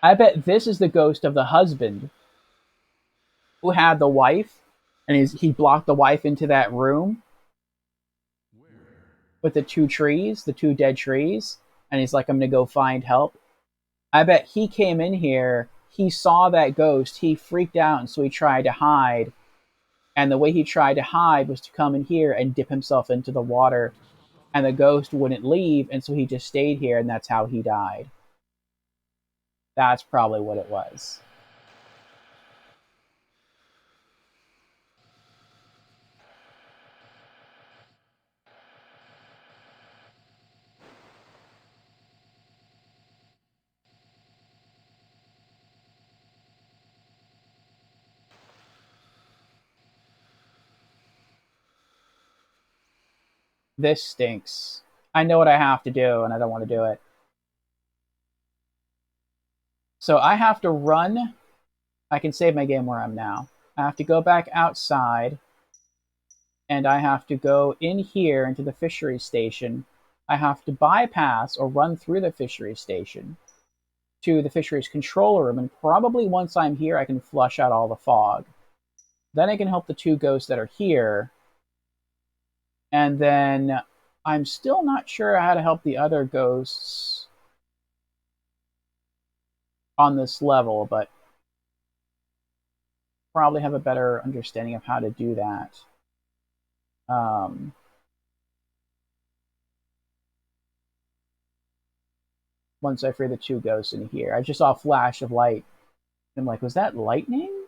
I bet this is the ghost of the husband who had the wife, and he blocked the wife into that room with the two trees, the two dead trees, and he's like, I'm gonna go find help. I bet he came in here, he saw that ghost, he freaked out, and so he tried to hide. And the way he tried to hide was to come in here and dip himself into the water, and the ghost wouldn't leave, and so he just stayed here, and that's how he died. That's probably what it was. This stinks. I know what I have to do, and I don't want to do it. So I have to run. I can save my game where I'm now. I have to go back outside, and I have to go in here into the fisheries station. I have to bypass or run through the fisheries station to the fisheries control room, and probably once I'm here, I can flush out all the fog. Then I can help the two ghosts that are here, and then I'm still not sure how to help the other ghosts on this level, but probably have a better understanding of how to do that. Once I free the two ghosts in here. I just saw a flash of light. I'm like, was that lightning?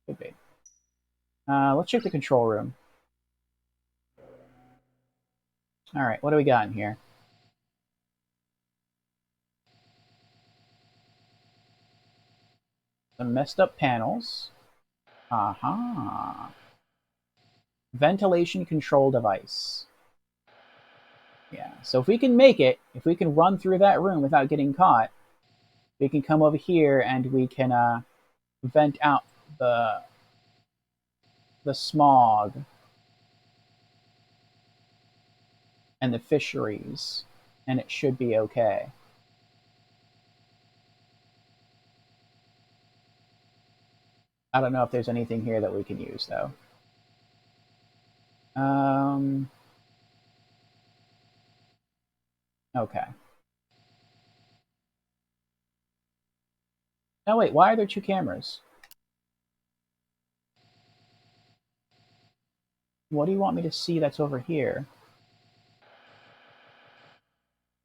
Could be. Let's check the control room. Alright, what do we got in here? Some messed up panels. Aha. Ventilation control device. Yeah, so if we can make it, if we can run through that room without getting caught, we can come over here and we can vent out the smog and the fisheries, and it should be okay. I don't know if there's anything here that we can use, though. Okay. Oh wait, why are there two cameras? What do you want me to see that's over here?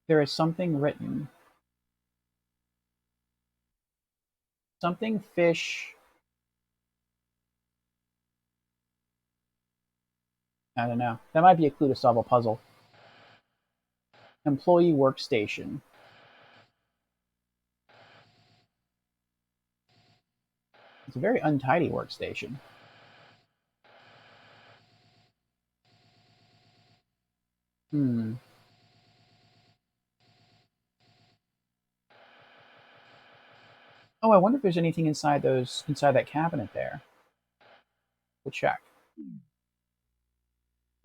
There is something written. Something fish. I don't know. That might be a clue to solve a puzzle. Employee workstation. It's a very untidy workstation. Hmm. Oh, I wonder if there's anything inside that cabinet there. We'll check.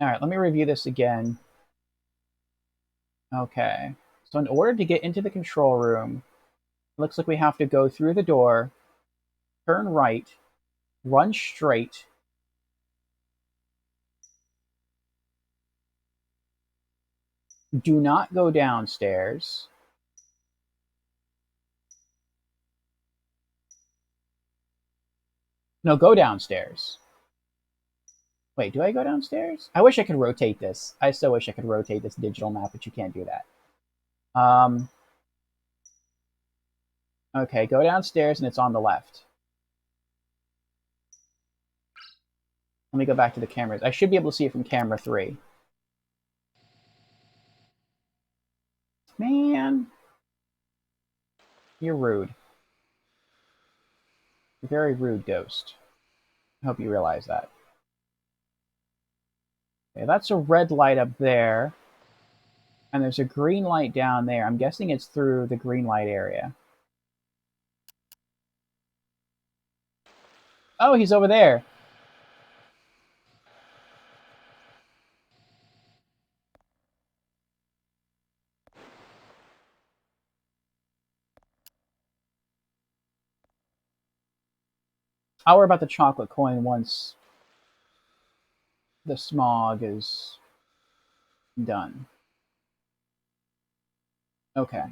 All right, let me review this again. Okay. So in order to get into the control room, it looks like we have to go through the door, turn right, run straight. Do not go downstairs. No, go downstairs. Wait, do I go downstairs? I wish I could rotate this. I so wish I could rotate this digital map, but you can't do that. Okay, go downstairs and it's on the left. Let me go back to the cameras. I should be able to see it from camera 3. Man. You're rude. You're a very rude, Ghost. I hope you realize that. Okay, that's a red light up there. And there's a green light down there. I'm guessing it's through the green light area. Oh, he's over there. I'll worry about the chocolate coin once the smog is done. Okay.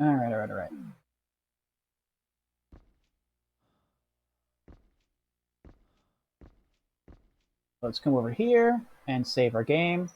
Alright. Let's come over here and save our game.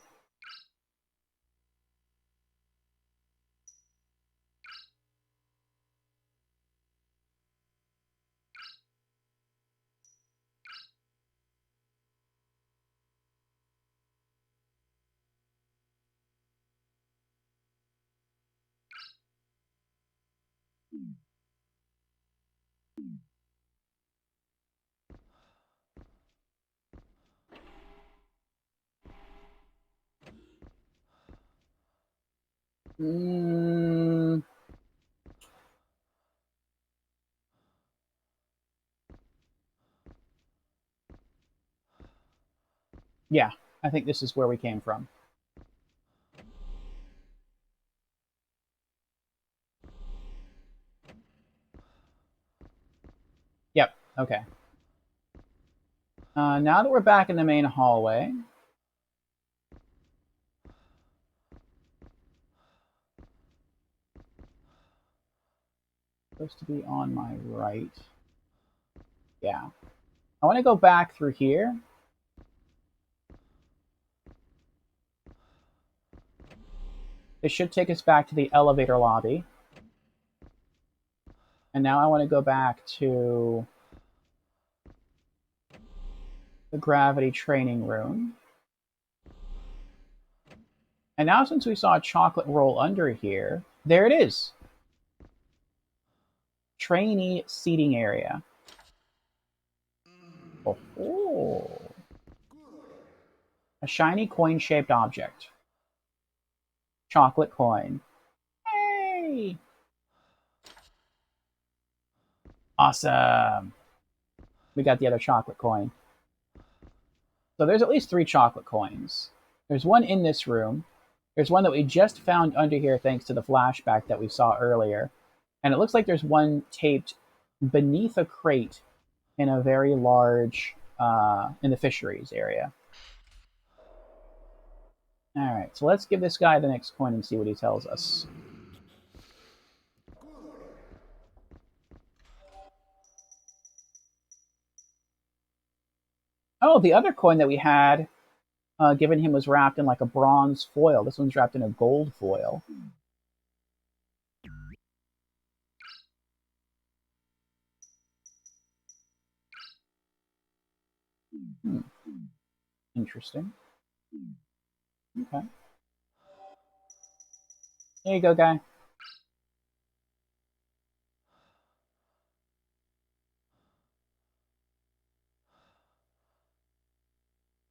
Yeah, I think this is where we came from. Yep, okay. Now that we're back in the main hallway, supposed to be on my right. Yeah. I want to go back through here. This should take us back to the elevator lobby. And now I want to go back to the gravity training room. And now since we saw a chocolate roll under here, there it is. Trainee seating area. Oh. A shiny coin-shaped object. Chocolate coin. Hey! Awesome. We got the other chocolate coin. So there's at least 3 chocolate coins. There's one in this room. There's one that we just found under here thanks to the flashback that we saw earlier. And it looks like there's one taped beneath a crate in a very large, in the fisheries area. Alright, so let's give this guy the next coin and see what he tells us. Oh, the other coin that we had given him was wrapped in like a bronze foil. This one's wrapped in a gold foil. Hmm. Interesting. Okay. There you go, guy.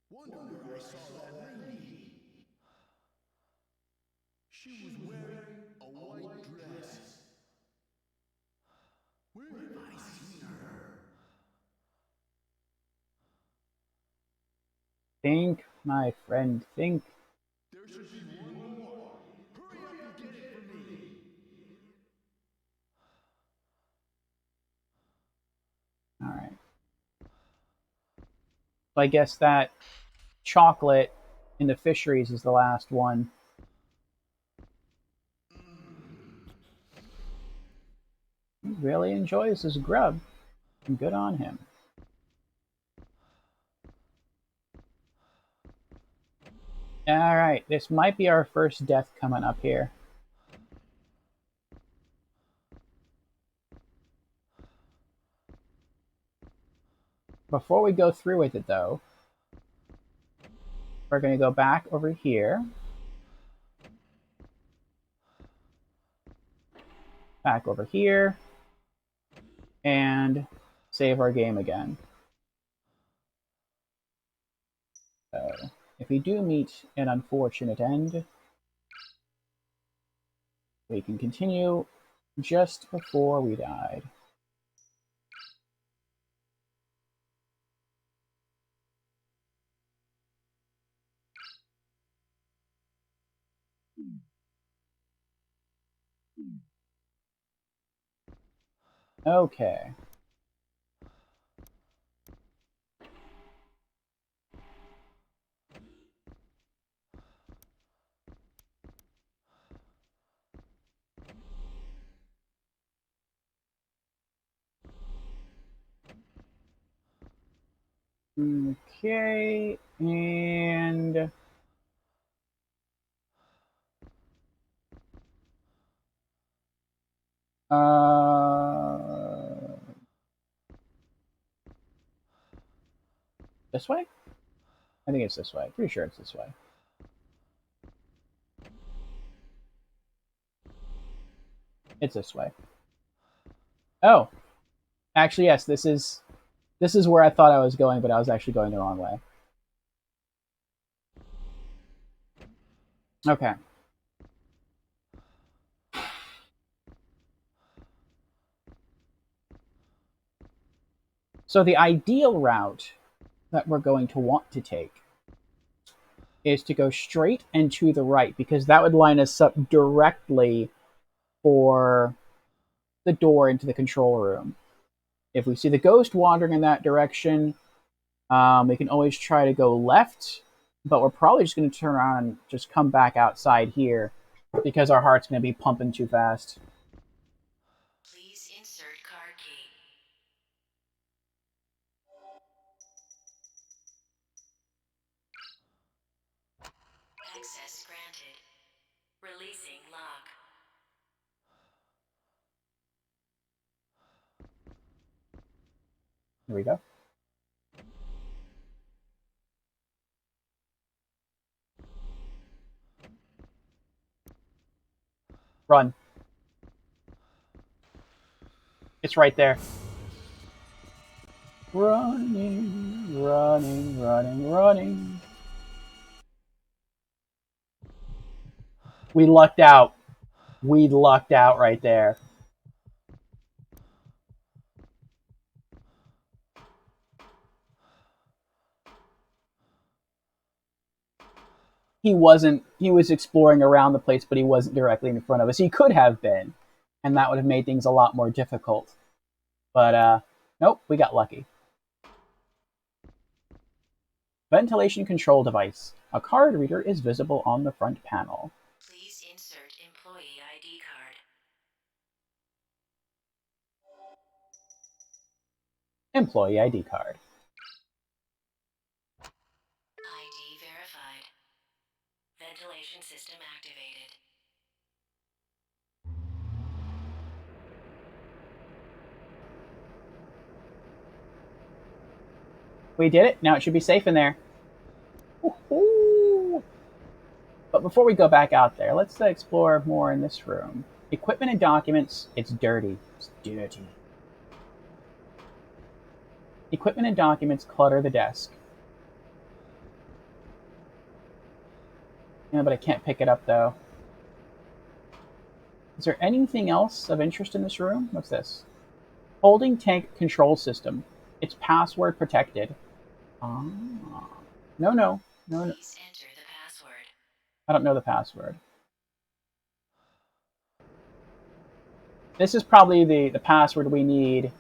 Wonder where I saw that lady. She was wearing a white dress. Where have I seen her? Think, my friend, think. There should be one more. Hurry up and get it for me. Alright. So I guess that chocolate in the fisheries is the last one. He really enjoys his grub. And good on him. Alright, this might be our first death coming up here. Before we go through with it, though, we're going to go back over here. Back over here. And save our game again. So, if we do meet an unfortunate end, we can continue just before we died. Okay. Okay, and this way? I think it's this way. Pretty sure it's this way. It's this way. Oh, actually, yes. This is where I thought I was going, but I was actually going the wrong way. Okay. So the ideal route that we're going to want to take is to go straight and to the right, because that would line us up directly for the door into the control room. If we see the ghost wandering in that direction, we can always try to go left, but we're probably just going to turn around and just come back outside here because our heart's going to be pumping too fast. Please insert card key. Access granted. Releasing lock. Here we go. Run. It's right there. Running, running, running, running. We lucked out. We lucked out right there. He was exploring around the place, but he wasn't directly in front of us. He could have been, and that would have made things a lot more difficult. But, nope, we got lucky. Ventilation control device. A card reader is visible on the front panel. Please insert employee ID card. Employee ID card. We did it. Now it should be safe in there. Woohoo! But before we go back out there, let's explore more in this room. Equipment and documents. It's dirty. It's dirty. Equipment and documents clutter the desk. Yeah, but I can't pick it up though. Is there anything else of interest in this room? What's this? Holding tank control system. It's password protected. Ah. No, no. No, no. Please enter the password. I don't know the password. This is probably the password we need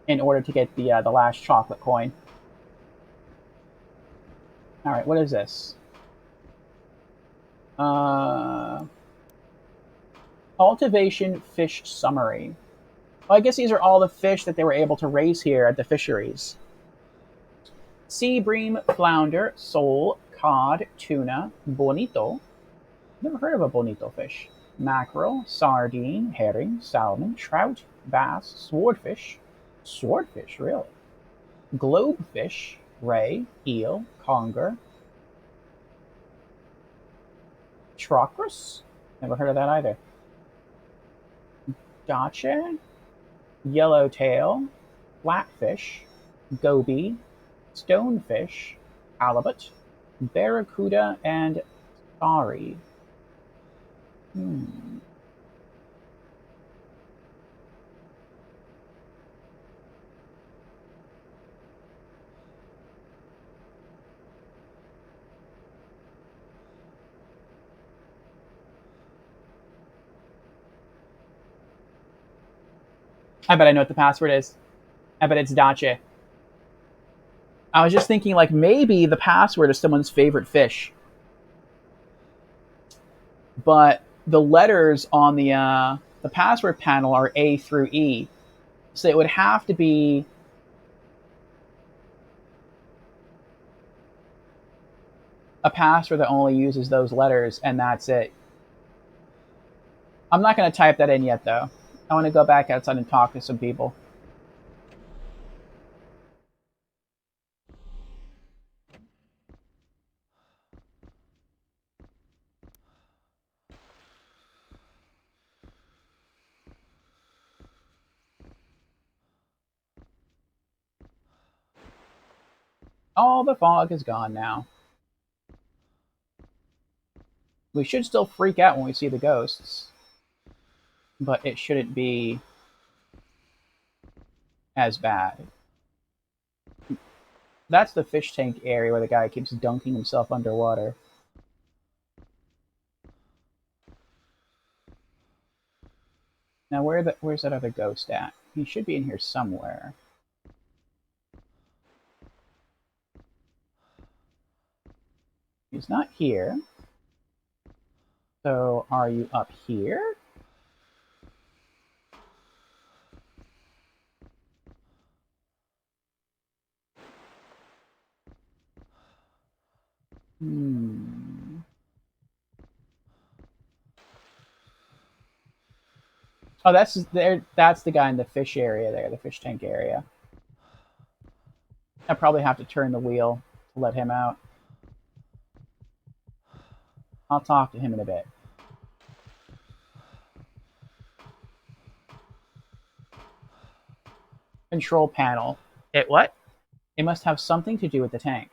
in order to get the last chocolate coin. All right, what is this? Cultivation fish summary. Well, I guess these are all the fish that they were able to raise here at the fisheries. Sea bream, flounder, sole, cod, tuna, bonito. Never heard of a bonito fish. Mackerel, sardine, herring, salmon, trout, bass, swordfish. Swordfish, really? Globefish, ray, eel, conger. Trochrus? Never heard of that either. Dace, yellowtail, flatfish, goby, stonefish, halibut, barracuda, and sari. I bet I know what the password is. I bet it's Dace. I was just thinking, like, maybe the password is someone's favorite fish. But the letters on the password panel are A through E. So it would have to be a password that only uses those letters, and that's it. I'm not going to type that in yet, though. I want to go back outside and talk to some people. All the fog is gone now. We should still freak out when we see the ghosts, but it shouldn't be as bad. That's the fish tank area where the guy keeps dunking himself underwater. Now, where's that other ghost at? He should be in here somewhere. He's not here. So, are you up here? Oh, that's there. That's the guy in the fish area there, the fish tank area. I probably have to turn the wheel to let him out. I'll talk to him in a bit. Control panel. It what? It must have something to do with the tank.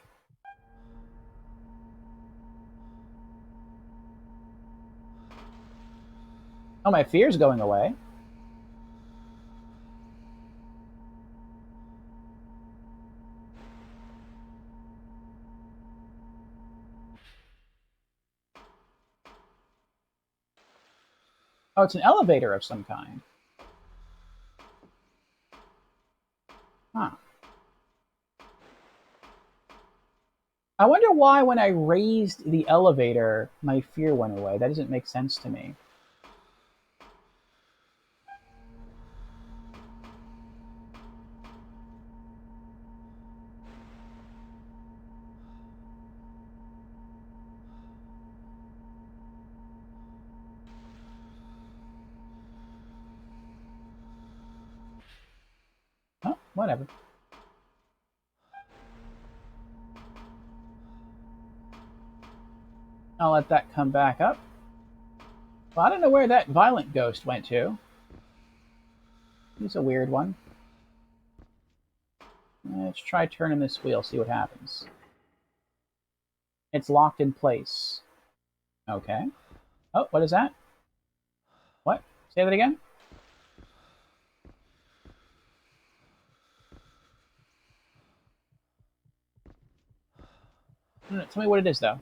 Oh, my fear's going away. Oh, it's an elevator of some kind. Huh. I wonder why when I raised the elevator, my fear went away. That doesn't make sense to me. Oh, whatever. I'll let that come back up. Well, I don't know where that violent ghost went to. He's a weird one. Let's try turning this wheel, see what happens. It's locked in place. Okay. Oh, what is that? What? Say that again? No, tell me what it is, though.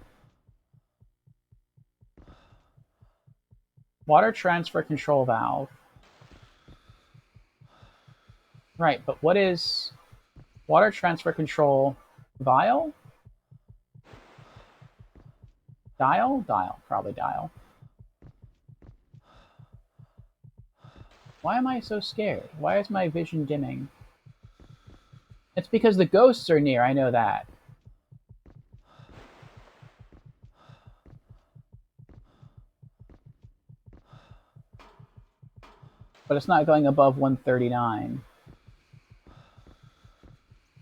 Water transfer control valve. Right, but what is water transfer control vial? Dial? Dial. Probably dial. Why am I so scared? Why is my vision dimming? It's because the ghosts are near, I know that. But it's not going above 139.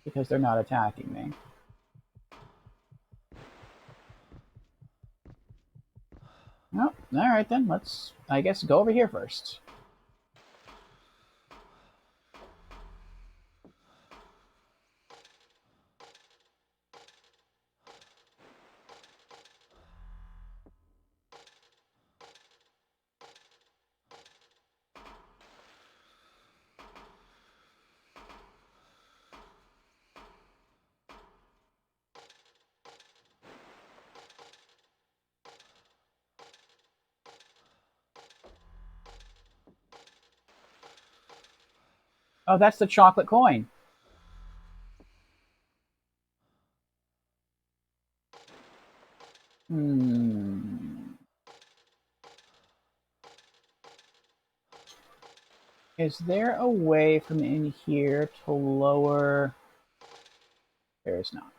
Because they're not attacking me. Oh, alright then, let's, I guess, go over here first. Oh, that's the chocolate coin. Is there a way from in here to lower... There is not.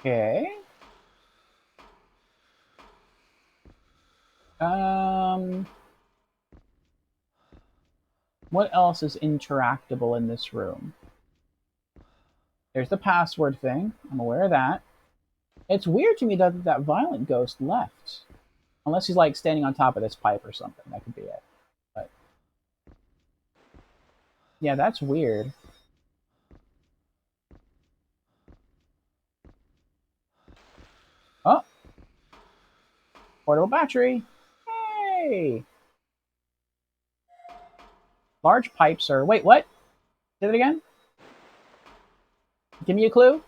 Okay. What else is interactable in this room? There's the password thing. I'm aware of that. It's weird to me that that violent ghost left. Unless he's like standing on top of this pipe or something. That could be it. But yeah, that's weird. Oh! Portable battery! Hey! Large pipes are... Wait, what? Say that again? Give me a clue?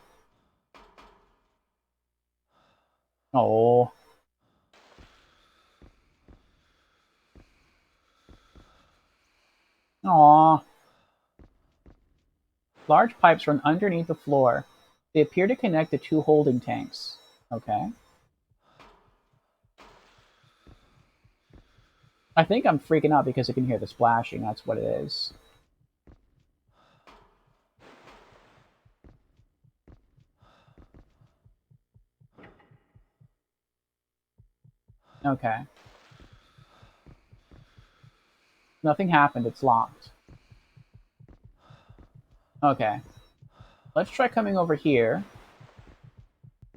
Oh. Aww. Large pipes run underneath the floor. They appear to connect the two holding tanks. Okay. I think I'm freaking out because I can hear the splashing. That's what it is. Okay. Nothing happened. It's locked. Okay. Let's try coming over here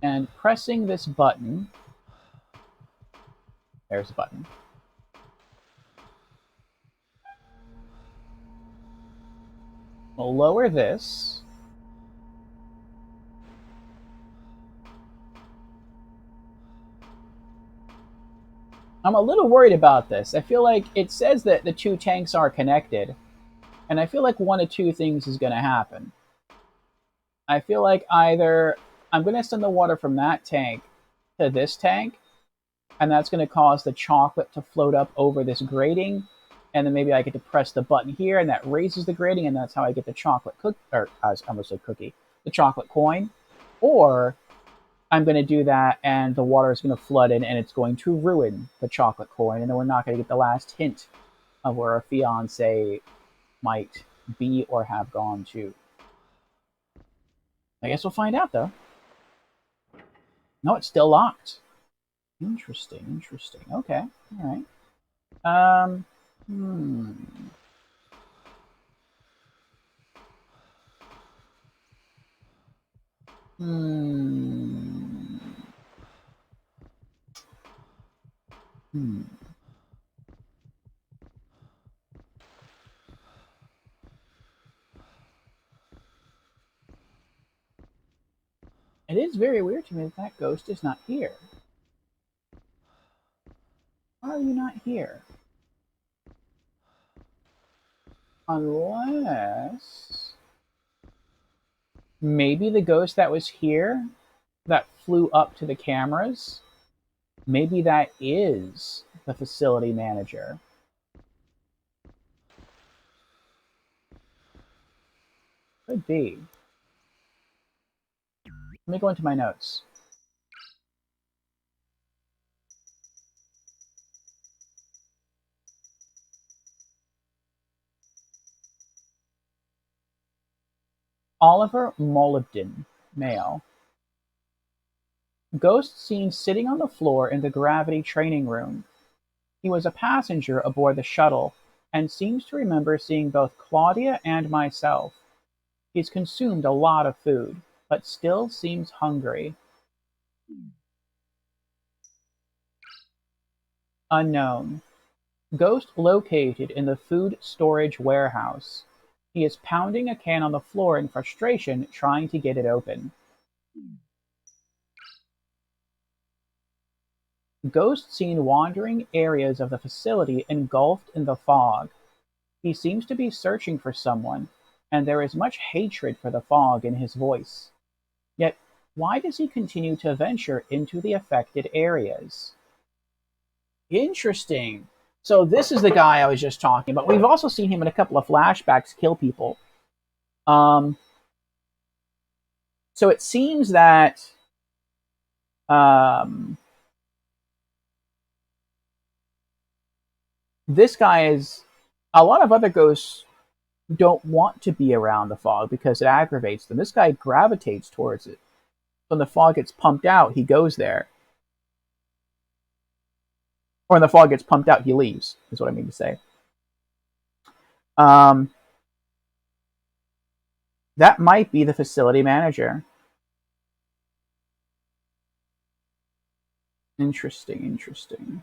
and pressing this button. There's the button. We'll lower this. I'm a little worried about this. I feel like it says that the two tanks are connected, and I feel like one of two things is going to happen. I feel like either I'm going to send the water from that tank to this tank, and that's going to cause the chocolate to float up over this grating, and then maybe I get to press the button here, and that raises the grating, and that's how I get the chocolate the chocolate coin. Or I'm going to do that, and the water is going to flood in, and it's going to ruin the chocolate coin, and then we're not going to get the last hint of where our fiance might be or have gone to. I guess we'll find out, though. No, it's still locked. Interesting, interesting. Okay, all right. Hmm. Hmm. It is very weird to me that that ghost is not here. Why are you not here? Unless maybe the ghost that was here that flew up to the cameras, maybe that is the facility manager. Could be. Let me go into my notes. Oliver Molybden, male. Ghost seen sitting on the floor in the gravity training room. He was a passenger aboard the shuttle and seems to remember seeing both Claudia and myself. He's consumed a lot of food, but still seems hungry. Unknown. Ghost located in the food storage warehouse. He is pounding a can on the floor in frustration, trying to get it open. Ghost seen wandering areas of the facility engulfed in the fog. He seems to be searching for someone, and there is much hatred for the fog in his voice. Yet, why does he continue to venture into the affected areas? Interesting. So this is the guy I was just talking about. We've also seen him in a couple of flashbacks kill people. Um, so it seems that this guy is. A lot of other ghosts don't want to be around the fog because it aggravates them. This guy gravitates towards it. When the fog gets pumped out, he goes there. Or when the fog gets pumped out, he leaves, is what I mean to say. That might be the facility manager. Interesting, interesting.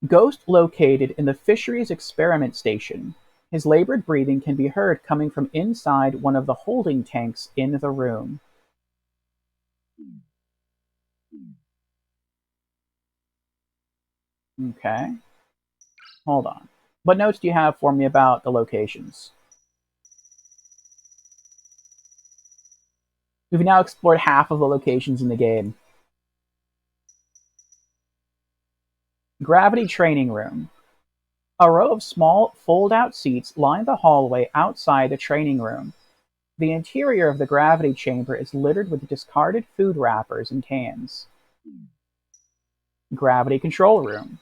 Ghost located in the Fisheries Experiment Station. His labored breathing can be heard coming from inside one of the holding tanks in the room. Okay. Hold on. What notes do you have for me about the locations? We've now explored half of the locations in the game. Gravity Training Room. A row of small, fold-out seats line the hallway outside the training room. The interior of the gravity chamber is littered with discarded food wrappers and cans. Gravity Control Room.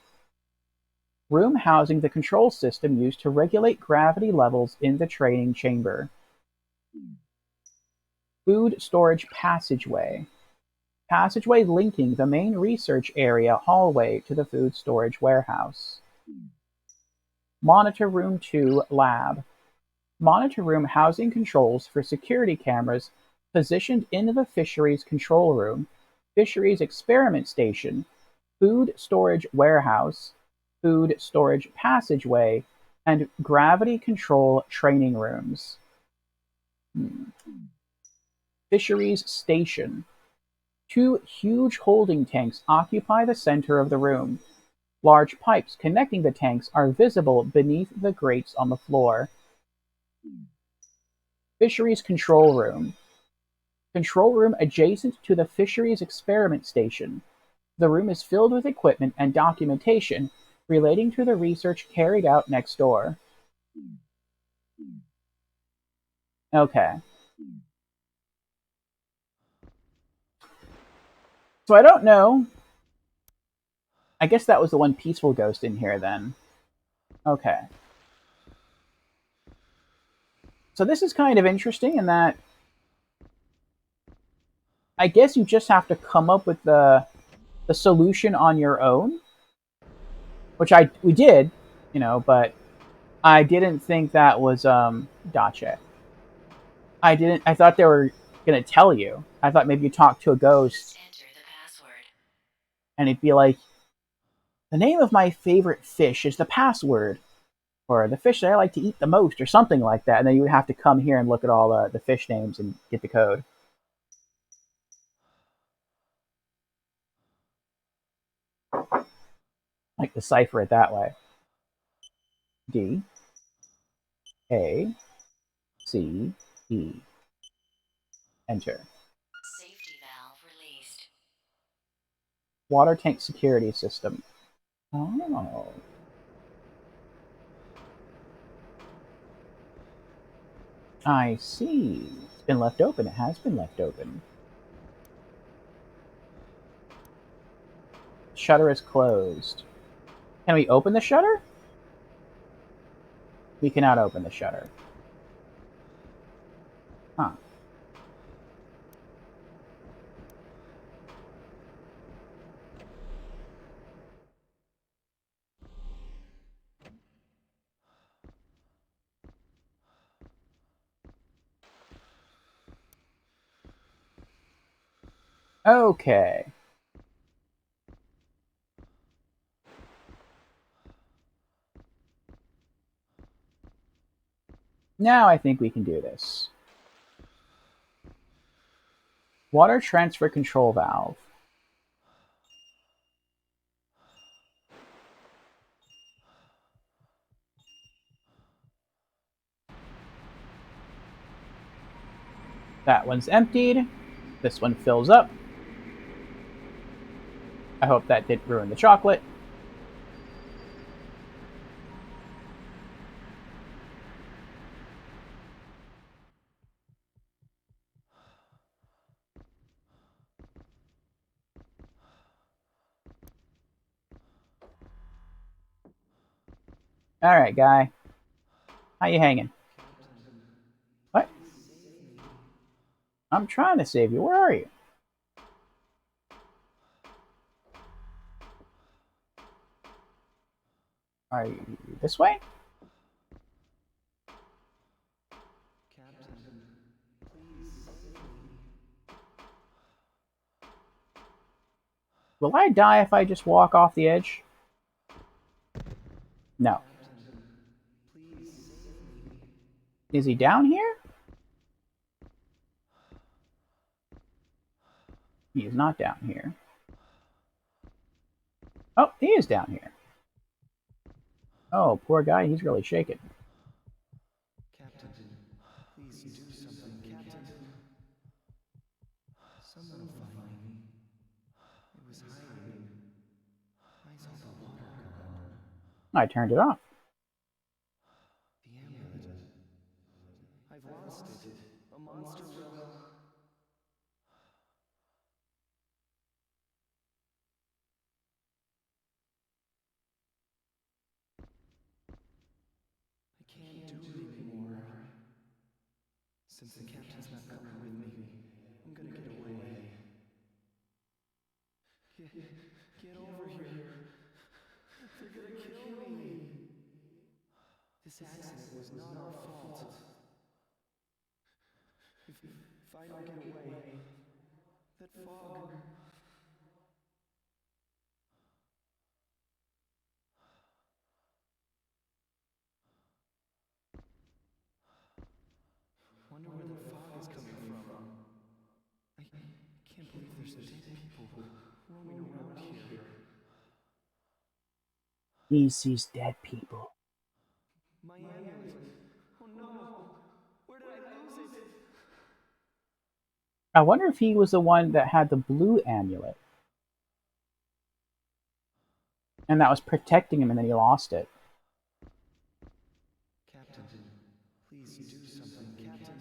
Room housing the control system used to regulate gravity levels in the training chamber. Food Storage Passageway. Passageway linking the main research area hallway to the food storage warehouse. Monitor Room 2 Lab. Monitor room housing controls for security cameras positioned in the fisheries control room, fisheries experiment station, food storage warehouse, food storage passageway, and gravity control training rooms. Fisheries station. 2 huge holding tanks occupy the center of the room. Large pipes connecting the tanks are visible beneath the grates on the floor. Fisheries control room. Control room adjacent to the fisheries experiment station. The room is filled with equipment and documentation relating to the research carried out next door. Okay. So I don't know. I guess that was the one peaceful ghost in here then. Okay. So this is kind of interesting in that I guess you just have to come up with the solution on your own, which we did. But I didn't think that was Dache. I thought they were gonna tell you. I thought maybe you talked to a Please ghost enter the password. and it'd be like, the name of my favorite fish is the password, or the fish that I like to eat the most, or something like that. And then you would have to come here and look at all the fish names and get the code. Like decipher it that way. D A C E. Enter. Safety valve released. Water tank security system. Oh. I see. It's been left open. It has been left open. Shutter is closed. Can we open the shutter? We cannot open the shutter. Huh. Okay. Now I think we can do this. Water transfer control valve. That one's emptied. This one fills up. I hope that didn't ruin the chocolate. Alright, guy. How you hanging? What? I'm trying to save you. Where are you? Are you this way? Will I die if I just walk off the edge? No. Is he down here? He is not down here. Oh, he is down here. Oh, poor guy. He's really shaken. Captain, please do something, Captain. Someone will find me. I was hiding. I saw the water gone. I turned it off. The amulet. I've lost it. A monster will. I can't do it anymore. Since the captain's not coming with me, I'm gonna get away. Get over here. They're gonna kill me. This accident was not our fault. If I don't get away, that fog. Wonder where the fog is coming from. I can't believe there's dead people roaming around here. He sees dead people. My amulet. Oh no! Where did I lose it? I wonder if he was the one that had the blue amulet. And that was protecting him and then he lost it. Captain, please do something, Captain.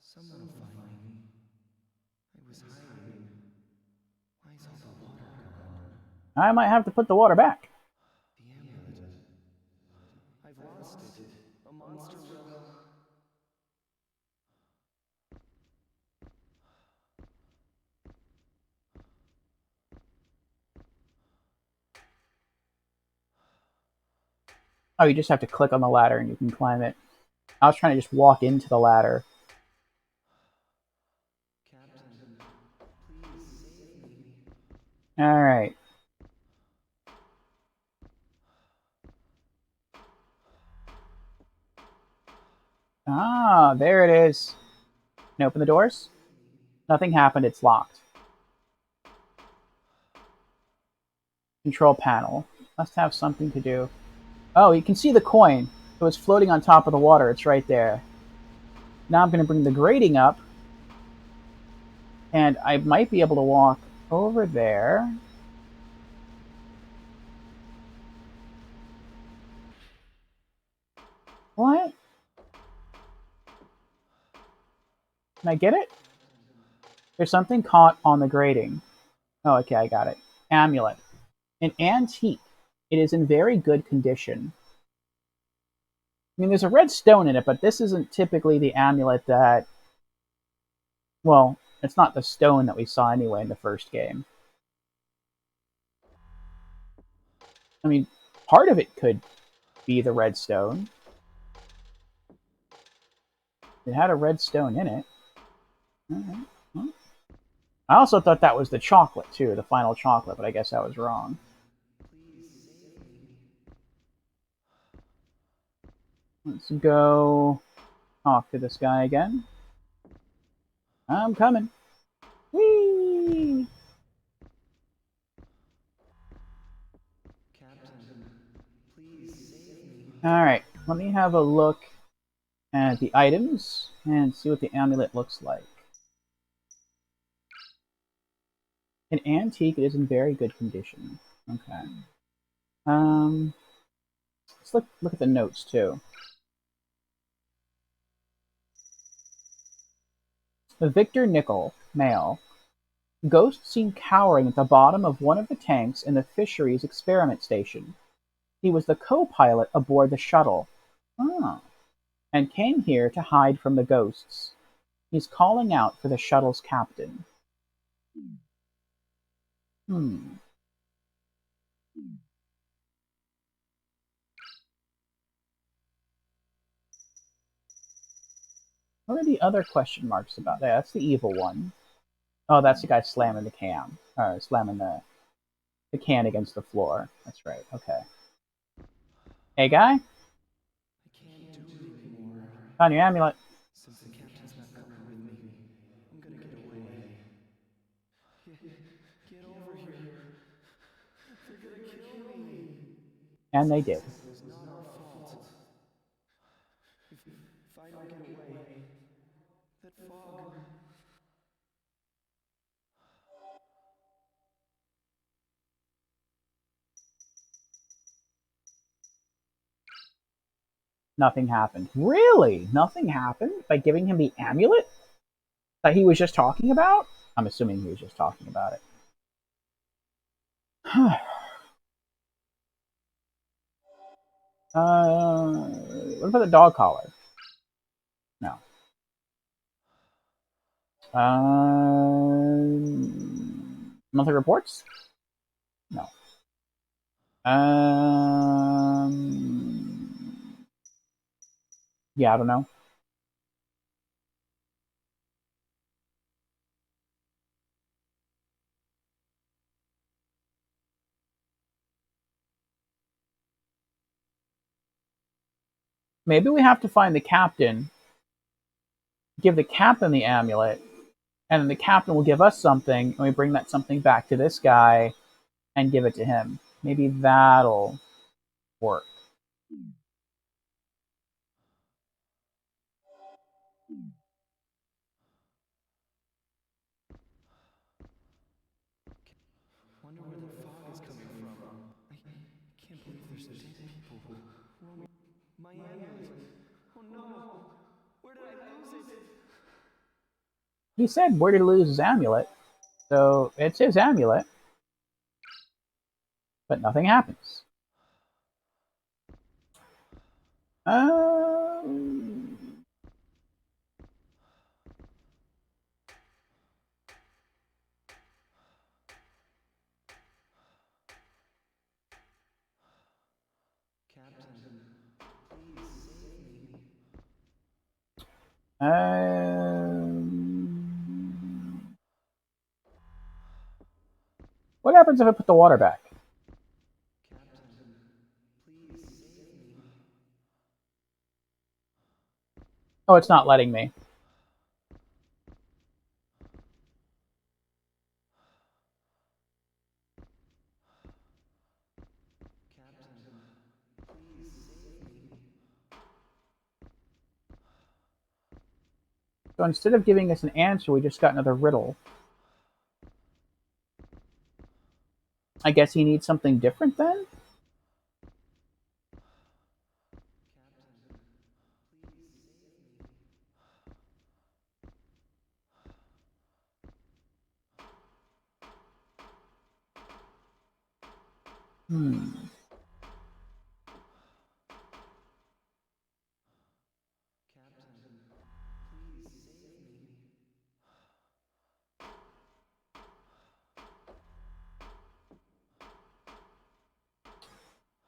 Someone will find me. I was hiding. Why is all the water gone? I might have to put the water back. The amulet. I've lost it. A monster will. Oh, you just have to click on the ladder and you can climb it. I was trying to just walk into the ladder. Alright. Ah, there it is. Can I open the doors? Nothing happened, it's locked. Control panel. Must have something to do. Oh, you can see the coin. It was floating on top of the water. It's right there. Now I'm going to bring the grating up. And I might be able to walk over there. What? Can I get it? There's something caught on the grating. Oh, okay, I got it. Amulet. An antique. It is in very good condition. I mean, there's a red stone in it, but this isn't typically the amulet that... Well, it's not the stone that we saw anyway in the first game. I mean, part of it could be the red stone. It had a red stone in it. Alright. Well, I also thought that was the chocolate, too, the final chocolate, but I guess I was wrong. Let's go talk to this guy again. I'm coming. Whee! Alright, let me have a look at the items and see what the amulet looks like. An antique, it is in very good condition. Okay. Let's look at the notes too. Victor Nickel, male. Ghost seen cowering at the bottom of one of the tanks in the fisheries experiment station. He was the co-pilot aboard the shuttle. Oh. And came here to hide from the ghosts. He's calling out for the shuttle's captain. Hmm. What are the other question marks about? Yeah, that's the evil one. Oh, that's the guy slamming the can. Or slamming the can against the floor. That's right, okay. Hey, guy? Found your amulet. Since the captain's not coming with me, I'm gonna get away. Get over here. They're gonna kill me. And they did. It's not our fault. If I don't get away, that fog... Nothing happened. Really? Nothing happened by giving him the amulet that he was just talking about? I'm assuming he was just talking about it. What about the dog collar? No. Monthly reports? No. Yeah, I don't know. Maybe we have to find the captain, give the captain the amulet, and then the captain will give us something, and we bring that something back to this guy and give it to him. Maybe that'll work. Wonder where the fog is coming from. I can't believe there's dead people roaming. My amulet. Oh no! Where did I lose it? He said where did he lose his amulet, so it's his amulet, but nothing happens. Um, Captain, What happens if I put the water back? Oh, it's not letting me. So instead of giving us an answer, we just got another riddle. I guess he needs something different then? Hmm.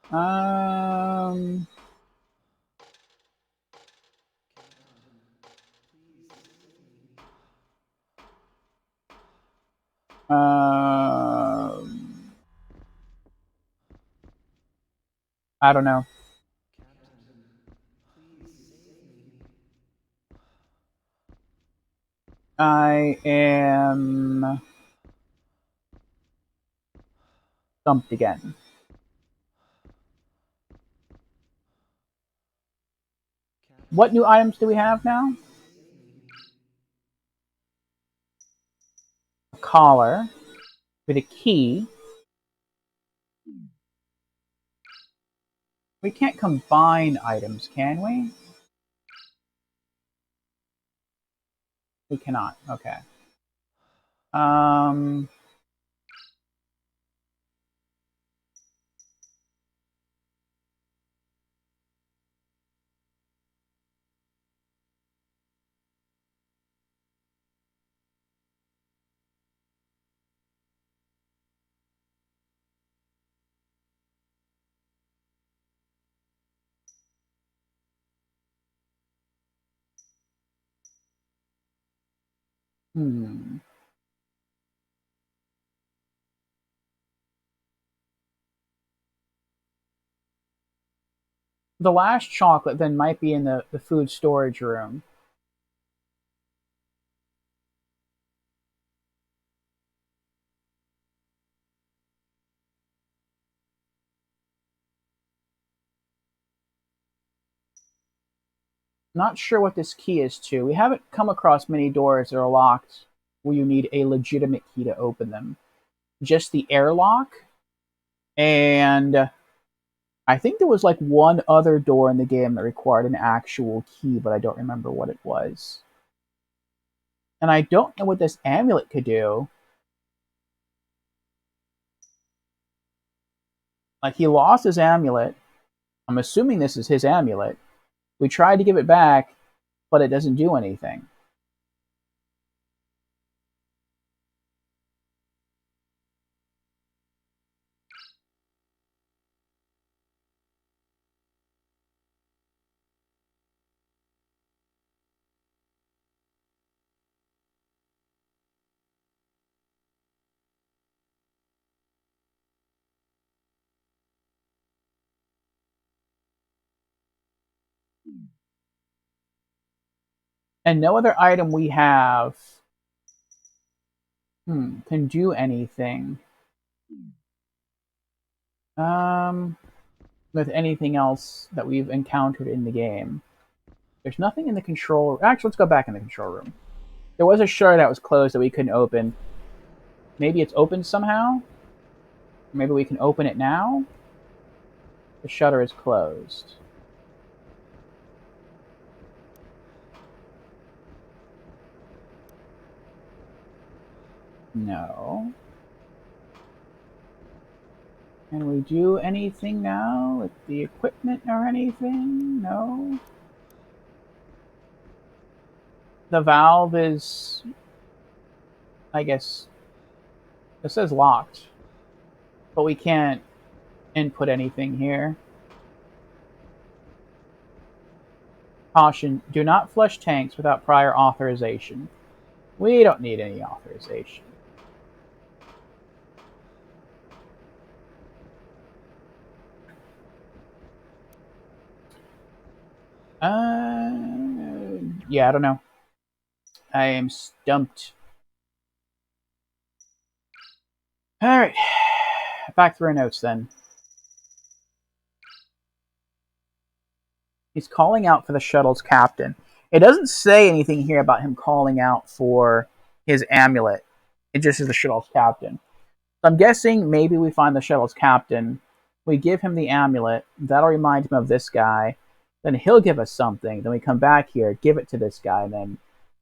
Um... I don't know. I am stumped again. What new items do we have now? A collar with a key. We can't combine items, can we? We cannot. Okay. Um... Hmm. The last chocolate then might be in the food storage room. Not sure what this key is to. We haven't come across many doors that are locked where you need a legitimate key to open them. Just the airlock, and I think there was like one other door in the game that required an actual key, but I don't remember what it was. And I don't know what this amulet could do. Like, he lost his amulet. I'm assuming this is his amulet. We tried to give it back, but it doesn't do anything. And no other item we have can do anything. With anything else that we've encountered in the game. There's nothing in the control room. Actually, let's go back in the control room. There was a shutter that was closed that we couldn't open. Maybe it's open somehow? Maybe we can open it now? The shutter is closed. No. Can we do anything now with the equipment or anything? No. The valve is, I guess, it says locked. But we can't input anything here. Caution, do not flush tanks without prior authorization. We don't need any authorization. Yeah, I don't know. I am stumped. Alright. Back through our notes then. He's calling out for the shuttle's captain. It doesn't say anything here about him calling out for his amulet. It just says the shuttle's captain. So I'm guessing maybe we find the shuttle's captain. We give him the amulet. That'll remind him of this guy. Then he'll give us something. Then we come back here, give it to this guy, and then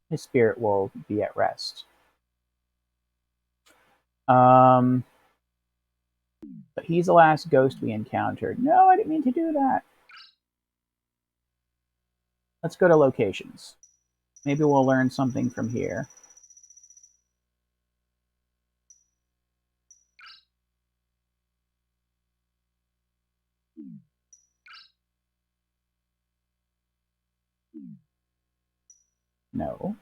his spirit will be at rest. But he's the last ghost we encountered. No, I didn't mean to do that. Let's go to locations. Maybe we'll learn something from here. No.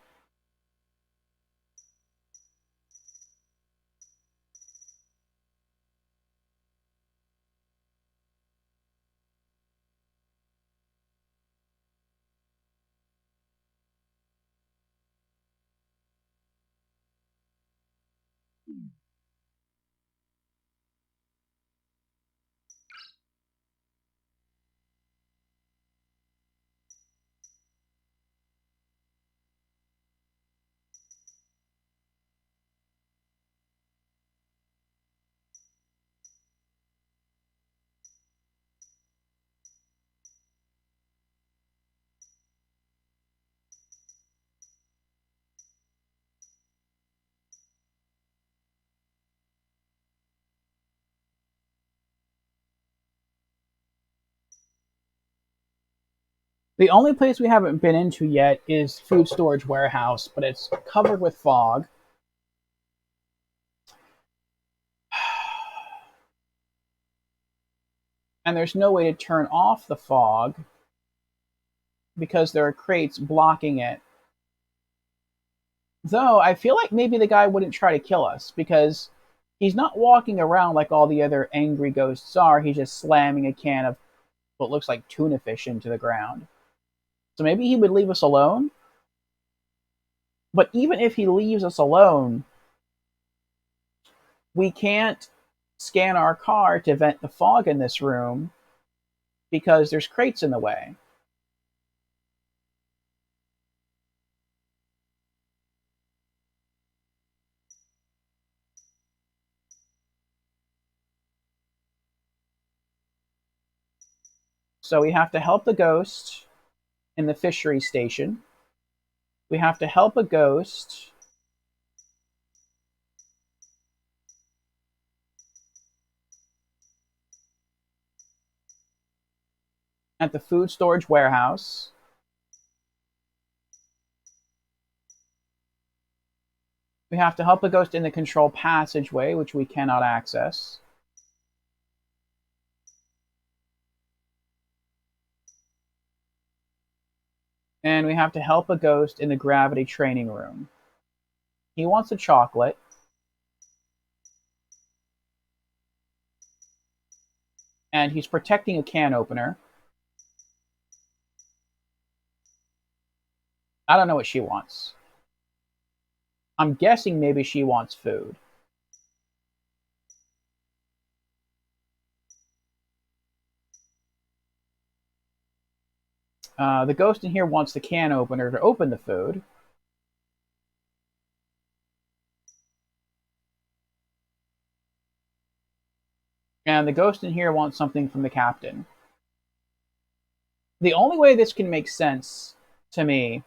The only place we haven't been into yet is food storage warehouse, but it's covered with fog. And there's no way to turn off the fog because there are crates blocking it. Though I feel like maybe the guy wouldn't try to kill us because he's not walking around like all the other angry ghosts are. He's just slamming a can of what looks like tuna fish into the ground. So maybe he would leave us alone. But even if he leaves us alone, we can't scan our car to vent the fog in this room because there's crates in the way. So we have to help the ghost in the fishery station. We have to help a ghost at the food storage warehouse. We have to help a ghost in the control passageway, which we cannot access. And we have to help a ghost in the gravity training room. He wants a chocolate. And he's protecting a can opener. I don't know what she wants. I'm guessing maybe she wants food. The ghost in here wants the can opener to open the food. And the ghost in here wants something from the captain. The only way this can make sense to me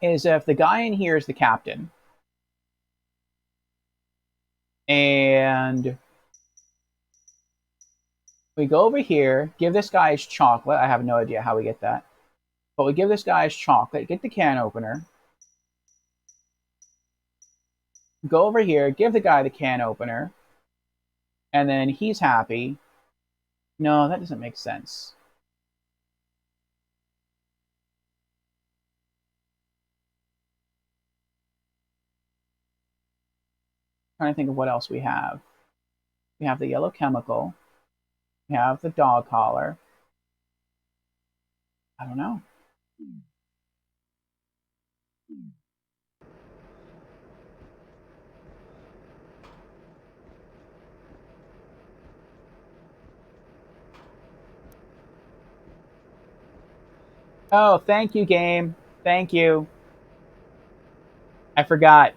is if the guy in here is the captain. And we go over here, give this guy his chocolate. I have no idea how we get that. But we give this guy his chocolate, get the can opener. Go over here, give the guy the can opener. And then he's happy. No, that doesn't make sense. trying to think of what else we have. We have the yellow chemical. We have the dog collar. I don't know. Oh, thank you, game. Thank you. I forgot.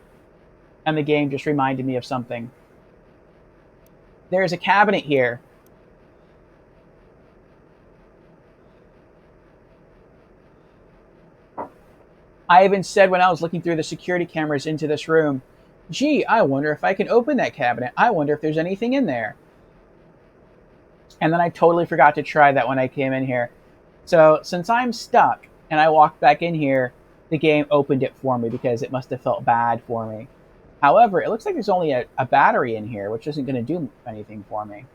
And the game just reminded me of something. There's a cabinet here. I even said when I was looking through the security cameras into this room, gee, I wonder if I can open that cabinet. I wonder if there's anything in there. And then I totally forgot to try that when I came in here. So since I'm stuck and I walked back in here, the game opened it for me because it must have felt bad for me. However, it looks like there's only a battery in here, which isn't going to do anything for me.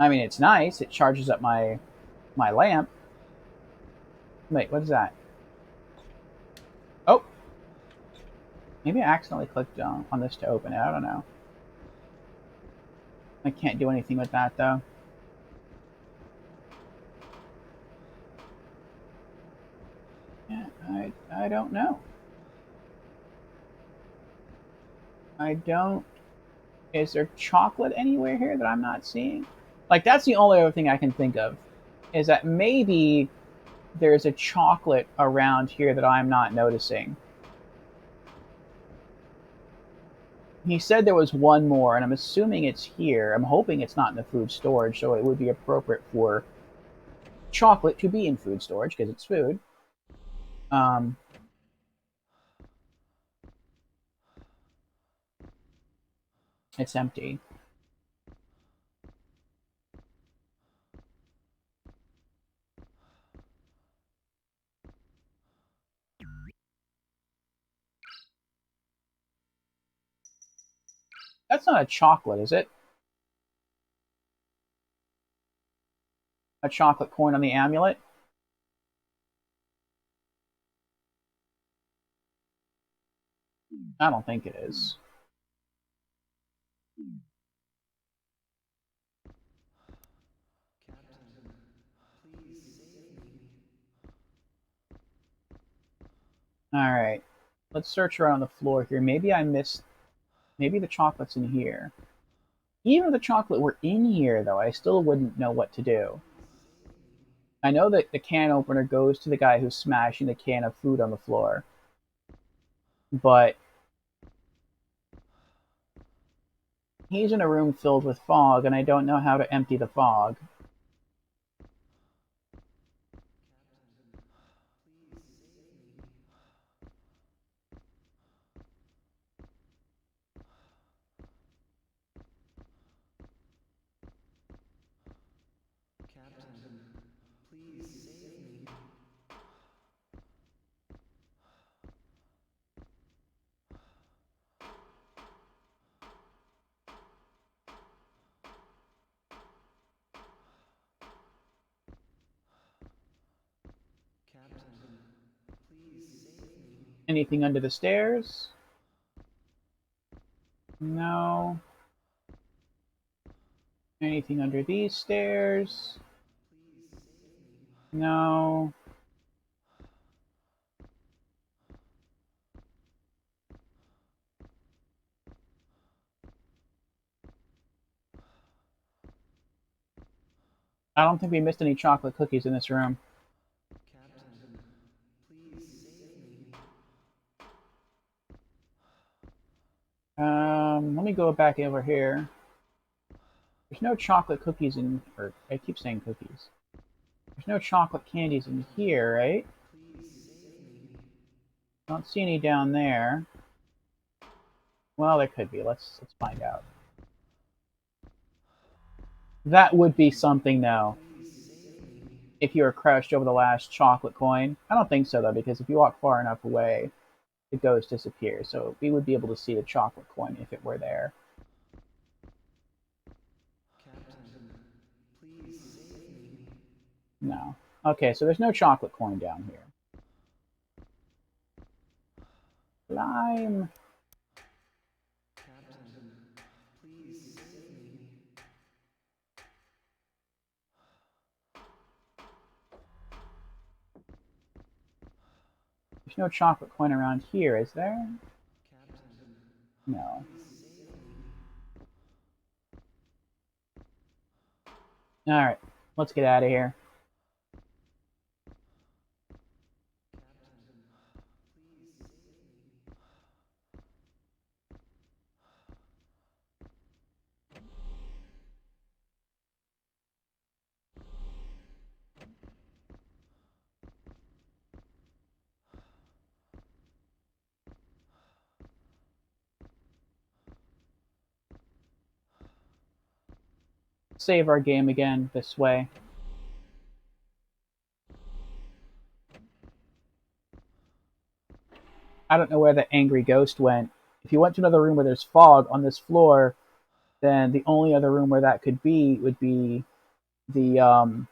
I mean, it's nice. It charges up my lamp. Wait, what is that? Oh. Maybe I accidentally clicked on this to open it. I don't know. I can't do anything with that, though. Yeah, I don't know. I don't... Is there chocolate anywhere here that I'm not seeing? Like, that's the only other thing I can think of. Is that maybe there's a chocolate around here that I'm not noticing. He said there was one more, and I'm assuming it's here. I'm hoping it's not in the food storage, so it would be appropriate for chocolate to be in food storage, because it's food. It's empty. That's not a chocolate, is it? A chocolate coin on the amulet? I don't think it is. Alright. Let's search around the floor here. Maybe I missed... Maybe the chocolate's in here. Even if the chocolate were in here, though, I still wouldn't know what to do. I know that the can opener goes to the guy who's smashing the can of food on the floor. But he's in a room filled with fog, and I don't know how to empty the fog. Anything under the stairs? No. Anything under these stairs? No. I don't think we missed any chocolate cookies in this room. Let me go back over here. There's no chocolate cookies in... Or, I keep saying cookies. There's no chocolate candies in here, right? Don't see any down there. Well, there could be. Let's find out. That would be something, though. If you were crouched over the last chocolate coin. I don't think so, though, because if you walk far enough away, the ghost disappears. So we would be able to see the chocolate coin if it were there. No. Okay, so there's no chocolate coin down here. Climb. There's no chocolate coin around here, is there? No. Alright, let's get out of here. Save our game again this way. I don't know where the angry ghost went. If you went to another room where there's fog on this floor, then the only other room where that could be would be the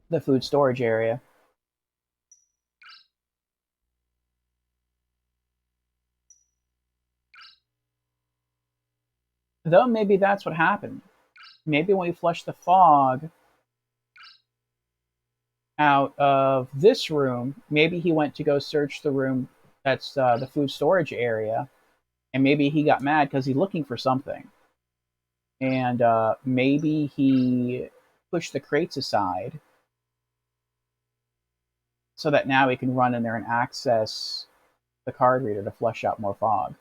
the food storage area. Though maybe that's what happened. Maybe when we flush the fog out of this room, maybe he went to go search the room that's the food storage area, and maybe he got mad because he's looking for something. And maybe he pushed the crates aside so that now he can run in there and access the card reader to flush out more fog.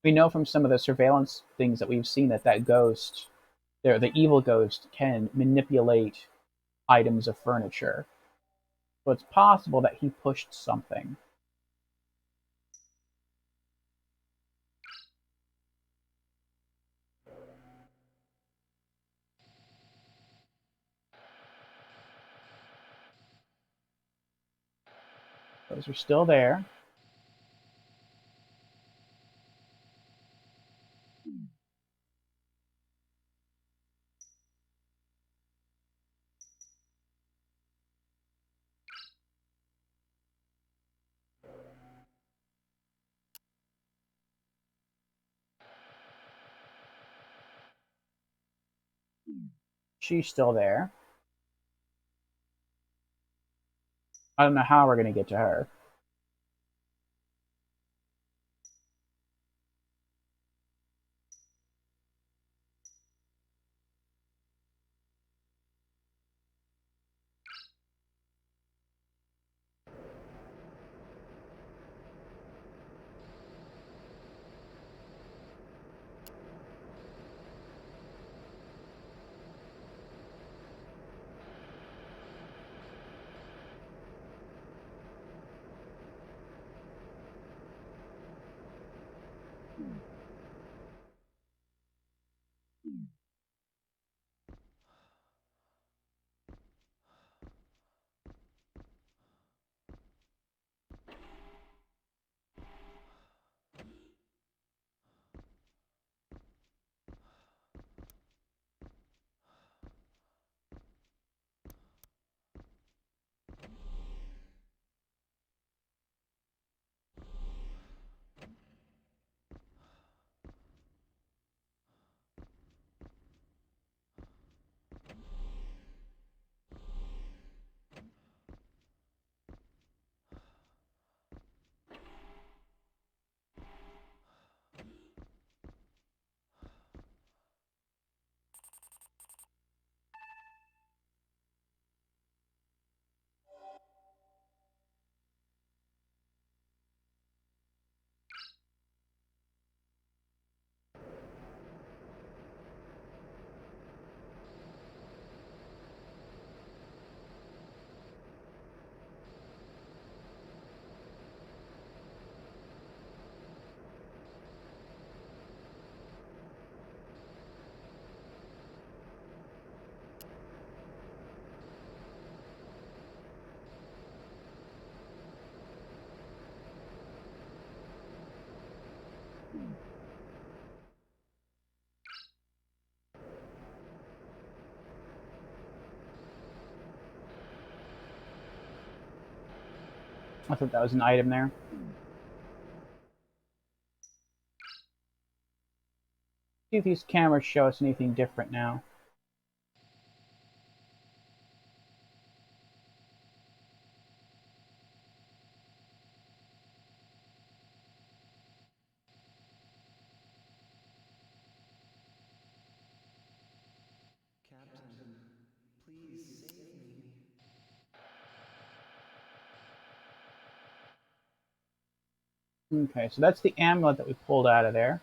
We know from some of the surveillance things that we've seen that ghost, the evil ghost, can manipulate items of furniture. So it's possible that he pushed something. Those are still there. She's still there. I don't know how we're going to get to her. I thought that was an item there. See if these cameras show us anything different now. Captain, please save me. Okay, so that's the amulet that we pulled out of there.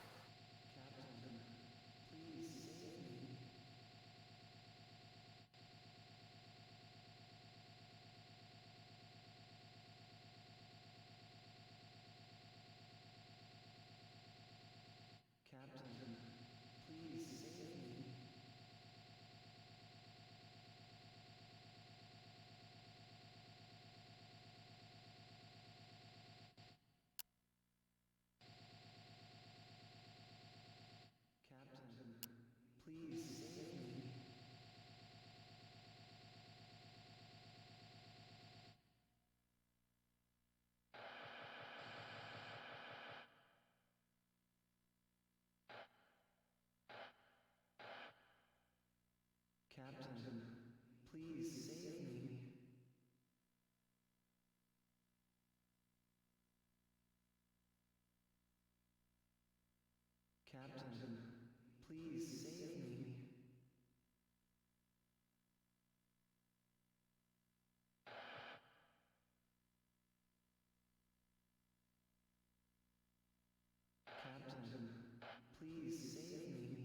Captain, please save me. Captain, please save me. Captain, please save me.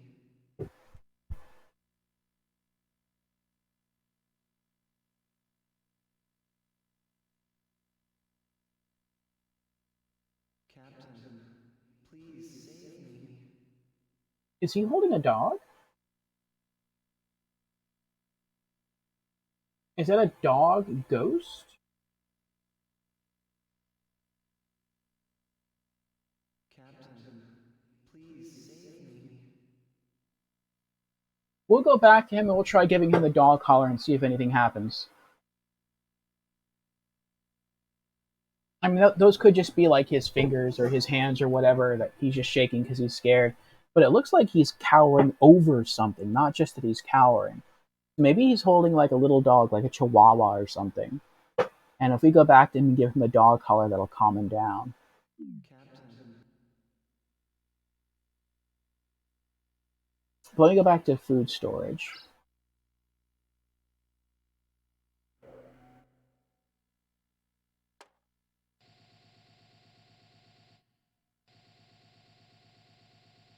Captain, please save me. Is he holding a dog? Is that a dog ghost? Captain, please save me. We'll go back to him and we'll try giving him the dog collar and see if anything happens. I mean, those could just be like his fingers or his hands or whatever that he's just shaking because he's scared. But it looks like he's cowering over something, not just that he's cowering. Maybe he's holding like a little dog, like a chihuahua or something. And if we go back to him and give him a dog collar, that'll calm him down. Captain, But let me go back to food storage.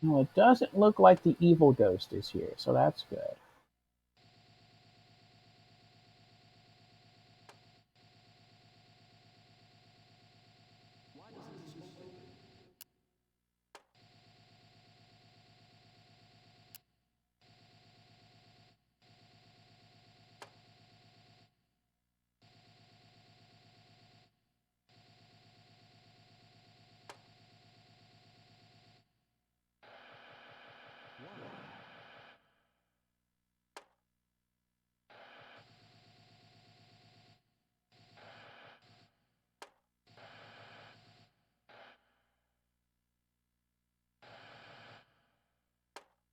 No, it doesn't look like the evil ghost is here, so that's good.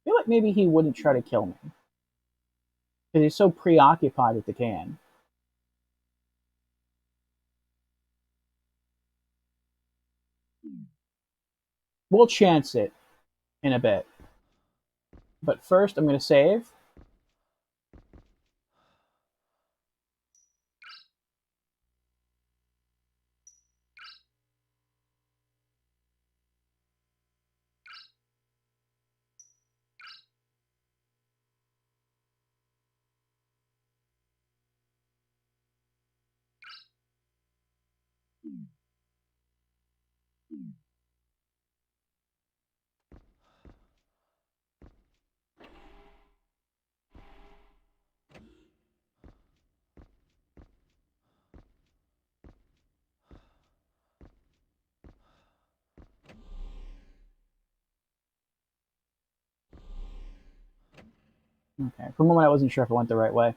I feel like maybe he wouldn't try to kill me. Because he's so preoccupied with the can. We'll chance it in a bit. But first, I'm going to save. Okay, for a moment I wasn't sure if it went the right way.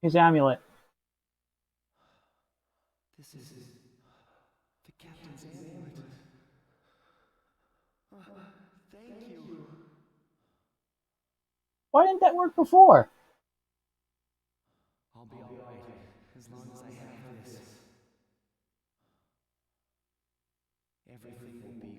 His amulet. This is the captain's amulet. Thank you. Why didn't that work before? I'll be alright as long as I have this. Everything will be okay.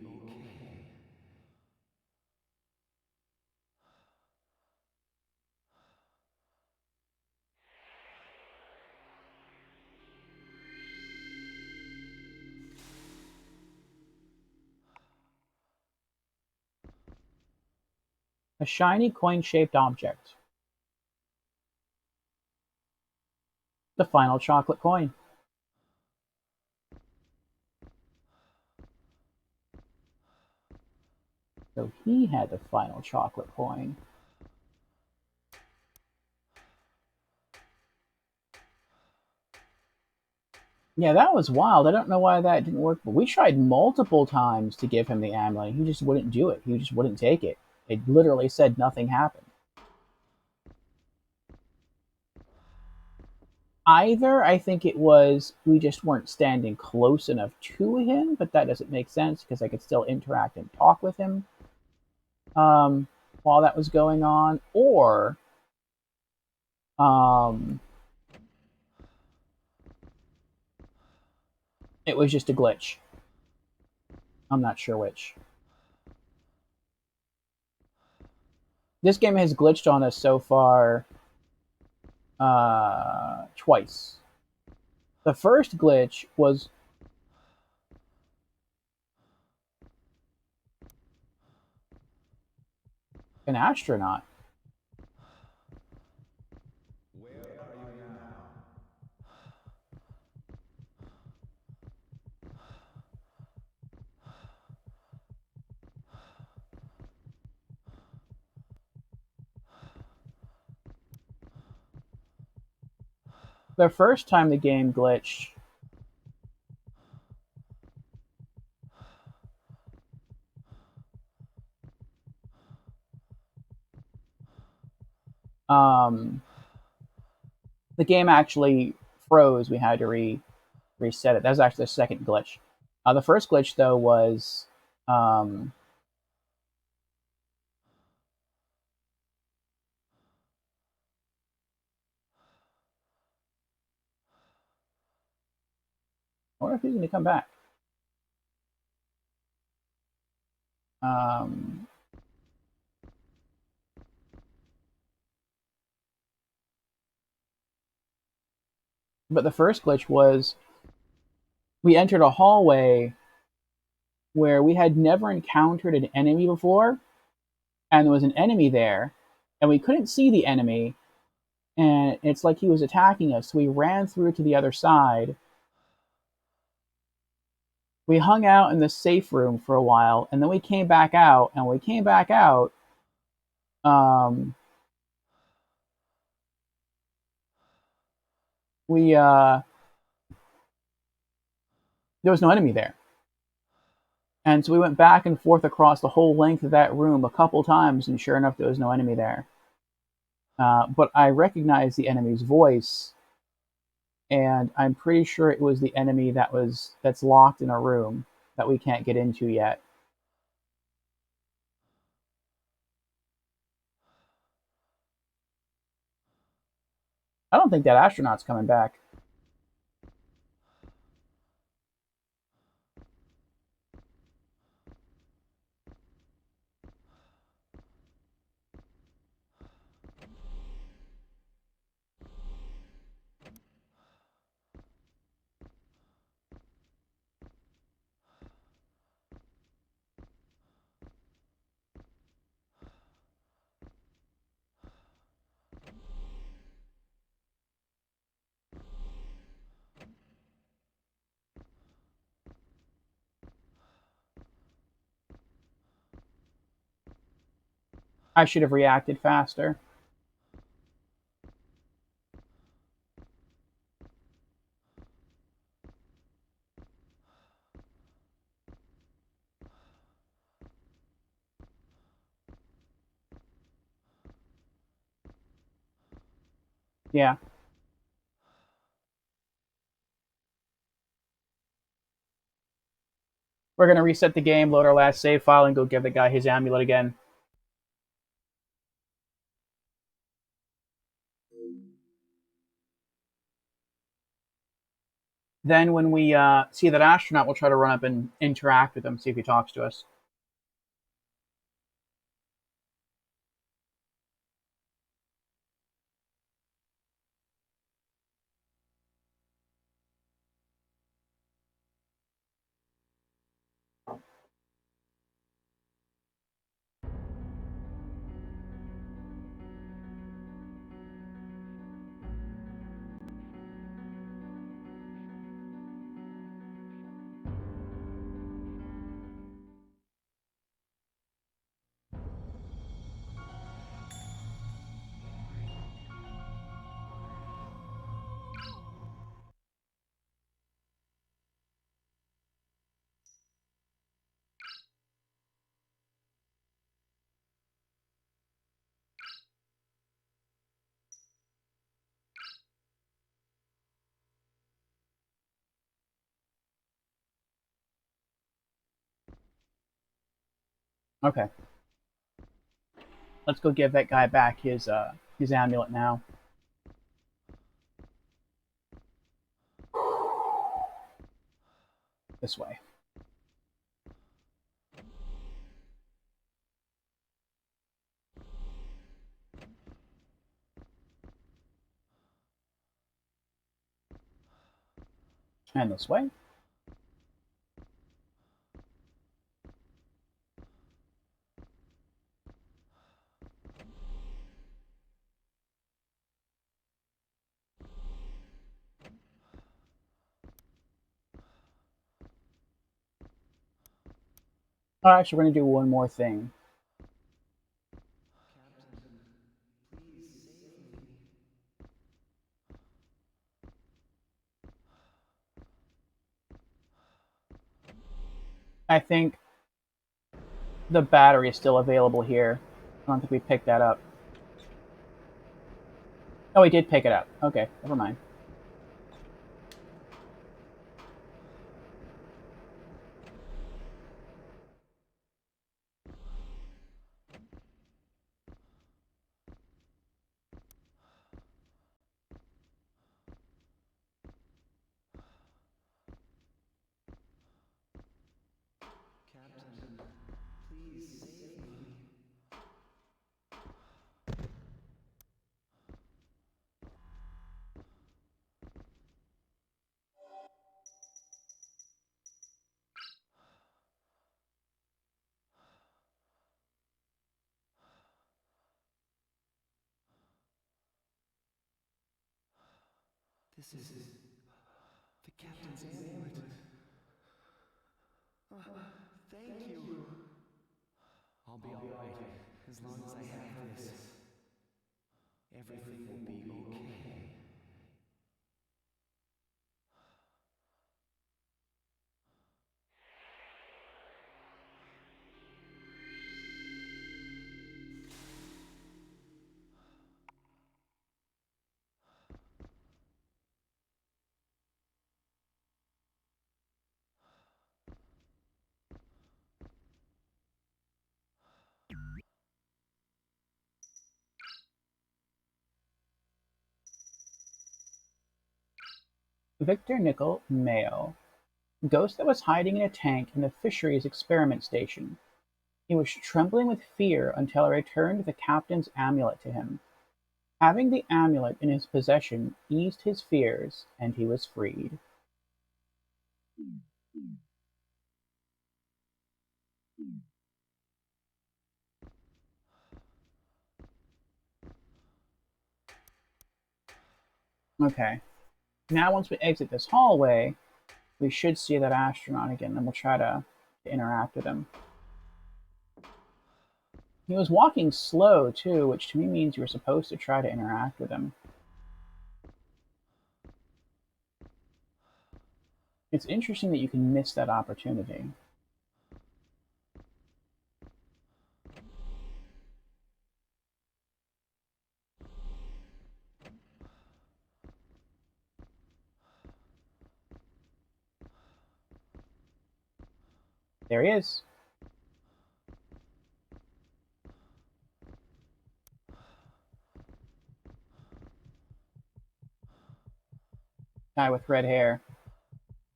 A shiny coin-shaped object. The final chocolate coin. So he had the final chocolate coin. Yeah, that was wild. I don't know why that didn't work, but we tried multiple times to give him the amulet. He just wouldn't do it. He just wouldn't take it. It literally said nothing happened. Either I think it was we just weren't standing close enough to him, but that doesn't make sense because I could still interact and talk with him while that was going on, or it was just a glitch. I'm not sure which. This game has glitched on us so far twice. The first glitch was an astronaut. Where are you now? The first time the game glitched, the game actually froze. We had to reset it. That was actually the second glitch. The first glitch, though, was I wonder if he's going to come back. But the first glitch was we entered a hallway where we had never encountered an enemy before, and there was an enemy there, and we couldn't see the enemy, and it's like he was attacking us. So we ran through to the other side. We hung out in the safe room for a while, and then we came back out, and when we came back out, there was no enemy there. And so we went back and forth across the whole length of that room a couple times, and sure enough, there was no enemy there. But I recognized the enemy's voice, and I'm pretty sure it was the enemy that's locked in a room that we can't get into yet. I don't think that astronaut's coming back. I should have reacted faster. Yeah. We're gonna reset the game, load our last save file, and go give the guy his amulet again. Then when we see that astronaut, we'll try to run up and interact with him, see if he talks to us. Okay. Let's go give that guy back his amulet now. This way. And this way. Oh, actually, we're going to do one more thing. I think the battery is still available here. I don't think we picked that up. Oh, we did pick it up. Okay, never mind. This is the captain's amulet. Oh, thank you. I'll be all right as long as I have this. Everything will be okay. Victor Nickel, Mayo. Ghost that was hiding in a tank in the fisheries experiment station. He was trembling with fear until I returned the captain's amulet to him. Having the amulet in his possession eased his fears, and he was freed. Okay. Now once we exit this hallway, we should see that astronaut again, and we'll try to interact with him. He was walking slow, too, which to me means you were supposed to try to interact with him. It's interesting that you can miss that opportunity. There he is. Guy with red hair.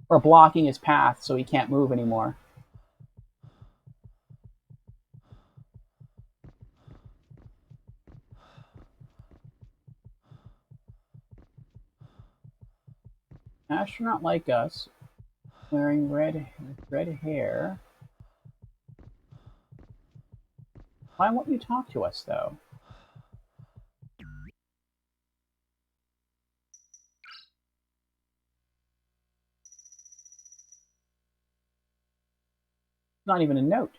Or blocking his path so he can't move anymore. Astronaut like us, wearing red hair. Why won't you talk to us, though? Not even a note.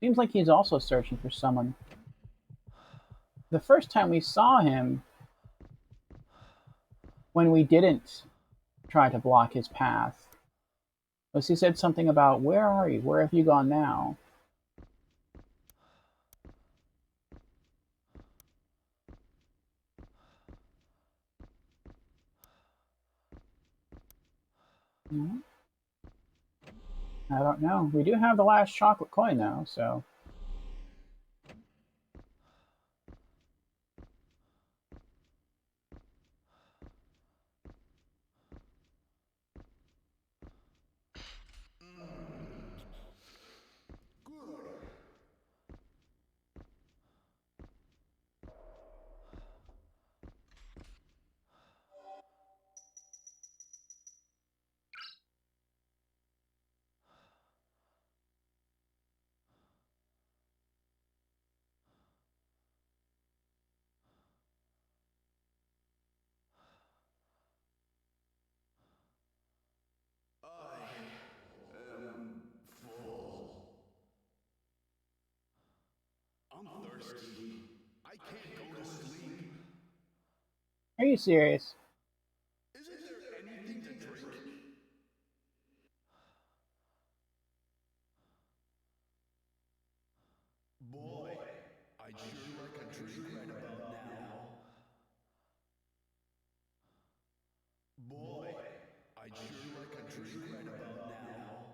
Seems like he's also searching for someone. The first time we saw him, when we didn't try to block his path, was he said something about, "Where are you? Where have you gone now?" Hmm? I don't know. We do have the last chocolate coin, though, so... I'm thirsty. I can't go to sleep. Are you serious? Isn't there anything to drink? Boy, I'd sure like a drink right about now. Boy, I'd sure like a drink right about now.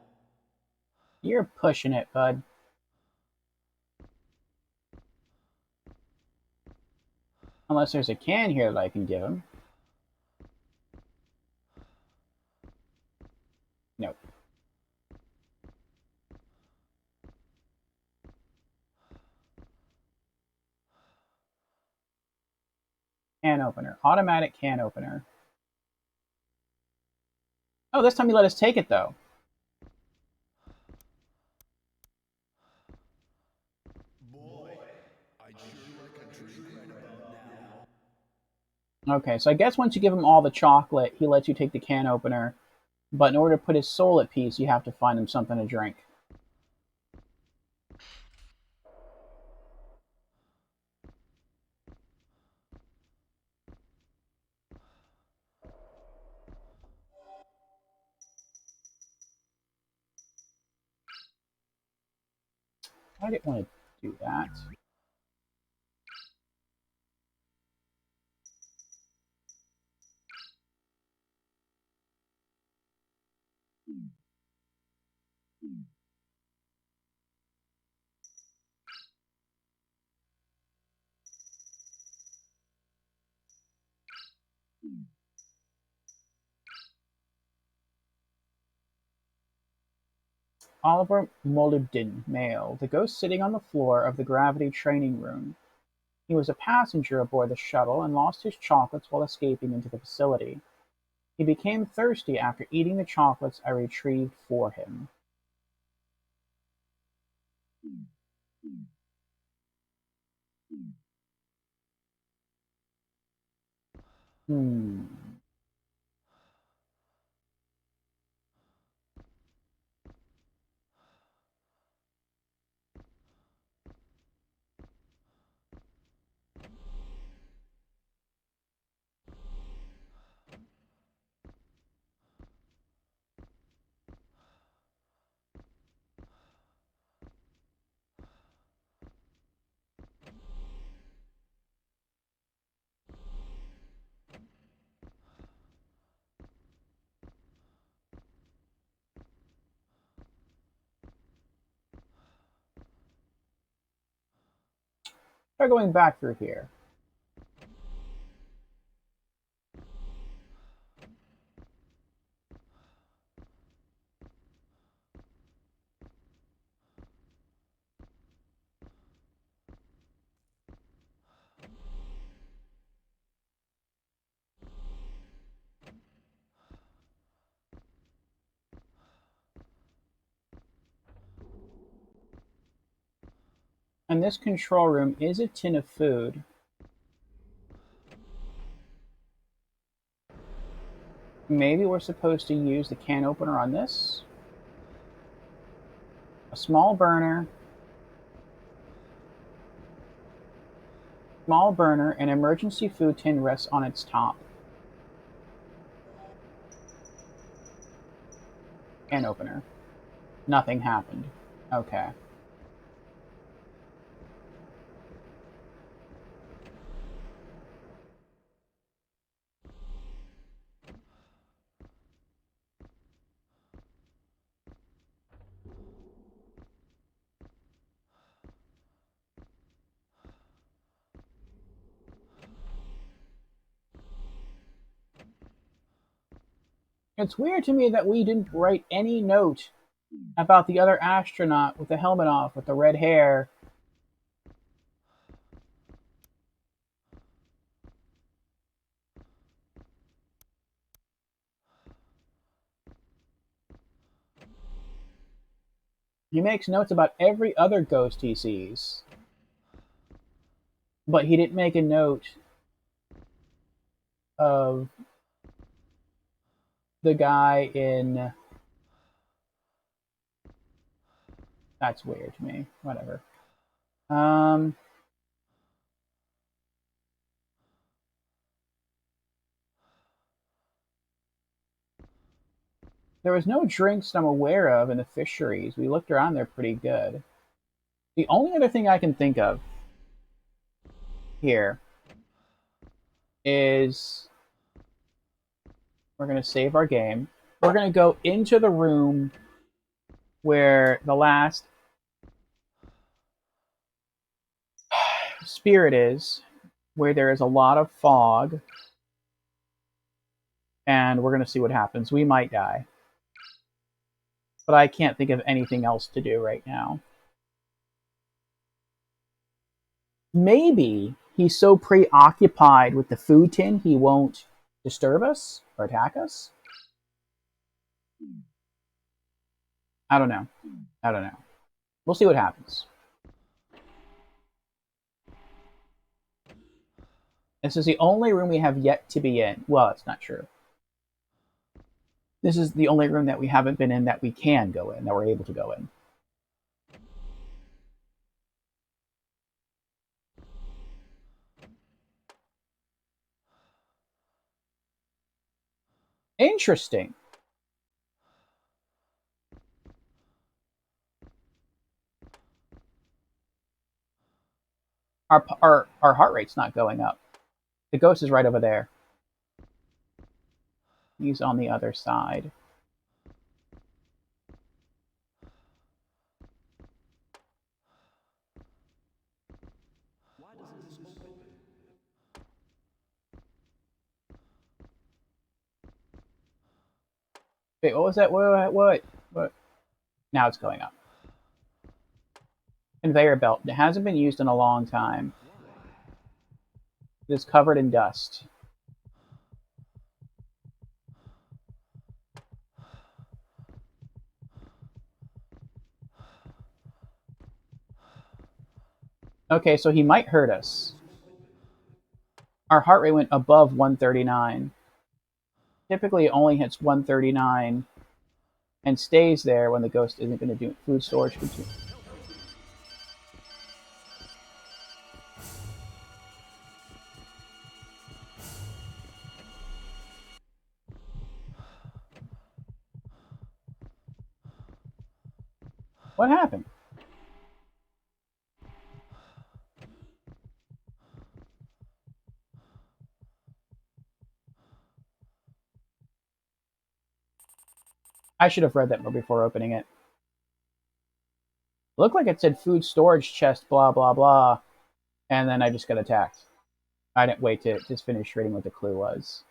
You're pushing it, bud. Unless there's a can here that I can give him. Nope. Can opener. Automatic can opener. Oh, this time he let us take it, though. Boy, I'd sure like a drink right about now. Okay, so I guess once you give him all the chocolate, he lets you take the can opener. But in order to put his soul at peace, you have to find him something to drink. I didn't want to do that. Oliver Molybden, male, the ghost sitting on the floor of the gravity training room. He was a passenger aboard the shuttle and lost his chocolates while escaping into the facility. He became thirsty after eating the chocolates I retrieved for him. Hmm. Try going back through here. And this control room is a tin of food. Maybe we're supposed to use the can opener on this. A small burner. Small burner, an emergency food tin rests on its top. Can opener. Nothing happened. Okay. It's weird to me that we didn't write any note about the other astronaut with the helmet off, with the red hair. He makes notes about every other ghost he sees. But he didn't make a note of the guy in... That's weird to me. Whatever. There was no drinks I'm aware of in the fisheries. We looked around, they're pretty good. The only other thing I can think of here is we're going to save our game. We're going to go into the room where the last spirit is, where there is a lot of fog, and we're going to see what happens. We might die. But I can't think of anything else to do right now. Maybe he's so preoccupied with the food tin he won't disturb us or attack us. I don't know. We'll see what happens. This is the only room we have yet to be in. Well, that's not true. This is the only room that we haven't been in that we can go in, that we're able to go in. Interesting. Our heart rate's not going up. The ghost is right over there. He's on the other side. Wait, what was that? What? Now it's going up. Conveyor belt. It hasn't been used in a long time. It is covered in dust. Okay, so he might hurt us. Our heart rate went above 139. Typically, it only hits 139 and stays there when the ghost isn't going to do it. Food storage. What happened? I should have read that more before opening it. Looked like it said food storage chest, blah, blah, blah. And then I just got attacked. I didn't wait to just finish reading what the clue was.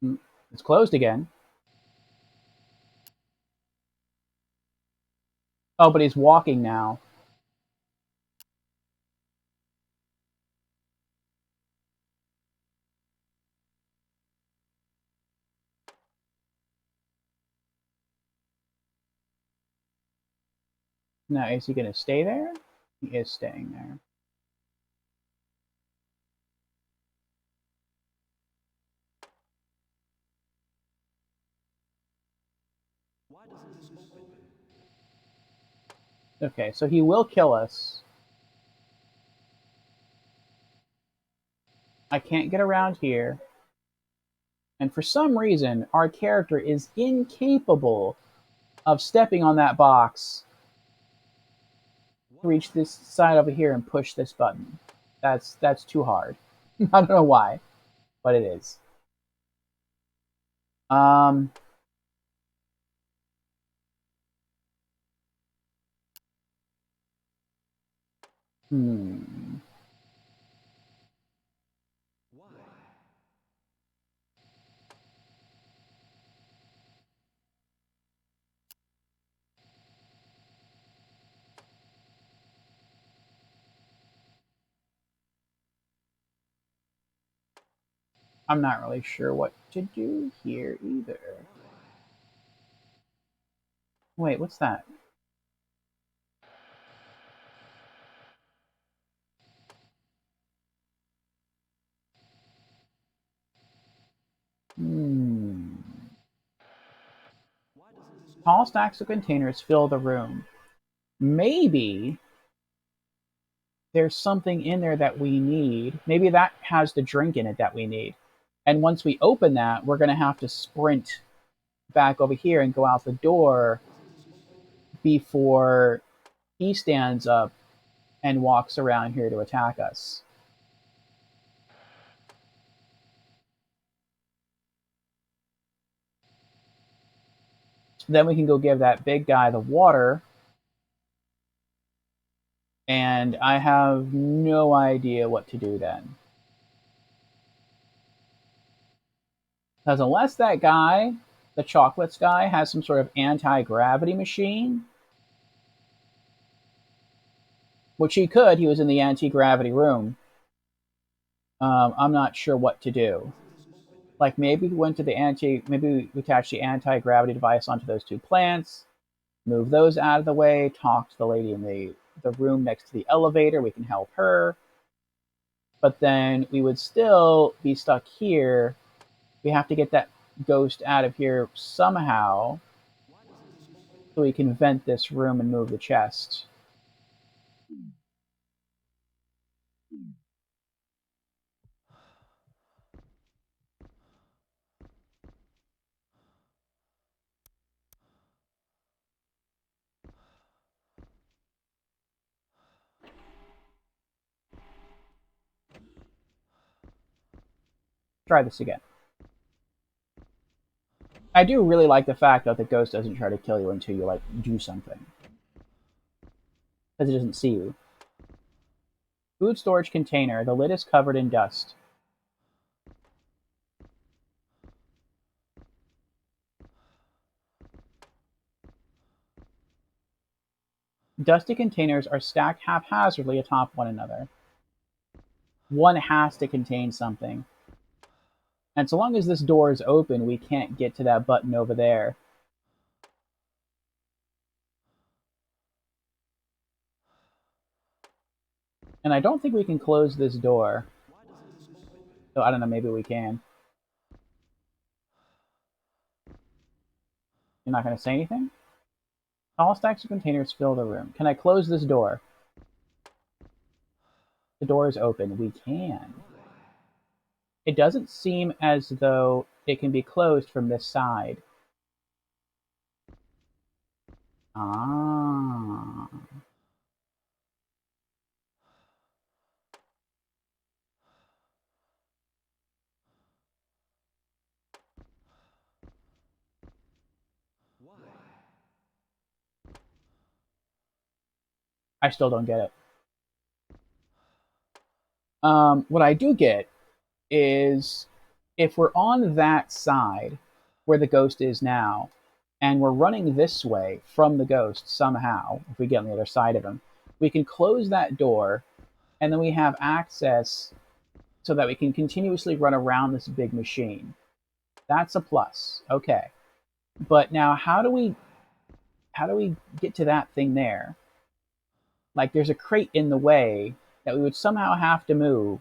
It's closed again. Oh, but he's walking now. Now, is he going to stay there? He is staying there. Okay, so he will kill us. I can't get around here. And for some reason, our character is incapable of stepping on that box to reach this side over here and push this button. That's too hard. I don't know why, but it is. I'm not really sure what to do here either. Wait, what's that? Tall stacks of containers fill the room. Maybe there's something in there that we need. Maybe that has the drink in it that we need. And once we open that, we're going to have to sprint back over here and go out the door before he stands up and walks around here to attack us. Then we can go give that big guy the water. And I have no idea what to do then. Because unless that guy, the chocolates guy, has some sort of anti-gravity machine, which he could, he was in the anti-gravity room, I'm not sure what to do. Like maybe we went to maybe we attach the anti-gravity device onto those two plants, move those out of the way, talk to the lady in the room next to the elevator, we can help her. But then we would still be stuck here. We have to get that ghost out of here somehow so we can vent this room and move the chest. Try this again. I do really like the fact that the ghost doesn't try to kill you until you, like, do something. Because it doesn't see you. Food storage container. The lid is covered in dust. Dusty containers are stacked haphazardly atop one another. One has to contain something. And so long as this door is open, we can't get to that button over there. And I don't think we can close this door. So I don't know, maybe we can. You're not going to say anything? Tall stacks of containers fill the room. Can I close this door? The door is open. We can. It doesn't seem as though it can be closed from this side. Ah. I still don't get it. What I do get is if we're on that side where the ghost is now, and we're running this way from the ghost somehow, if we get on the other side of him, we can close that door, and then we have access so that we can continuously run around this big machine. That's a plus. Okay. But now how do we get to that thing there? Like there's a crate in the way that we would somehow have to move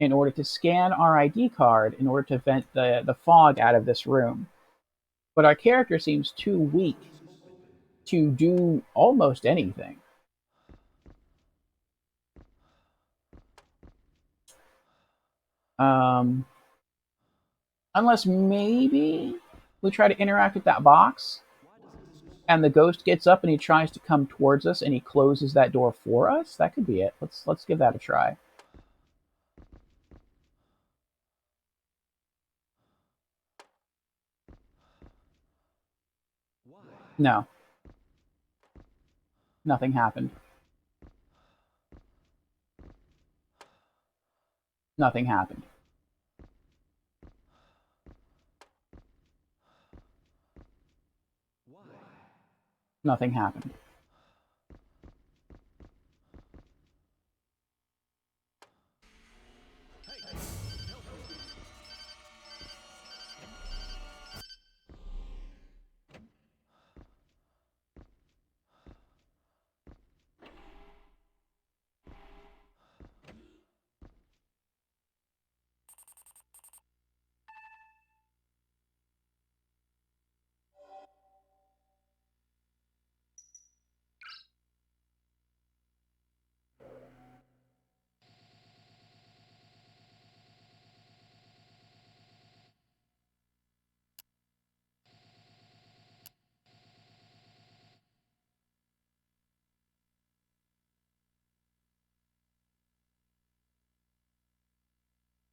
in order to scan our ID card in order to vent the fog out of this room. But our character seems too weak to do almost anything. Unless maybe we try to interact with that box and the ghost gets up and he tries to come towards us and he closes that door for us. That could be it. Let's give that a try. No. Nothing happened. Nothing happened. Nothing happened.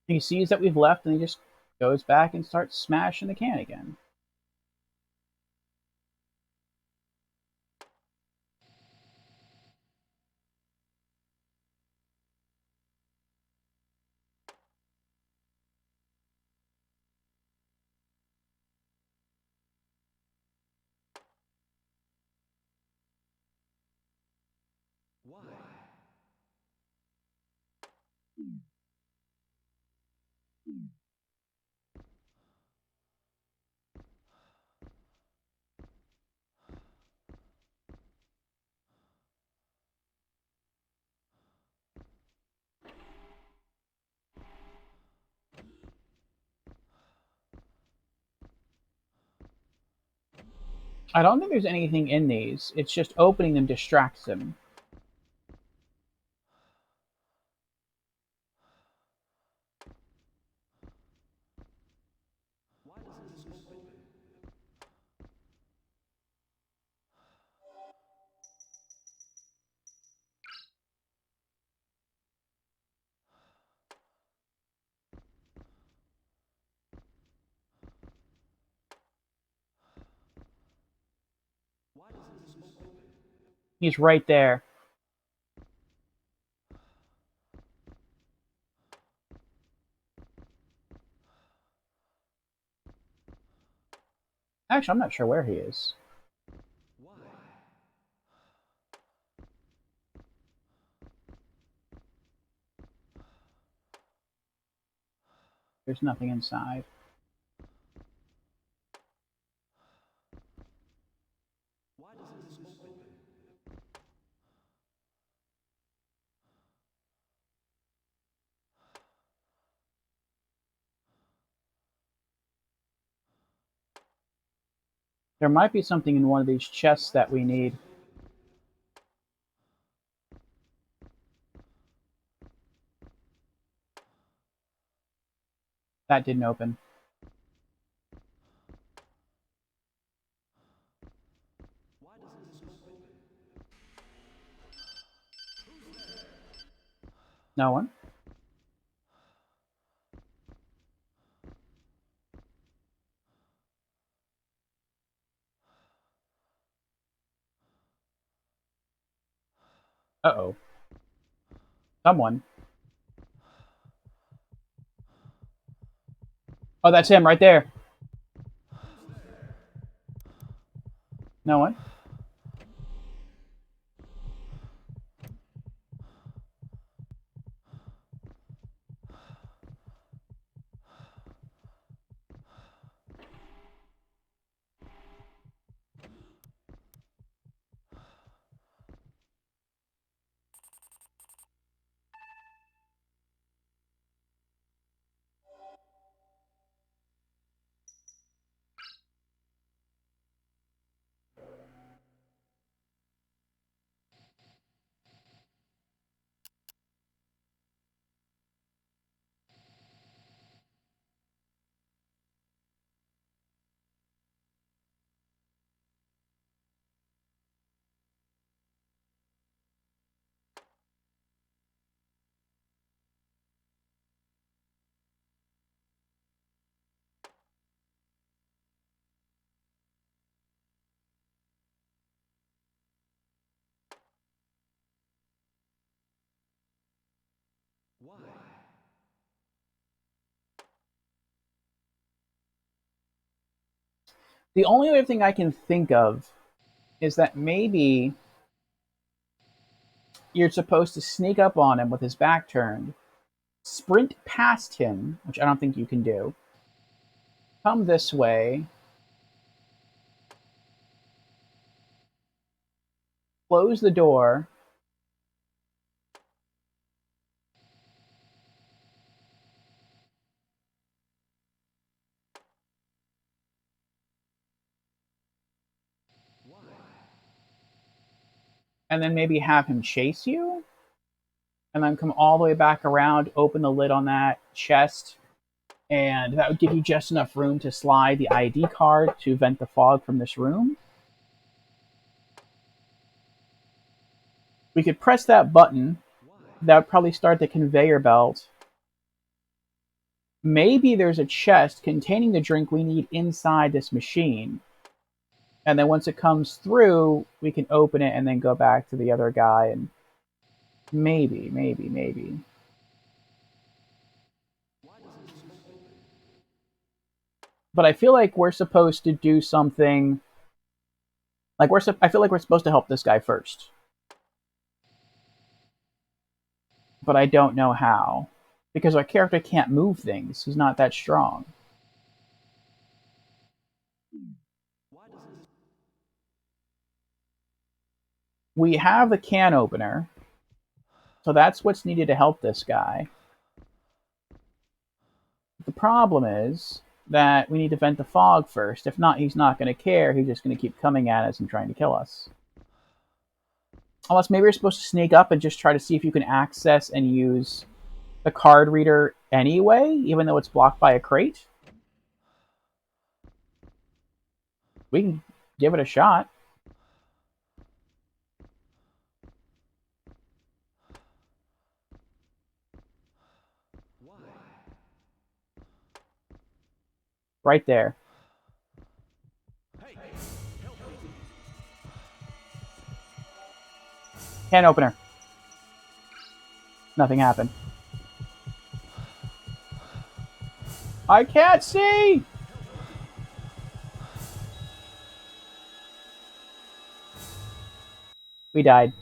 He sees that we've left and he just goes back and starts smashing the can again. I don't think there's anything in these. It's just opening them distracts him. He's right there. Actually, I'm not sure where he is. There's nothing inside. There might be something in one of these chests that we need. That didn't open. No one? Uh-oh. Someone. Oh, that's him right there. No one? Why? The only other thing I can think of is that maybe you're supposed to sneak up on him with his back turned, sprint past him, which I don't think you can do, come this way, close the door, and then maybe have him chase you, and then come all the way back around, open the lid on that chest, and that would give you just enough room to slide the ID card to vent the fog from this room. We could press that button. That would probably start the conveyor belt. Maybe there's a chest containing the drink we need inside this machine. And then once it comes through, we can open it and then go back to the other guy and maybe. But I feel like we're supposed to do something. Like I feel like we're supposed to help this guy first. But I don't know how. Because our character can't move things. He's not that strong. We have the can opener. So that's what's needed to help this guy. The problem is that we need to vent the fog first. If not, he's not going to care. He's just going to keep coming at us and trying to kill us. Unless maybe you're supposed to sneak up and just try to see if you can access and use the card reader anyway, even though it's blocked by a crate. We can give it a shot. Right there. Can opener. Nothing happened. I can't see! We died.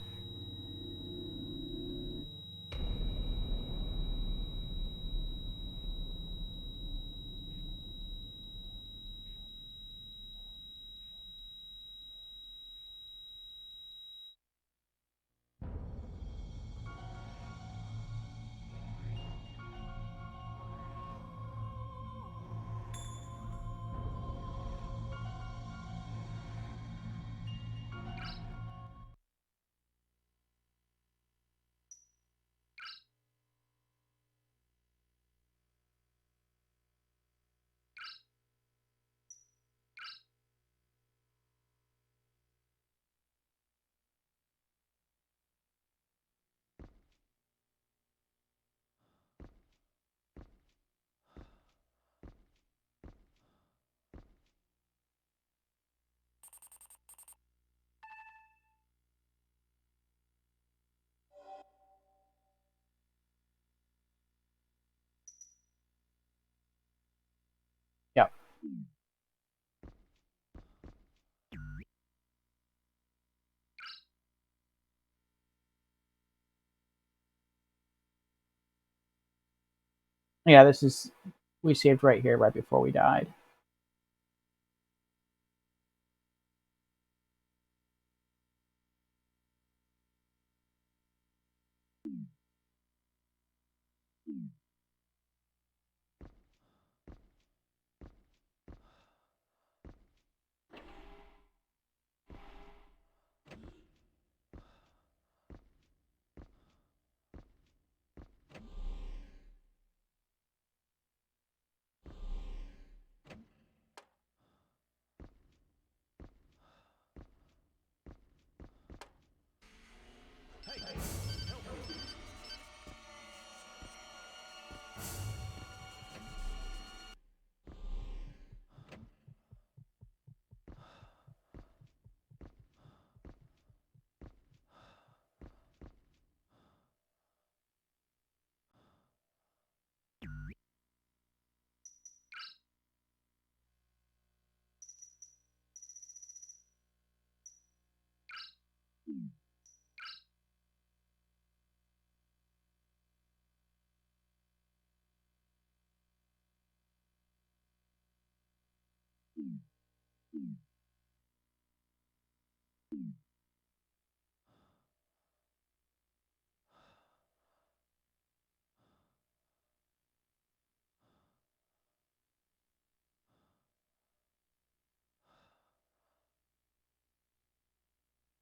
Yeah, this is we saved right here, right before we died.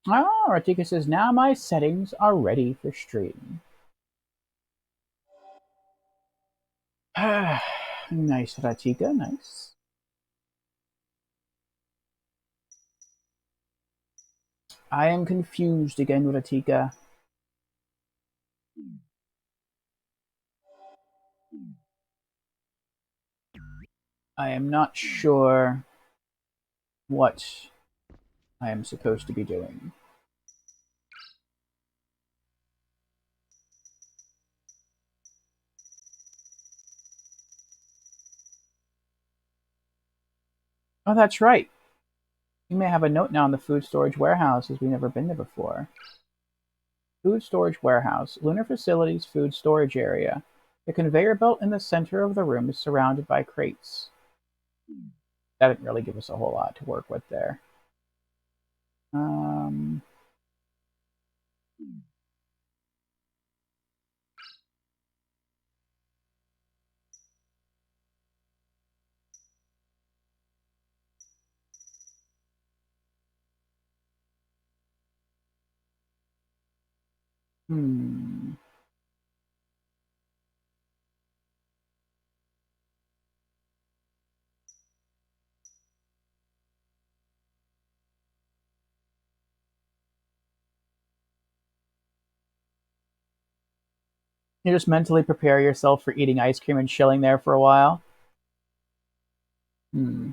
Oh, Ratika says, now my settings are ready for stream. Nice, Ratika, nice. I am confused again, Ratika. I am not sure what I am supposed to be doing. Oh, that's right. You may have a note now in the food storage warehouse, as we've never been there before. Food storage warehouse, lunar facilities food storage area. The conveyor belt in the center of the room is surrounded by crates. That didn't really give us a whole lot to work with there. Hmm. You just mentally prepare yourself for eating ice cream and chilling there for a while. Hmm.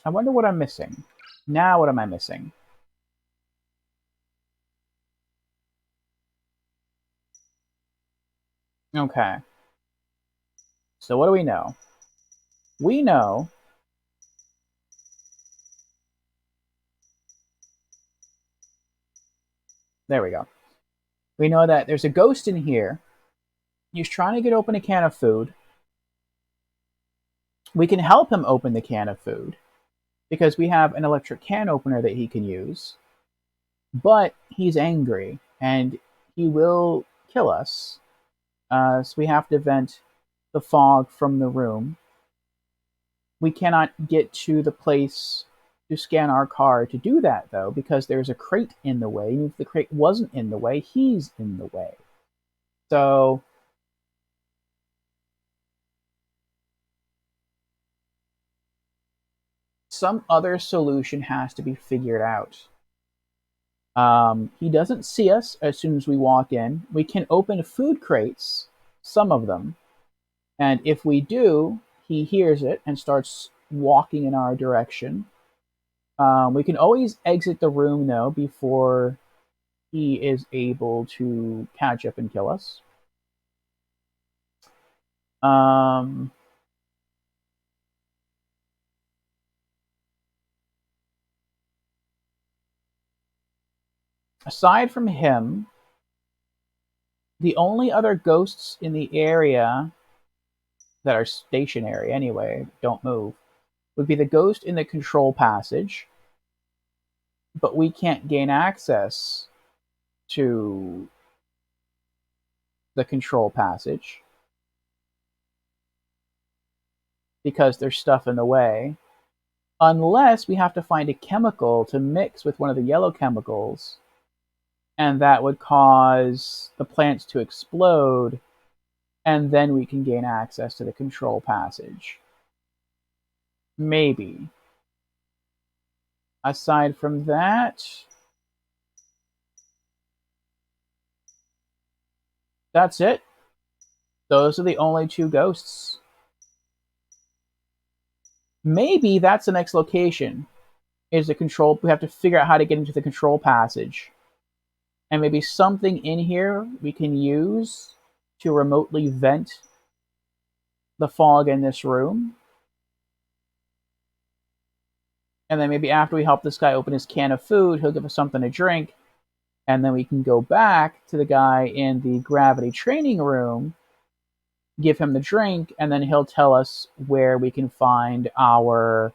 I wonder what I'm missing. Now, what am I missing? Okay. So, what do we know? We know. There we go. We know that there's a ghost in here. He's trying to get open a can of food. We can help him open the can of food because we have an electric can opener that he can use. But he's angry and he will kill us. So we have to vent the fog from the room. We cannot get to the place to scan our card to do that, though, because there's a crate in the way. And if the crate wasn't in the way, he's in the way. So some other solution has to be figured out. He doesn't see us as soon as we walk in. We can open food crates, some of them, and if we do, he hears it and starts walking in our direction. We can always exit the room, though, before he is able to catch up and kill us. Aside from him, the only other ghosts in the area that are stationary anyway, don't move, would be the ghost in the control passage, but we can't gain access to the control passage because there's stuff in the way, unless we have to find a chemical to mix with one of the yellow chemicals, and that would cause the plants to explode, and then we can gain access to the control passage. Maybe. Aside from that, that's it. Those are the only two ghosts. Maybe that's the next location. Is the control? We have to figure out how to get into the control passage. And maybe something in here we can use to remotely vent the fog in this room. And then maybe after we help this guy open his can of food, he'll give us something to drink. And then we can go back to the guy in the gravity training room, give him the drink, and then he'll tell us where we can find our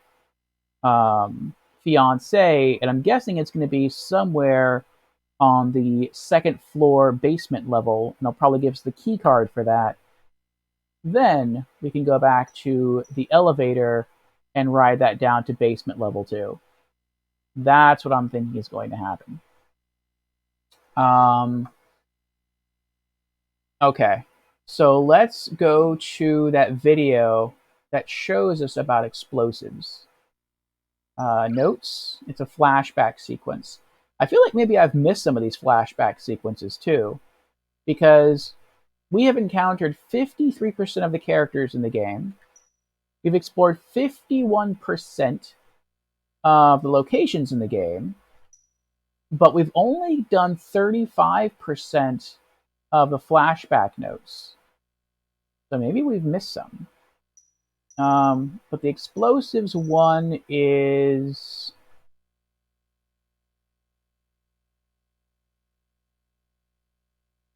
fiance. And I'm guessing it's going to be somewhere on the second floor basement level, and they'll probably give us the key card for that. Then we can go back to the elevator and ride that down to basement level 2. That's what I'm thinking is going to happen. Okay, so let's go to that video that shows us about explosives. Notes, it's a flashback sequence. I feel like maybe I've missed some of these flashback sequences too, because we have encountered 53% of the characters in the game. We've explored 51% of the locations in the game, but we've only done 35% of the flashback notes. So maybe we've missed some. But the explosives one is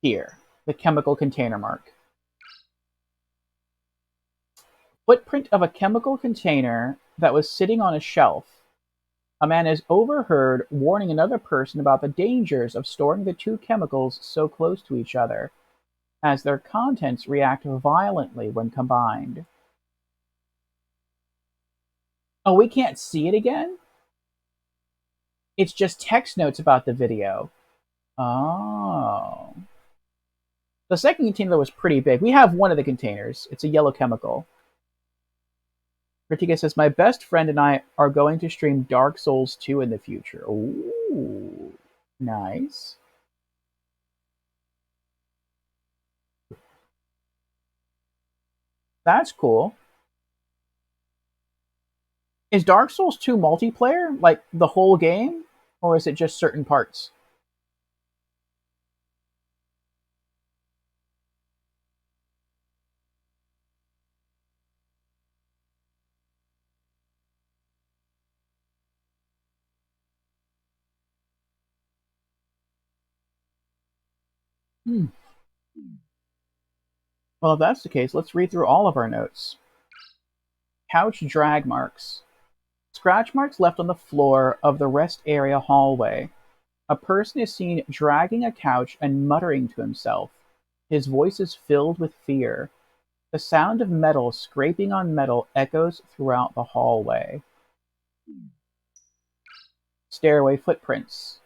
here, the chemical container mark. Footprint of a chemical container that was sitting on a shelf. A man is overheard warning another person about the dangers of storing the two chemicals so close to each other, as their contents react violently when combined. Oh, we can't see it again? It's just text notes about the video. Oh. The second container was pretty big. We have one of the containers. It's a yellow chemical. Ritika says, my best friend and I are going to stream Dark Souls 2 in the future. Ooh, nice. That's cool. Is Dark Souls 2 multiplayer? Like the whole game? Or is it just certain parts? Well, if that's the case, let's read through all of our notes. Couch drag marks. Scratch marks left on the floor of the rest area hallway. A person is seen dragging a couch and muttering to himself. His voice is filled with fear. The sound of metal scraping on metal echoes throughout the hallway. Stairway footprints.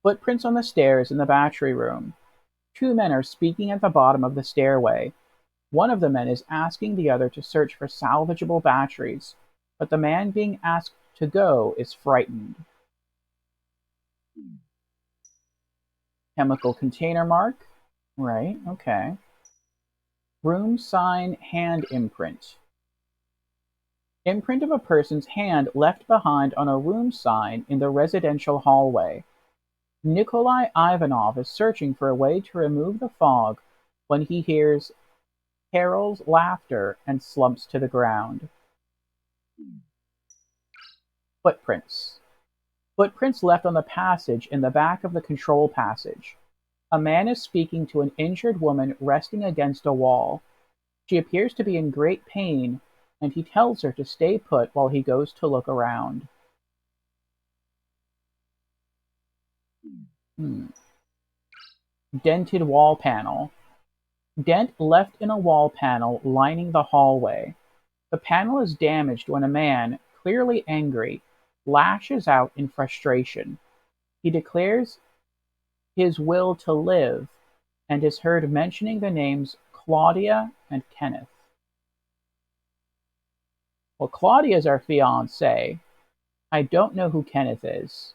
Footprints on the stairs in the battery room. Two men are speaking at the bottom of the stairway. One of the men is asking the other to search for salvageable batteries, but the man being asked to go is frightened. Chemical container mark. Right, okay. Room sign hand imprint. Imprint of a person's hand left behind on a room sign in the residential hallway. Nikolai Ivanov is searching for a way to remove the fog when he hears Carol's laughter and slumps to the ground. Footprints. Footprints left on the passage in the back of the control passage. A man is speaking to an injured woman resting against a wall. She appears to be in great pain, and he tells her to stay put while he goes to look around. Dented wall panel. Dent left in a wall panel lining the hallway. The panel is damaged when a man, clearly angry, lashes out in frustration. He declares his will to live and is heard mentioning the names Claudia and Kenneth. Well, Claudia is our fiancée. I don't know who Kenneth is.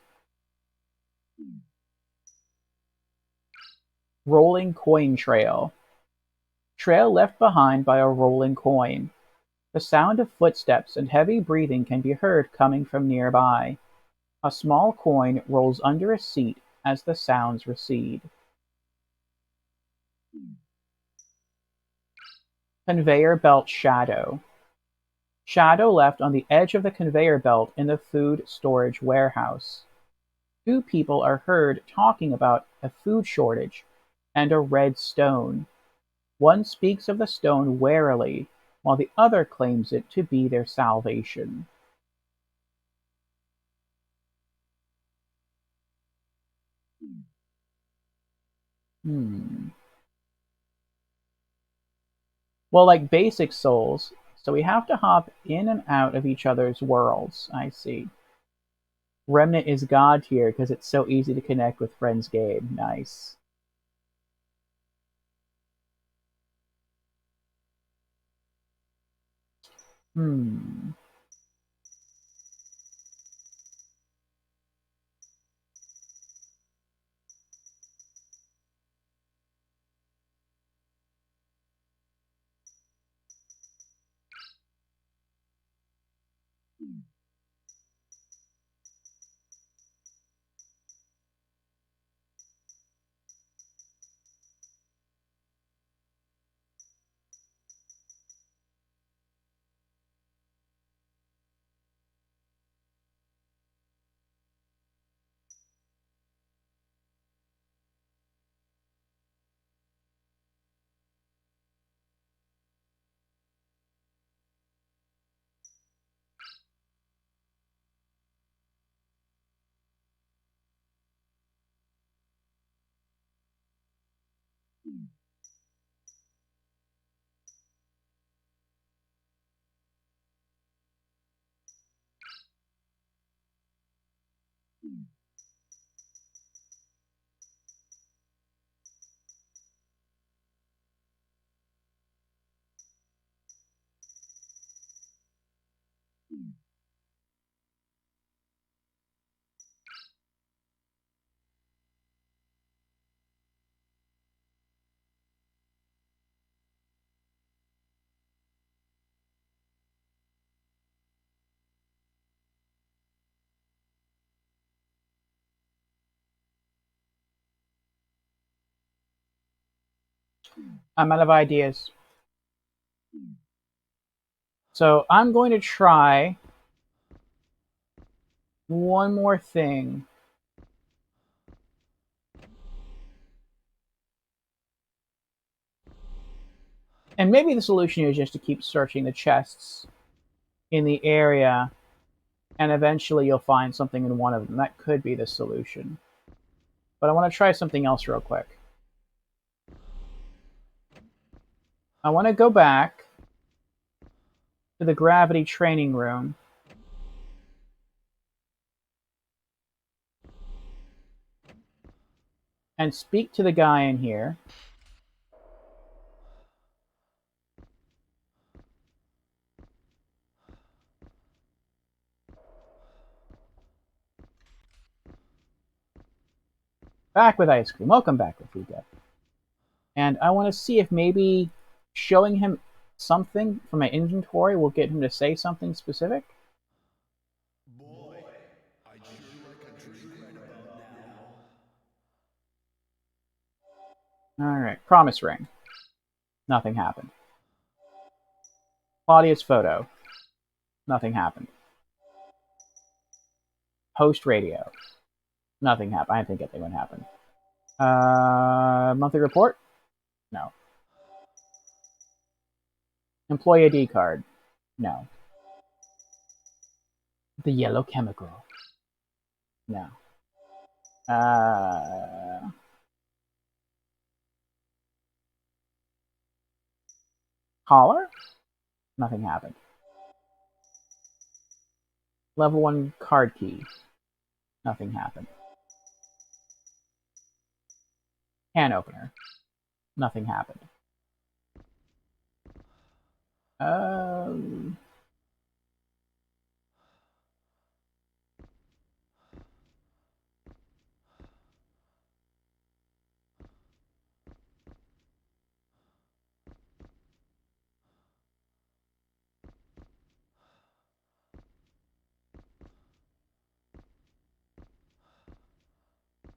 Rolling coin trail. Trail left behind by a rolling coin. The sound of footsteps and heavy breathing can be heard coming from nearby. A small coin rolls under a seat as the sounds recede. Conveyor belt shadow. Shadow left on the edge of the conveyor belt in the food storage warehouse. Two people are heard talking about a food shortage and a red stone. One speaks of the stone warily, while the other claims it to be their salvation. Well, like basic souls, so we have to hop in and out of each other's worlds. I see. Remnant is God here because it's so easy to connect with Friends Game. Nice. Hmm. I'm out of ideas. So I'm going to try one more thing. And maybe the solution is just to keep searching the chests in the area, and eventually you'll find something in one of them. That could be the solution. But I want to try something else real quick. I want to go back to the gravity training room. And speak to the guy in here. Back with ice cream. Welcome back, Rafika. And I want to see if maybe showing him something from my inventory will get him to say something specific. Boy, I'd sure like a drink right about now. Alright, promise ring. Nothing happened. Claudia's photo. Nothing happened. Host radio. Nothing happened. I think anything would happen. Monthly report? No. Employee ID card? No. The yellow chemical? No. Collar? Nothing happened. Level 1 card key? Nothing happened. Can opener? Nothing happened.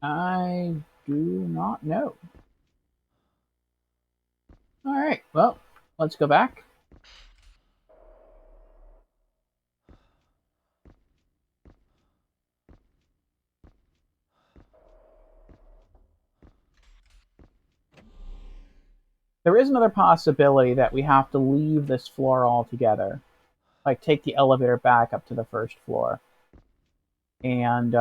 I do not know. Alright, well, let's go back. There is another possibility that we have to leave this floor altogether. Like, take the elevator back up to the first floor. And,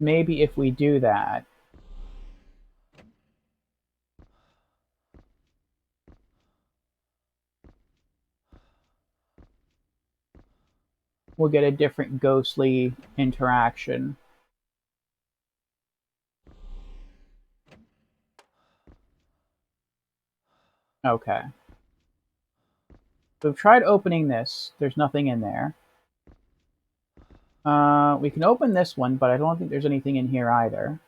maybe if we do that, we'll get a different ghostly interaction. Okay. We've tried opening this. There's nothing in there. We can open this one, but I don't think there's anything in here either.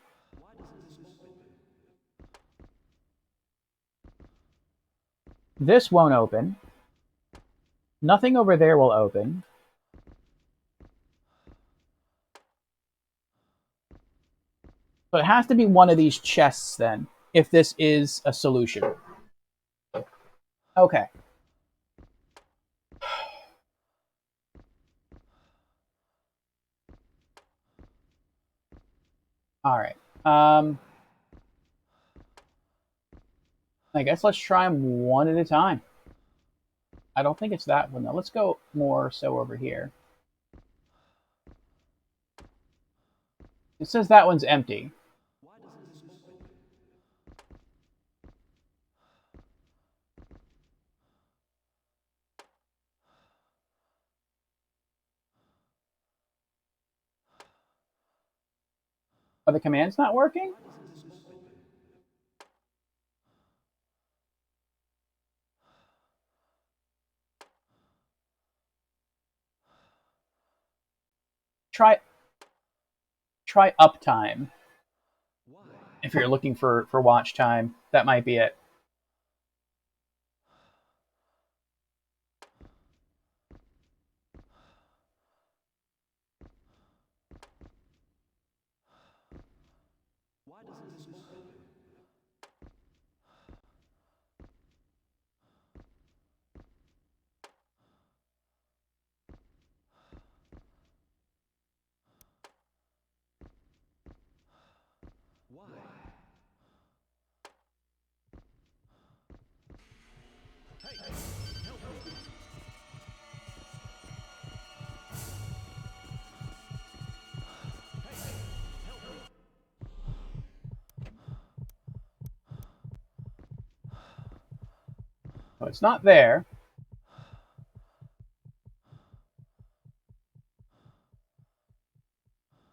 This won't open. Nothing over there will open. So it has to be one of these chests then, if this is a solution. Okay. Alright. I guess let's try them one at a time. I don't think it's that one though. Let's go more so over here. It says that one's empty. Are the commands not working? Try uptime. If you're looking for watch time, that might be it. So it's not there.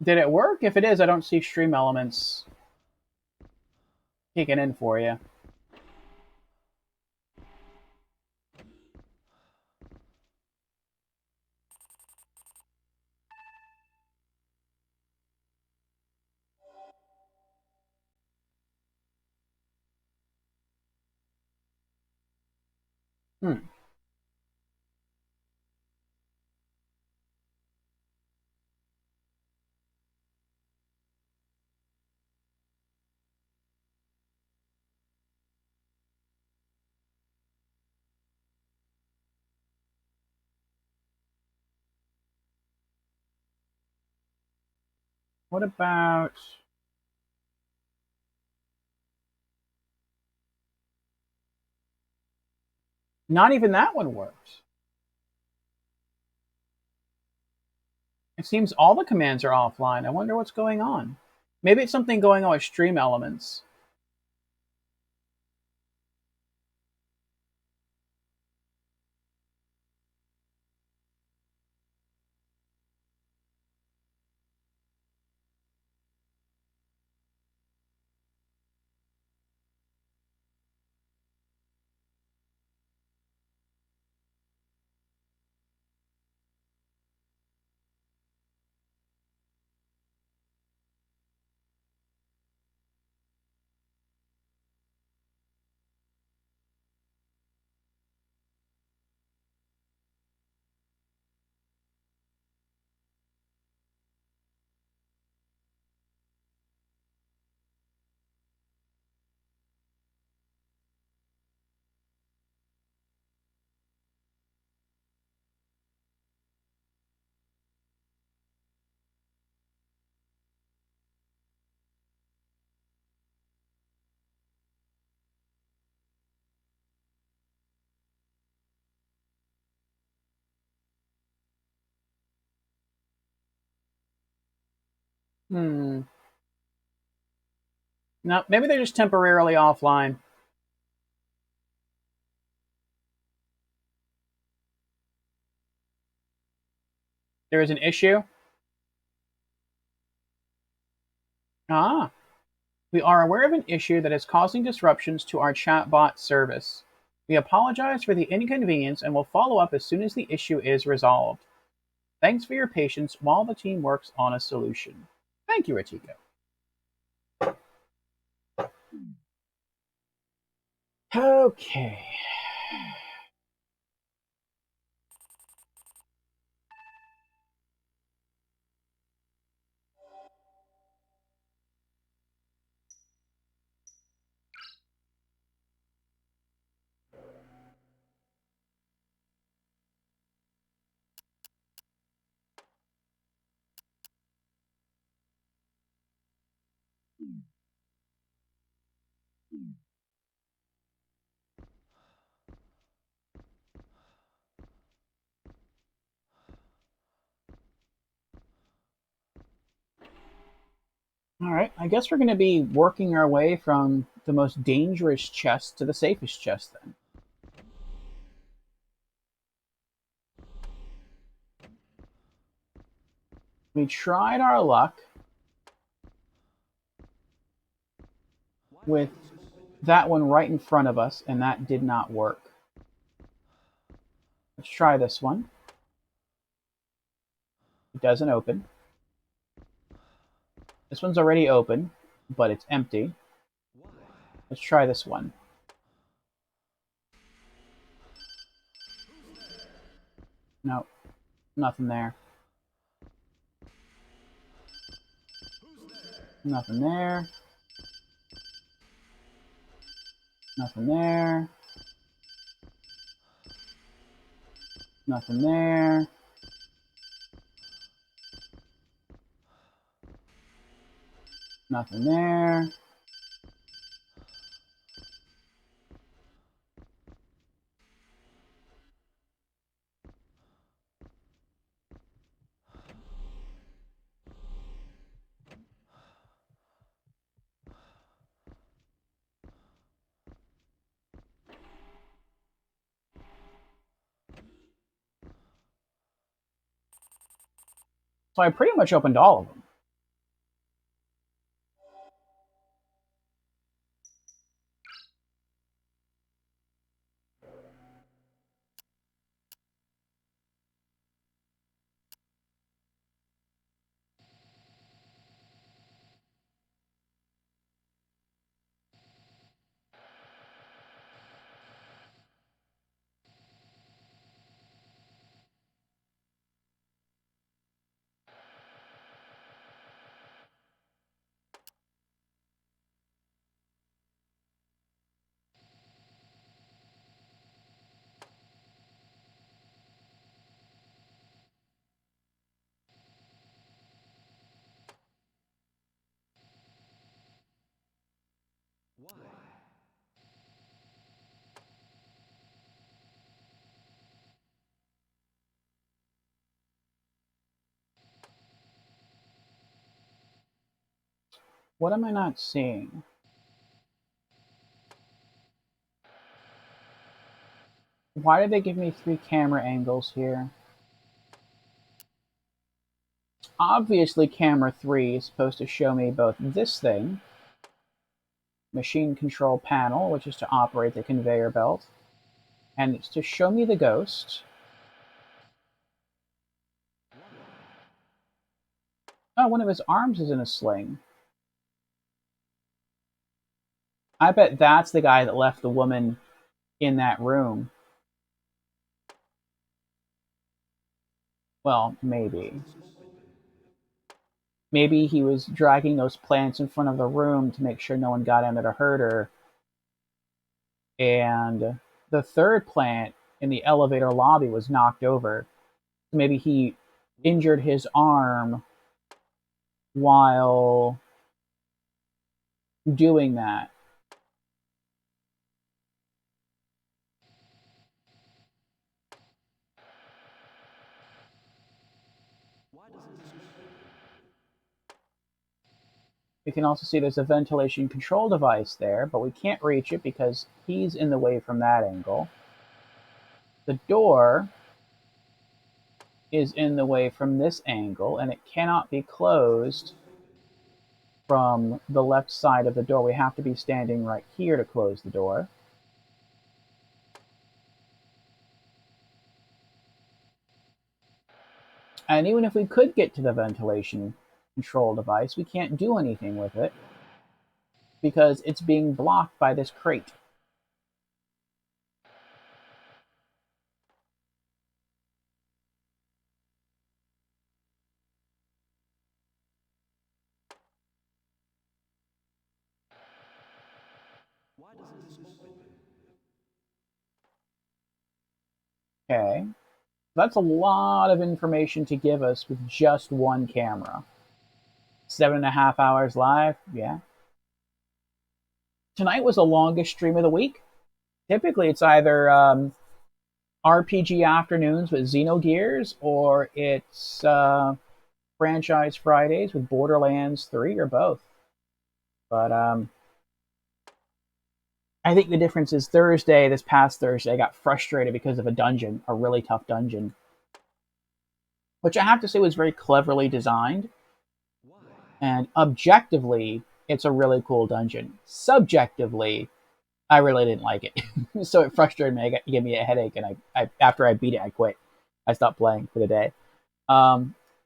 Did it work? If it is, I don't see stream elements kicking in for you. Hmm. What about... Not even that one works. It seems all the commands are offline. I wonder what's going on. Maybe it's something going on with Stream Elements. Hmm. No, maybe they're just temporarily offline. There is an issue. Ah. We are aware of an issue that is causing disruptions to our chatbot service. We apologize for the inconvenience and will follow up as soon as the issue is resolved. Thanks for your patience while the team works on a solution. Thank you, Atiko. Okay. All right, I guess we're going to be working our way from the most dangerous chest to the safest chest then. We tried our luck with that one right in front of us, and that did not work. Let's try this one. It doesn't open. This one's already open, but it's empty. Let's try this one. No, nothing there. Nothing there. Nothing there. Nothing there. Nothing there. So I pretty much opened all of them. What am I not seeing? Why did they give me 3 camera angles here? Obviously, camera 3 is supposed to show me both this thing, machine control panel, which is to operate the conveyor belt, and it's to show me the ghost. Oh, one of his arms is in a sling. I bet that's the guy that left the woman in that room. Well, maybe. Maybe he was dragging those plants in front of the room to make sure no one got in there to hurt her. And the third plant in the elevator lobby was knocked over. Maybe he injured his arm while doing that. We can also see there's a ventilation control device there, but we can't reach it because he's in the way from that angle. The door is in the way from this angle, and it cannot be closed from the left side of the door. We have to be standing right here to close the door. And even if we could get to the ventilation control device, we can't do anything with it because it's being blocked by this crate. Okay. That's a lot of information to give us with just one camera. 7.5 hours live, yeah. Tonight was the longest stream of the week. Typically, it's either RPG afternoons with Xenogears, or it's Franchise Fridays with Borderlands 3, or both. But I think the difference is Thursday, this past Thursday, I got frustrated because of a dungeon, a really tough dungeon, which I have to say was very cleverly designed. And objectively, it's a really cool dungeon. Subjectively, I really didn't like it. So it frustrated me. It gave me a headache, and after I beat it, I quit. I stopped playing for the day.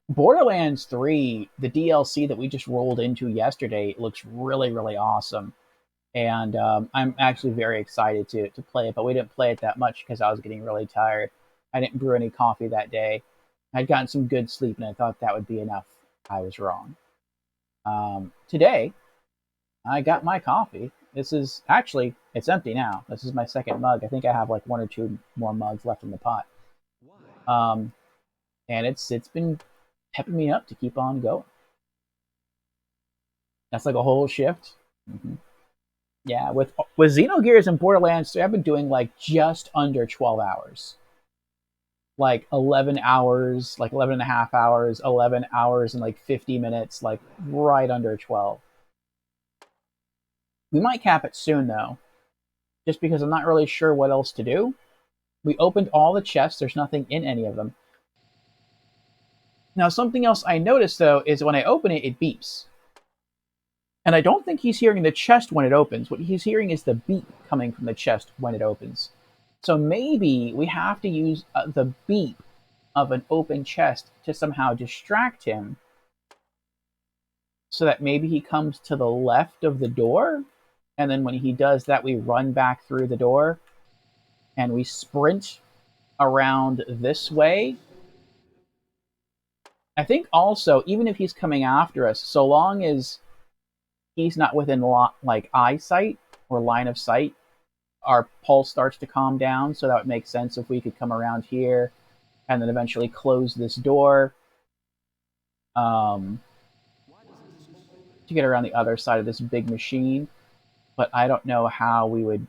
Borderlands 3, the DLC that we just rolled into yesterday, looks really, really awesome. And I'm actually very excited to play it, but we didn't play it that much because I was getting really tired. I didn't brew any coffee that day. I'd gotten some good sleep, and I thought that would be enough. I was wrong. Today, I got my coffee. This is actually, it's empty now. This is my second mug. I think I have like 1 or 2 more mugs left in the pot. And it's been pepping me up to keep on going. That's like a whole shift. Mm-hmm. Yeah, with Xenogears and Borderlands 3, I've been doing like just under 12 hours. Like 11 hours, like 11 and a half hours, 11 hours and like 50 minutes, like right under 12. We might cap it soon though, just because I'm not really sure what else to do. We opened all the chests, there's nothing in any of them. Now, something else I noticed though is when I open it, it beeps. And I don't think he's hearing the chest when it opens. What he's hearing is the beep coming from the chest when it opens. So maybe we have to use the beep of an open chest to somehow distract him, so that maybe he comes to the left of the door, and then when he does that, we run back through the door, and we sprint around this way. I think also, even if he's coming after us, so long as he's not within like eyesight or line of sight, our pulse starts to calm down. So that would make sense if we could come around here and then eventually close this door to get around the other side of this big machine. But I don't know how we would.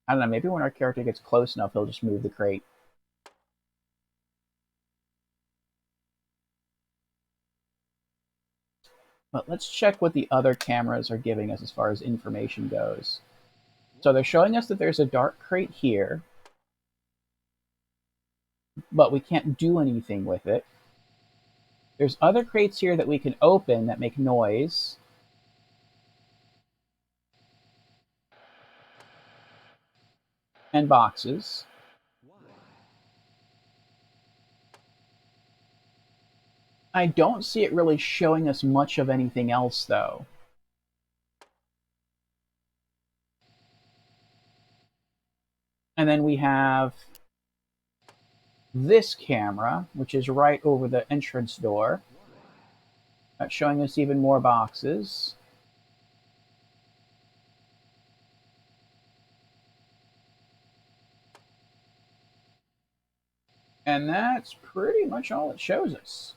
I don't know, maybe when our character gets close enough, he'll just move the crate. But let's check what the other cameras are giving us as far as information goes. So they're showing us that there's a dark crate here, but we can't do anything with it. There's other crates here that we can open that make noise. And boxes. I don't see it really showing us much of anything else, though. And then we have this camera, which is right over the entrance door. That's showing us even more boxes. And that's pretty much all it shows us.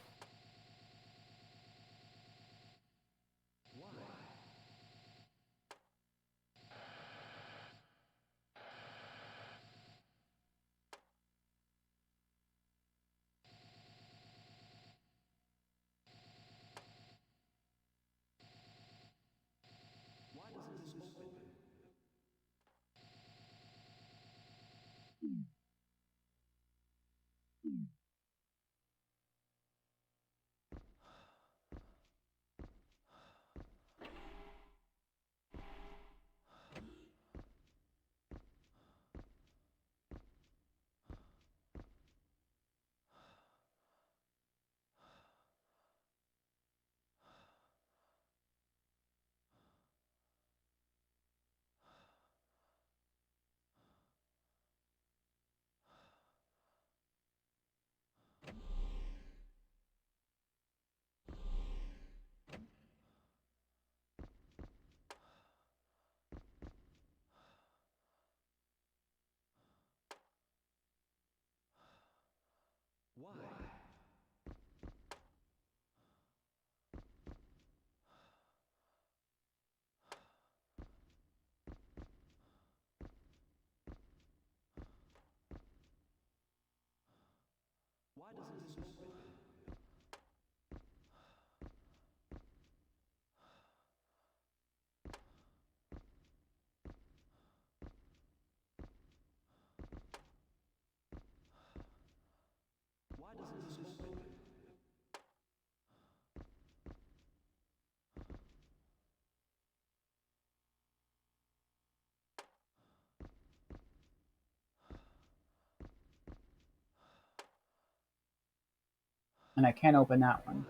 And I can't open that one.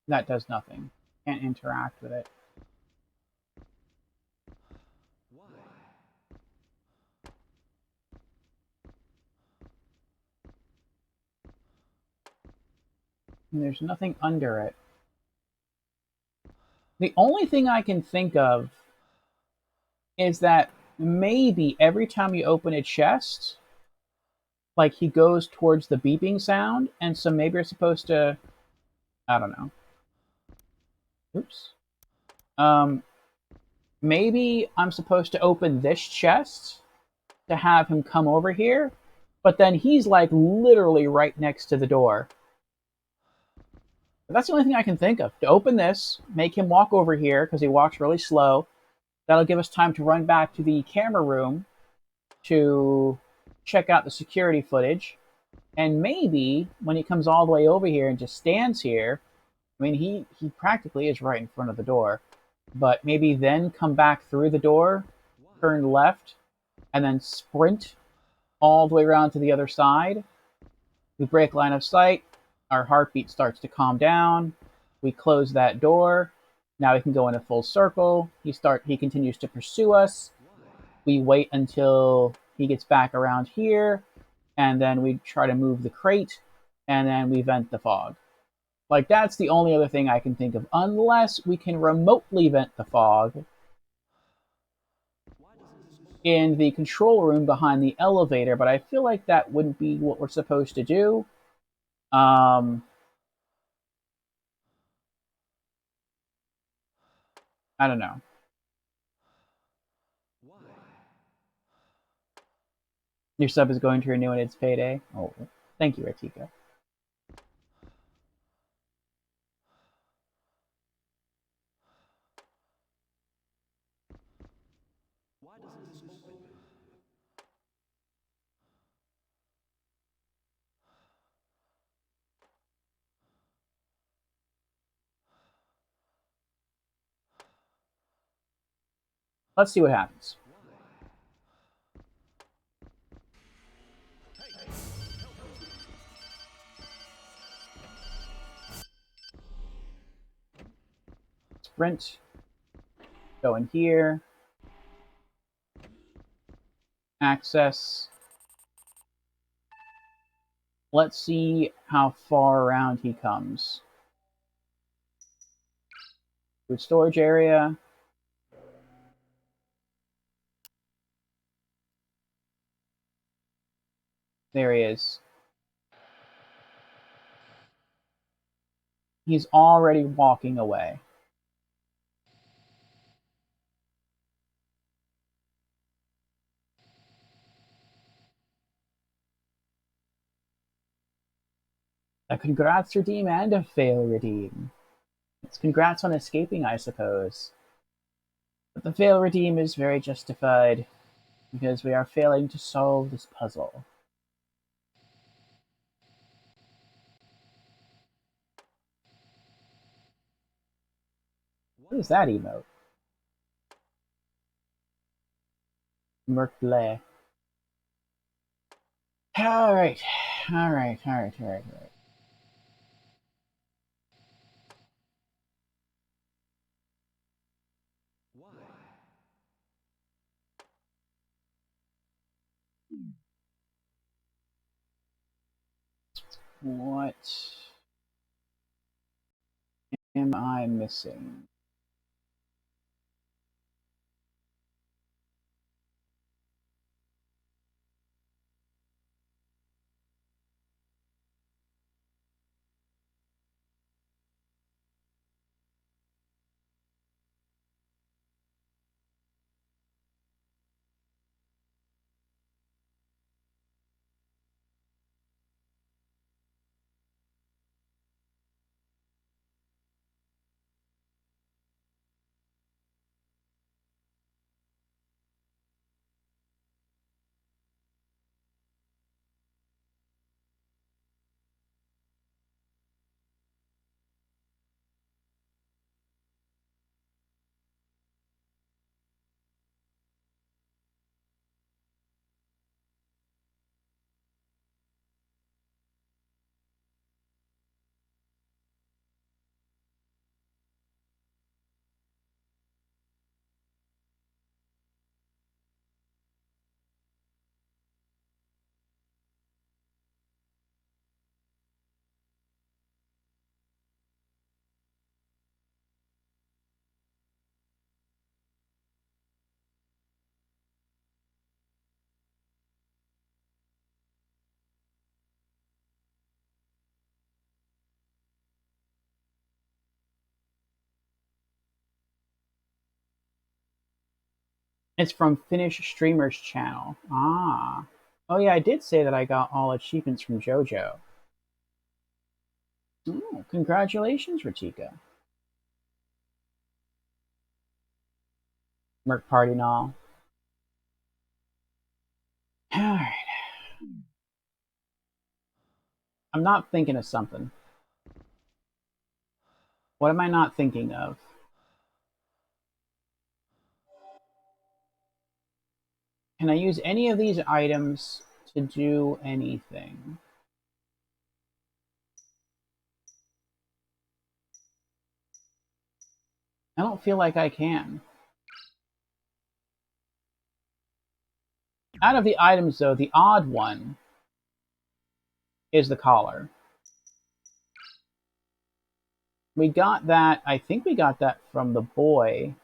That does nothing. Can't interact with it. And there's nothing under it. The only thing I can think of is that maybe every time you open a chest, like he goes towards the beeping sound, and so maybe you're supposed to, I don't know. Oops. Maybe I'm supposed to open this chest to have him come over here, but then he's like literally right next to the door. But that's the only thing I can think of. To open this, make him walk over here because he walks really slow. That'll give us time to run back to the camera room to check out the security footage. And maybe when he comes all the way over here and just stands here, I mean, he practically is right in front of the door. But maybe then come back through the door, turn left, and then sprint all the way around to the other side. We break line of sight. Our heartbeat starts to calm down. We close that door. Now we can go in a full circle. He continues to pursue us. We wait until he gets back around here, and then we try to move the crate, and then we vent the fog. Like, that's the only other thing I can think of, unless we can remotely vent the fog in the control room behind the elevator, but I feel like that wouldn't be what we're supposed to do. I don't know. Your sub is going to renew at its payday. Oh, thank you, Ratika. Let's see what happens. Sprint. Go in here. Access. Let's see how far around he comes. Food storage area. There he is. He's already walking away. A congrats redeem and a fail redeem. It's congrats on escaping, I suppose. But the fail redeem is very justified, because we are failing to solve this puzzle. What is that emote? Merkle. Alright. Alright. What am I missing? It's from Finnish Streamer's channel. Ah. Oh yeah, I did say that I got all achievements from JoJo. Oh, congratulations, Ratika. Merc Party and all. Alright. I'm not thinking of something. What am I not thinking of? Can I use any of these items to do anything? I don't feel like I can. Out of the items, though, the odd one is the collar. We got that, I think we got that from the boy.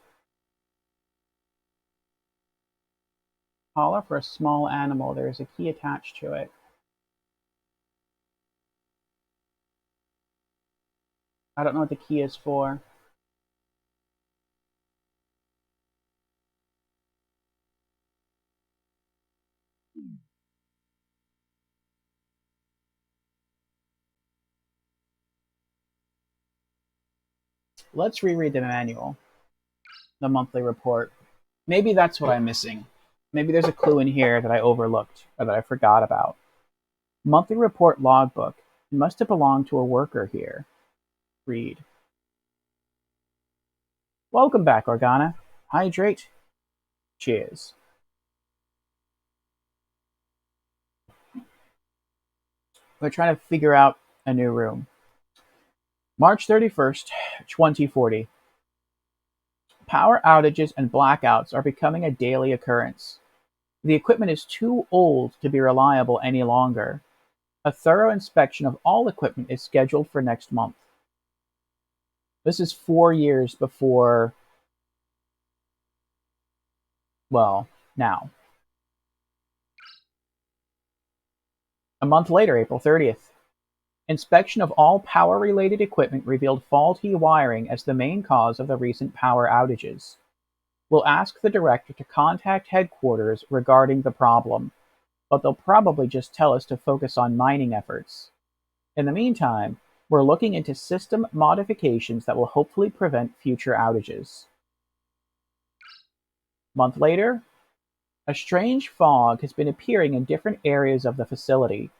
Collar for a small animal. There's a key attached to it. I don't know what the key is for. let's reread the manual, the monthly report. Maybe that's what I'm missing. Maybe there's a clue in here that I overlooked or that I forgot about. Monthly report logbook. It must have belonged to a worker here. Read. Welcome back, Organa. Hydrate. Cheers. We're trying to figure out a new room. March 31st, 2040. Power outages and blackouts are becoming a daily occurrence. The equipment is too old to be reliable any longer. A thorough inspection of all equipment is scheduled for next month. This is 4 years before, well, now. A month later, April 30th. Inspection of all power-related equipment revealed faulty wiring as the main cause of the recent power outages. We'll ask the director to contact headquarters regarding the problem, but they'll probably just tell us to focus on mining efforts. In the meantime, we're looking into system modifications that will hopefully prevent future outages. A month later, a strange fog has been appearing in different areas of the facility.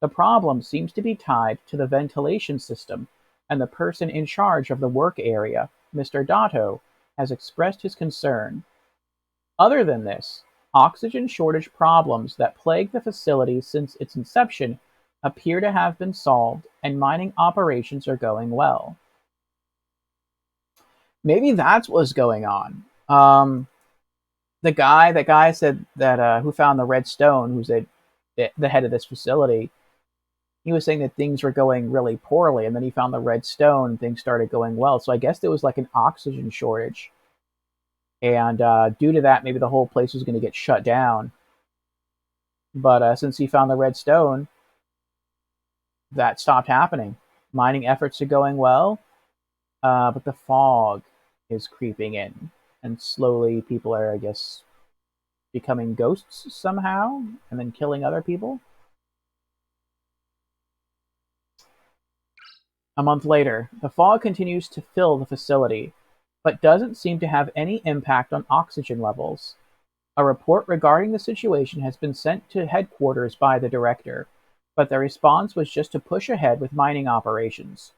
The problem seems to be tied to the ventilation system, and the person in charge of the work area, Mr. Dotto, has expressed his concern. Other than this, oxygen shortage problems that plague the facility since its inception appear to have been solved, and mining operations are going well. Maybe that's what's going on. That guy said that who found the red stone, who's the head of this facility. He was saying that things were going really poorly, and then he found the red stone, and things started going well. So I guess there was like an oxygen shortage, and due to that, maybe the whole place was going to get shut down. But since he found the red stone, that stopped happening. Mining efforts are going well, but the fog is creeping in, and slowly people are, I guess, becoming ghosts somehow, and then killing other people. A month later, the fog continues to fill the facility, but doesn't seem to have any impact on oxygen levels. A report regarding the situation has been sent to headquarters by the director, but the response was just to push ahead with mining operations.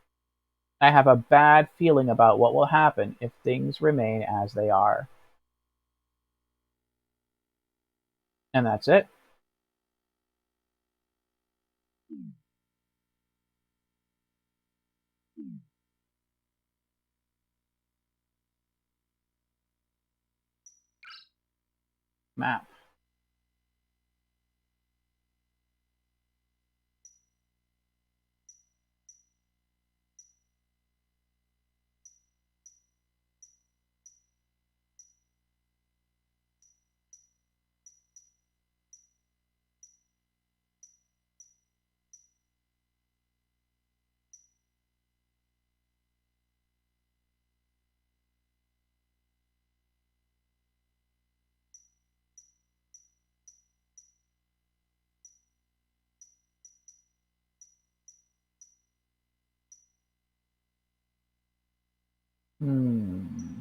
I have a bad feeling about what will happen if things remain as they are. And that's it. Map. Hmm.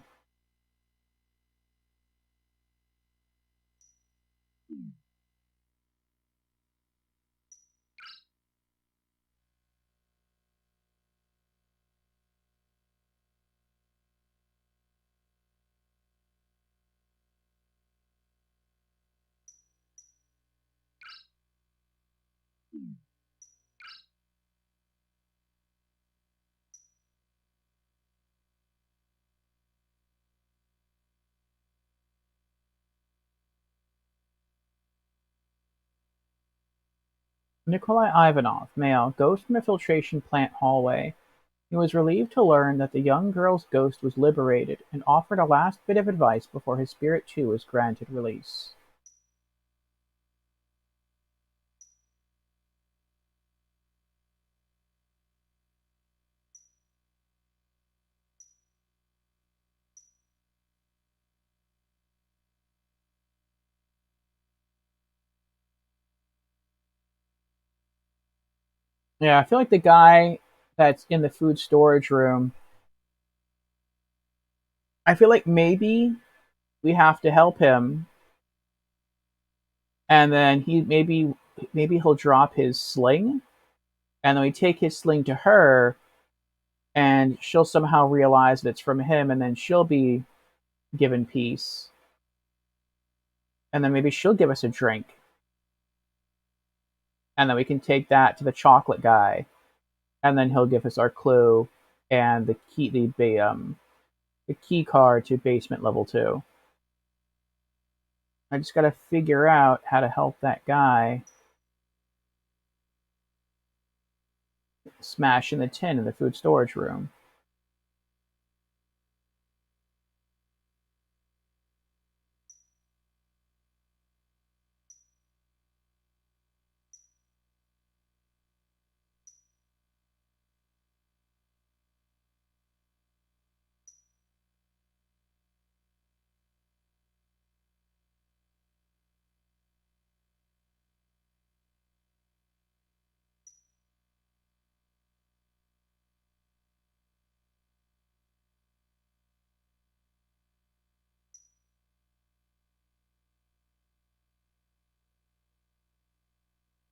Nikolai Ivanov, male, ghost from a filtration plant hallway. He was relieved to learn that the young girl's ghost was liberated and offered a last bit of advice before his spirit too was granted release. Yeah, I feel like the guy that's in the food storage room I feel like maybe we have to help him, and then maybe he'll drop his sling, and then we take his sling to her, and she'll somehow realize that it's from him, and then she'll be given peace, and then maybe she'll give us a drink, and then we can take that to the chocolate guy, and then he'll give us our clue and the key card to basement level 2. I just gotta figure out how to help that guy smash in the tin in the food storage room.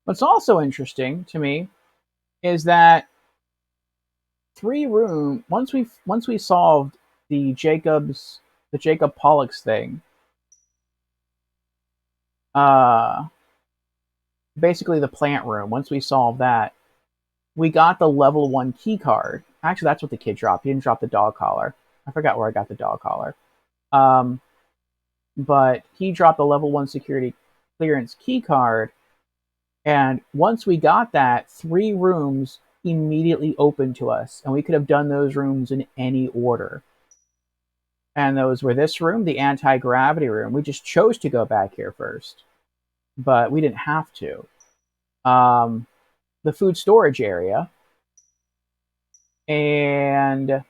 What's also interesting to me is that once we solved the Jacob Pollux thing, uh basically the plant room, once we solved that, we got the level 1 key card. Actually, that's what the kid dropped. He didn't drop the dog collar. I forgot where I got the dog collar. Um, but he dropped the level 1 security clearance key card, and once we got that, 3 rooms immediately opened to us, and we could have done those rooms in any order. And those were this room, the anti-gravity room. We just chose to go back here first, but we didn't have to. The food storage area, and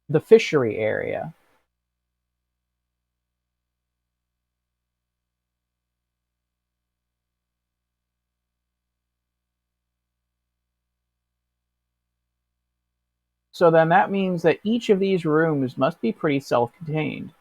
the fishery area. So then that means that each of these rooms must be pretty self-contained.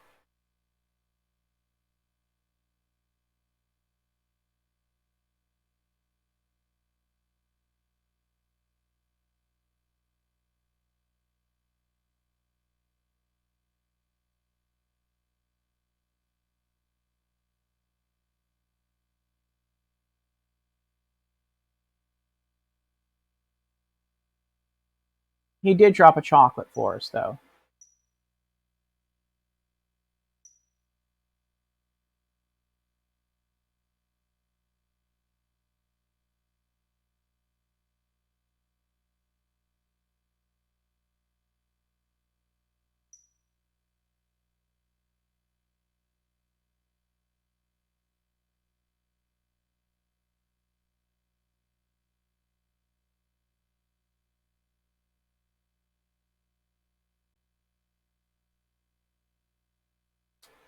He did drop a chocolate for us, though.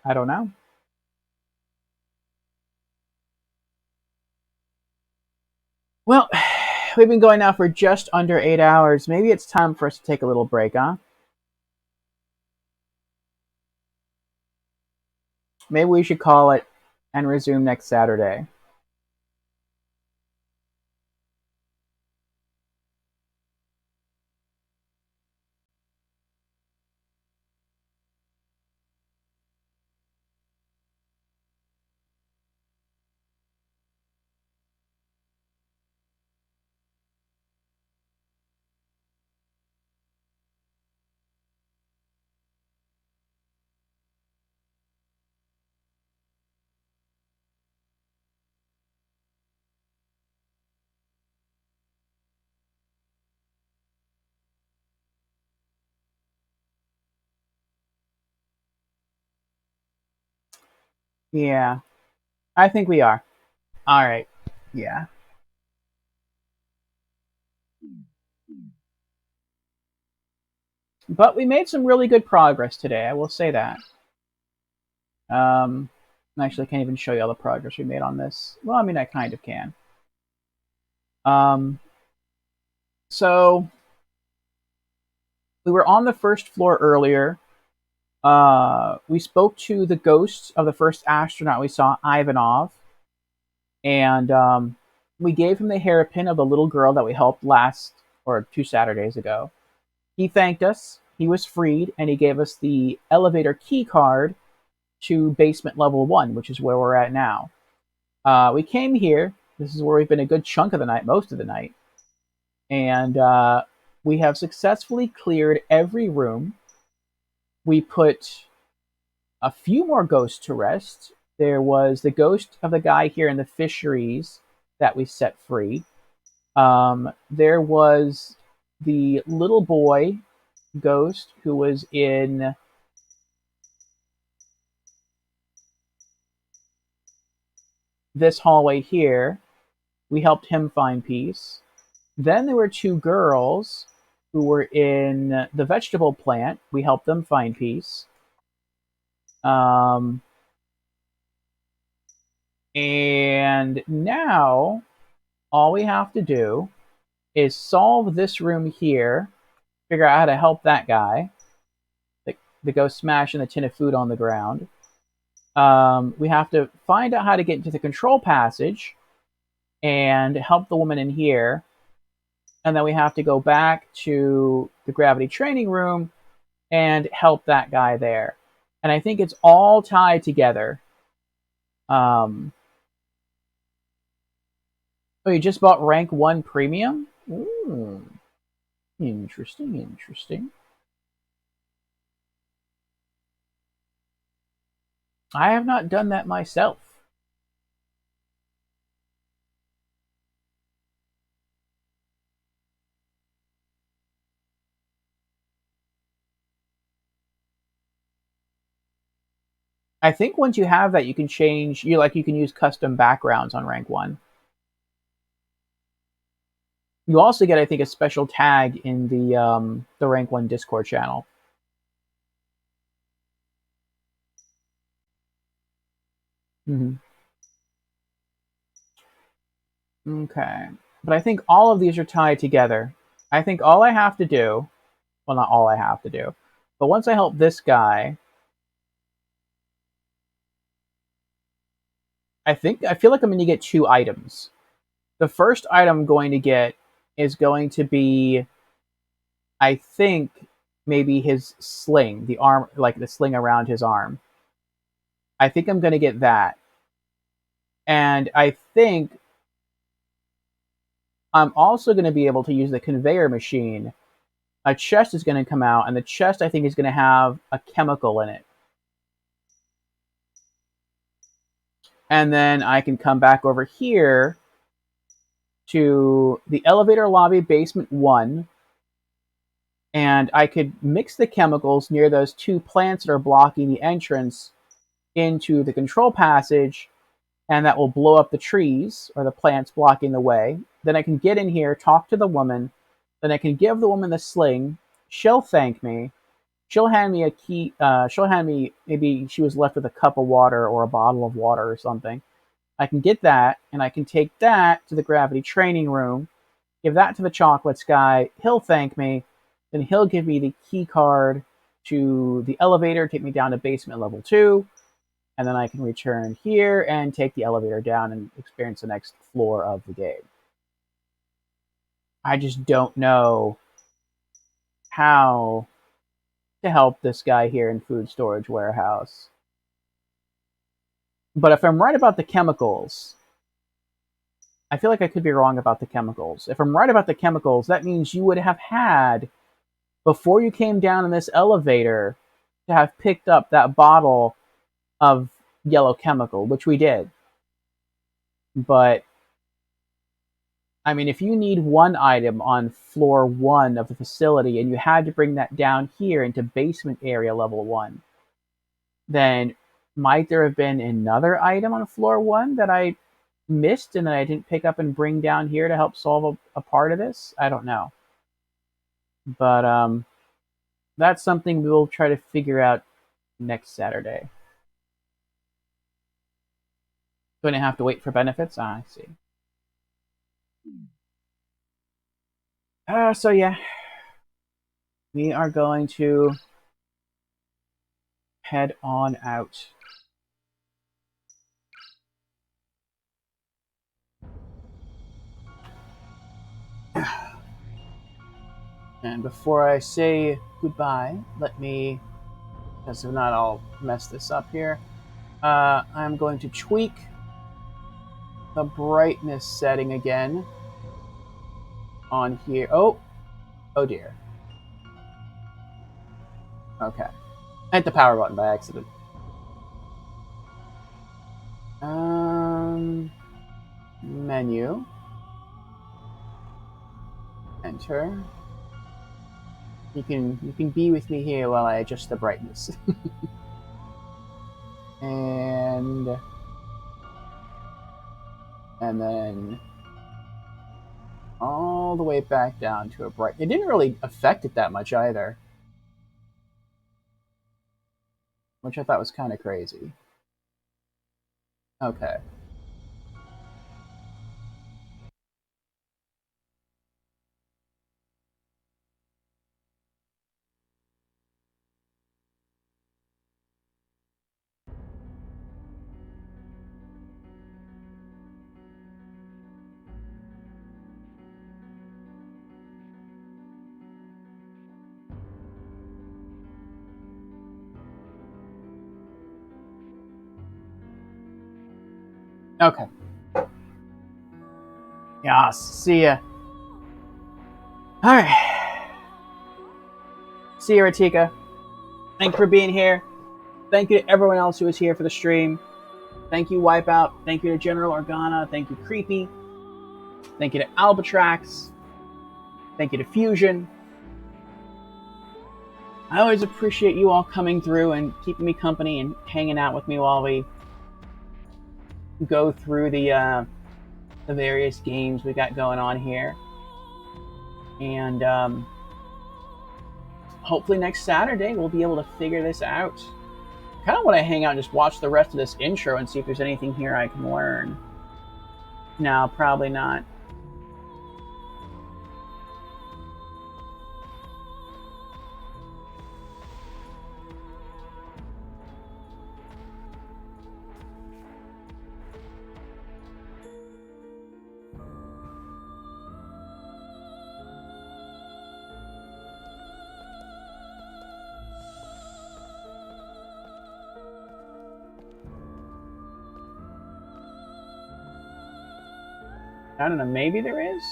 I don't know. Well, we've been going now for just under 8 hours. Maybe it's time for us to take a little break, huh? Maybe we should call it and resume next Saturday. Yeah, I think we are. All right. Yeah. But we made some really good progress today, I will say that. Um, Actually, I can't even show you all the progress we made on this. Well, I mean, I kind of can. Um, so We were on the first floor earlier. We spoke to the ghost of the first astronaut we saw, Ivanov, and we gave him the hairpin of the little girl that we helped last or 2 Saturdays ago. He thanked us. He was freed, and he gave us the elevator key card to basement level 1, which is where we're at now. We came here. This is where we've been a good chunk of the night, most of the night. And we have successfully cleared every room. We put a few more ghosts to rest. There was the ghost of the guy here in the fisheries that we set free. There was the little boy ghost who was in this hallway here. We helped him find peace. Then there were two girls who were in the vegetable plant. We helped them find peace. And now all we have to do is solve this room here, figure out how to help that guy, the ghost smashing the tin of food on the ground. We have to find out how to get into the control passage and help the woman in here. And then we have to go back to the gravity training room and help that guy there. And I think it's all tied together. Oh, you just bought rank 1 premium? Ooh. Interesting, interesting. I have not done that myself. I think once you have that, you can change. You can use custom backgrounds on rank 1. You also get, I think, a special tag in the rank 1 Discord channel. Mm-hmm. Okay, but I think all of these are tied together. I think all I have to do, well, not all I have to do, but once I help this guy, I feel like I'm going to get 2 items. The first item I'm going to get is going to be, I think, maybe his sling, the arm, like the sling around his arm. I think I'm going to get that. And I think I'm also going to be able to use the conveyor machine. A chest is going to come out, and the chest, I think, is going to have a chemical in it. And then I can come back over here to the elevator lobby, basement 1, and I could mix the chemicals near those 2 plants that are blocking the entrance into the control passage, and that will blow up the trees or the plants blocking the way. Then I can get in here, talk to the woman, then I can give the woman the sling. She'll thank me. She'll hand me a key. She'll hand me, maybe she was left with a cup of water or a bottle of water or something. I can get that, and I can take that to the gravity training room, give that to the chocolates guy. He'll thank me. Then he'll give me the key card to the elevator, take me down to basement level 2, and then I can return here and take the elevator down and experience the next floor of the game. I just don't know how to help this guy here in food storage warehouse. But if I'm right about the chemicals, I feel like I could be wrong about the chemicals. If I'm right about the chemicals, that means you would have had, before you came down in this elevator, to have picked up that bottle of yellow chemical, which we did. But I mean, if you need one item on floor 1 of the facility and you had to bring that down here into basement area level 1, then might there have been another item on floor 1 that I missed and that I didn't pick up and bring down here to help solve a part of this? I don't know. But that's something we'll try to figure out next Saturday. Going to have to wait for benefits? I see. So yeah, we are going to head on out. And before I say goodbye, let me, because if not, I'll mess this up here. I'm going to tweak the brightness setting again on here. Oh dear. Okay. I hit the power button by accident. Menu. Enter. You can be with me here while I adjust the brightness. and then all the way back down to a bright. It didn't really affect it that much either, which I thought was kind of crazy. Okay. Okay. Yeah, see ya. Alright. See you, Ratika. Thank you for being here. Thank you to everyone else who was here for the stream. Thank you, Wipeout. Thank you to General Organa. Thank you, Creepy. Thank you to Albatrax. Thank you to Fusion. I always appreciate you all coming through and keeping me company and hanging out with me while we go through the various games we got going on here. And hopefully next Saturday we'll be able to figure this out. I kind of want to hang out and just watch the rest of this intro and see if there's anything here I can learn. No, probably not. I don't know, maybe there is?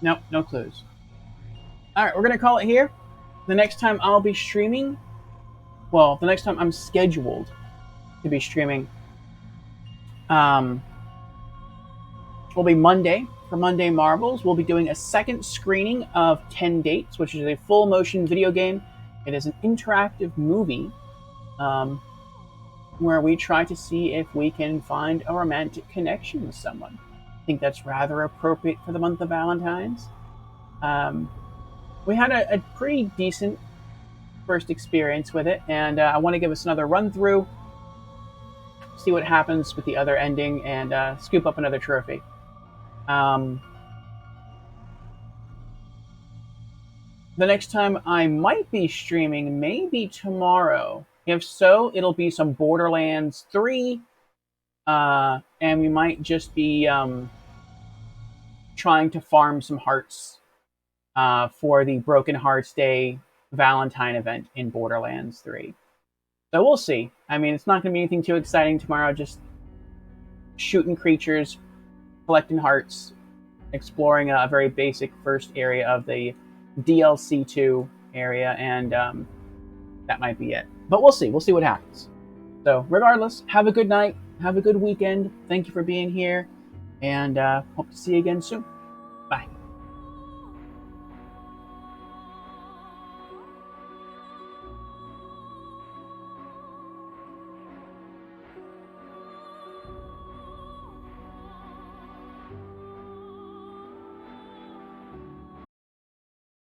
Nope, no clues. Alright, we're going to call it here. The next time I'll be streaming, well, the next time I'm scheduled to be streaming, will be Monday. For Monday Marbles, we'll be doing a second screening of 10 Dates, which is a full motion video game. It is an interactive movie where we try to see if we can find a romantic connection with someone. I think that's rather appropriate for the month of Valentine's. We had a pretty decent first experience with it, and I want to give us another run through see what happens with the other ending, and scoop up another trophy. The next time I might be streaming, maybe tomorrow. If so, it'll be some Borderlands 3, and we might just be trying to farm some hearts for the Broken Hearts Day Valentine event in Borderlands 3. So we'll see. I mean, it's not going to be anything too exciting tomorrow, just shooting creatures, collecting hearts, exploring a very basic first area of the DLC 2 area, and that might be it. But we'll see. We'll see what happens. So regardless, have a good night. Have a good weekend. Thank you for being here, and hope to see you again soon.